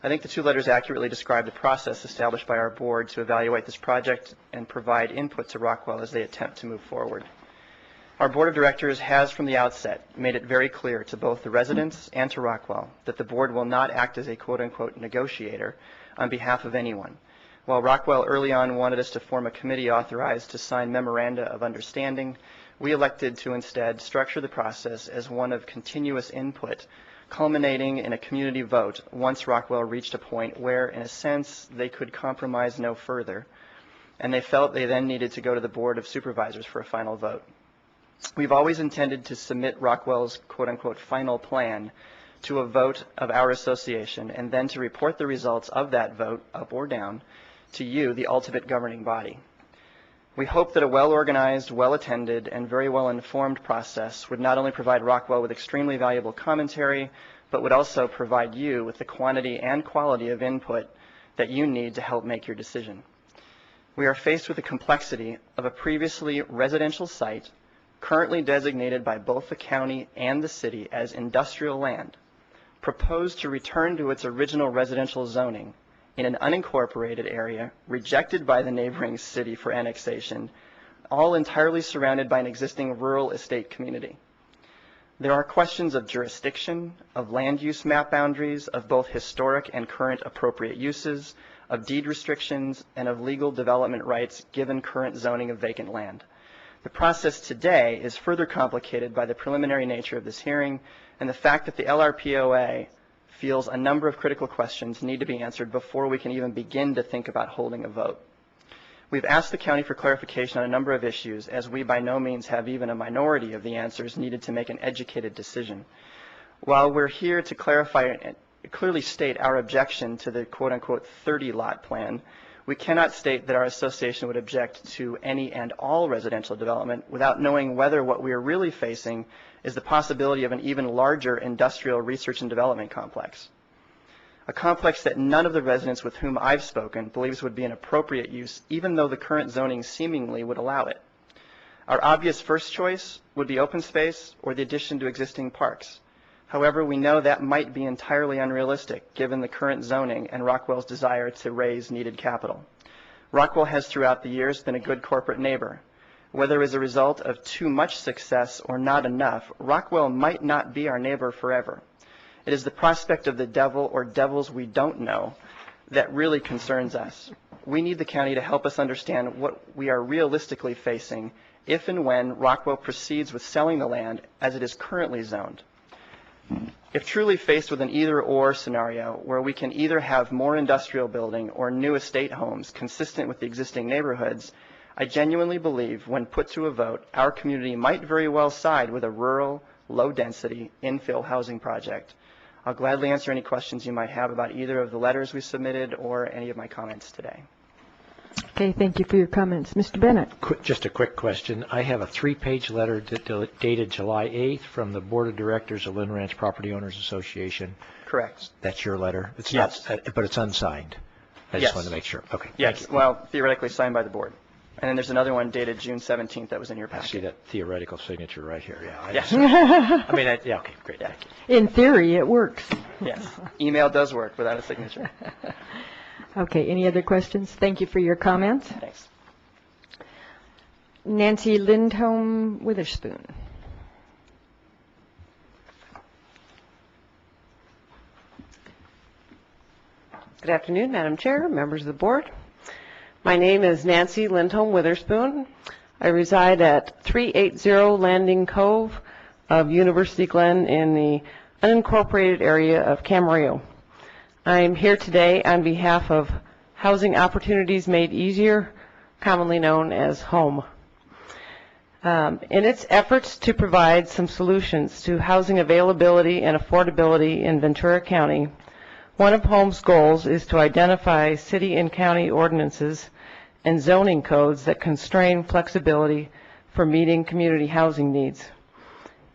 I think the 2 letters accurately describe the process established by our board to evaluate this project and provide input to Rockwell as they attempt to move forward. Our board of directors has from the outset made it very clear to both the residents and to Rockwell that the board will not act as a quote-unquote negotiator on behalf of anyone. While Rockwell early on wanted us to form a committee authorized to sign memoranda of understanding, we elected to instead structure the process as one of continuous input, culminating in a community vote once Rockwell reached a point where, in a sense, they could compromise no further, and they felt they then needed to go to the Board of Supervisors for a final vote. We've always intended to submit Rockwell's quote-unquote final plan to a vote of our association, and then to report the results of that vote, up or down, to you, the ultimate governing body. We hope that a well-organized, well-attended, and very well-informed process would not only provide Rockwell with extremely valuable commentary, but would also provide you with the quantity and quality of input that you need to help make your decision. We are faced with the complexity of a previously residential site currently designated by both the county and the city as industrial land, proposed to return to its original residential zoning in an unincorporated area, rejected by the neighboring city for annexation, all entirely surrounded by an existing rural estate community. There are questions of jurisdiction, of land use map boundaries, of both historic and current appropriate uses, of deed restrictions, and of legal development rights given current zoning of vacant land. The process today is further complicated by the preliminary nature of this hearing and the fact that the LRPOA feels a number of critical questions need to be answered before we can even begin to think about holding a vote. We've asked the county for clarification on a number of issues, as we by no means have even a minority of the answers needed to make an educated decision. While we're here to clarify and clearly state our objection to the quote-unquote 30-lot plan, we cannot state that our association would object to any and all residential development without knowing whether what we are really facing is the possibility of an even larger industrial research and development complex. A complex that none of the residents with whom I've spoken believes would be an appropriate use, even though the current zoning seemingly would allow it. Our obvious first choice would be open space or the addition to existing parks. However, we know that might be entirely unrealistic given the current zoning and Rockwell's desire to raise needed capital. Rockwell has throughout the years been a good corporate neighbor. Whether as a result of too much success or not enough, Rockwell might not be our neighbor forever. It is the prospect of the devil or devils we don't know that really concerns us. We need the county to help us understand what we are realistically facing if and when Rockwell proceeds with selling the land as it is currently zoned. If truly faced with an either-or scenario where we can either have more industrial building or new estate homes consistent with the existing neighborhoods, I genuinely believe when put to a vote, our community might very well side with a rural, low-density infill housing project. I'll gladly answer any questions you might have about either of the letters we submitted or any of my comments today. Okay, thank you for your comments. Mr. Bennett. Just a quick question. I have a 3-page letter dated July 8th from the Board of Directors of Lynn Ranch Property Owners Association. Correct. That's your letter? It's Yes. not, but it's unsigned. I Yes. just wanted to make sure. Okay. Yes, Thank you. well, theoretically signed by the board. And then there's another one dated June 17th that was in your I packet. see that theoretical signature right here. Yeah. Yes. I mean, yeah, okay, great. Yeah. Thank you. In theory, it works. Yes. Email does work without a signature. Okay, any other questions? Thank you for your comments. Thanks. Nancy Lindholm Witherspoon. Good afternoon, Madam Chair, members of the board. My name is Nancy Lindholm Witherspoon. I reside at 380 Landing Cove of University Glen in the unincorporated area of Camarillo. I'm here today on behalf of Housing Opportunities Made Easier, commonly known as HOME. In its efforts to provide some solutions to housing availability and affordability in Ventura County, one of HOME's goals is to identify city and county ordinances and zoning codes that constrain flexibility for meeting community housing needs.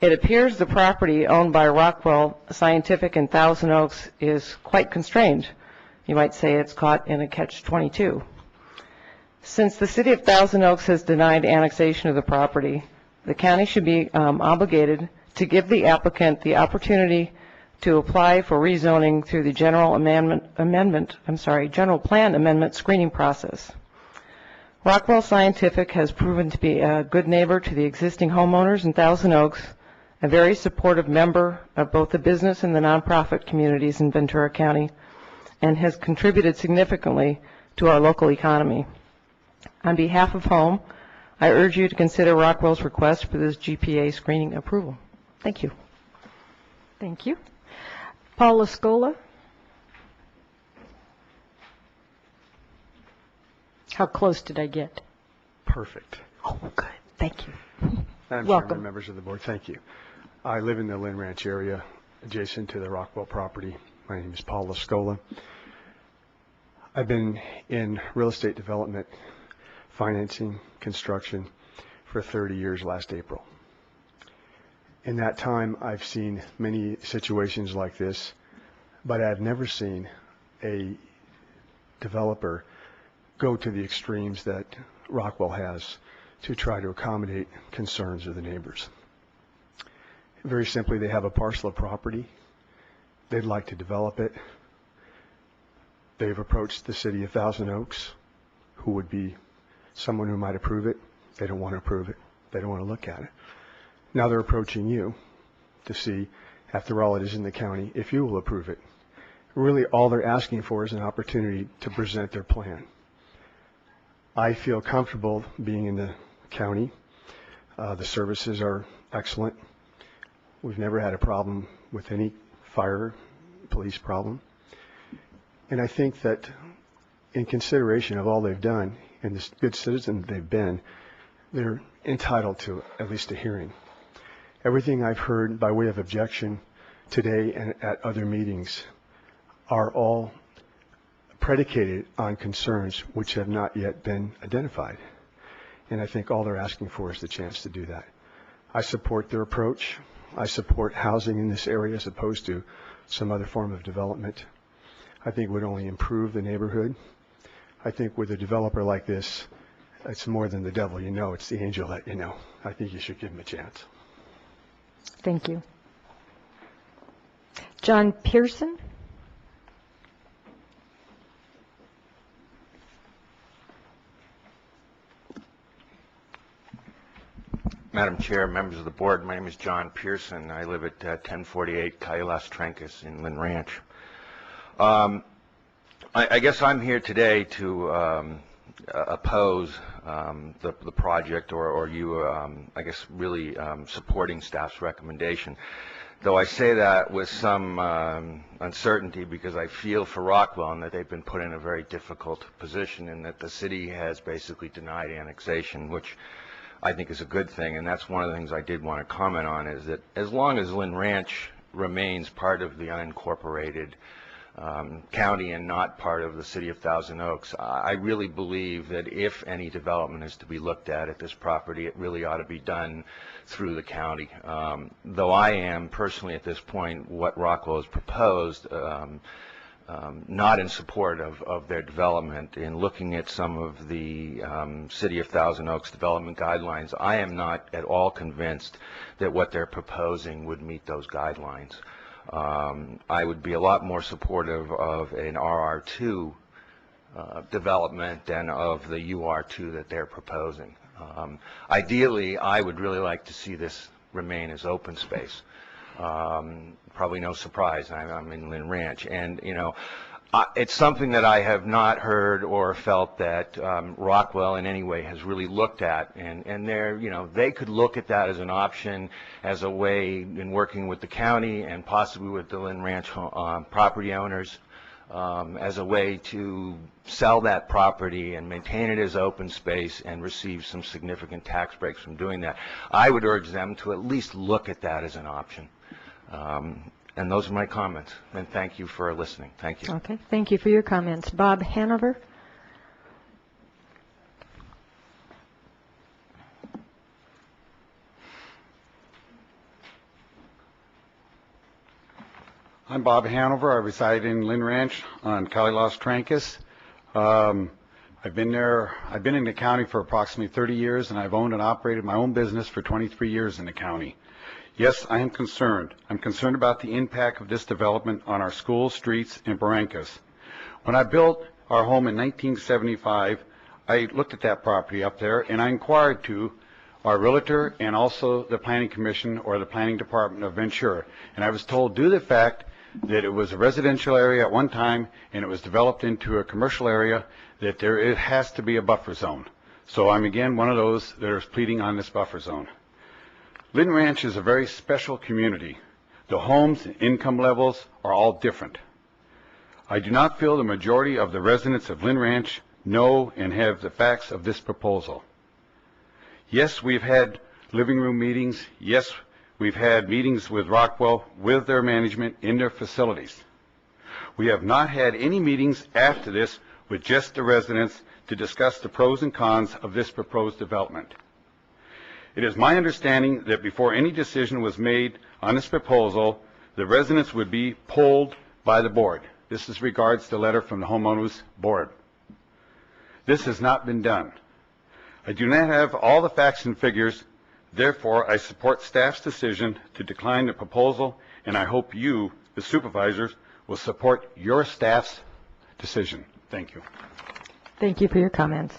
It appears the property owned by Rockwell Scientific in Thousand Oaks is quite constrained. You might say it's caught in a catch-22. Since the city of Thousand Oaks has denied annexation of the property, the county should be obligated to give the applicant the opportunity to apply for rezoning through the general plan amendment screening process. Rockwell Scientific has proven to be a good neighbor to the existing homeowners in Thousand Oaks, a very supportive member of both the business and the nonprofit communities in Ventura County, and has contributed significantly to our local economy. On behalf of HOME, I urge you to consider Rockwell's request for this GPA screening approval. Thank you. Thank you. Paul Lascola. How close did I get? Perfect. Oh, good. Thank you. Madam Welcome. Chairman, members of the board, thank you. I live in the Lynn Ranch area adjacent to the Rockwell property. My name is Paul Lascola. I've been in real estate development, financing, construction for 30 years last April. In that time, I've seen many situations like this, but I've never seen a developer go to the extremes that Rockwell has to try to accommodate concerns of the neighbors. Very simply, they have a parcel of property. They'd like to develop it. They've approached the city of Thousand Oaks, who would be someone who might approve it. They don't want to approve it. They don't want to look at it. Now they're approaching you to see, after all, it is in the county, if you will approve it. Really, all they're asking for is an opportunity to present their plan. I feel comfortable being in the county. The services are excellent. We've never had a problem with any fire, police problem. And I think that in consideration of all they've done and the good citizen they've been, they're entitled to at least a hearing. Everything I've heard by way of objection today and at other meetings are all predicated on concerns which have not yet been identified. And I think all they're asking for is the chance to do that. I support their approach. I support housing in this area as opposed to some other form of development. I think it would only improve the neighborhood. I think with a developer like this, it's more than the devil you know, it's the angel that you know. I think you should give him a chance. Thank you. John Pearson. Madam Chair, members of the board, my name is John Pearson. I live at 1048 Cayulas Trancas in Lynn Ranch. I guess I'm here today to oppose the project or you, I guess, really supporting staff's recommendation. Though I say that with some uncertainty because I feel for Rockwell and that they've been put in a very difficult position and that the city has basically denied annexation, which I think is a good thing, and that's one of the things I did want to comment on, is that as long as Lynn Ranch remains part of the unincorporated county and not part of the city of Thousand Oaks, I really believe that if any development is to be looked at this property, it really ought to be done through the county. Though I am personally at this point, what Rockwell has proposed, not in support of their development. In looking at some of the City of Thousand Oaks development guidelines, I am not at all convinced that what they're proposing would meet those guidelines. I would be a lot more supportive of an RR2 development than of the UR2 that they're proposing. Ideally, I would really like to see this remain as open space. Probably no surprise, I'm in Lynn Ranch, and it's something that I have not heard or felt that Rockwell in any way has really looked at, and they could look at that as an option, as a way in working with the county and possibly with the Lynn Ranch property owners, as a way to sell that property and maintain it as open space and receive some significant tax breaks from doing that. I would urge them to at least look at that as an option. And those are my comments, and thank you for listening. Thank you. Okay, thank you for your comments. Bob Hanover? I'm Bob Hanover. I reside in Lynn Ranch on Cali Los Trancas. I've been in the county for approximately 30 years, and I've owned and operated my own business for 23 years in the county. Yes, I am concerned. I'm concerned about the impact of this development on our schools, streets, and barrancas. When I built our home in 1975, I looked at that property up there, and I inquired to our realtor and also the planning commission or the planning department of Ventura. And I was told, due to the fact that it was a residential area at one time and it was developed into a commercial area, that it has to be a buffer zone. So I'm again one of those that are pleading on this buffer zone. Lynn Ranch is a very special community. The homes and income levels are all different. I do not feel the majority of the residents of Lynn Ranch know and have the facts of this proposal. Yes, we've had living room meetings. Yes, we've had meetings with Rockwell, with their management in their facilities. We have not had any meetings after this with just the residents to discuss the pros and cons of this proposed development. It is my understanding that before any decision was made on this proposal, the residents would be polled by the board. This is regards to the letter from the homeowners board. This has not been done. I do not have all the facts and figures. Therefore, I support staff's decision to decline the proposal, and I hope you, the supervisors, will support your staff's decision. Thank you. Thank you for your comments.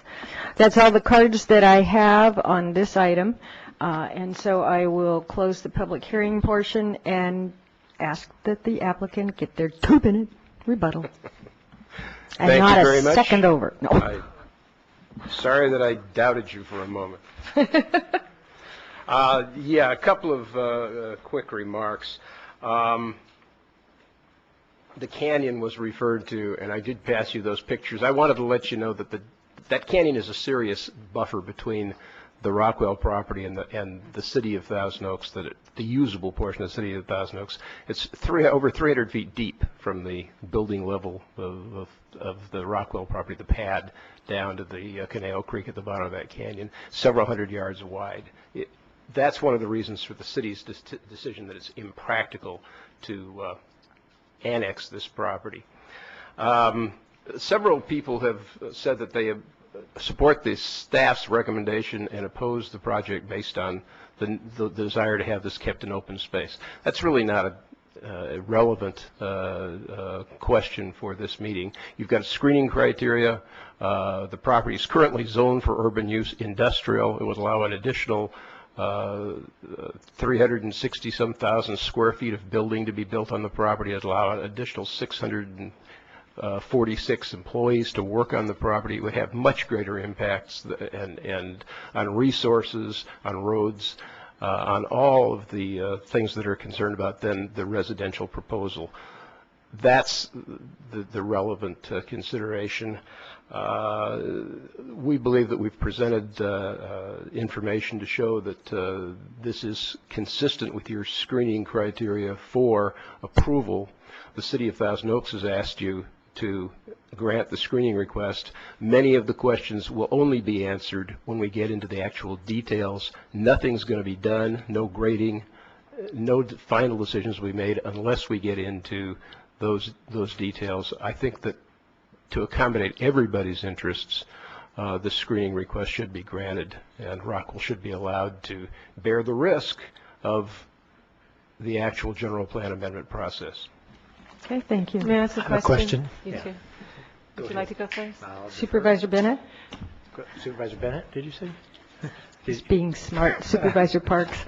That's all the cards that I have on this item, and so I will close the public hearing portion and ask that the applicant get their 2-minute rebuttal. And Thank not you very a much. second over. No. I'm sorry that I doubted you for a moment. Yeah, a couple of quick remarks. The canyon was referred to, and I did pass you those pictures. I wanted to let you know that that canyon is a serious buffer between the Rockwell property and the city of Thousand Oaks, the usable portion of the city of Thousand Oaks. It's over 300 feet deep from the building level of the Rockwell property, the pad, down to the Canal Creek at the bottom of that canyon, several hundred yards wide. That's one of the reasons for the city's decision that it's impractical to annex this property. Several people have said that they support the staff's recommendation and oppose the project based on the desire to have this kept in open space. That's really not a relevant question for this meeting. You've got screening criteria. The property is currently zoned for urban use, industrial. It would allow an additional 360-some thousand square feet of building to be built on the property. It would allow an additional 646 employees to work on the property. It would have much greater impacts and on resources, on roads, on all of the things that are concerned about than the residential proposal. that's the relevant consideration. We believe that we've presented information to show that this is consistent with your screening criteria for approval. The City of Thousand Oaks has asked you to grant the screening request. Many of the questions will only be answered when we get into the actual details. Nothing's going to be done, no grading, no final decisions will be made unless we get into those details. I think that to accommodate everybody's interests, the screening request should be granted, and Rockwell should be allowed to bear the risk of the actual general plan amendment process. Okay, thank you. May I ask a I have a question. You Yeah. too. Would you like to go first? Supervisor Bennett? Supervisor Bennett, did you say? He's being smart. Supervisor Parks.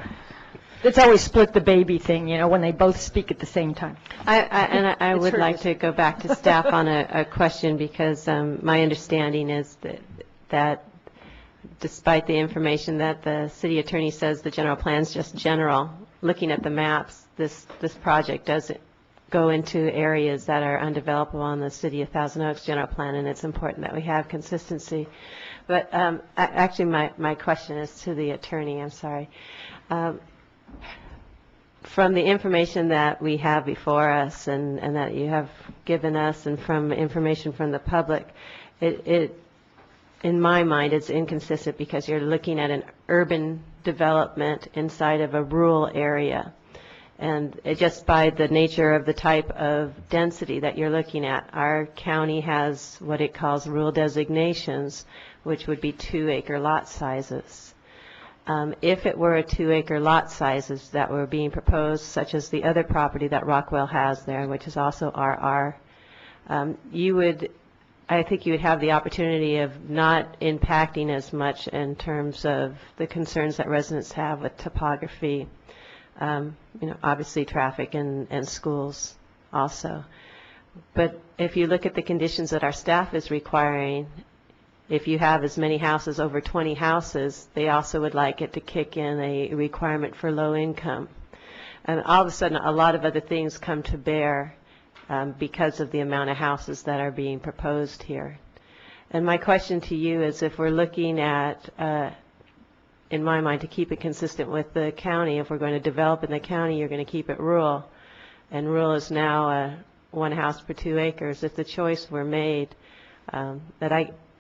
It's always split the baby thing, you know, when they both speak at the same time. I It's would her like to go back to staff on a question, because my understanding is that despite the information that the city attorney says the general plan is just general, looking at the maps, this project doesn't go into areas that are undevelopable on the City of Thousand Oaks general plan, and it's important that we have consistency. But actually, my question is to the attorney. I'm sorry. From the information that we have before us and that you have given us, and from information from the public, it in my mind, it's inconsistent, because you're looking at an urban development inside of a rural area. And just by the nature of the type of density that you're looking at, our county has what it calls rural designations, which would be 2-acre lot sizes. If it were a 2-acre lot sizes that were being proposed, such as the other property that Rockwell has there, which is also RR, I think you would have the opportunity of not impacting as much in terms of the concerns that residents have with topography, obviously traffic and schools also. But if you look at the conditions that our staff is requiring, if you have as many houses, over 20 houses, they also would like it to kick in a requirement for low income. And all of a sudden, a lot of other things come to bear because of the amount of houses that are being proposed here. And my question to you is, if we're looking at, in my mind, to keep it consistent with the county, if we're going to develop in the county, you're going to keep it rural. And rural is now 1 house per 2 acres. If the choice were made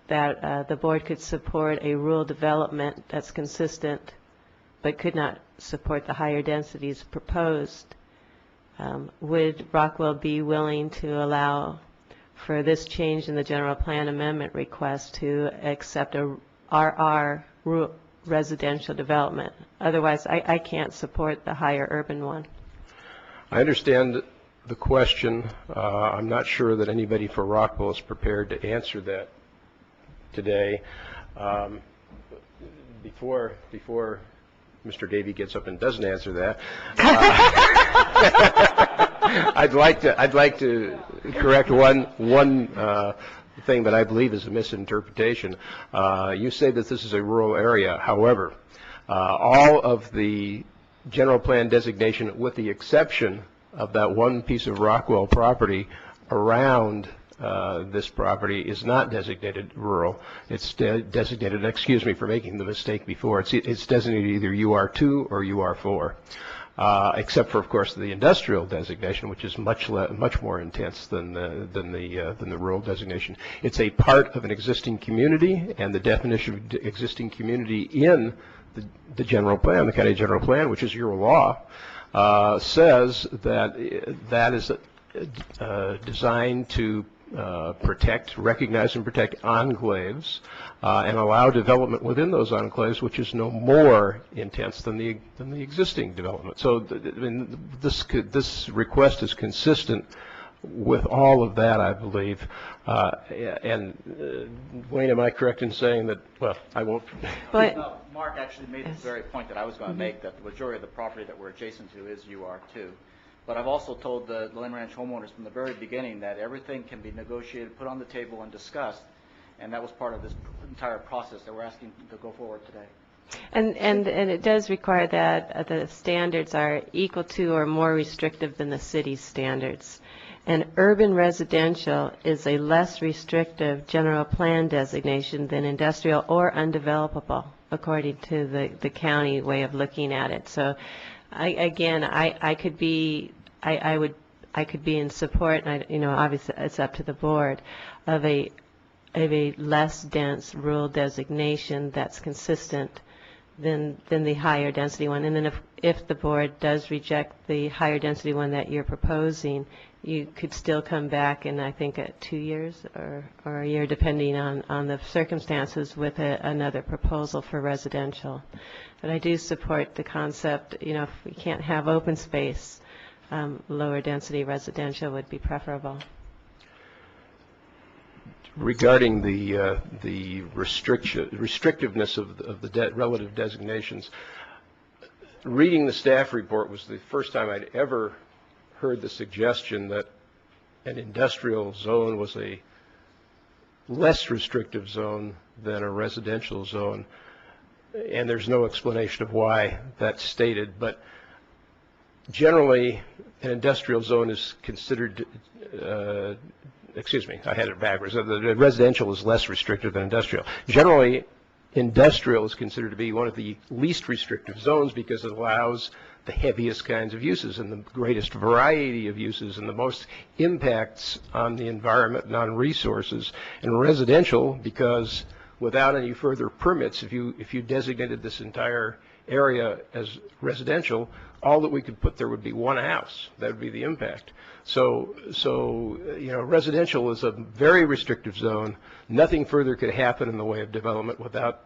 that the board could support a rural development that's consistent but could not support the higher densities proposed, would Rockwell be willing to allow for this change in the general plan amendment request to accept a RR residential development? Otherwise, I can't support the higher urban one. I understand the question. I'm not sure that anybody for Rockwell is prepared to answer that today. Before Mr. Davey gets up and doesn't answer that, I'd like to correct one thing that I believe is a misinterpretation. You say that this is a rural area. However, all of the general plan designation, with the exception of that one piece of Rockwell property around this property, is not designated rural. It's designated, excuse me for making the mistake before, it's designated either UR2 or UR4, except for, of course, the industrial designation, which is much more intense than the rural designation. It's a part of an existing community, and the definition of existing community in the general plan, the county general plan, which is your law, says that that is designed to recognize and protect enclaves, and allow development within those enclaves, which is no more intense than the existing development. So this request is consistent with all of that, I believe. And Wayne, am I correct in saying that? Well, I won't. But Mark actually made the very point that I was going to make, that the majority of the property that we're adjacent to is UR2. But I've also told the Lynn Ranch homeowners from the very beginning that everything can be negotiated, put on the table, and discussed. And that was part of this entire process that we're asking to go forward today. And it does require that the standards are equal to or more restrictive than the city's standards. And urban residential is a less restrictive general plan designation than industrial or undevelopable, according to the county way of looking at it. So, I could be in support, and obviously it's up to the board, of a less dense rural designation that's consistent than the higher density one. And then if the board does reject the higher density one that you're proposing, you could still come back in, I think, 2 years or a year, depending on the circumstances, with another proposal for residential. But I do support the concept, if we can't have open space, lower density residential would be preferable. Regarding the restrictiveness of the relative designations, reading the staff report was the first time I'd ever heard the suggestion that an industrial zone was a less restrictive zone than a residential zone, and there's no explanation of why that's stated. But generally, an industrial zone is considered excuse me, I had it backwards. The residential is less restrictive than industrial. Generally, industrial is considered to be one of the least restrictive zones because it allows the heaviest kinds of uses and the greatest variety of uses and the most impacts on the environment and on resources. And residential, because without any further permits, if you designated this entire area as residential, all that we could put there would be one house. That would be the impact. So residential is a very restrictive zone. Nothing further could happen in the way of development without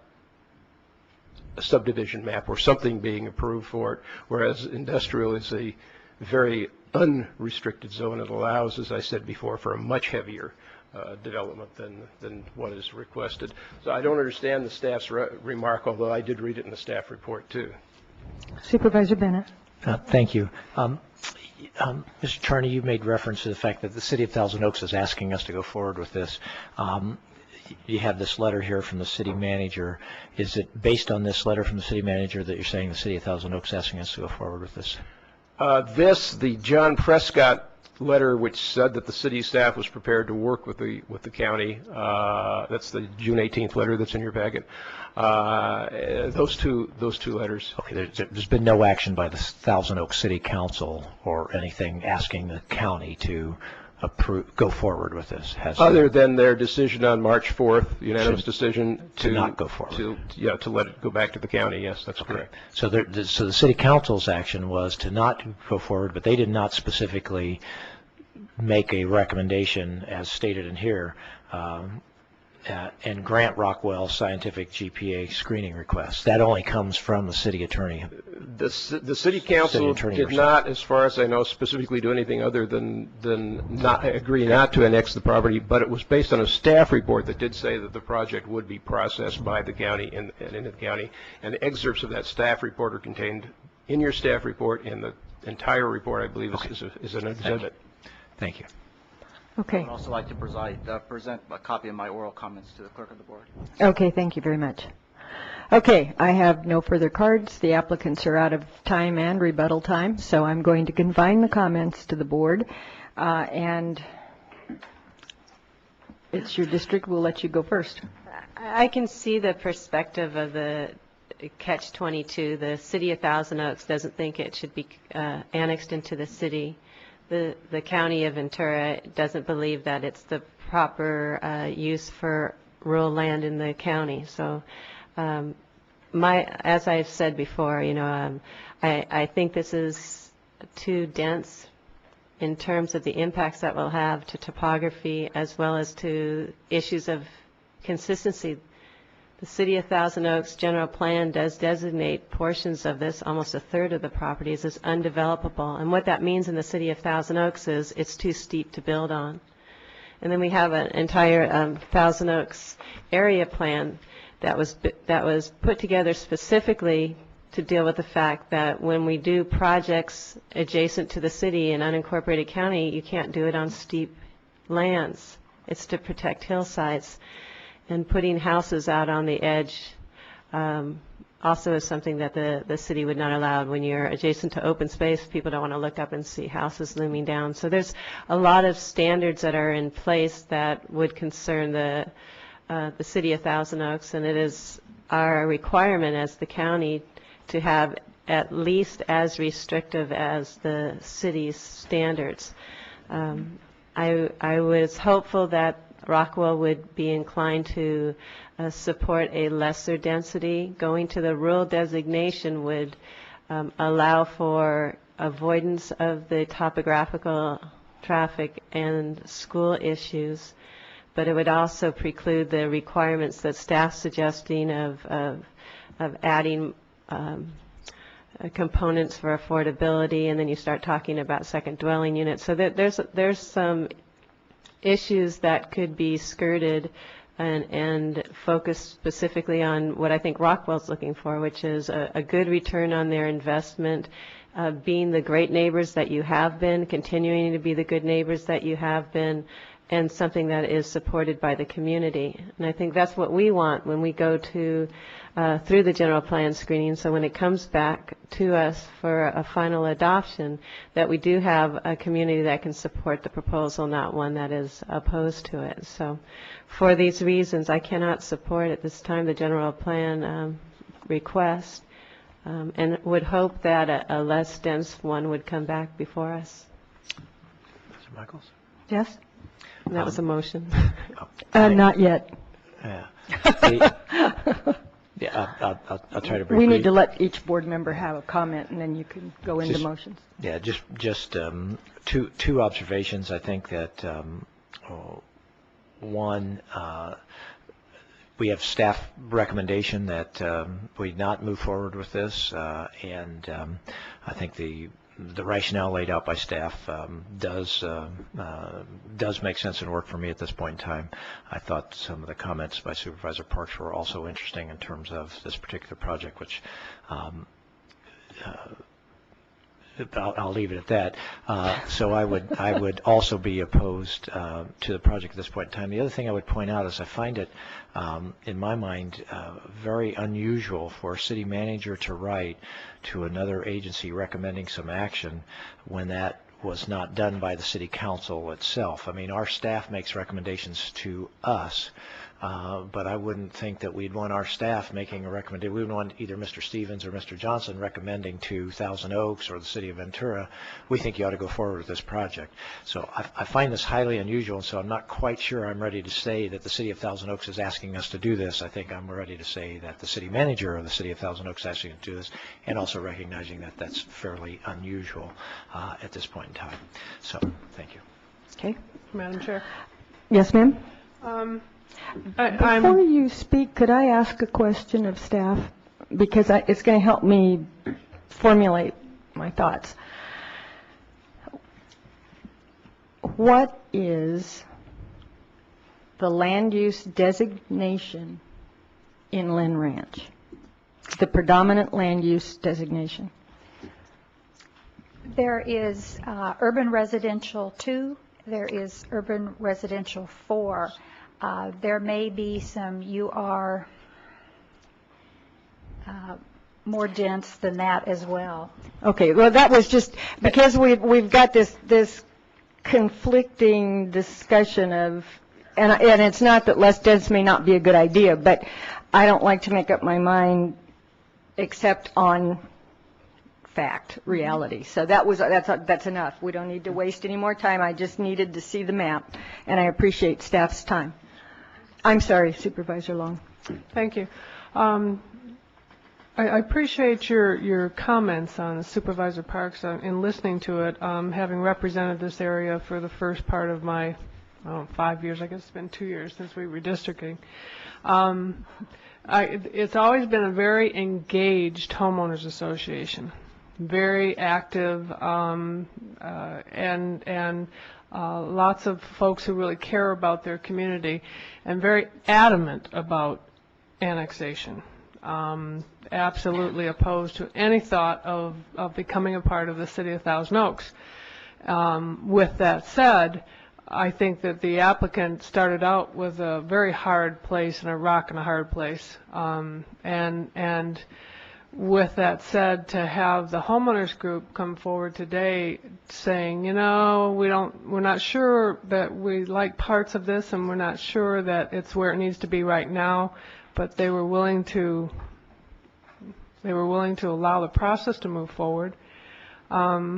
a subdivision map or something being approved for it, whereas industrial is a very unrestricted zone. It allows, as I said before, for a much heavier development than what is requested. So I don't understand the staff's remark, although I did read it in the staff report too. Supervisor Bennett. Thank you. Mr. Charney, you made reference to the fact that the City of Thousand Oaks is asking us to go forward with this. You have this letter here from the city manager. Is it based on this letter from the city manager that you're saying the City of Thousand Oaks is asking us to go forward with this? The John Prescott letter, which said that the city staff was prepared to work with the county, that's the June 18th letter that's in your packet. Those two letters. Okay, there's been no action by the Thousand Oaks City Council or anything asking the county to go forward with this, other than their decision on March 4th, unanimous decision to not go forward. To let it go back to the county. Yes, that's correct. So the City Council's action was to not go forward, but they did not specifically make a recommendation as stated in here and grant Rockwell scientific GPA screening requests. That only comes from the city attorney. The city council did not, as far as I know, specifically do anything other than not agree not to annex the property, but it was based on a staff report that did say that the project would be processed by the county and in the county. And excerpts of that staff report are contained in your staff report, and the entire report, I believe, is an exhibit. Thank you. Okay. I would also like to present a copy of my oral comments to the clerk of the board. Okay, thank you very much. Okay, I have no further cards. The applicants are out of time and rebuttal time, so I'm going to confine the comments to the board. And it's your district. We'll let you go first. I can see the perspective of the catch-22. The City of Thousand Oaks doesn't think it should be annexed into the city. The County of Ventura doesn't believe that it's the proper use for rural land in the county. So, as I've said before, I think this is too dense in terms of the impacts that will have to topography as well as to issues of consistency. The City of Thousand Oaks general plan does designate portions of this, almost a third of the properties, as undevelopable. And what that means in the City of Thousand Oaks is it's too steep to build on. And then we have an entire Thousand Oaks area plan that was put together specifically to deal with the fact that when we do projects adjacent to the city in unincorporated county, you can't do it on steep lands. It's to protect hillsides. And putting houses out on the edge also is something that the city would not allow. When you're adjacent to open space, people don't want to look up and see houses looming down. So there's a lot of standards that are in place that would concern the city of Thousand Oaks, and it is our requirement as the county to have at least as restrictive as the city's standards. I was hopeful that Rockwell would be inclined to support a lesser density. Going to the rural designation would allow for avoidance of the topographical, traffic, and school issues, but it would also preclude the requirements that staff's suggesting of adding components for affordability, and then you start talking about second dwelling units. So that there's some issues that could be skirted and focused specifically on what I think Rockwell's looking for, which is a good return on their investment, being the great neighbors that you have been, continuing to be the good neighbors that you have been, and something that is supported by the community. And I think that's what we want when we go to through the general plan screening. So when it comes back to us for a final adoption, that we do have a community that can support the proposal, not one that is opposed to it. So for these reasons, I cannot support at this time the general plan request, and would hope that a less dense one would come back before us. Mr. Michaels? Yes? That was a motion. Not yet. Yeah. Yeah, I'll try to briefly. We need to let each board member have a comment, and then you can go into motions. Yeah, just two observations. I think that one, we have staff recommendation that we not move forward with this, and I think the rationale laid out by staff does make sense and work for me at this point in time. I thought some of the comments by Supervisor Parks were also interesting in terms of this particular project, which I'll leave it at that. So I would also be opposed to the project at this point in time. The other thing I would point out is I find it, in my mind, very unusual for a city manager to write to another agency recommending some action when that was not done by the city council itself. I mean, our staff makes recommendations to us, but I wouldn't think that we'd want our staff making a recommendation. We would want either Mr. Stevens or Mr. Johnson recommending to Thousand Oaks or the city of Ventura, we think you ought to go forward with this project. So I find this highly unusual, and so I'm not quite sure I'm ready to say that the city of Thousand Oaks is asking us to do this. I think I'm ready to say that the city manager of the city of Thousand Oaks is asking us to do this, and also recognizing that that's fairly unusual at this point in time. So, thank you. Okay. Madam Chair. Yes, ma'am? Before you speak, could I ask a question of staff? Because it's going to help me formulate my thoughts. What is the land use designation in Lynn Ranch? The predominant land use designation? There is urban residential 2. There is urban residential 4. There may be some UR more dense than that as well. Okay, well, that was just because we've got this conflicting discussion of, and it's not that less dense may not be a good idea, but I don't like to make up my mind except on fact, reality. So that's enough. We don't need to waste any more time. I just needed to see the map, and I appreciate staff's time. I'm sorry, Supervisor Long. Thank you. I appreciate your comments on Supervisor Parks in listening to it, having represented this area for the first part of my 5 years. I guess it's been 2 years since we were redistricting. It's always been a very engaged homeowners association, very active, and lots of folks who really care about their community, and very adamant about annexation. Absolutely opposed to any thought of becoming a part of the city of Thousand Oaks. With that said, I think that the applicant started out with a very hard place and a rock and a hard place. And with that said, to have the homeowners group come forward today saying, you know, we're not sure that we like parts of this, and we're not sure that it's where it needs to be right now, but they were willing to allow the process to move forward. I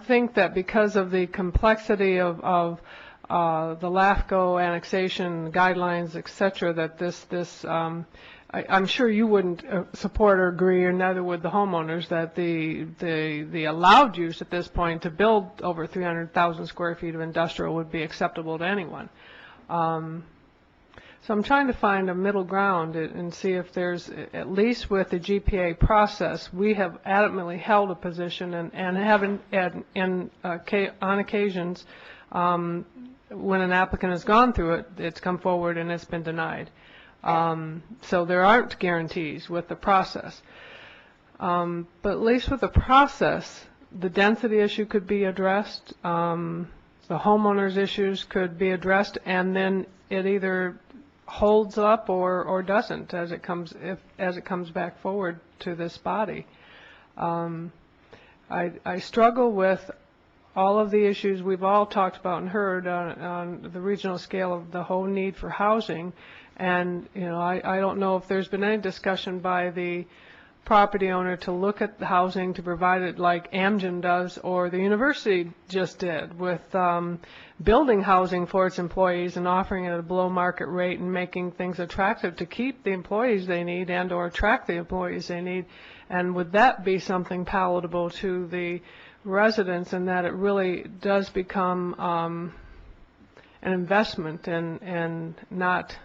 think that because of the complexity of the LAFCO annexation guidelines, et cetera, that I'm sure you wouldn't support or agree, or neither would the homeowners, that the allowed use at this point to build over 300,000 square feet of industrial would be acceptable to anyone. So I'm trying to find a middle ground and see if there's, at least with the GPA process, we have adamantly held a position and haven't, on occasions, when an applicant has gone through it, it's come forward and it's been denied. So there aren't guarantees with the process. But at least with the process, the density issue could be addressed, the homeowners issues could be addressed, and then it either holds up or doesn't as it comes back forward to this body. I struggle with all of the issues we've all talked about and heard on the regional scale of the whole need for housing, and I don't know if there's been any discussion by the property owner to look at the housing to provide it like Amgen does or the university just did with building housing for its employees and offering it at a below market rate and making things attractive to keep the employees they need and or attract the employees they need. And would that be something palatable to the residents, and that it really does become an investment and not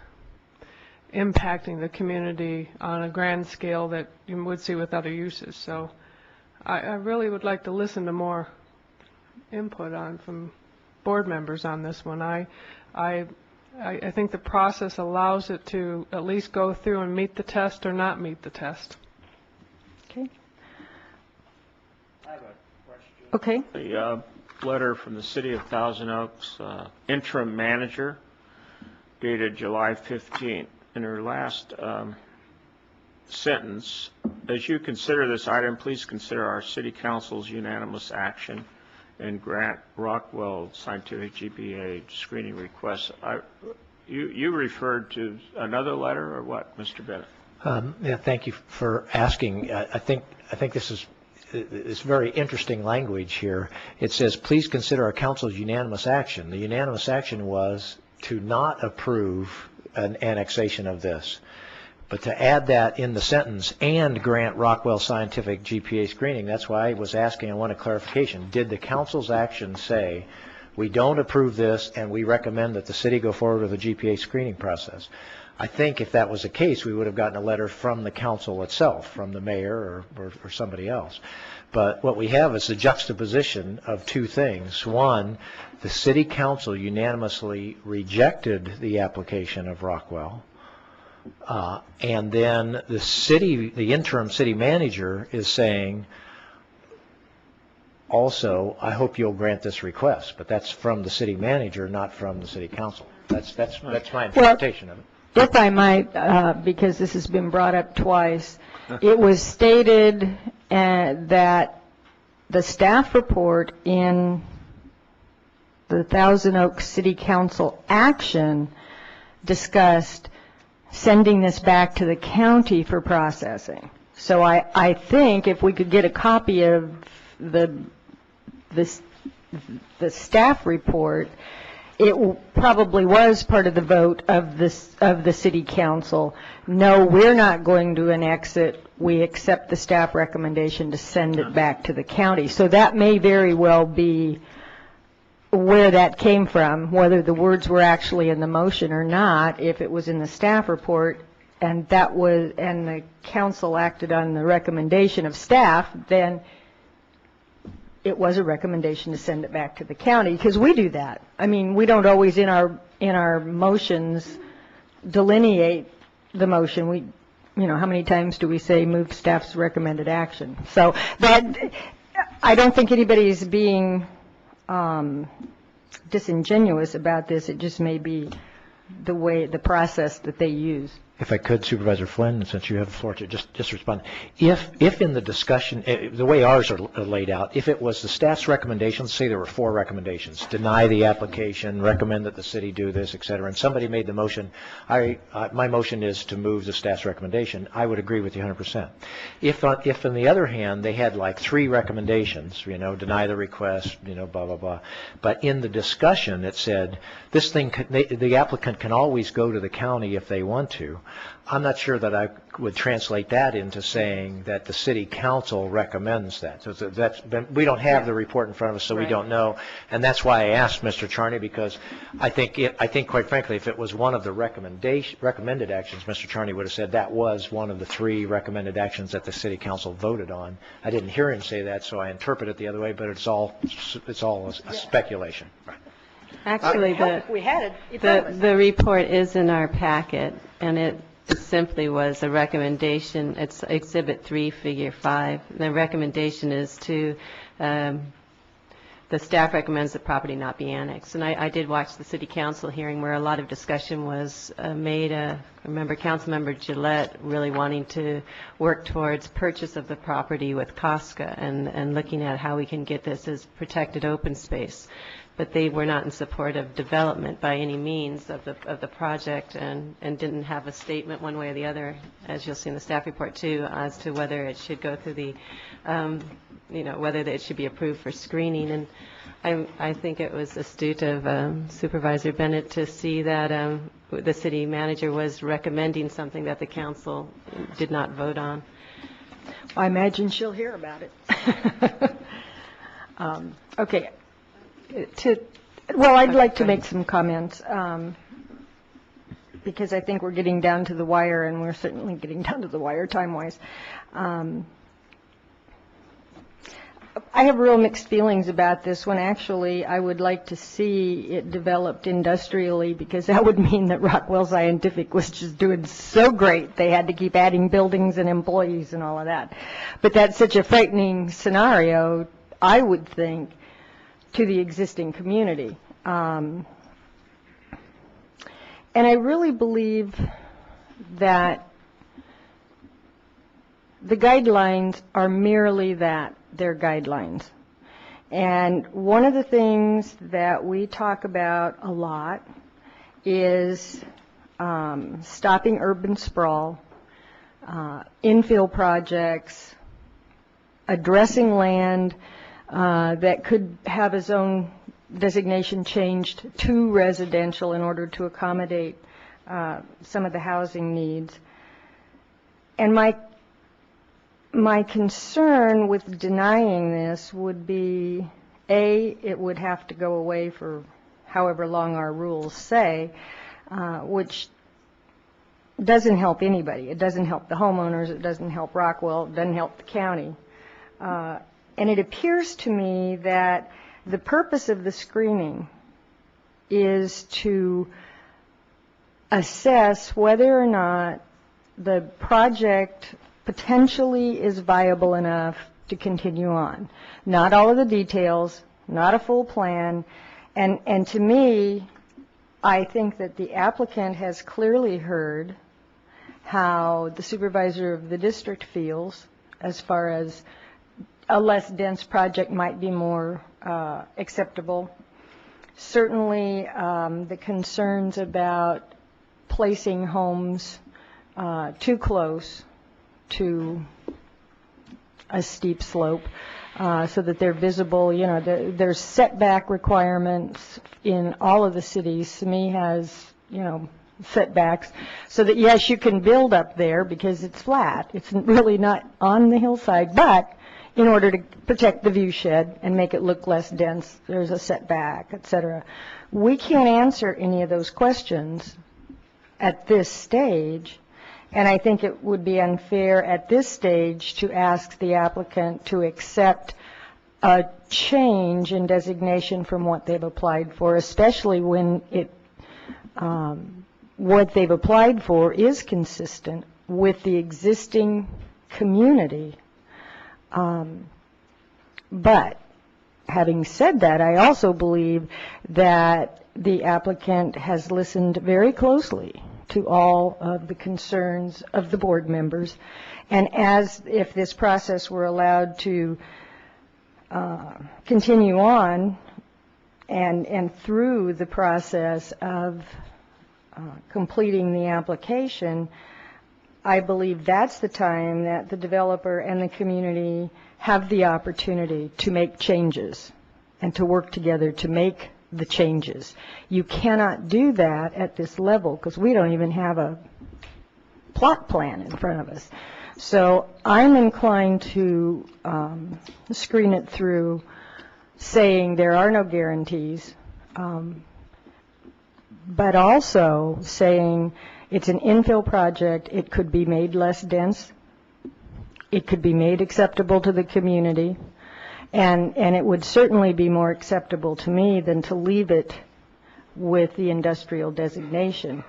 impacting the community on a grand scale that you would see with other uses. So I really would like to listen to more input from board members on this one. I think the process allows it to at least go through and meet the test or not meet the test. Okay. I have a question. Okay. The letter from the City of Thousand Oaks interim manager dated July 15th. In her last sentence, as you consider this item, please consider our City Council's unanimous action and grant Rockwell Scientific GPA screening requests. You referred to another letter, or what, Mr. Bennett? Yeah, thank you for asking. I think this is very interesting language here. It says, please consider our council's unanimous action. The unanimous action was to not approve an annexation of this. But to add that in the sentence, and grant Rockwell Scientific GPA screening, that's why I was asking, I want a clarification. Did the council's action say, we don't approve this and we recommend that the city go forward with a GPA screening process? I think if that was the case, we would have gotten a letter from the council itself, from the mayor or somebody else. But what we have is a juxtaposition of two things. One, the city council unanimously rejected the application of Rockwell. And then the interim city manager is saying, also, I hope you'll grant this request. But that's from the city manager, not from the city council. That's my interpretation of it. If I might, because this has been brought up twice, it was stated that the staff report in the Thousand Oaks City Council action discussed sending this back to the county for processing. So I think if we could get a copy of the staff report, it probably was part of the vote of the city council. No, we're not going to annex it. We accept the staff recommendation to send it back to the county. So that may very well be where that came from, whether the words were actually in the motion or not. If it was in the staff report and the council acted on the recommendation of staff, then it was a recommendation to send it back to the county, because we do that. I mean, we don't always in our motions delineate the motion. We, how many times do we say move staff's recommended action? So that I don't think anybody's being disingenuous about this. It just may be the process that they use. If I could, Supervisor Flynn, since you have the floor, to just respond. If in the discussion, the way ours are laid out, if it was the staff's recommendations, say there were 4 recommendations, deny the application, recommend that the city do this, et cetera, and somebody made the motion, my motion is to move the staff's recommendation, I would agree with you 100%. If on the other hand, they had like 3 recommendations, deny the request, blah, blah, blah, but in the discussion it said, this thing, the applicant can always go to the county if they want to. I'm not sure that I would translate that into saying that the city council recommends that. So we don't have the report in front of us, so we don't know. And that's why I asked Mr. Charney, because I think quite frankly, if it was one of the recommended actions, Mr. Charney would have said that was one of the 3 recommended actions that the city council voted on. I didn't hear him say that, so I interpret it the other way, but it's all a speculation. Right. Actually, the report is in our packet, and it simply was a recommendation. It's Exhibit 3, Figure 5. The recommendation is to, the staff recommends the property not be annexed. And I did watch the city council hearing where a lot of discussion was made. I remember Councilmember Gillette really wanting to work towards purchase of the property with Costco and looking at how we can get this as protected open space. But they were not in support of development by any means of the project, and didn't have a statement one way or the other, as you'll see in the staff report too, as to whether it should go through the, whether it should be approved for screening. And I think it was astute of Supervisor Bennett to see that the city manager was recommending something that the council did not vote on. I imagine she'll hear about it. Okay. I'd like to make some comments because I think we're getting down to the wire, and we're certainly getting down to the wire time-wise. I have real mixed feelings about this one. Actually, I would like to see it developed industrially, because that would mean that Rockwell Scientific was just doing so great they had to keep adding buildings and employees and all of that. But that's such a frightening scenario, I would think, to the existing community. And I really believe that the guidelines are merely that, they're guidelines. And one of the things that we talk about a lot is stopping urban sprawl, infill projects, addressing land that could have its own designation changed to residential in order to accommodate some of the housing needs. And my concern with denying this would be, it would have to go away for however long our rules say, which doesn't help anybody. It doesn't help the homeowners, it doesn't help Rockwell, it doesn't help the county. And it appears to me that the purpose of the screening is to assess whether or not the project potentially is viable enough to continue on. Not all of the details, not a full plan. And to me, I think that the applicant has clearly heard how the supervisor of the district feels as far as a less dense project might be more acceptable. Certainly, the concerns about placing homes too close to a steep slope so that they're visible. There's setback requirements in all of the cities. SME has, setbacks so that, yes, you can build up there because it's flat. It's really not on the hillside, but in order to protect the view shed and make it look less dense, there's a setback, et cetera. We can't answer any of those questions at this stage, and I think it would be unfair at this stage to ask the applicant to accept a change in designation from what they've applied for, especially when what they've applied for is consistent with the existing community. But having said that, I also believe that the applicant has listened very closely to all of the concerns of the board members. And as if this process were allowed to continue on and through the process of completing the application, I believe that's the time that the developer and the community have the opportunity to make changes and to work together to make the changes. You cannot do that at this level because we don't even have a plot plan in front of us. So I'm inclined to screen it through saying there are no guarantees, but also saying it's an infill project. It could be made less dense. It could be made acceptable to the community. And it would certainly be more acceptable to me than to leave it with the industrial designation.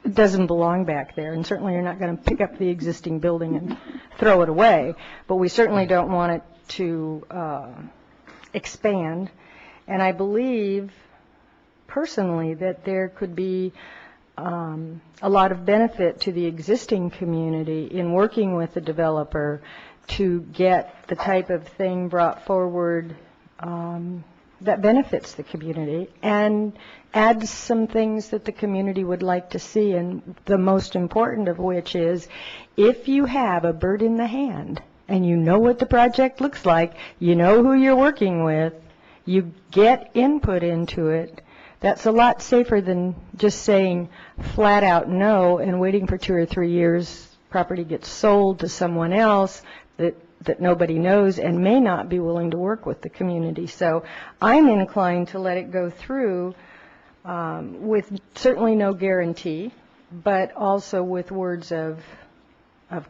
It doesn't belong back there, and certainly you're not going to pick up the existing building and throw it away. But we certainly don't want it to expand. And I believe personally that there could be a lot of benefit to the existing community in working with the developer to get the type of thing brought forward that benefits the community and adds some things that the community would like to see, and the most important of which is if you have a bird in the hand and you know what the project looks like, you know who you're working with, you get input into it, that's a lot safer than just saying flat out no and waiting for 2 or 3 years, property gets sold to someone else that nobody knows and may not be willing to work with the community. So I'm inclined to let it go through with certainly no guarantee, but also with words of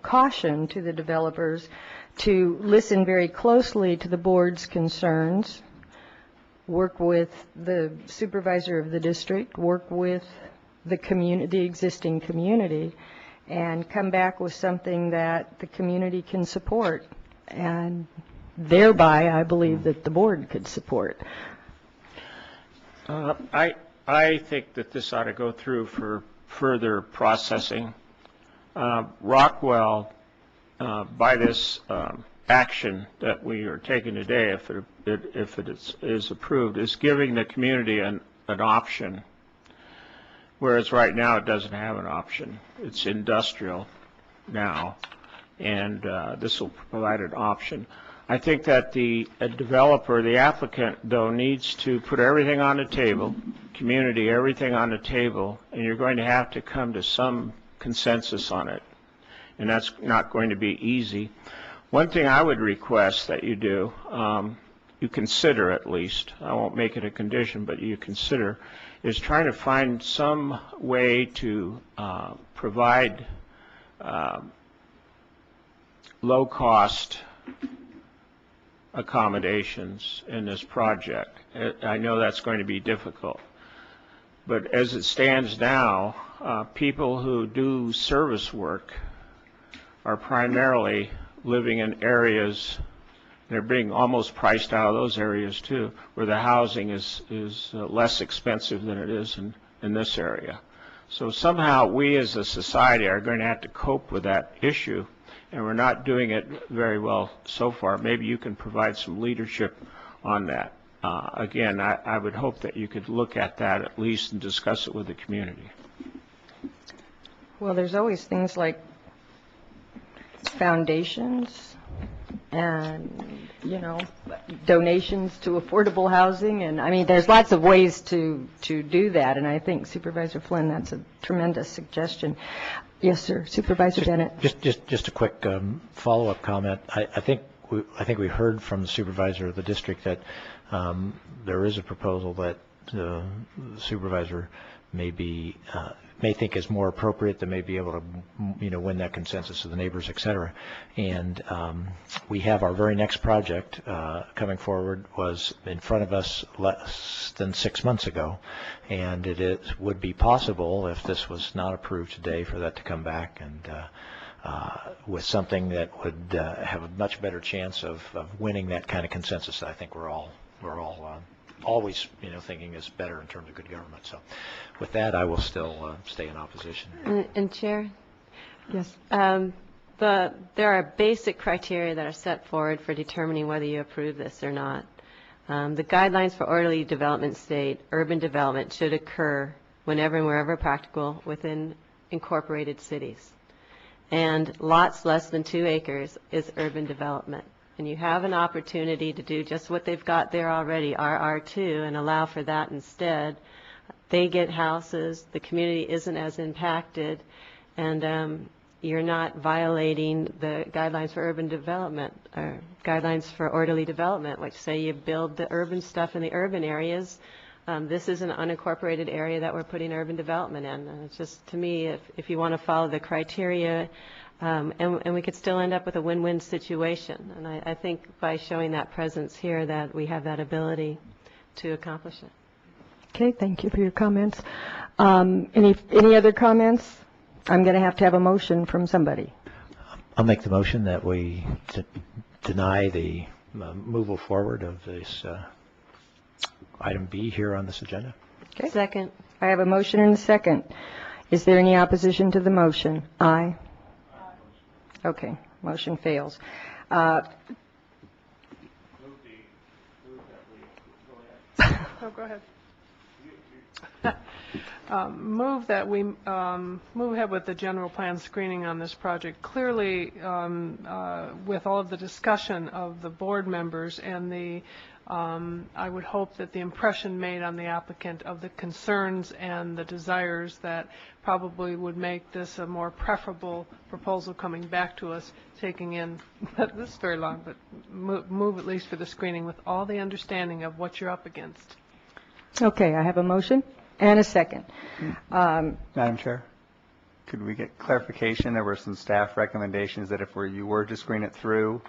caution to the developers to listen very closely to the board's concerns, work with the supervisor of the district, work with the community, the existing community, and come back with something that the community can support. And thereby, I believe that the board could support. I think that this ought to go through for further processing. Rockwell, by this action that we are taking today, if it is approved, is giving the community an option, whereas right now it doesn't have an option. It's industrial now, and this will provide an option. I think that the developer, the applicant, though, needs to put everything on the table, community, everything on the table, and you're going to have to come to some consensus on it, and that's not going to be easy. One thing I would request that you do, you consider at least, I won't make it a condition, but you consider, is trying to find some way to provide low-cost accommodations in this project. I know that's going to be difficult, but as it stands now, people who do service work are primarily living in areas, they're being almost priced out of those areas too, where the housing is less expensive than it is in this area. So somehow we as a society are going to have to cope with that issue, and we're not doing it very well so far. Maybe you can provide some leadership on that. Again, I would hope that you could look at that at least and discuss it with the community. Well, there's always things like foundations and, donations to affordable housing. And, I mean, there's lots of ways to do that. And I think, Supervisor Flynn, that's a tremendous suggestion. Yes, sir. Supervisor Bennett. Just a quick follow-up comment. I think we heard from the supervisor of the district that there is a proposal that the supervisor may think is more appropriate, that may be able to win that consensus of the neighbors, et cetera. And we have our very next project coming forward, was in front of us less than 6 months ago, and would be possible, if this was not approved today, for that to come back and with something that would have a much better chance of winning that kind of consensus that I think we're all always, thinking is better in terms of good government. So with that, I will still stay in opposition. And Chair? Yes. There are basic criteria that are set forward for determining whether you approve this or not. The guidelines for orderly development state, urban development should occur whenever and wherever practical within incorporated cities. And lots less than 2 acres is urban development. And you have an opportunity to do just what they've got there already, RR2, and allow for that instead. They get houses, the community isn't as impacted, and you're not violating the guidelines for urban development, or guidelines for orderly development, which say you build the urban stuff in the urban areas. This is an unincorporated area that we're putting urban development in. And it's just, to me, if you want to follow the criteria, and we could still end up with a win-win situation. And I think by showing that presence here that we have that ability to accomplish it. Okay, thank you for your comments. Any other comments? I'm going to have a motion from somebody. I'll make the motion that we deny the move forward of this item B here on this agenda. Okay. Second. I have a motion and a second. Is there any opposition to the motion? Aye. Okay, motion fails. Oh, go ahead. Move that we move ahead with the general plan screening on this project. Clearly, with all of the discussion of the board members and the, I would hope that the impression made on the applicant of the concerns and the desires that probably would make this a more preferable proposal coming back to us, taking in, this is very long, but move at least for the screening with all the understanding of what you're up against. Okay, I have a motion and a second. Madam Chair, could we get clarification? There were some staff recommendations that if you were to screen it through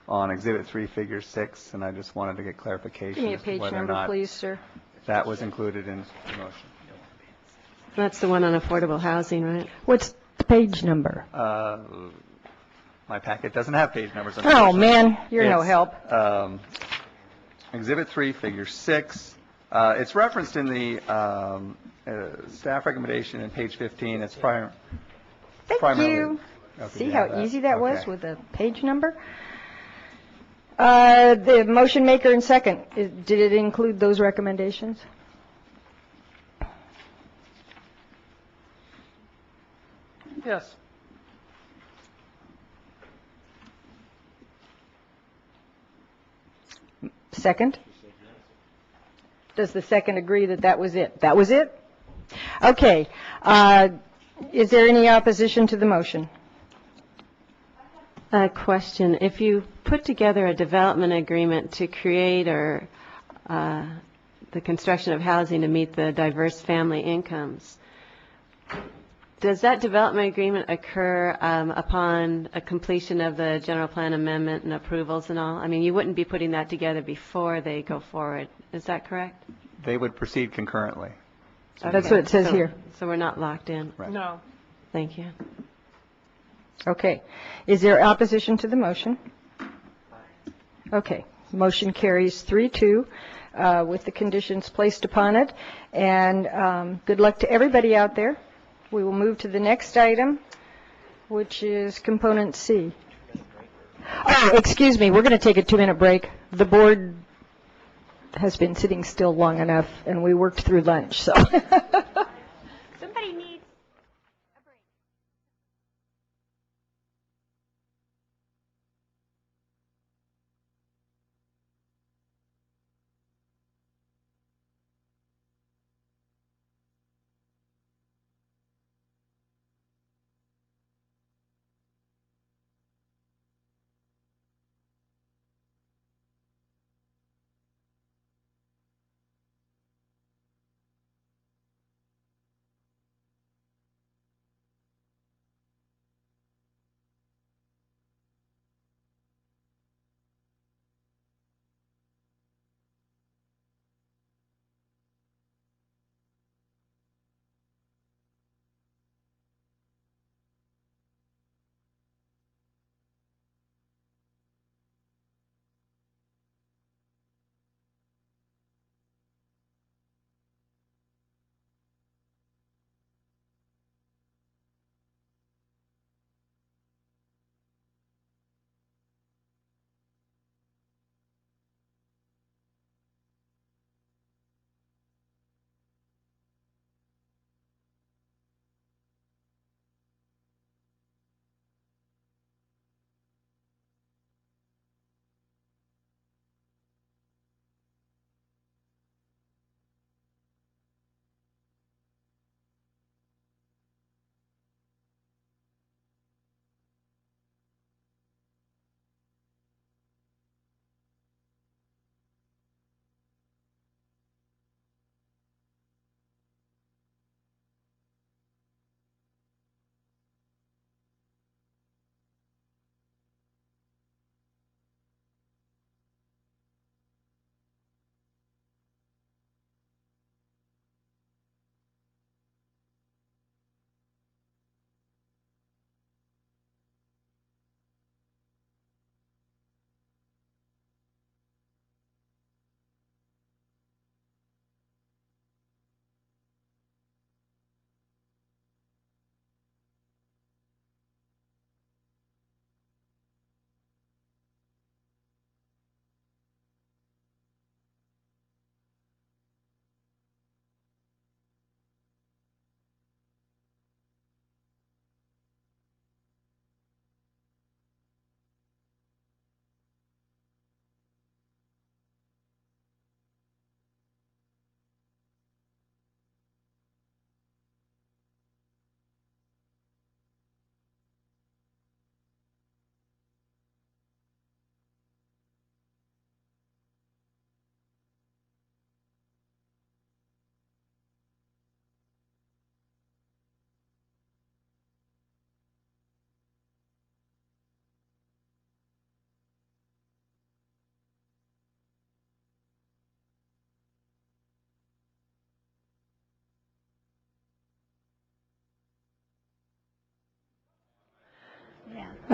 on Exhibit 3, Figure 6, and I just wanted to get clarification. Give me a page number, please, sir. That was included in the motion. That's the one on affordable housing, right? What's the page number? My packet doesn't have page numbers. Oh, man, you're no help. Exhibit 3, Figure 6. It's referenced in the staff recommendation in page 15. It's primarily. Thank you. Okay, See yeah, how easy that was with a page number? The motion maker and second, did it include those recommendations? Yes. Second? Does the second agree that that was it? That was it? Okay. Is there any opposition to the motion? A question. If you put together a development agreement to create or the construction of housing to meet the diverse family incomes, does that development agreement occur upon a completion of the general plan amendment and approvals and all? I mean, you wouldn't be putting that together before they go forward. Is that correct? They would proceed concurrently. Okay. That's what it says here. So we're not locked in? Right. No. Thank you. Okay. Is there opposition to the motion? Okay. Motion carries 3-2 with the conditions placed upon it. And good luck to everybody out there. We will move to the next item, which is component C. Oh, excuse me. We're going to take a 2-minute break. The board has been sitting still long enough, and we worked through lunch, so. Somebody needs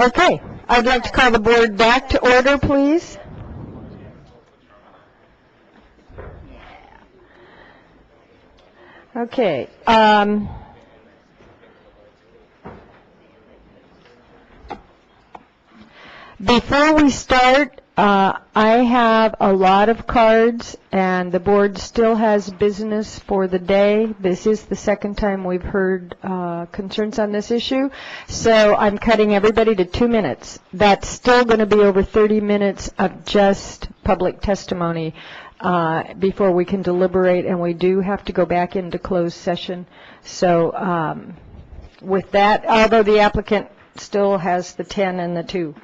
Okay, I'd like to call the board back to order, please. Okay. Before we start, I have a lot of cards, and the board still has business for the day. This is the second time we've heard concerns on this issue, so I'm cutting everybody to 2 minutes. That's still going to be over 30 minutes of just public testimony before we can deliberate, and we do have to go back into closed session. So with that, although the applicant still has the 10 and the 2.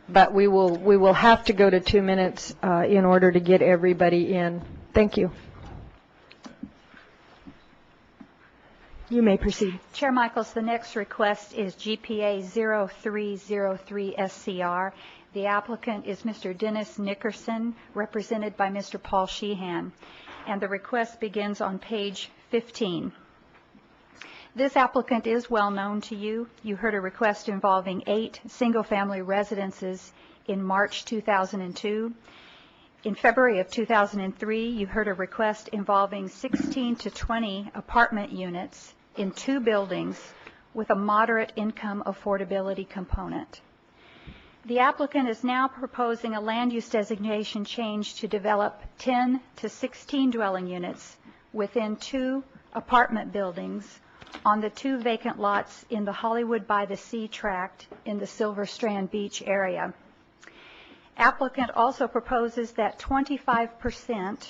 But we will have to go to 2 minutes in order to get everybody in. Thank you. You may proceed. Chair Michaels, the next request is GPA 0303 SCR. The applicant is Mr. Dennis Nickerson, represented by Mr. Paul Sheehan, and the request begins on page 15. This applicant is well known to you. You heard a request involving 8 single-family residences in March 2002. In February of 2003, you heard a request involving 16 to 20 apartment units in 2 buildings with a moderate income affordability component. The applicant is now proposing a land use designation change to develop 10 to 16 dwelling units within 2 apartment buildings on the 2 vacant lots in the Hollywood by the Sea tract in the Silver Strand Beach area. Applicant also proposes that 25%,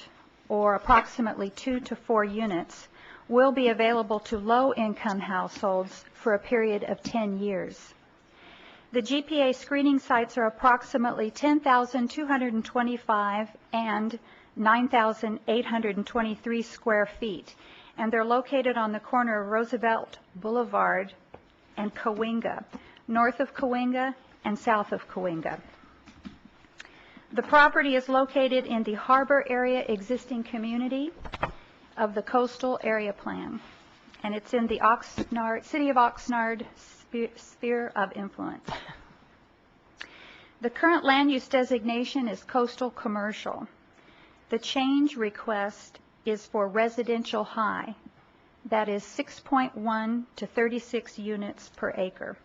or approximately 2 to 4 units, will be available to low-income households for a period of 10 years. The GPA screening sites are approximately 10,225 and 9,823 square feet, and they're located on the corner of Roosevelt Boulevard and Cahuenga, north of Cahuenga and south of Cahuenga. The property is located in the harbor area existing community of the coastal area plan, and it's in the City of Oxnard sphere of influence. The current land use designation is coastal commercial. The change request is for residential high, that is 6.1 to 36 units per acre.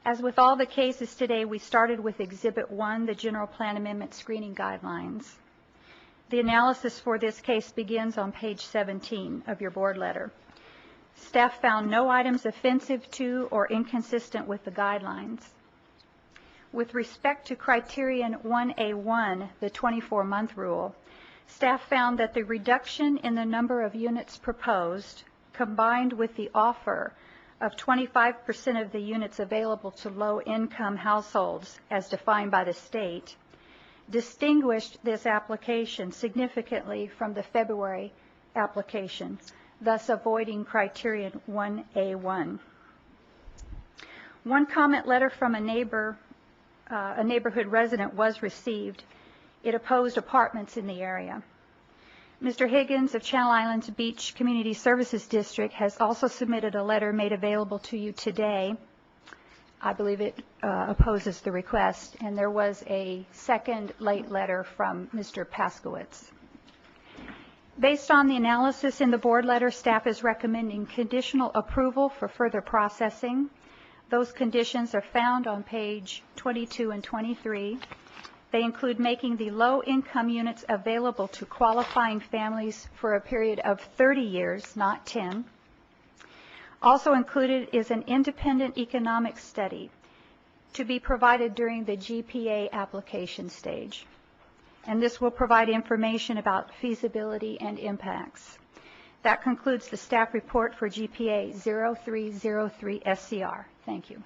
As with all the cases today, we started with Exhibit 1, the General Plan Amendment Screening Guidelines. The analysis for this case begins on page 17 of your board letter. Staff found no items offensive to or inconsistent with the guidelines. With respect to criterion 1A1, the 24-month rule, staff found that the reduction in the number of units proposed, combined with the offer of 25% of the units available to low-income households as defined by the state, distinguished this application significantly from the February application, thus avoiding criterion 1A1. One comment letter from a neighborhood resident was received. It opposed apartments in the area. Mr. Higgins of Channel Islands Beach Community Services District has also submitted a letter made available to you today. I believe it opposes the request, and there was a second late letter from Mr. Paskowitz. Based on the analysis in the board letter, staff is recommending conditional approval for further processing. Those conditions are found on page 22 and 23. They include making the low-income units available to qualifying families for a period of 30 years, not 10. Also included is an independent economic study to be provided during the GPA application stage. And this will provide information about feasibility and impacts. That concludes the staff report for GPA 0303 SCR. Thank you.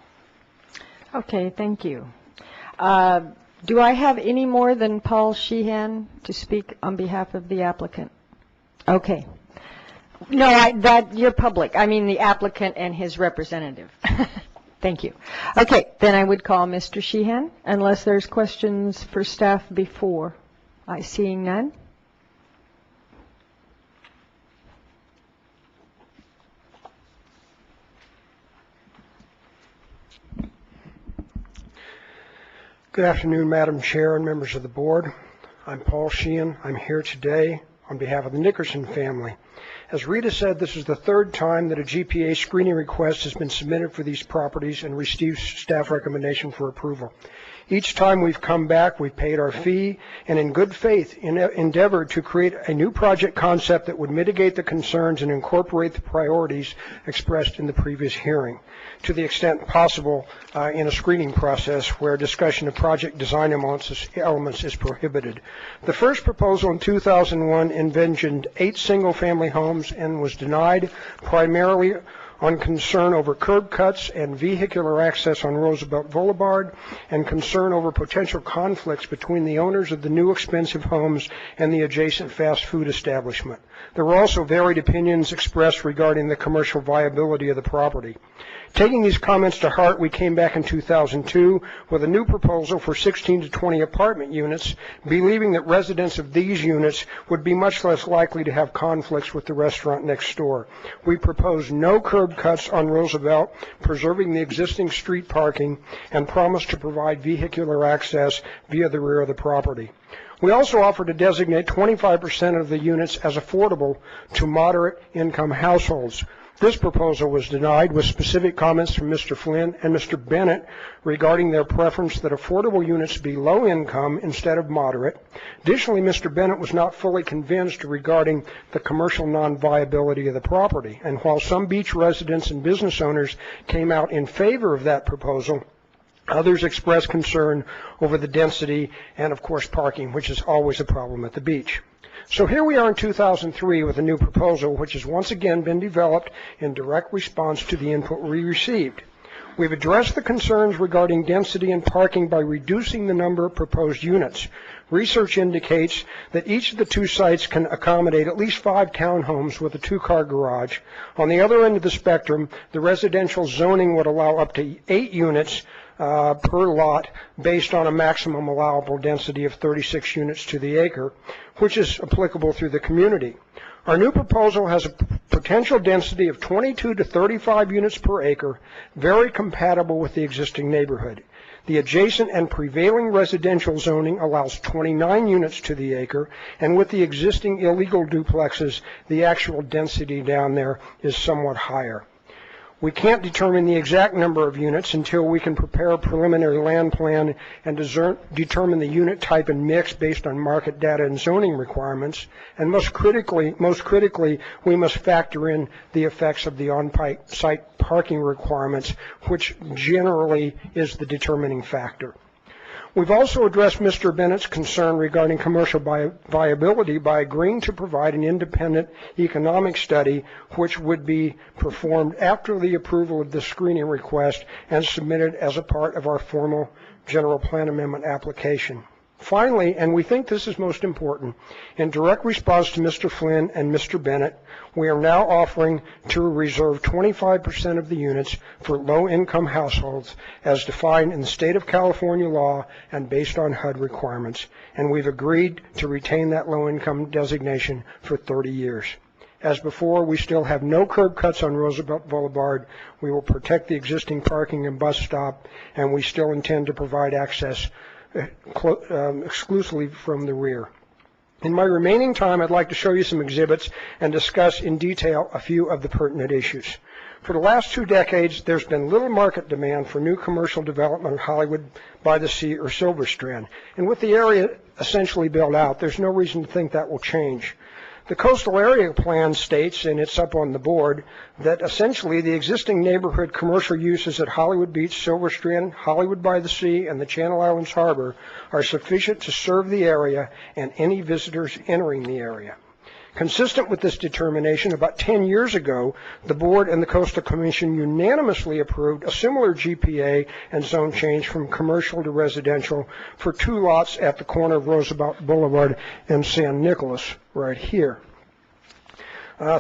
Okay, thank you. Do I have any more than Paul Sheehan to speak on behalf of the applicant? Okay. No, you're public. I mean the applicant and his representative. Thank you. Okay, then I would call Mr. Sheehan, unless there's questions for staff before. Seeing none. Good afternoon, Madam Chair and members of the board. I'm Paul Sheehan. I'm here today on behalf of the Nickerson family. As Rita said, this is the third time that a GPA screening request has been submitted for these properties and received staff recommendation for approval. Each time we've come back, we've paid our fee, and in good faith endeavored to create a new project concept that would mitigate the concerns and incorporate the priorities expressed in the previous hearing, to the extent possible in a screening process where discussion of project design elements is prohibited. The first proposal in 2001 envisioned 8 single-family homes and was denied primarily on concern over curb cuts and vehicular access on Roosevelt Boulevard, and concern over potential conflicts between the owners of the new expensive homes and the adjacent fast food establishment. There were also varied opinions expressed regarding the commercial viability of the property. Taking these comments to heart, we came back in 2002 with a new proposal for 16 to 20 apartment units, believing that residents of these units would be much less likely to have conflicts with the restaurant next door. We proposed no curb cuts on Roosevelt, preserving the existing street parking, and promised to provide vehicular access via the rear of the property. We also offered to designate 25% of the units as affordable to moderate income households. This proposal was denied with specific comments from Mr. Flynn and Mr. Bennett regarding their preference that affordable units be low income instead of moderate. Additionally, Mr. Bennett was not fully convinced regarding the commercial non-viability of the property. And while some beach residents and business owners came out in favor of that proposal, others expressed concern over the density and, of course, parking, which is always a problem at the beach. So here we are in 2003 with a new proposal which has once again been developed in direct response to the input we received. We've addressed the concerns regarding density and parking by reducing the number of proposed units. Research indicates that each of the 2 sites can accommodate at least 5 townhomes with a 2-car garage. On the other end of the spectrum, the residential zoning would allow up to 8 units per lot based on a maximum allowable density of 36 units to the acre, which is applicable through the community. Our new proposal has a potential density of 22 to 35 units per acre, very compatible with the existing neighborhood. The adjacent and prevailing residential zoning allows 29 units to the acre, and with the existing illegal duplexes, the actual density down there is somewhat higher. We can't determine the exact number of units until we can prepare a preliminary land plan and determine the unit type and mix based on market data and zoning requirements. And most critically, we must factor in the effects of the on-site parking requirements, which generally is the determining factor. We've also addressed Mr. Bennett's concern regarding commercial viability by agreeing to provide an independent economic study which would be performed after the approval of the screening request and submitted as a part of our formal general plan amendment application. Finally, and we think this is most important, in direct response to Mr. Flynn and Mr. Bennett, we are now offering to reserve 25% of the units for low-income households as defined in the state of California law and based on HUD requirements, and we've agreed to retain that low-income designation for 30 years. As before, we still have no curb cuts on Roosevelt Boulevard. We will protect the existing parking and bus stop, and we still intend to provide access exclusively from the rear. In my remaining time, I'd like to show you some exhibits and discuss in detail a few of the pertinent issues. For the last 2 decades, there's been little market demand for new commercial development in Hollywood by the Sea or Silver Strand. And with the area essentially built out, there's no reason to think that will change. The coastal area plan states, and it's up on the board, that essentially the existing neighborhood commercial uses at Hollywood Beach, Silver Strand, Hollywood by the Sea, and the Channel Islands Harbor are sufficient to serve the area and any visitors entering the area. Consistent with this determination, about 10 years ago, the board and the Coastal Commission unanimously approved a similar GPA and zone change from commercial to residential for 2 lots at the corner of Roosevelt Boulevard and San Nicolas, right here.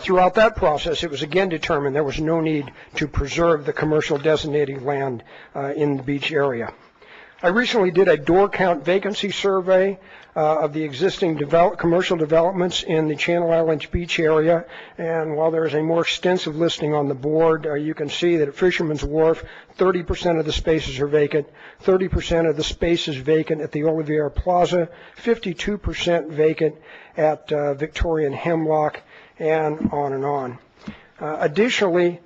Throughout that process, it was again determined there was no need to preserve the commercial designated land in the beach area. I recently did a door count vacancy survey of the existing commercial developments in the Channel Islands Beach area, and while there is a more extensive listing on the board, you can see that at Fisherman's Wharf, 30% of the spaces are vacant, 30% of the spaces vacant at the Olivier Plaza, 52% vacant at Victoria and Hemlock, and on and on. Additionally,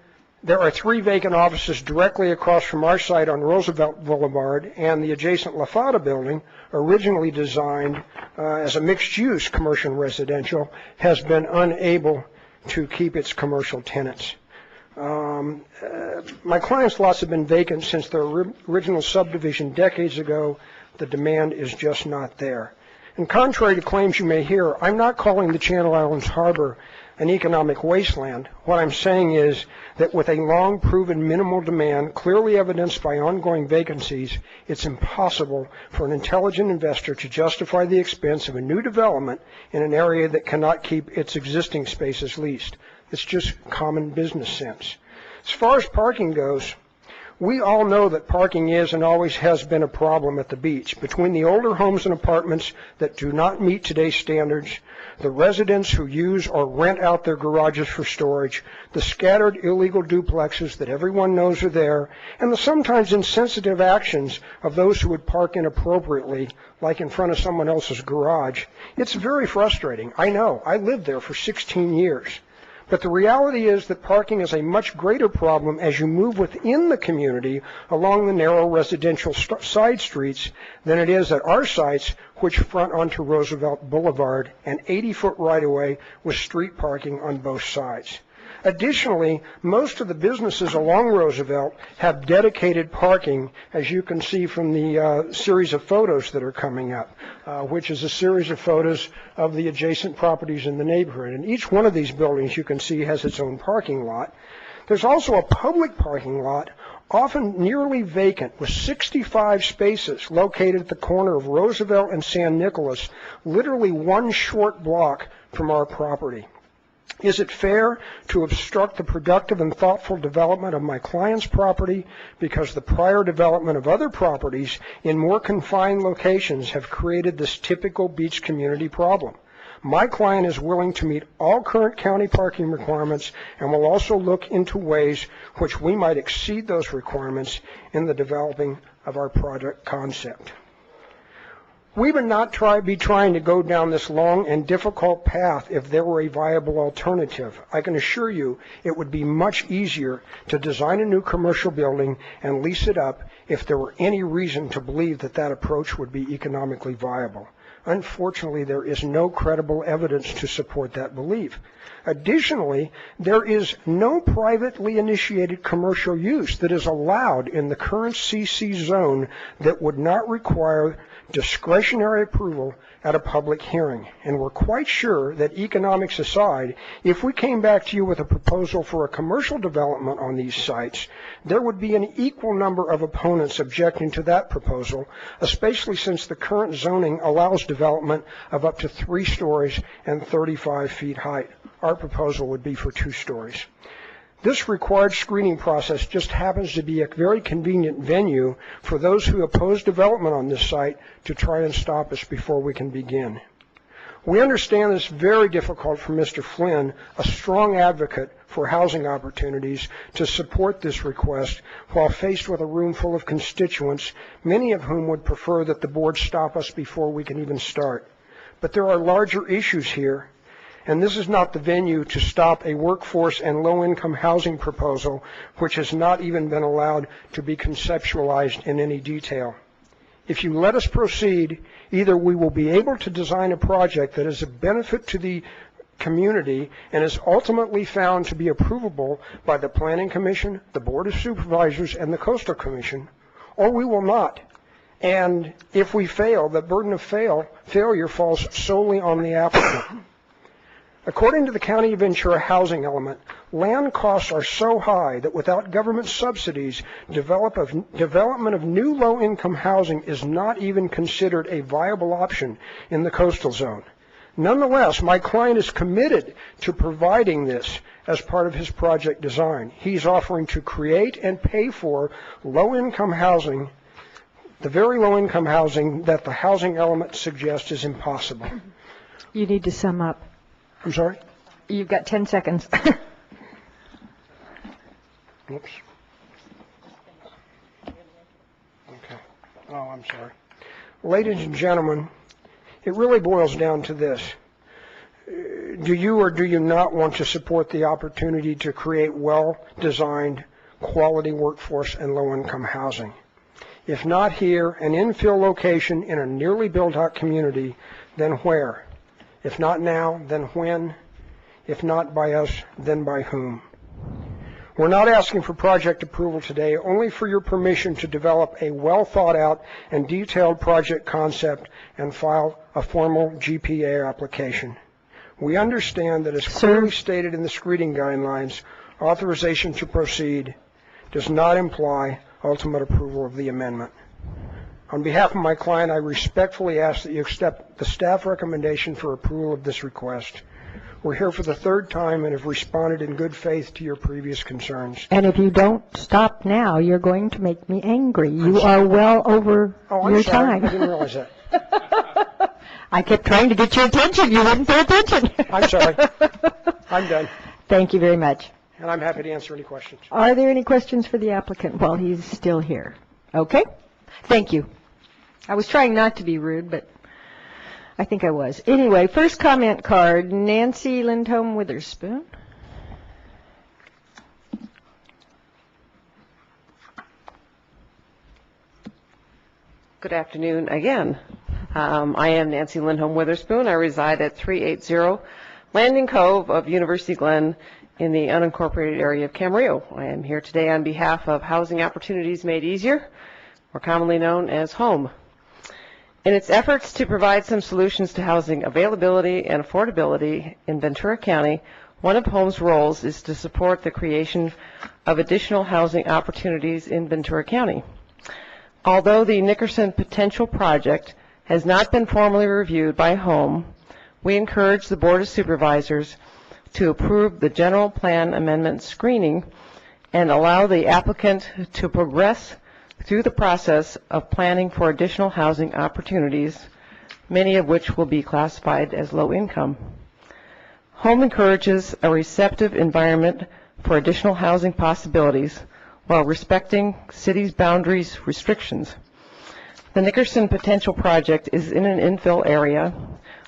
there are 3 vacant offices directly across from our site on Roosevelt Boulevard, and the adjacent La Fada building, originally designed as a mixed-use commercial residential, has been unable to keep its commercial tenants. My clients' lots have been vacant since their original subdivision decades ago. The demand is just not there. And contrary to claims you may hear, I'm not calling the Channel Islands Harbor an economic wasteland. What I'm saying is that with a long proven minimal demand, clearly evidenced by ongoing vacancies, it's impossible for an intelligent investor to justify the expense of a new development in an area that cannot keep its existing spaces leased. It's just common business sense. As far as parking goes, we all know that parking is and always has been a problem at the beach. Between the older homes and apartments that do not meet today's standards, the residents who use or rent out their garages for storage, the scattered illegal duplexes that everyone knows are there, and the sometimes insensitive actions of those who would park inappropriately, like in front of someone else's garage, it's very frustrating. I know. I lived there for 16 years. But the reality is that parking is a much greater problem as you move within the community along the narrow residential side streets than it is at our sites, which front onto Roosevelt Boulevard, an 80-foot right-of-way with street parking on both sides. Additionally, most of the businesses along Roosevelt have dedicated parking, as you can see from the series of photos that are coming up, which is a series of photos of the adjacent properties in the neighborhood. And each one of these buildings, you can see, has its own parking lot. There's also a public parking lot, often nearly vacant, with 65 spaces located at the corner of Roosevelt and San Nicolas, literally one short block from our property. Is it fair to obstruct the productive and thoughtful development of my client's property because the prior development of other properties in more confined locations have created this typical beach community problem? My client is willing to meet all current county parking requirements and will also look into ways which we might exceed those requirements in the developing of our project concept. We would not be trying to go down this long and difficult path if there were a viable alternative. I can assure you it would be much easier to design a new commercial building and lease it up if there were any reason to believe that that approach would be economically viable. Unfortunately, there is no credible evidence to support that belief. Additionally, there is no privately initiated commercial use that is allowed in the current CC zone that would not require discretionary approval at a public hearing. And we're quite sure that, economics aside, if we came back to you with a proposal for a commercial development on these sites, there would be an equal number of opponents objecting to that proposal, especially since the current zoning allows development of up to 3 stories and 35 feet height. Our proposal would be for 2 stories. This required screening process just happens to be a very convenient venue for those who oppose development on this site to try and stop us before we can begin. We understand it's very difficult for Mr. Flynn, a strong advocate for housing opportunities, to support this request while faced with a room full of constituents, many of whom would prefer that the board stop us before we can even start. But there are larger issues here, and this is not the venue to stop a workforce and low-income housing proposal which has not even been allowed to be conceptualized in any detail. If you let us proceed, either we will be able to design a project that is a benefit to the community and is ultimately found to be approvable by the Planning Commission, the Board of Supervisors, and the Coastal Commission, or we will not. And if we fail, the burden of failure falls solely on the applicant. According to the County of Ventura housing element, land costs are so high that without government subsidies, development of new low-income housing is not even considered a viable option in the coastal zone. Nonetheless, my client is committed to providing this as part of his project design. He's offering to create and pay for low-income housing The very low-income housing that the housing element suggests is impossible. You need to sum up. I'm sorry? You've got 10 seconds. Oops. Okay. Oh, I'm sorry. Ladies and gentlemen, it really boils down to this. Do you or do you not want to support the opportunity to create well-designed, quality workforce and low-income housing? If not here, an infill location in a nearly built-out community, then where? If not now, then when? If not by us, then by whom? We're not asking for project approval today, only for your permission to develop a well-thought-out and detailed project concept and file a formal GPA application. We understand that as clearly stated in the screening guidelines, authorization to proceed does not imply ultimate approval of the amendment. On behalf of my client, I respectfully ask that you accept the staff recommendation for approval of this request. We're here for the third time and have responded in good faith to your previous concerns. And if you don't stop now, you're going to make me angry. You are well over your time. I didn't realize that. I kept trying to get your attention. You wouldn't pay attention. I'm sorry. I'm done. Thank you very much. And I'm happy to answer any questions. Are there any questions for the applicant while he's still here? Okay. Thank you. I was trying not to be rude, but I think I was. Anyway, first comment card, Nancy Lindholm Witherspoon. Good afternoon again. I am Nancy Lindholm Witherspoon. I reside at 380 Landing Cove of University Glen in the unincorporated area of Camarillo. I am here today on behalf of Housing Opportunities Made Easier, more commonly known as HOME. In its efforts to provide some solutions to housing availability and affordability in Ventura County, one of HOME's roles is to support the creation of additional housing opportunities in Ventura County. Although the Nickerson Potential Project has not been formally reviewed by HOME, we encourage the Board of Supervisors to approve the general plan amendment screening and allow the applicant to progress through the process of planning for additional housing opportunities, many of which will be classified as low income. HOME encourages a receptive environment for additional housing possibilities while respecting city's boundaries restrictions. The Nickerson Potential Project is in an infill area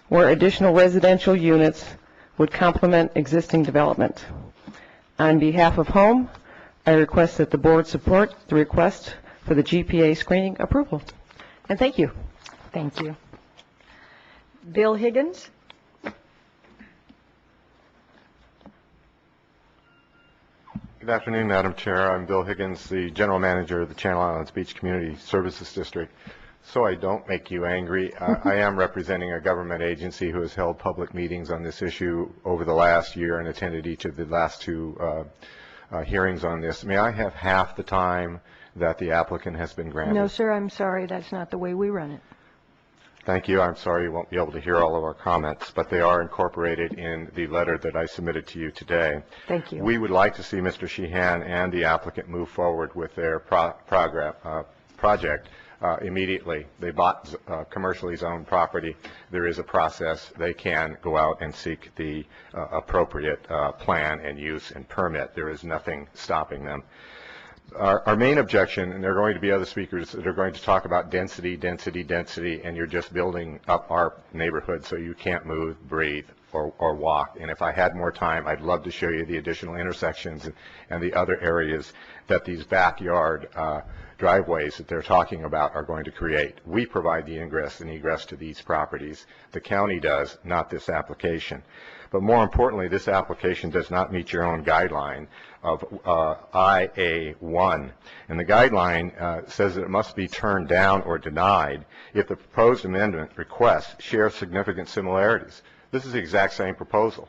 where additional residential units would complement existing development. On behalf of HOME, I request that the board support the request for the GPA screening approval. And thank you. Thank you. Bill Higgins. Good afternoon, Madam Chair. I'm Bill Higgins, the General Manager of the Channel Islands Beach Community Services District. So I don't make you angry, I am representing a government agency who has held public meetings on this issue over the last year and attended each of the last two hearings on this. May I have half the time that the applicant has been granted? No, sir, I'm sorry. That's not the way we run it. Thank you. I'm sorry you won't be able to hear all of our comments, but they are incorporated in the letter that I submitted to you today. Thank you. We would like to see Mr. Sheehan and the applicant move forward with their project immediately. They bought commercially zoned property. There is a process. They can go out and seek the appropriate plan and use and permit. There is nothing stopping them. Our main objection, and there are going to be other speakers that are going to talk about density, density, density, and you're just building up our neighborhood so you can't move, breathe, or walk. And if I had more time, I'd love to show you the additional intersections and the other areas that these backyard driveways that they're talking about are going to create. We provide the ingress and egress to these properties. The county does, not this application. But more importantly, this application does not meet your own guideline of IA1. And the guideline says that it must be turned down or denied if the proposed amendment request shares significant similarities. This is the exact same proposal.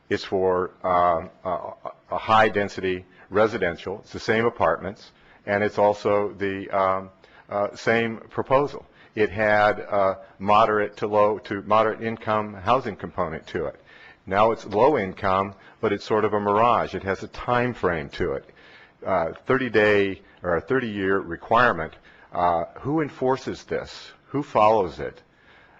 It's for a high-density residential. It's the same apartments, and it's also the same proposal. It had moderate to low to moderate income housing component to it. Now it's low income, but it's sort of a mirage. It has a time frame to it. 30-day or a 30-year requirement Who enforces this? Who follows it?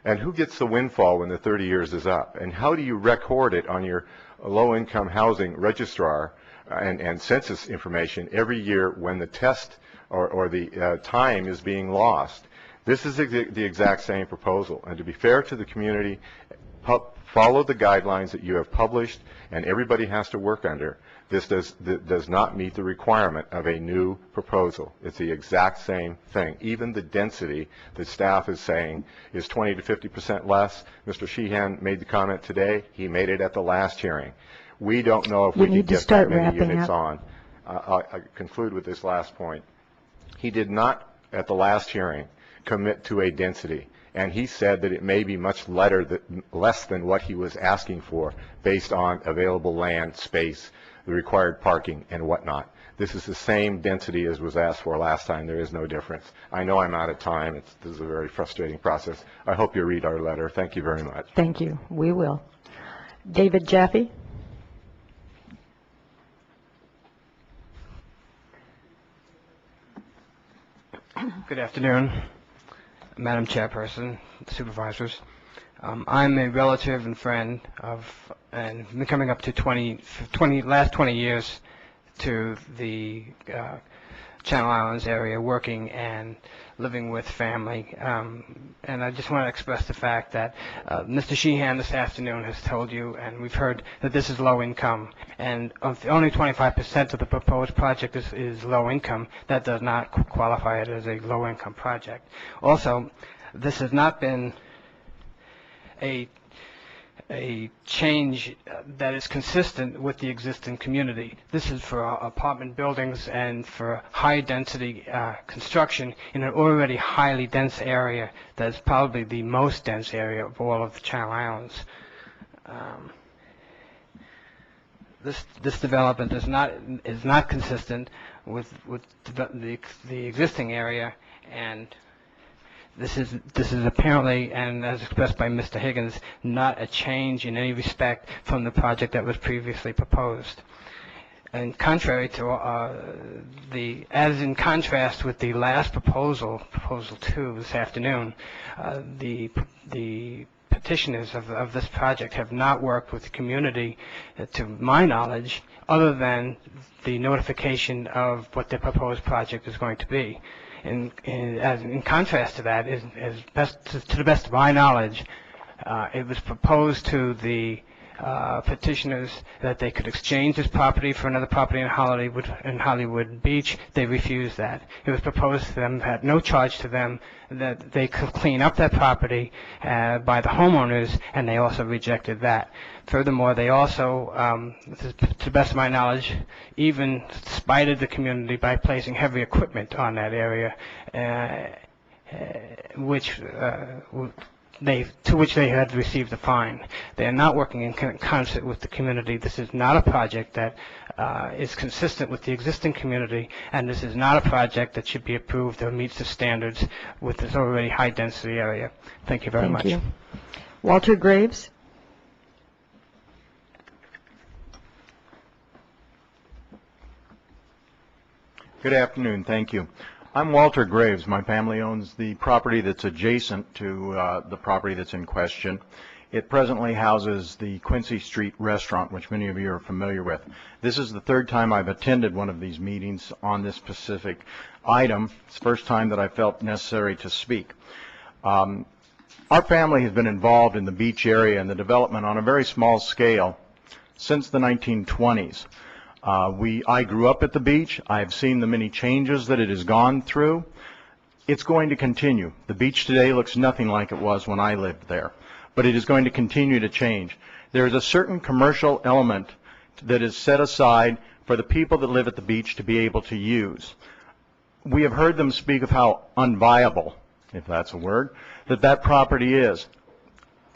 And who gets the windfall when the 30 years is up? And how do you record it on your low-income housing registrar and census information every year when the test or the time is being lost? This is the exact same proposal. And to be fair to the community, follow the guidelines that you have published and everybody has to work under. This does not meet the requirement of a new proposal. It's the exact same thing. Even the density that staff is saying is 20 to 50% less. Mr. Sheehan made the comment today. He made it at the last hearing. We don't know if we can get that many units on. I'll conclude with this last point. He did not, at the last hearing, commit to a density. And he said that it may be much less than what he was asking for based on available land, space, the required parking, and whatnot. This is the same density as was asked for last time. There is no difference. I know I'm out of time. This is a very frustrating process. I hope you read our letter. Thank you very much. Thank you. We will. David Jaffe. Good afternoon, Madam Chairperson, supervisors. I'm a relative and friend of, and been coming up to last 20 years to the Channel Islands area, working and living with family. And I just want to express the fact that Mr. Sheehan this afternoon has told you, and we've heard, that this is low income. And only 25% of the proposed project is low income. That does not qualify it as a low income project. Also, this has not been a change that is consistent with the existing community. This is for apartment buildings and for high density construction in an already highly dense area that's probably the most dense area of all of the Channel Islands. This development is not consistent with the existing area, and this is apparently, and as expressed by Mr. Higgins, not a change in any respect from the project that was previously proposed. And contrary to as in contrast with the last proposal, Proposal 2 this afternoon, the petitioners of this project have not worked with the community, to my knowledge, other than the notification of what their proposed project is going to be. In contrast to that, to the best of my knowledge, it was proposed to the petitioners that they could exchange this property for another property in Hollywood Beach. They refused that. It was proposed to them at no charge to them that they could clean up that property by the homeowners, and they also rejected that. Furthermore, they also, to the best of my knowledge, even spited the community by placing heavy equipment on that area, to which they had received a fine. They are not working in concert with the community. This is not a project that is consistent with the existing community, and this is not a project that should be approved or meets the standards with this already high density area. Thank you very much. Thank you. Walter Graves. Good afternoon. Thank you. I'm Walter Graves. My family owns the property that's adjacent to the property that's in question. It presently houses the Quincy Street restaurant, which many of you are familiar with. This is the third time I've attended one of these meetings on this specific item. It's the first time that I felt necessary to speak. Our family has been involved in the beach area and the development on a very small scale since the 1920s. I grew up at the beach. I've seen the many changes that it has gone through. It's going to continue. The beach today looks nothing like it was when I lived there, but it is going to continue to change. There is a certain commercial element that is set aside for the people that live at the beach to be able to use. We have heard them speak of how unviable, if that's a word, that property is.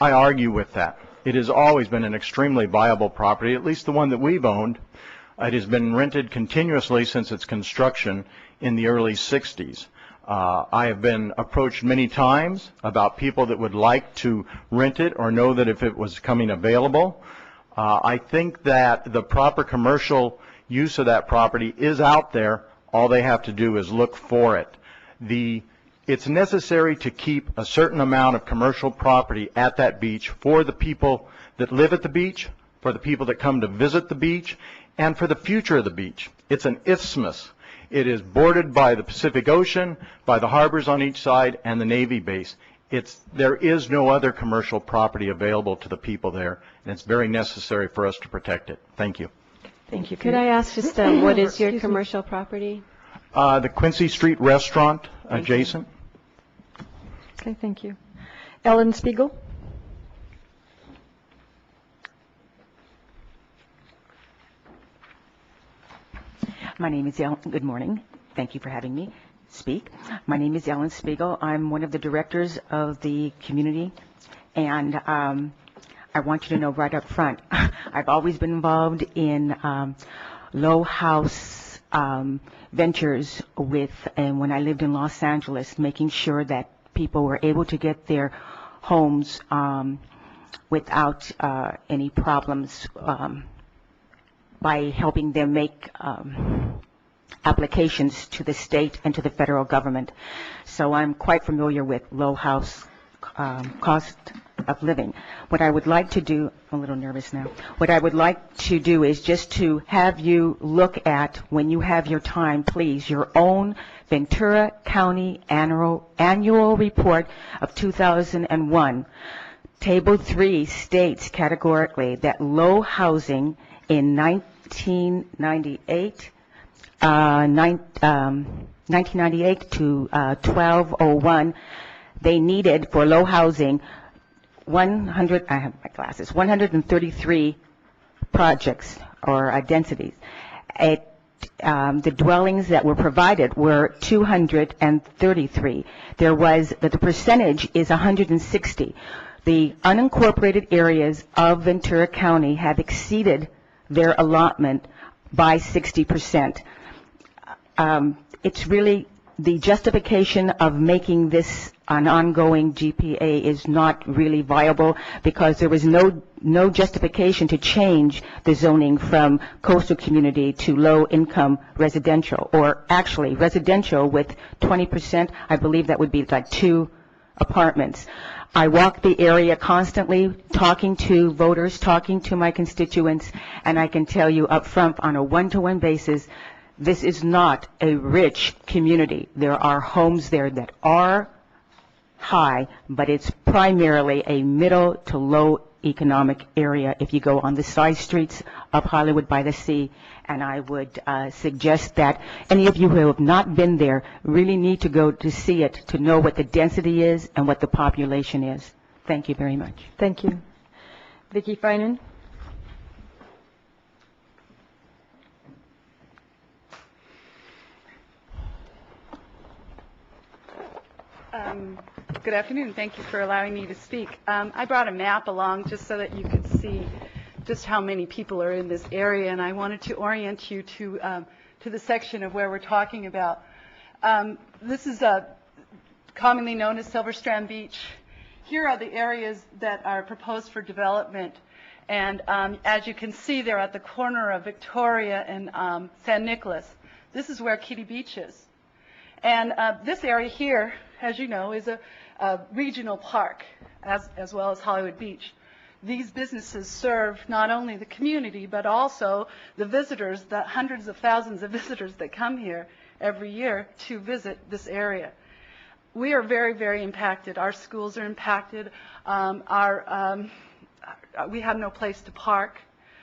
I argue with that. It has always been an extremely viable property, at least the one that we've owned. It has been rented continuously since its construction in the early 60s. I have been approached many times about people that would like to rent it or know that if it was coming available. I think that the proper commercial use of that property is out there. All they have to do is look for it. It's necessary to keep a certain amount of commercial property at that beach for the people that live at the beach, for the people that come to visit the beach, and for the future of the beach. It's an isthmus. It is bordered by the Pacific Ocean, by the harbors on each side, and the Navy base. There is no other commercial property available to the people there, and it's very necessary for us to protect it. Thank you. Thank you. Could I ask just what is your commercial property? The Quincy Street Restaurant adjacent. Okay, thank you. Ellen Spiegel? My name is Ellen. Good morning. Thank you for having me speak. My name is Ellen Spiegel. I'm one of the directors of the community, and I want you to know right up front, I've always been involved in low house ventures and when I lived in Los Angeles, making sure that people were able to get their homes without any problems by helping them make applications to the state and to the federal government. So I'm quite familiar with low house cost of living. What I would like to do, I'm a little nervous now, what I would like to do is just to have you look at, when you have your time, please, your own Ventura County annual report of 2001. Table 3 states categorically that low housing in 1998 to 1201, they needed for low housing 133 projects or densities. The dwellings that were provided were 233. The percentage is 160. The unincorporated areas of Ventura County have exceeded their allotment by 60%. It's really the justification of making this an ongoing GPA is not really viable because there was no justification to change the zoning from coastal community to low income residential, or actually residential with 20%. I believe that would be like 2 apartments. I walk the area constantly, talking to voters, talking to my constituents, and I can tell you up front on a one-to-one basis, this is not a rich community. There are homes there that are high, but it's primarily a middle to low economic area if you go on the side streets of Hollywood by the Sea. And I would suggest that any of you who have not been there really need to go to see it to know what the density is and what the population is. Thank you very much. Thank you. Vicki Finan? Good afternoon. Thank you for allowing me to speak. I brought a map along just so that you could see just how many people are in this area, and I wanted to orient you to the section of where we're talking about. This is commonly known as Silver Strand Beach. Here are the areas that are proposed for development, and as you can see, they're at the corner of Victoria and San Nicolas. This is where Kitty Beach is. And this area here, as you know, is a regional park, as well as Hollywood Beach. These businesses serve not only the community, but also the visitors, the hundreds of thousands of visitors that come here every year to visit this area. We are very, very impacted. Our schools are impacted. We have no place to park.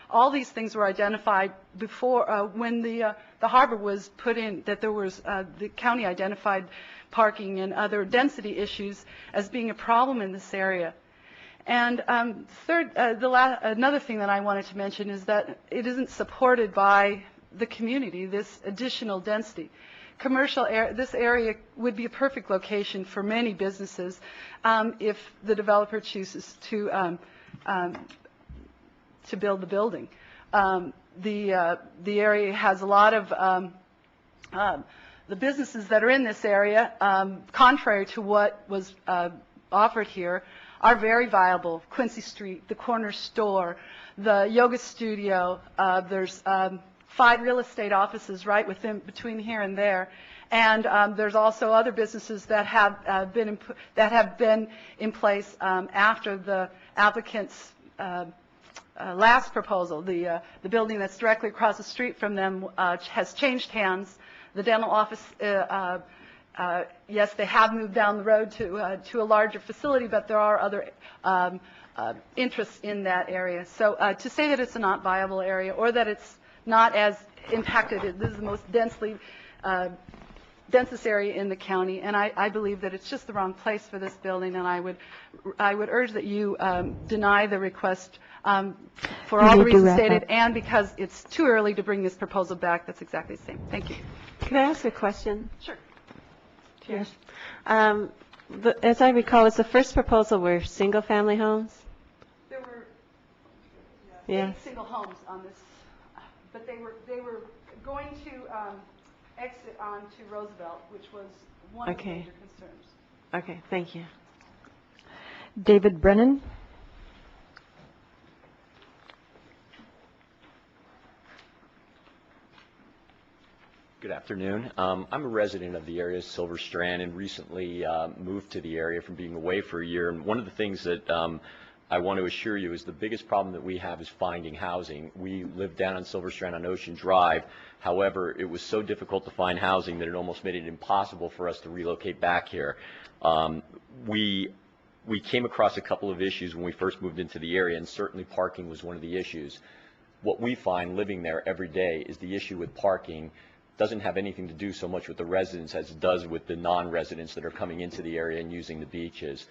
All these things were identified before, when the harbor was put in, that there was, the county identified parking and other density issues as being a problem in this area. And another thing that I wanted to mention is that it isn't supported by the community, this additional density. This area would be a perfect location for many businesses if the developer chooses to build the building. The area has a lot of the businesses that are in this area, contrary to what was offered here, are very viable. Quincy Street, the corner store, the yoga studio, there's 5 real estate offices right between here and there, And there's also other businesses that have been in place after the applicant's last proposal. The building that's directly across the street from them has changed hands. The dental office, yes, they have moved down the road to a larger facility, but there are other interests in that area. So to say that it's a not viable area or that it's not as impacted, this is the most densest area in the county, and I believe that it's just the wrong place for this building, and I would urge that you deny the request for all the reasons stated, and because it's too early to bring this proposal back. That's exactly the same. Thank you. Can I ask a question? Sure. Yes. As I recall, was the first proposal were single-family homes? There were 8 Yes. single homes on this, but they were going to exit onto Roosevelt, which was one of the Okay. major concerns. Okay, thank you. David Brennan. Good afternoon. I'm a resident of the area, Silver Strand, and recently moved to the area from being away for a year. And one of the things that I want to assure you is the biggest problem that we have is finding housing. We live down on Silver Strand on Ocean Drive. However, it was so difficult to find housing that it almost made it impossible for us to relocate back here. We came across a couple of issues when we first moved into the area, and certainly parking was one of the issues. What we find living there every day is the issue with parking doesn't have anything to do so much with the residents as it does with the non-residents that are coming into the area and using the beaches.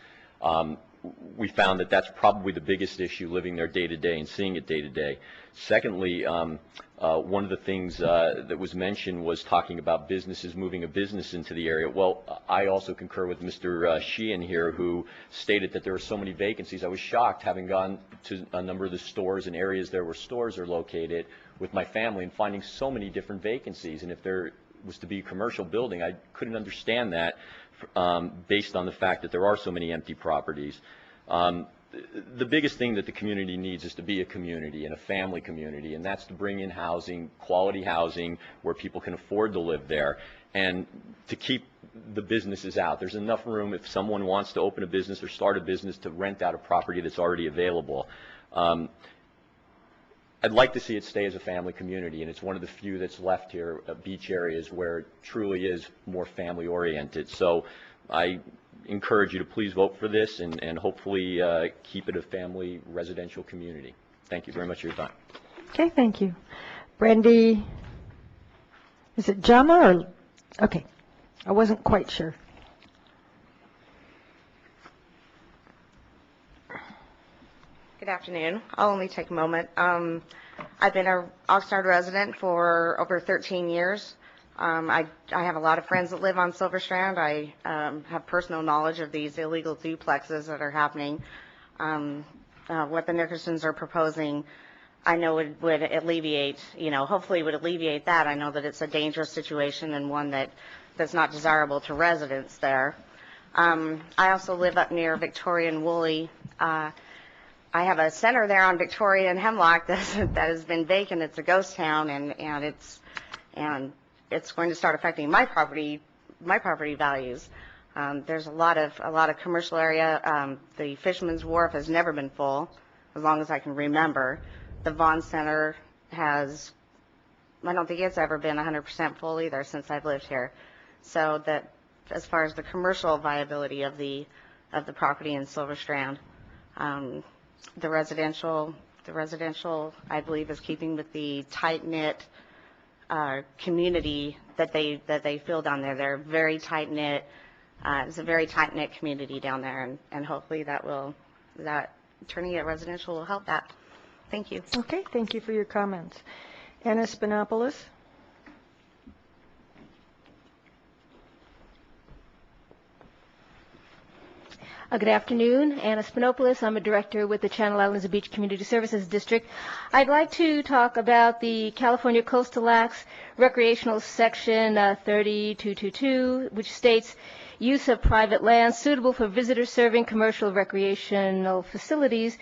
We found that that's probably the biggest issue living there day to day and seeing it day to day. Secondly, one of the things that was mentioned was talking about businesses moving a business into the area. Well, I also concur with Mr. Sheehan here, who stated that there are so many vacancies. I was shocked, having gone to a number of the stores and areas there where stores are located with my family, and finding so many different vacancies. And if there was to be a commercial building, I couldn't understand that based on the fact that there are so many empty properties. The biggest thing that the community needs is to be a community and a family community, and that's to bring in housing, quality housing, where people can afford to live there, and to keep the businesses out. There's enough room if someone wants to open a business or start a business to rent out a property that's already available. I'd like to see it stay as a family community, and it's one of the few that's left here, beach areas, where it truly is more family oriented. So I encourage you to please vote for this and hopefully keep it a family residential community. Thank you very much for your time. Okay, thank you. Brandy, is it Jama or, okay, I wasn't quite sure. Good afternoon. I'll only take a moment. I've been a Oxnard resident for over 13 years. I have a lot of friends that live on Silver Strand. I have personal knowledge of these illegal duplexes that are happening. What the Nickersons are proposing, I know it would alleviate, hopefully would alleviate that. I know that it's a dangerous situation and one that's not desirable to residents there. I also live up near Victoria and Woolley. I have a center there on Victoria and Hemlock that has been vacant. It's a ghost town, and it's going to start affecting my property values. There's a lot of commercial area. The Fisherman's Wharf has never been full, as long as I can remember. The Vaughn Center I don't think it's ever been 100% full either since I've lived here. So that, as far as the commercial viability of the property in Silver Strand, the residential, I believe, is keeping with the tight-knit community that they feel down there. They're very tight-knit. It's a very tight-knit community down there, and hopefully that turning it residential will help that. Thank you. Okay, thank you for your comments. Anna Spinopoulos. Good afternoon. Anna Spinopoulos. I'm a director with the Channel Islands and Beach Community Services District. I'd like to talk about the California Coastal Act's recreational section 30222, which states use of private land suitable for visitor serving commercial recreational facilities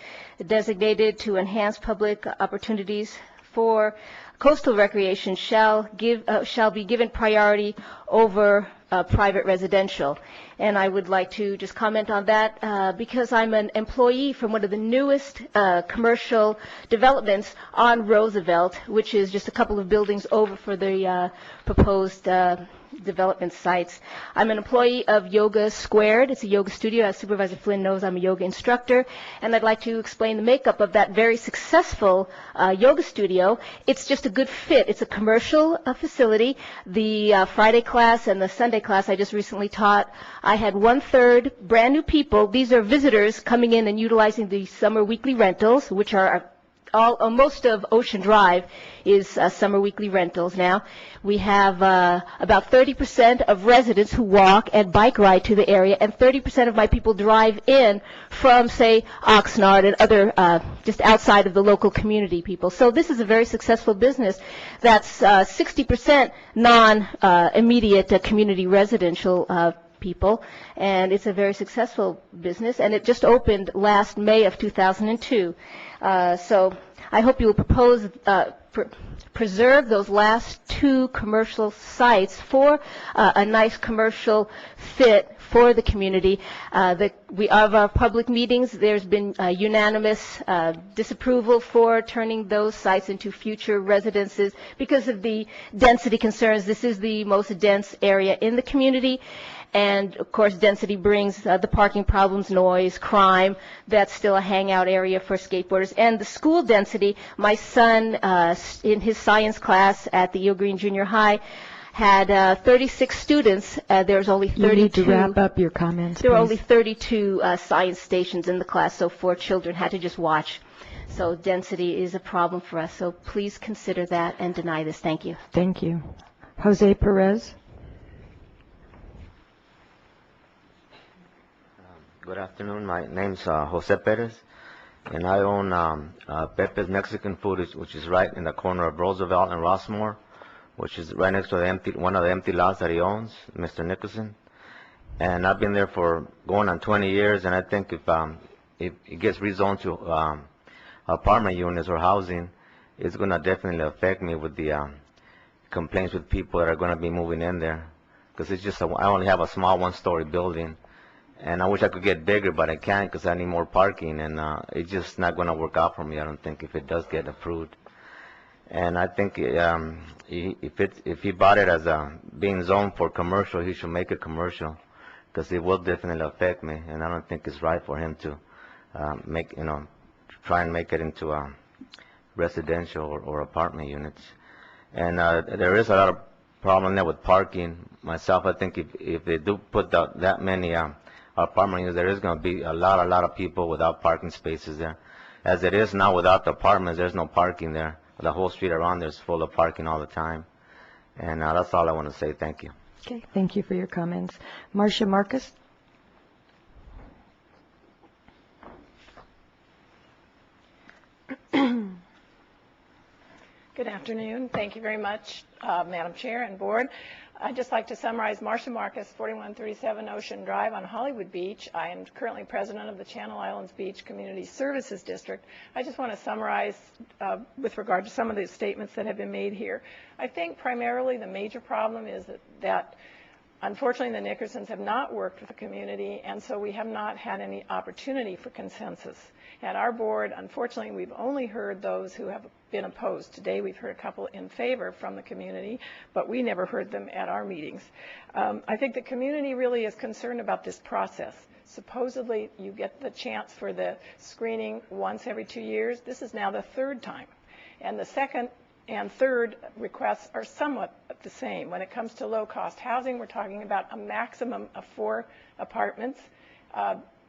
designated to enhance public opportunities for coastal recreation shall be given priority over private residential. And I would like to just comment on that because I'm an employee from one of the newest commercial developments on Roosevelt, which is just a couple of buildings over for the proposed development sites. I'm an employee of Yoga Squared. It's a yoga studio. As Supervisor Flynn knows, I'm a yoga instructor, and I'd like to explain the makeup of that very successful yoga studio. It's just a good fit. It's a commercial facility. The Friday class and the Sunday class I just recently taught, I had 1/3 brand new people. These are visitors coming in and utilizing the summer weekly rentals, which are most of Ocean Drive is summer weekly rentals now. We have about 30% of residents who walk and bike ride to the area, and 30% of my people drive in from, say, Oxnard and other just outside of the local community people. So this is a very successful business that's 60% non-immediate community residential people, and it's a very successful business, and it just opened last May of 2002. So I hope you will preserve those last 2 commercial sites for a nice commercial fit for the community. Of our public meetings, there's been unanimous disapproval for turning those sites into future residences because of the density concerns. This is the most dense area in the community. And, of course, density brings the parking problems, noise, crime. That's still a hangout area for skateboarders. And the school density, my son, in his science class at the Eel Green Junior High, had 36 students. There's only 32. You need to wrap up your comments, There were please. only 32 science stations in the class, so 4 children had to just watch. So density is a problem for us. So please consider that and deny this. Thank you. Thank you. Jose Perez. Good afternoon. My name's Jose Perez, and I own Pepe's Mexican Food, which is right in the corner of Roosevelt and Rossmore, which is right next to one of the empty lots that he owns, Mr. Nicholson. And I've been there for going on 20 years, and I think if it gets rezoned to apartment units or housing, it's going to definitely affect me with the complaints with people that are going to be moving in there, because it's just I only have a small 1-story building. And I wish I could get bigger, but I can't because I need more parking, and it's just not going to work out for me, I don't think, if it does get approved. And I think if he bought it as being zoned for commercial, he should make it commercial, because it will definitely affect me, and I don't think it's right for him to try and make it into residential or apartment units. And there is a lot of problem there with parking. Myself, I think if they do put that many apartment units, there is going to be a lot of people without parking spaces there. As it is now, without the apartments, there's no parking there. The whole street around there is full of parking all the time. And that's all I want to say. Thank you. Okay, thank you for your comments. Marcia Marcus. Good afternoon. Thank you very much, Madam Chair and Board. I'd just like to summarize Marcia Marcus, 4137 Ocean Drive on Hollywood Beach. I am currently president of the Channel Islands Beach Community Services District. I just want to summarize with regard to some of the statements that have been made here. I think primarily the major problem is that unfortunately the Nickersons have not worked with the community, and so we have not had any opportunity for consensus. At our board, unfortunately, we've only heard those who have been opposed. Today we've heard a couple in favor from the community, but we never heard them at our meetings. I think the community really is concerned about this process. Supposedly you get the chance for the screening once every 2 years. This is now the 3rd time. And the 2nd and 3rd requests are somewhat the same. When it comes to low-cost housing, we're talking about a maximum of 4 apartments.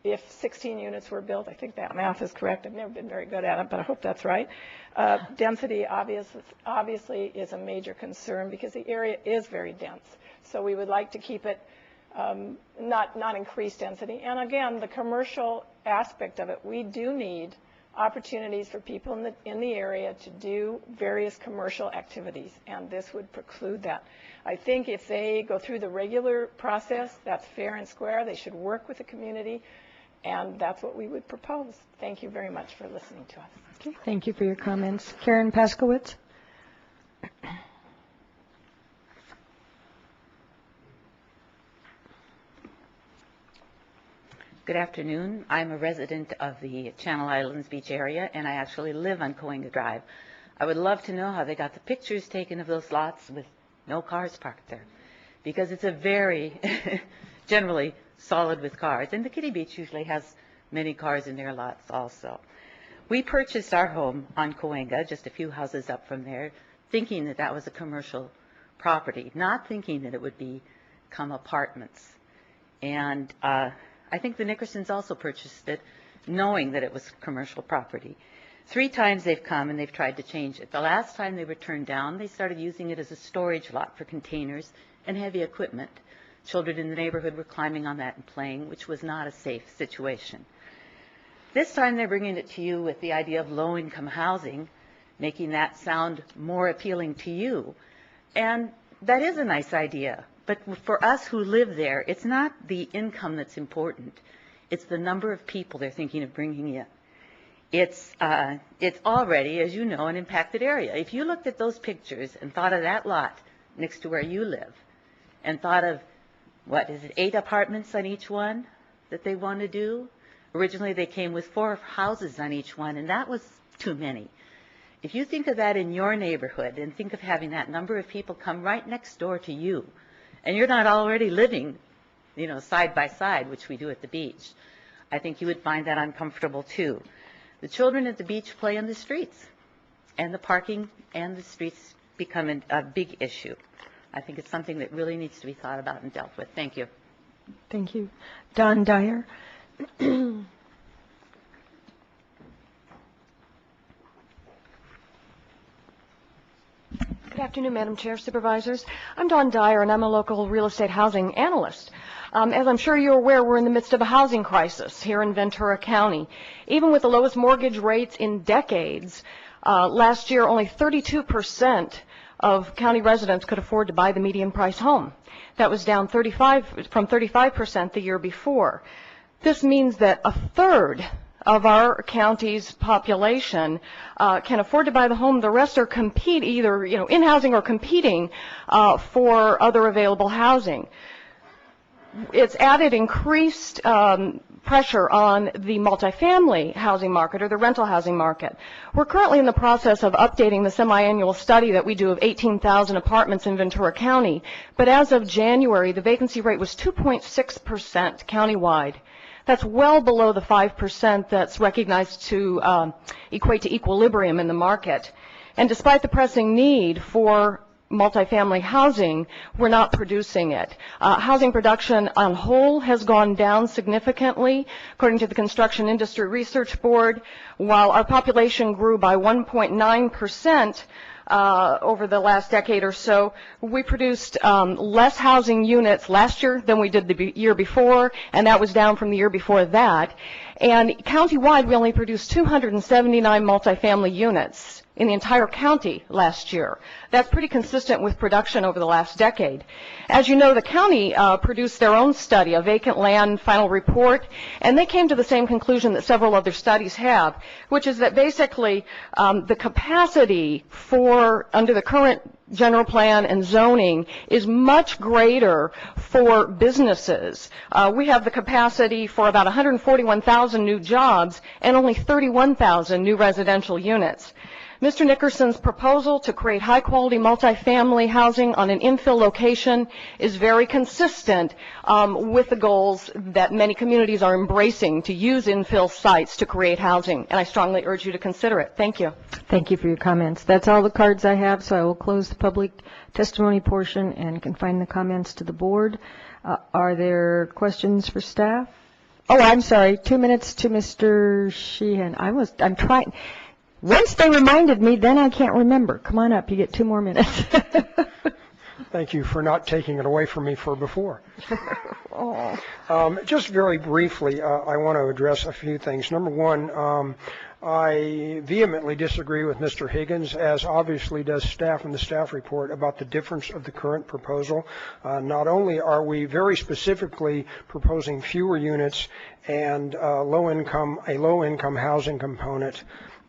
If 16 units were built, I think that math is correct. I've never been very good at it, but I hope that's right. Density obviously is a major concern because the area is very dense. So we would like to keep it not increase density. And again, the commercial aspect of it, we do need opportunities for people in the area to do various commercial activities, and this would preclude that. I think if they go through the regular process, that's fair and square. They should work with the community, and that's what we would propose. Thank you very much for listening to us. Okay, thank you for your comments. Karen Paskowitz? Good afternoon. I'm a resident of the Channel Islands Beach area, and I actually live on Coenga Drive. I would love to know how they got the pictures taken of those lots with no cars parked there, because it's a very generally solid with cars, and the Kitty Beach usually has many cars in their lots also. We purchased our home on Coenga, just a few houses up from there, thinking that that was a commercial property, not thinking that it would become apartments. And I think the Nickersons also purchased it knowing that it was commercial property. 3 times they've come and they've tried to change it. The last time they were turned down, they started using it as a storage lot for containers and heavy equipment. Children in the neighborhood were climbing on that and playing, which was not a safe situation. This time they're bringing it to you with the idea of low-income housing, making that sound more appealing to you. And that is a nice idea. But for us who live there, it's not the income that's important. It's the number of people they're thinking of bringing in. It's already, as you know, an impacted area. If you looked at those pictures and thought of that lot next to where you live and thought of, 8 apartments on each one that they want to do? Originally they came with 4 houses on each one, and that was too many. If you think of that in your neighborhood and think of having that number of people come right next door to you, and you're not already living, side by side, which we do at the beach, I think you would find that uncomfortable too. The children at the beach play in the streets, and the parking and the streets become a big issue. I think it's something that really needs to be thought about and dealt with. Thank you. Thank you. Don Dyer? Good afternoon, Madam Chair, Supervisors. I'm Dawn Dyer, and I'm a local real estate housing analyst. As I'm sure you're aware, we're in the midst of a housing crisis here in Ventura County. Even with the lowest mortgage rates in decades, last year only 32% of county residents could afford to buy the median price home. That was down from 35% the year before. This means that a third of our county's population can afford to buy the home. The rest are either in housing or competing for other available housing. It's added increased pressure on the multifamily housing market or the rental housing market. We're currently in the process of updating the semi-annual study that we do of 18,000 apartments in Ventura County, but as of January, the vacancy rate was 2.6% countywide. That's well below the 5% that's recognized to equate to equilibrium in the market. And despite the pressing need for multifamily housing, we're not producing it. Housing production on whole has gone down significantly, according to the Construction Industry Research Board. While our population grew by 1.9%, over the last decade or so, we produced less housing units last year than we did the year before, and that was down from the year before that. And countywide, we only produced 279 multifamily units in the entire county last year. That's pretty consistent with production over the last decade. As you know, the county produced their own study, a vacant land final report, and they came to the same conclusion that several other studies have, which is that basically the capacity under the current general plan and zoning is much greater for businesses. We have the capacity for about 141,000 new jobs and only 31,000 new residential units. Mr. Nickerson's proposal to create high-quality multifamily housing on an infill location is very consistent with the goals that many communities are embracing to use infill sites to create housing, and I strongly urge you to consider it. Thank you. Thank you for your comments. That's all the cards I have, so I will close the public testimony portion and confine the comments to the board. Are there questions for staff? Oh, I'm sorry. 2 minutes to Mr. Sheehan. I'm trying. Once they reminded me, then I can't remember. Come on up. You get 2 more minutes. Thank you for not taking it away from me for before. Oh. Just very briefly, I want to address a few things. Number one, I vehemently disagree with Mr. Higgins, as obviously does staff in the staff report, about the difference of the current proposal. Not only are we very specifically proposing fewer units and a low-income housing component,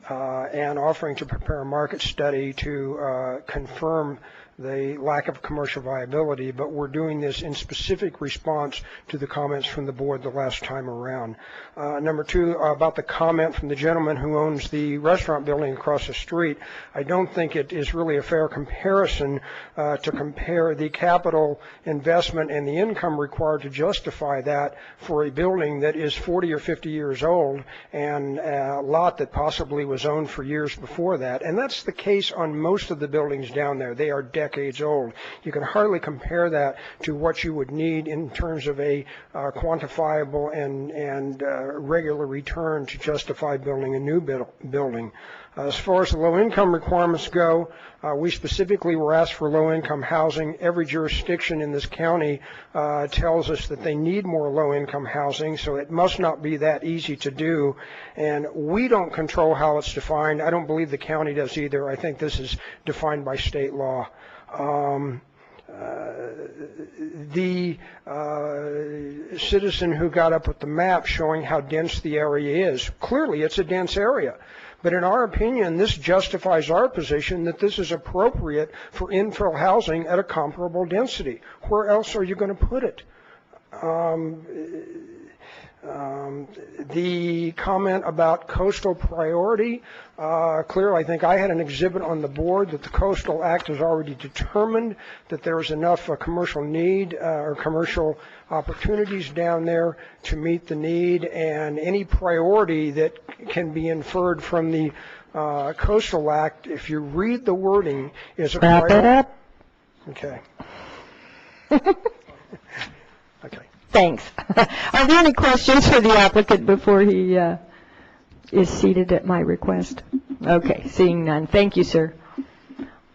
and offering to prepare a market study to confirm the lack of commercial viability, but we're doing this in specific response to the comments from the board the last time around. Number two, about the comment from the gentleman who owns the restaurant building across the street, I don't think it is really a fair comparison to compare the capital investment and the income required to justify that for a building that is 40 or 50 years old and a lot that possibly was owned for years before that. And that's the case on most of the buildings down there. They are decades old. You can hardly compare that to what you would need in terms of a quantifiable and regular return to justify building a new building. As far as the low-income requirements go, we specifically were asked for low-income housing. Every jurisdiction in this county tells us that they need more low-income housing, so it must not be that easy to do. And we don't control how it's defined. I don't believe the county does either. I think this is defined by state law. The citizen who got up with the map showing how dense the area is, clearly it's a dense area. But in our opinion, this justifies our position that this is appropriate for infill housing at a comparable density. Where else are you going to put it? The comment about coastal priority, clear, I think I had an exhibit on the board that the Coastal Act has already determined that there is enough commercial need or commercial opportunities down there to meet the need, and any priority that can be inferred from the Coastal Act, if you read the wording, is a Wrap it up. Okay. Okay. Thanks. Are there any questions for the applicant before he is seated at my request? Okay, seeing none. Thank you, sir.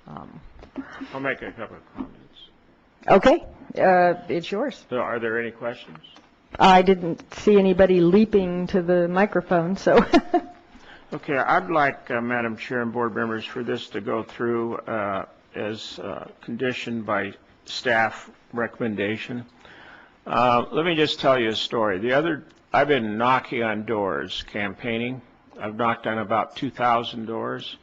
I'll make a couple of comments. Okay, it's yours. So are there any questions? I didn't see anybody leaping to the microphone, so. Okay, I'd like, Madam Chair and board members, for this to go through as conditioned by staff recommendation. Let me just tell you a story. I've been knocking on doors, campaigning. I've knocked on about 2,000 doors.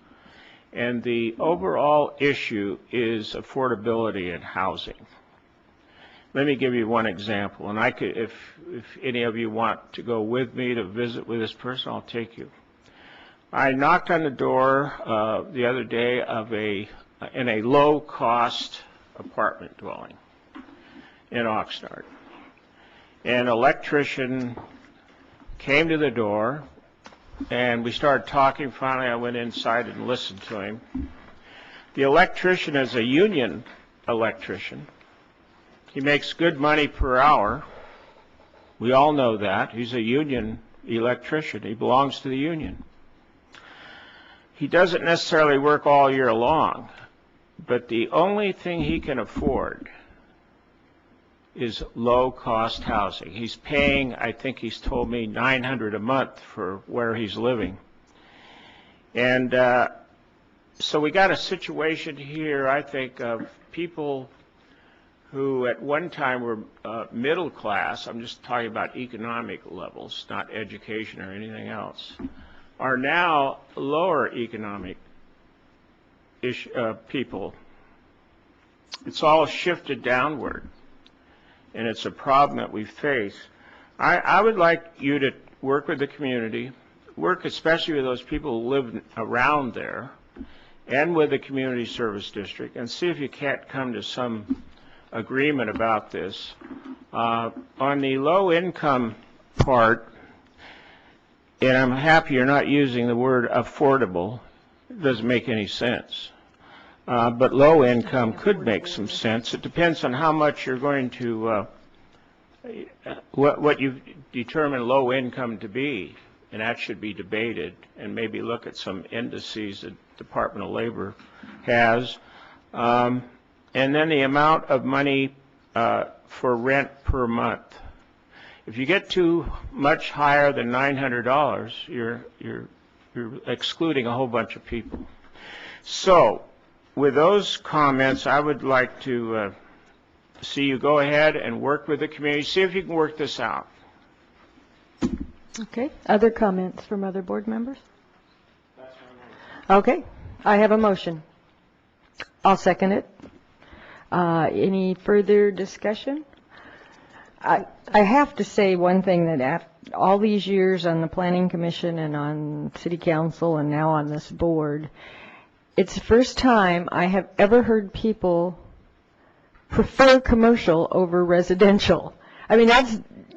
And the overall issue is affordability in housing. Let me give you one example. And I could, if any of you want to go with me to visit with this person, I'll take you. I knocked on the door the other day in a low-cost apartment dwelling in Oxnard. An electrician came to the door, and we started talking. Finally, I went inside and listened to him. The electrician is a union electrician. He makes good money per hour. We all know that. He's a union electrician. He belongs to the union. He doesn't necessarily work all year long, but the only thing he can afford is low-cost housing. He's paying, I think he's told me, $900 a month for where he's living. And so we got a situation here, I think, of people who at one time were middle class, I'm just talking about economic levels, not education or anything else, are now lower economic people. It's all shifted downward, and it's a problem that we face. I would like you to work with the community, work especially with those people who live around there, and with the community service district, and see if you can't come to some agreement about this. On the low income part, and I'm happy you're not using the word affordable, it doesn't make any sense. But low income could make some sense. It depends on how much you're going to, what you determine low income to be, and that should be debated, and maybe look at some indices that Department of Labor has. And then the amount of money for rent per month. If you get too much higher than $900, you're excluding a whole bunch of people. So, with those comments, I would like to see you go ahead and work with the community, see if you can work this out. Okay. Other comments from other board members? That's Okay, I have a motion. I'll second it. Any further discussion? I have to say one thing, that after all these years on the Planning Commission and on City Council and now on this board, it's the first time I have ever heard people prefer commercial over residential. I mean,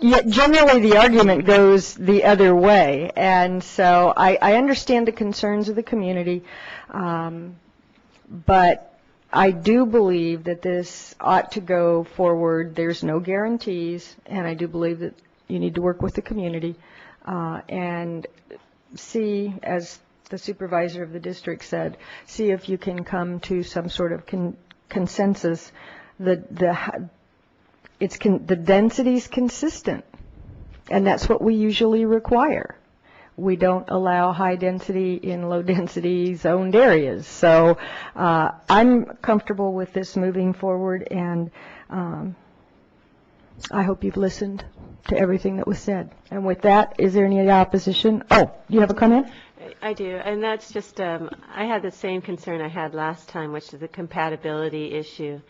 yet generally the argument goes the other way. And so I understand the concerns of the community, but I do believe that this ought to go forward. There's no guarantees, and I do believe that you need to work with the community and see, as the supervisor of the district said, see if you can come to some sort of consensus. The density is consistent, and that's what we usually require. We don't allow high density in low density zoned areas. So I'm comfortable with this moving forward, and I hope you've listened to everything that was said. And with that, is there any opposition? Oh, you have a comment? I do, and that's just, I had the same concern I had last time, which is the compatibility issue.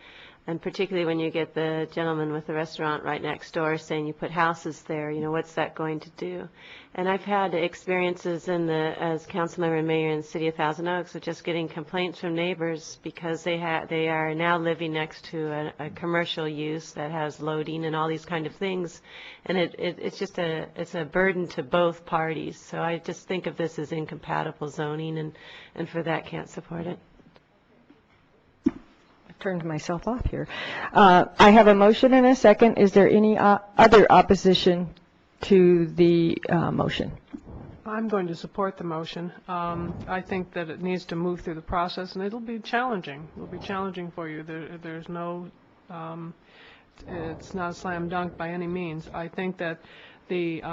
And particularly when you get the gentleman with the restaurant right next door saying you put houses there, you know, what's that going to do? And I've had experiences as council member and mayor in the city of Thousand Oaks of just getting complaints from neighbors because they are now living next to a commercial use that has loading and all these kind of things. And it's just it's a burden to both parties. So I just think of this as incompatible zoning, and for that can't support it. Turned myself off here. I have a motion and a second. Is there any other opposition to the motion? I'm going to support the motion. I think that it needs to move through the process, and it'll be challenging. It'll be challenging for you. There's no, it's not a slam dunk by any means. I think that the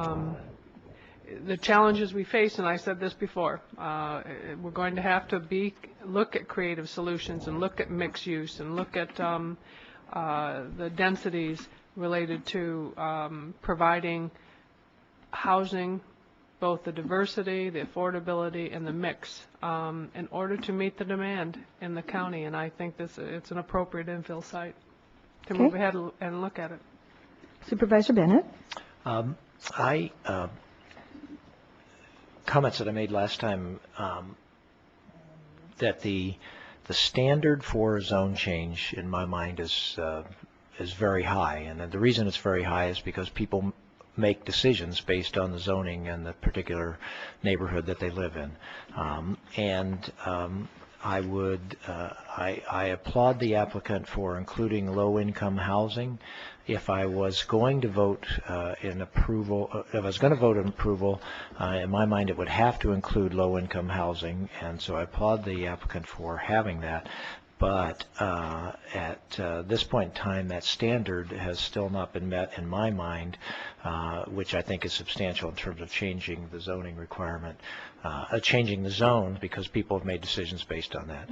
challenges we face, and I said this before, we're going to have to look at creative solutions and look at mixed use and look at the densities related to providing housing, both the diversity, the affordability, and the mix in order to meet the demand in the county. And I think it's an appropriate infill site to move ahead and look at it. Supervisor Bennett? Comments that I made last time, that the standard for a zone change in my mind is very high, and the reason it's very high is because people make decisions based on the zoning and the particular neighborhood that they live in. I applaud the applicant for including low-income housing. If I was going to vote in approval, in my mind it would have to include low-income housing, and so I applaud the applicant for having that. But at this point in time, that standard has still not been met in my mind, which I think is substantial in terms of changing the zoning requirement, changing the zone, because people have made decisions based on that.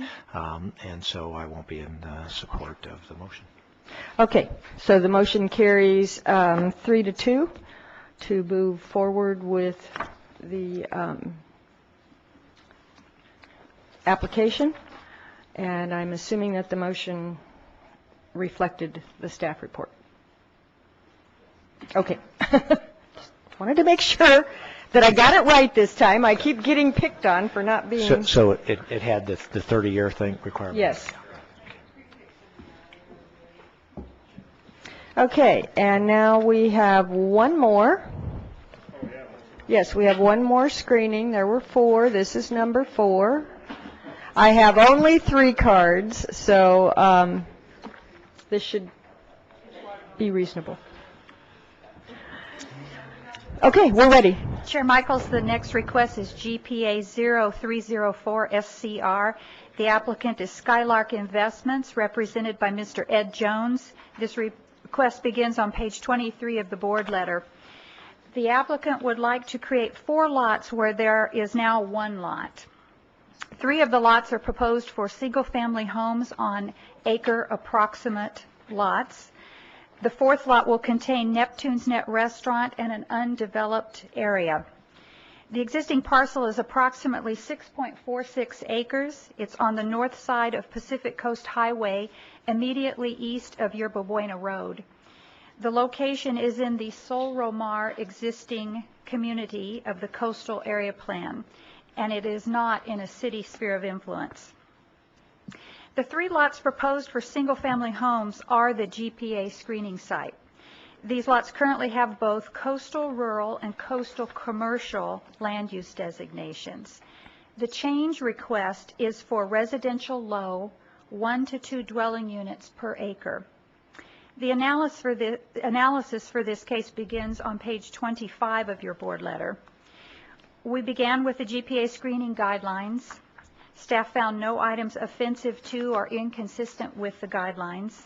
And so I won't be in support of the motion. Okay, so the motion carries 3-2 to move forward with the application. And I'm assuming that the motion reflected the staff report. Okay. Wanted to make sure that I got it right this time. I keep getting picked on for not being... So it had the 30-year thing requirement? Yes. Okay, and now we have one more. Yes, we have one more screening. There were 4. This is number 4. I have only 3 cards, so this should be reasonable. Okay, we're ready. Chair Michaels, the next request is GPA 0304 SCR. The applicant is Skylark Investments, represented by Mr. Ed Jones. This request begins on page 23 of the board letter. The applicant would like to create 4 lots where there is now 1 lot. 3 of the lots are proposed for single-family homes on acre approximate lots. The 4th lot will contain Neptune's Net Restaurant and an undeveloped area. The existing parcel is approximately 6.46 acres. It's on the north side of Pacific Coast Highway, immediately east of Yerba Buena Road. The location is in the Sol Romar existing community of the Coastal Area Plan, and it is not in a city sphere of influence. The 3 lots proposed for single-family homes are the GPA screening site. These lots currently have both coastal rural and coastal commercial land use designations. The change request is for residential low 1 to 2 dwelling units per acre. The analysis for this case begins on page 25 of your board letter. We began with the GPA screening guidelines. Staff found no items offensive to or inconsistent with the guidelines.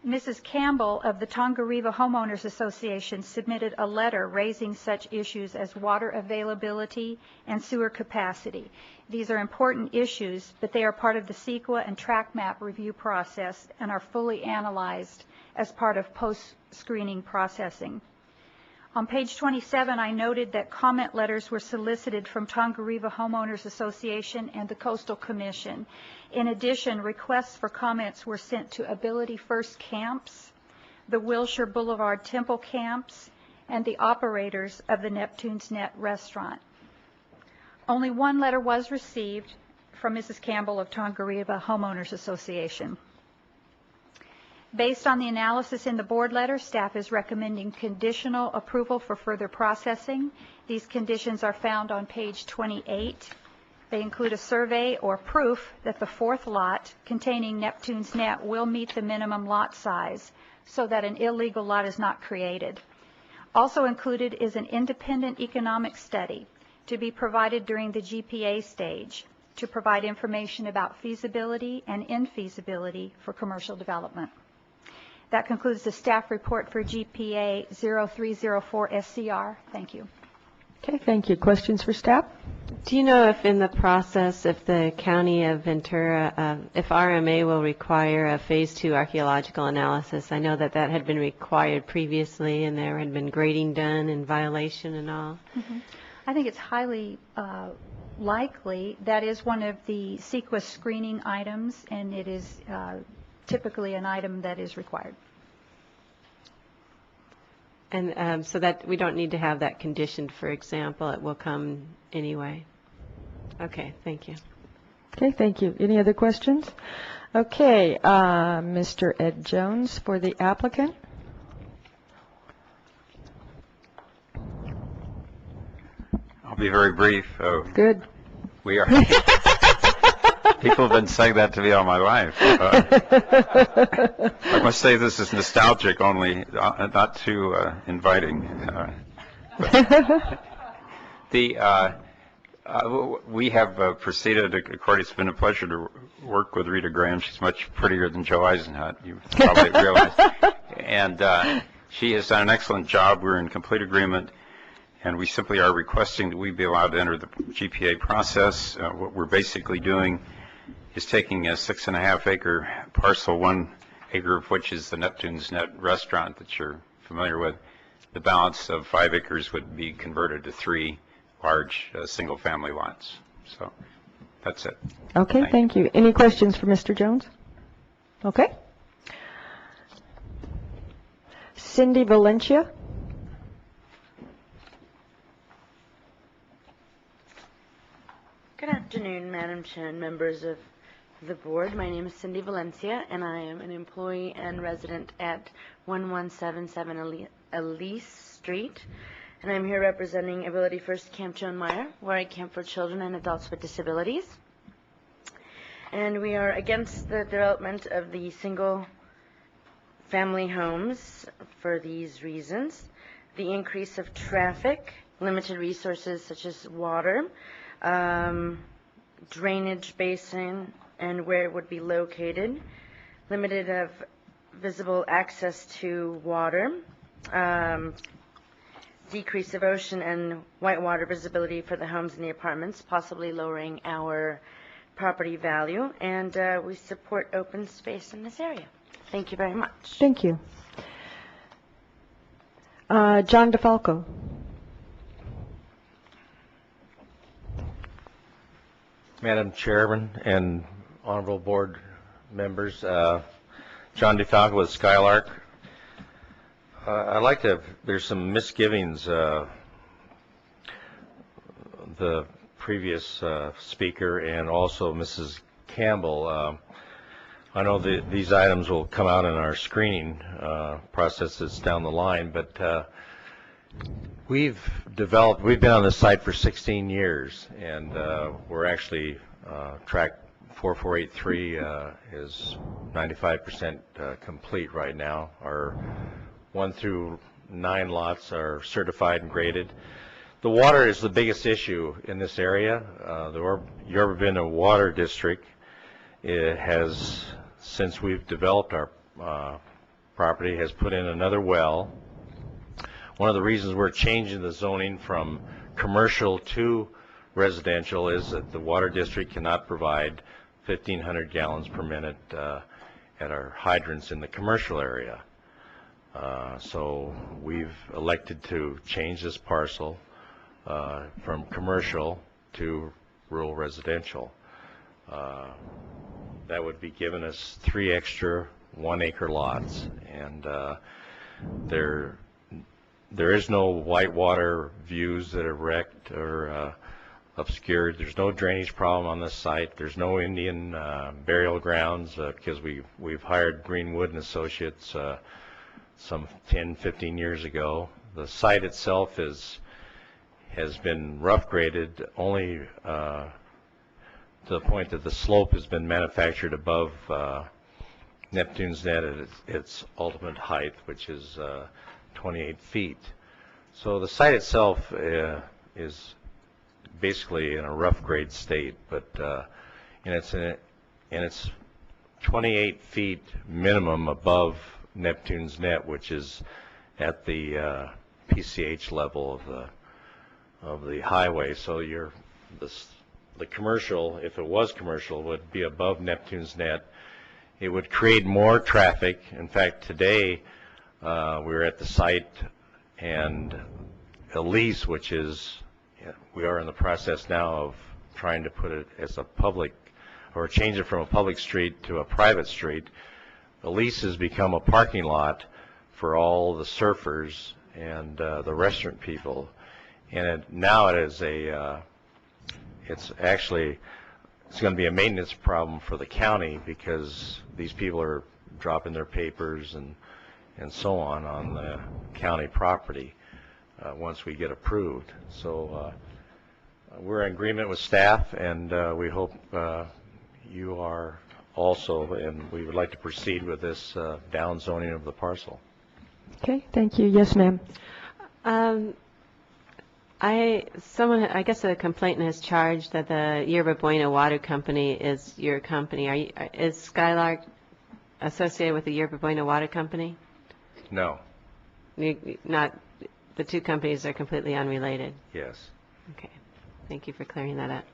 Mrs. Campbell of the Tongareva Homeowners Association submitted a letter raising such issues as water availability and sewer capacity. These are important issues, but they are part of the CEQA and track map review process and are fully analyzed as part of post-screening processing. On page 27, I noted that comment letters were solicited from Tongareva Homeowners Association and the Coastal Commission. In addition, requests for comments were sent to Ability First Camps, the Wilshire Boulevard Temple Camps, and the operators of the Neptune's Net restaurant. Only one letter was received from Mrs. Campbell of Tongareva Homeowners Association. Based on the analysis in the board letter, staff is recommending conditional approval for further processing. These conditions are found on page 28. They include a survey or proof that the 4th lot containing Neptune's Net will meet the minimum lot size so that an illegal lot is not created. Also included is an independent economic study to be provided during the GPA stage to provide information about feasibility and infeasibility for commercial development. That concludes the staff report for GPA 0304 SCR. Thank you. Okay, thank you. Questions for staff? Do you know if in the process, if the County of Ventura, if RMA will require a Phase 2 archaeological analysis? I know that that had been required previously and there had been grading done in violation and all. Mm-hmm. I think it's highly likely. That is one of the CEQA screening items, and it is typically an item that is required. And so that we don't need to have that conditioned, for example, it will come anyway. Okay, thank you. Okay, thank you. Any other questions? Okay, Mr. Ed Jones for the applicant. I'll be very brief. Good. We are. People have been saying that to me all my life. I must say this is nostalgic only, not too inviting. We have proceeded, of course, it's been a pleasure to work with Rita Graham. She's much prettier than Joe Eisenhut, you probably realize. And she has done an excellent job. We're in complete agreement. And we simply are requesting that we be allowed to enter the GPA process. What we're basically doing is taking a 6.5 acre parcel, 1 acre of which is the Neptune's Net restaurant that you're familiar with. The balance of 5 acres would be converted to 3 large single family lots. So that's it. Okay, thank you. Any questions for Mr. Jones? Okay. Cindy Valencia. Good afternoon, Madam Chair and members of the board. My name is Cindy Valencia, and I am an employee and resident at 1177 Elise Street. And I'm here representing Ability First Camp Joan Meyer, where I camp for children and adults with disabilities. And we are against the development of the single family homes for these reasons: the increase of traffic, limited resources such as water, drainage basin and where it would be located, limited of visible access to water, decrease of ocean and whitewater visibility for the homes and the apartments, possibly lowering our property value, and we support open space in this area. Thank you very much. Thank you. John DeFalco. Madam Chairman and honorable board members, John DeFalco with Skylark. I'd like to, there's some misgivings. The previous speaker and also Mrs. Campbell, I know that these items will come out in our screening process that's down the line, but we've been on this site for 16 years, and we're actually, track 4483 is 95% complete right now. Our 1 through 9 lots are certified and graded. The water is the biggest issue in this area. The Yorba Linda Water District, it has, since we've developed our property, has put in another well. One of the reasons we're changing the zoning from commercial to residential is that the water district cannot provide 1,500 gallons per minute at our hydrants in the commercial area. So we've elected to change this parcel from commercial to rural residential. That would be giving us 3 extra 1-acre lots, and there is no whitewater views that are wrecked or obscured. There's no drainage problem on this site. There's no Indian burial grounds because we've hired Greenwood and Associates some 10-15 years ago. The site itself has been rough graded only to the point that the slope has been manufactured above Neptune's net at its ultimate height, which is 28 feet. So the site itself is basically in a rough grade state, but and it's 28 feet minimum above Neptune's net, which is at the PCH level of the highway. So the commercial, if it was commercial, would be above Neptune's net. It would create more traffic. In fact, today we were at the site, and a lease, which is, we are in the process now of trying to put it as a public, or change it from a public street to a private street. The lease has become a parking lot for all the surfers and the restaurant people, and now it is it's going to be a maintenance problem for the county, because these people are dropping their papers and so on the county property once we get approved. So we're in agreement with staff, and we hope you are also, and we would like to proceed with this down zoning of the parcel. Okay, thank you. Yes, ma'am. I guess a complainant has charged that the Yerba Buena Water Company is your company. Is Skylark associated with the Yerba Buena Water Company? No. Not, the two companies are completely unrelated? Yes. Okay. Thank you for clearing that up.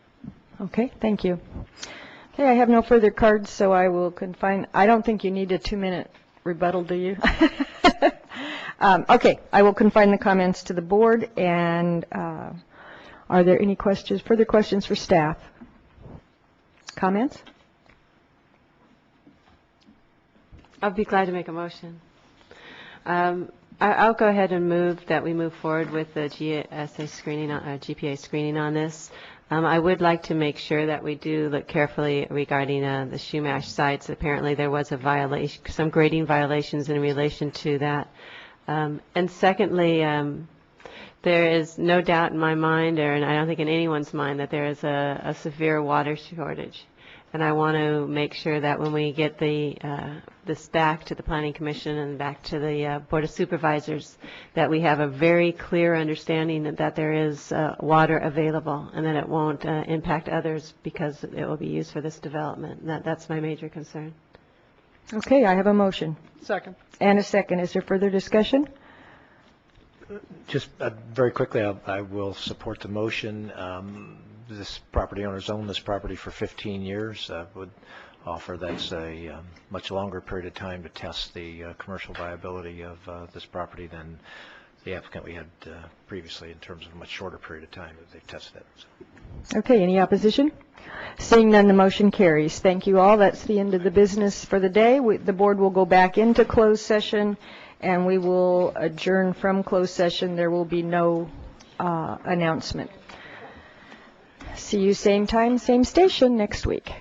Okay, thank you. Okay, I have no further cards, so I will confine. I don't think you need a 2-minute rebuttal, do you? Okay, I will confine the comments to the board, and are there any questions, further questions for staff? Comments? I'll be glad to make a motion. I'll go ahead and move that we move forward with the GPA screening on this. I would like to make sure that we do look carefully regarding the Shumash sites. Apparently there was a violation, some grading violations in relation to that. And secondly, there is no doubt in my mind, and I don't think in anyone's mind, that there is a severe water shortage. And I want to make sure that when we get this back to the Planning Commission and back to the Board of Supervisors, that we have a very clear understanding that there is water available, and that it won't impact others because it will be used for this development. That's my major concern. Okay, I have a motion. Second. And a second. Is there further discussion? Just very quickly, I will support the motion. This property owner's owned this property for 15 years. Would offer that's a much longer period of time to test the commercial viability of this property than the applicant we had previously in terms of a much shorter period of time that they've tested it. So. Okay, any opposition? Seeing none, the motion carries. Thank you all. That's the end of the business for the day. The board will go back into closed session, and we will adjourn from closed session. There will be no announcement. See you same time, same station next week.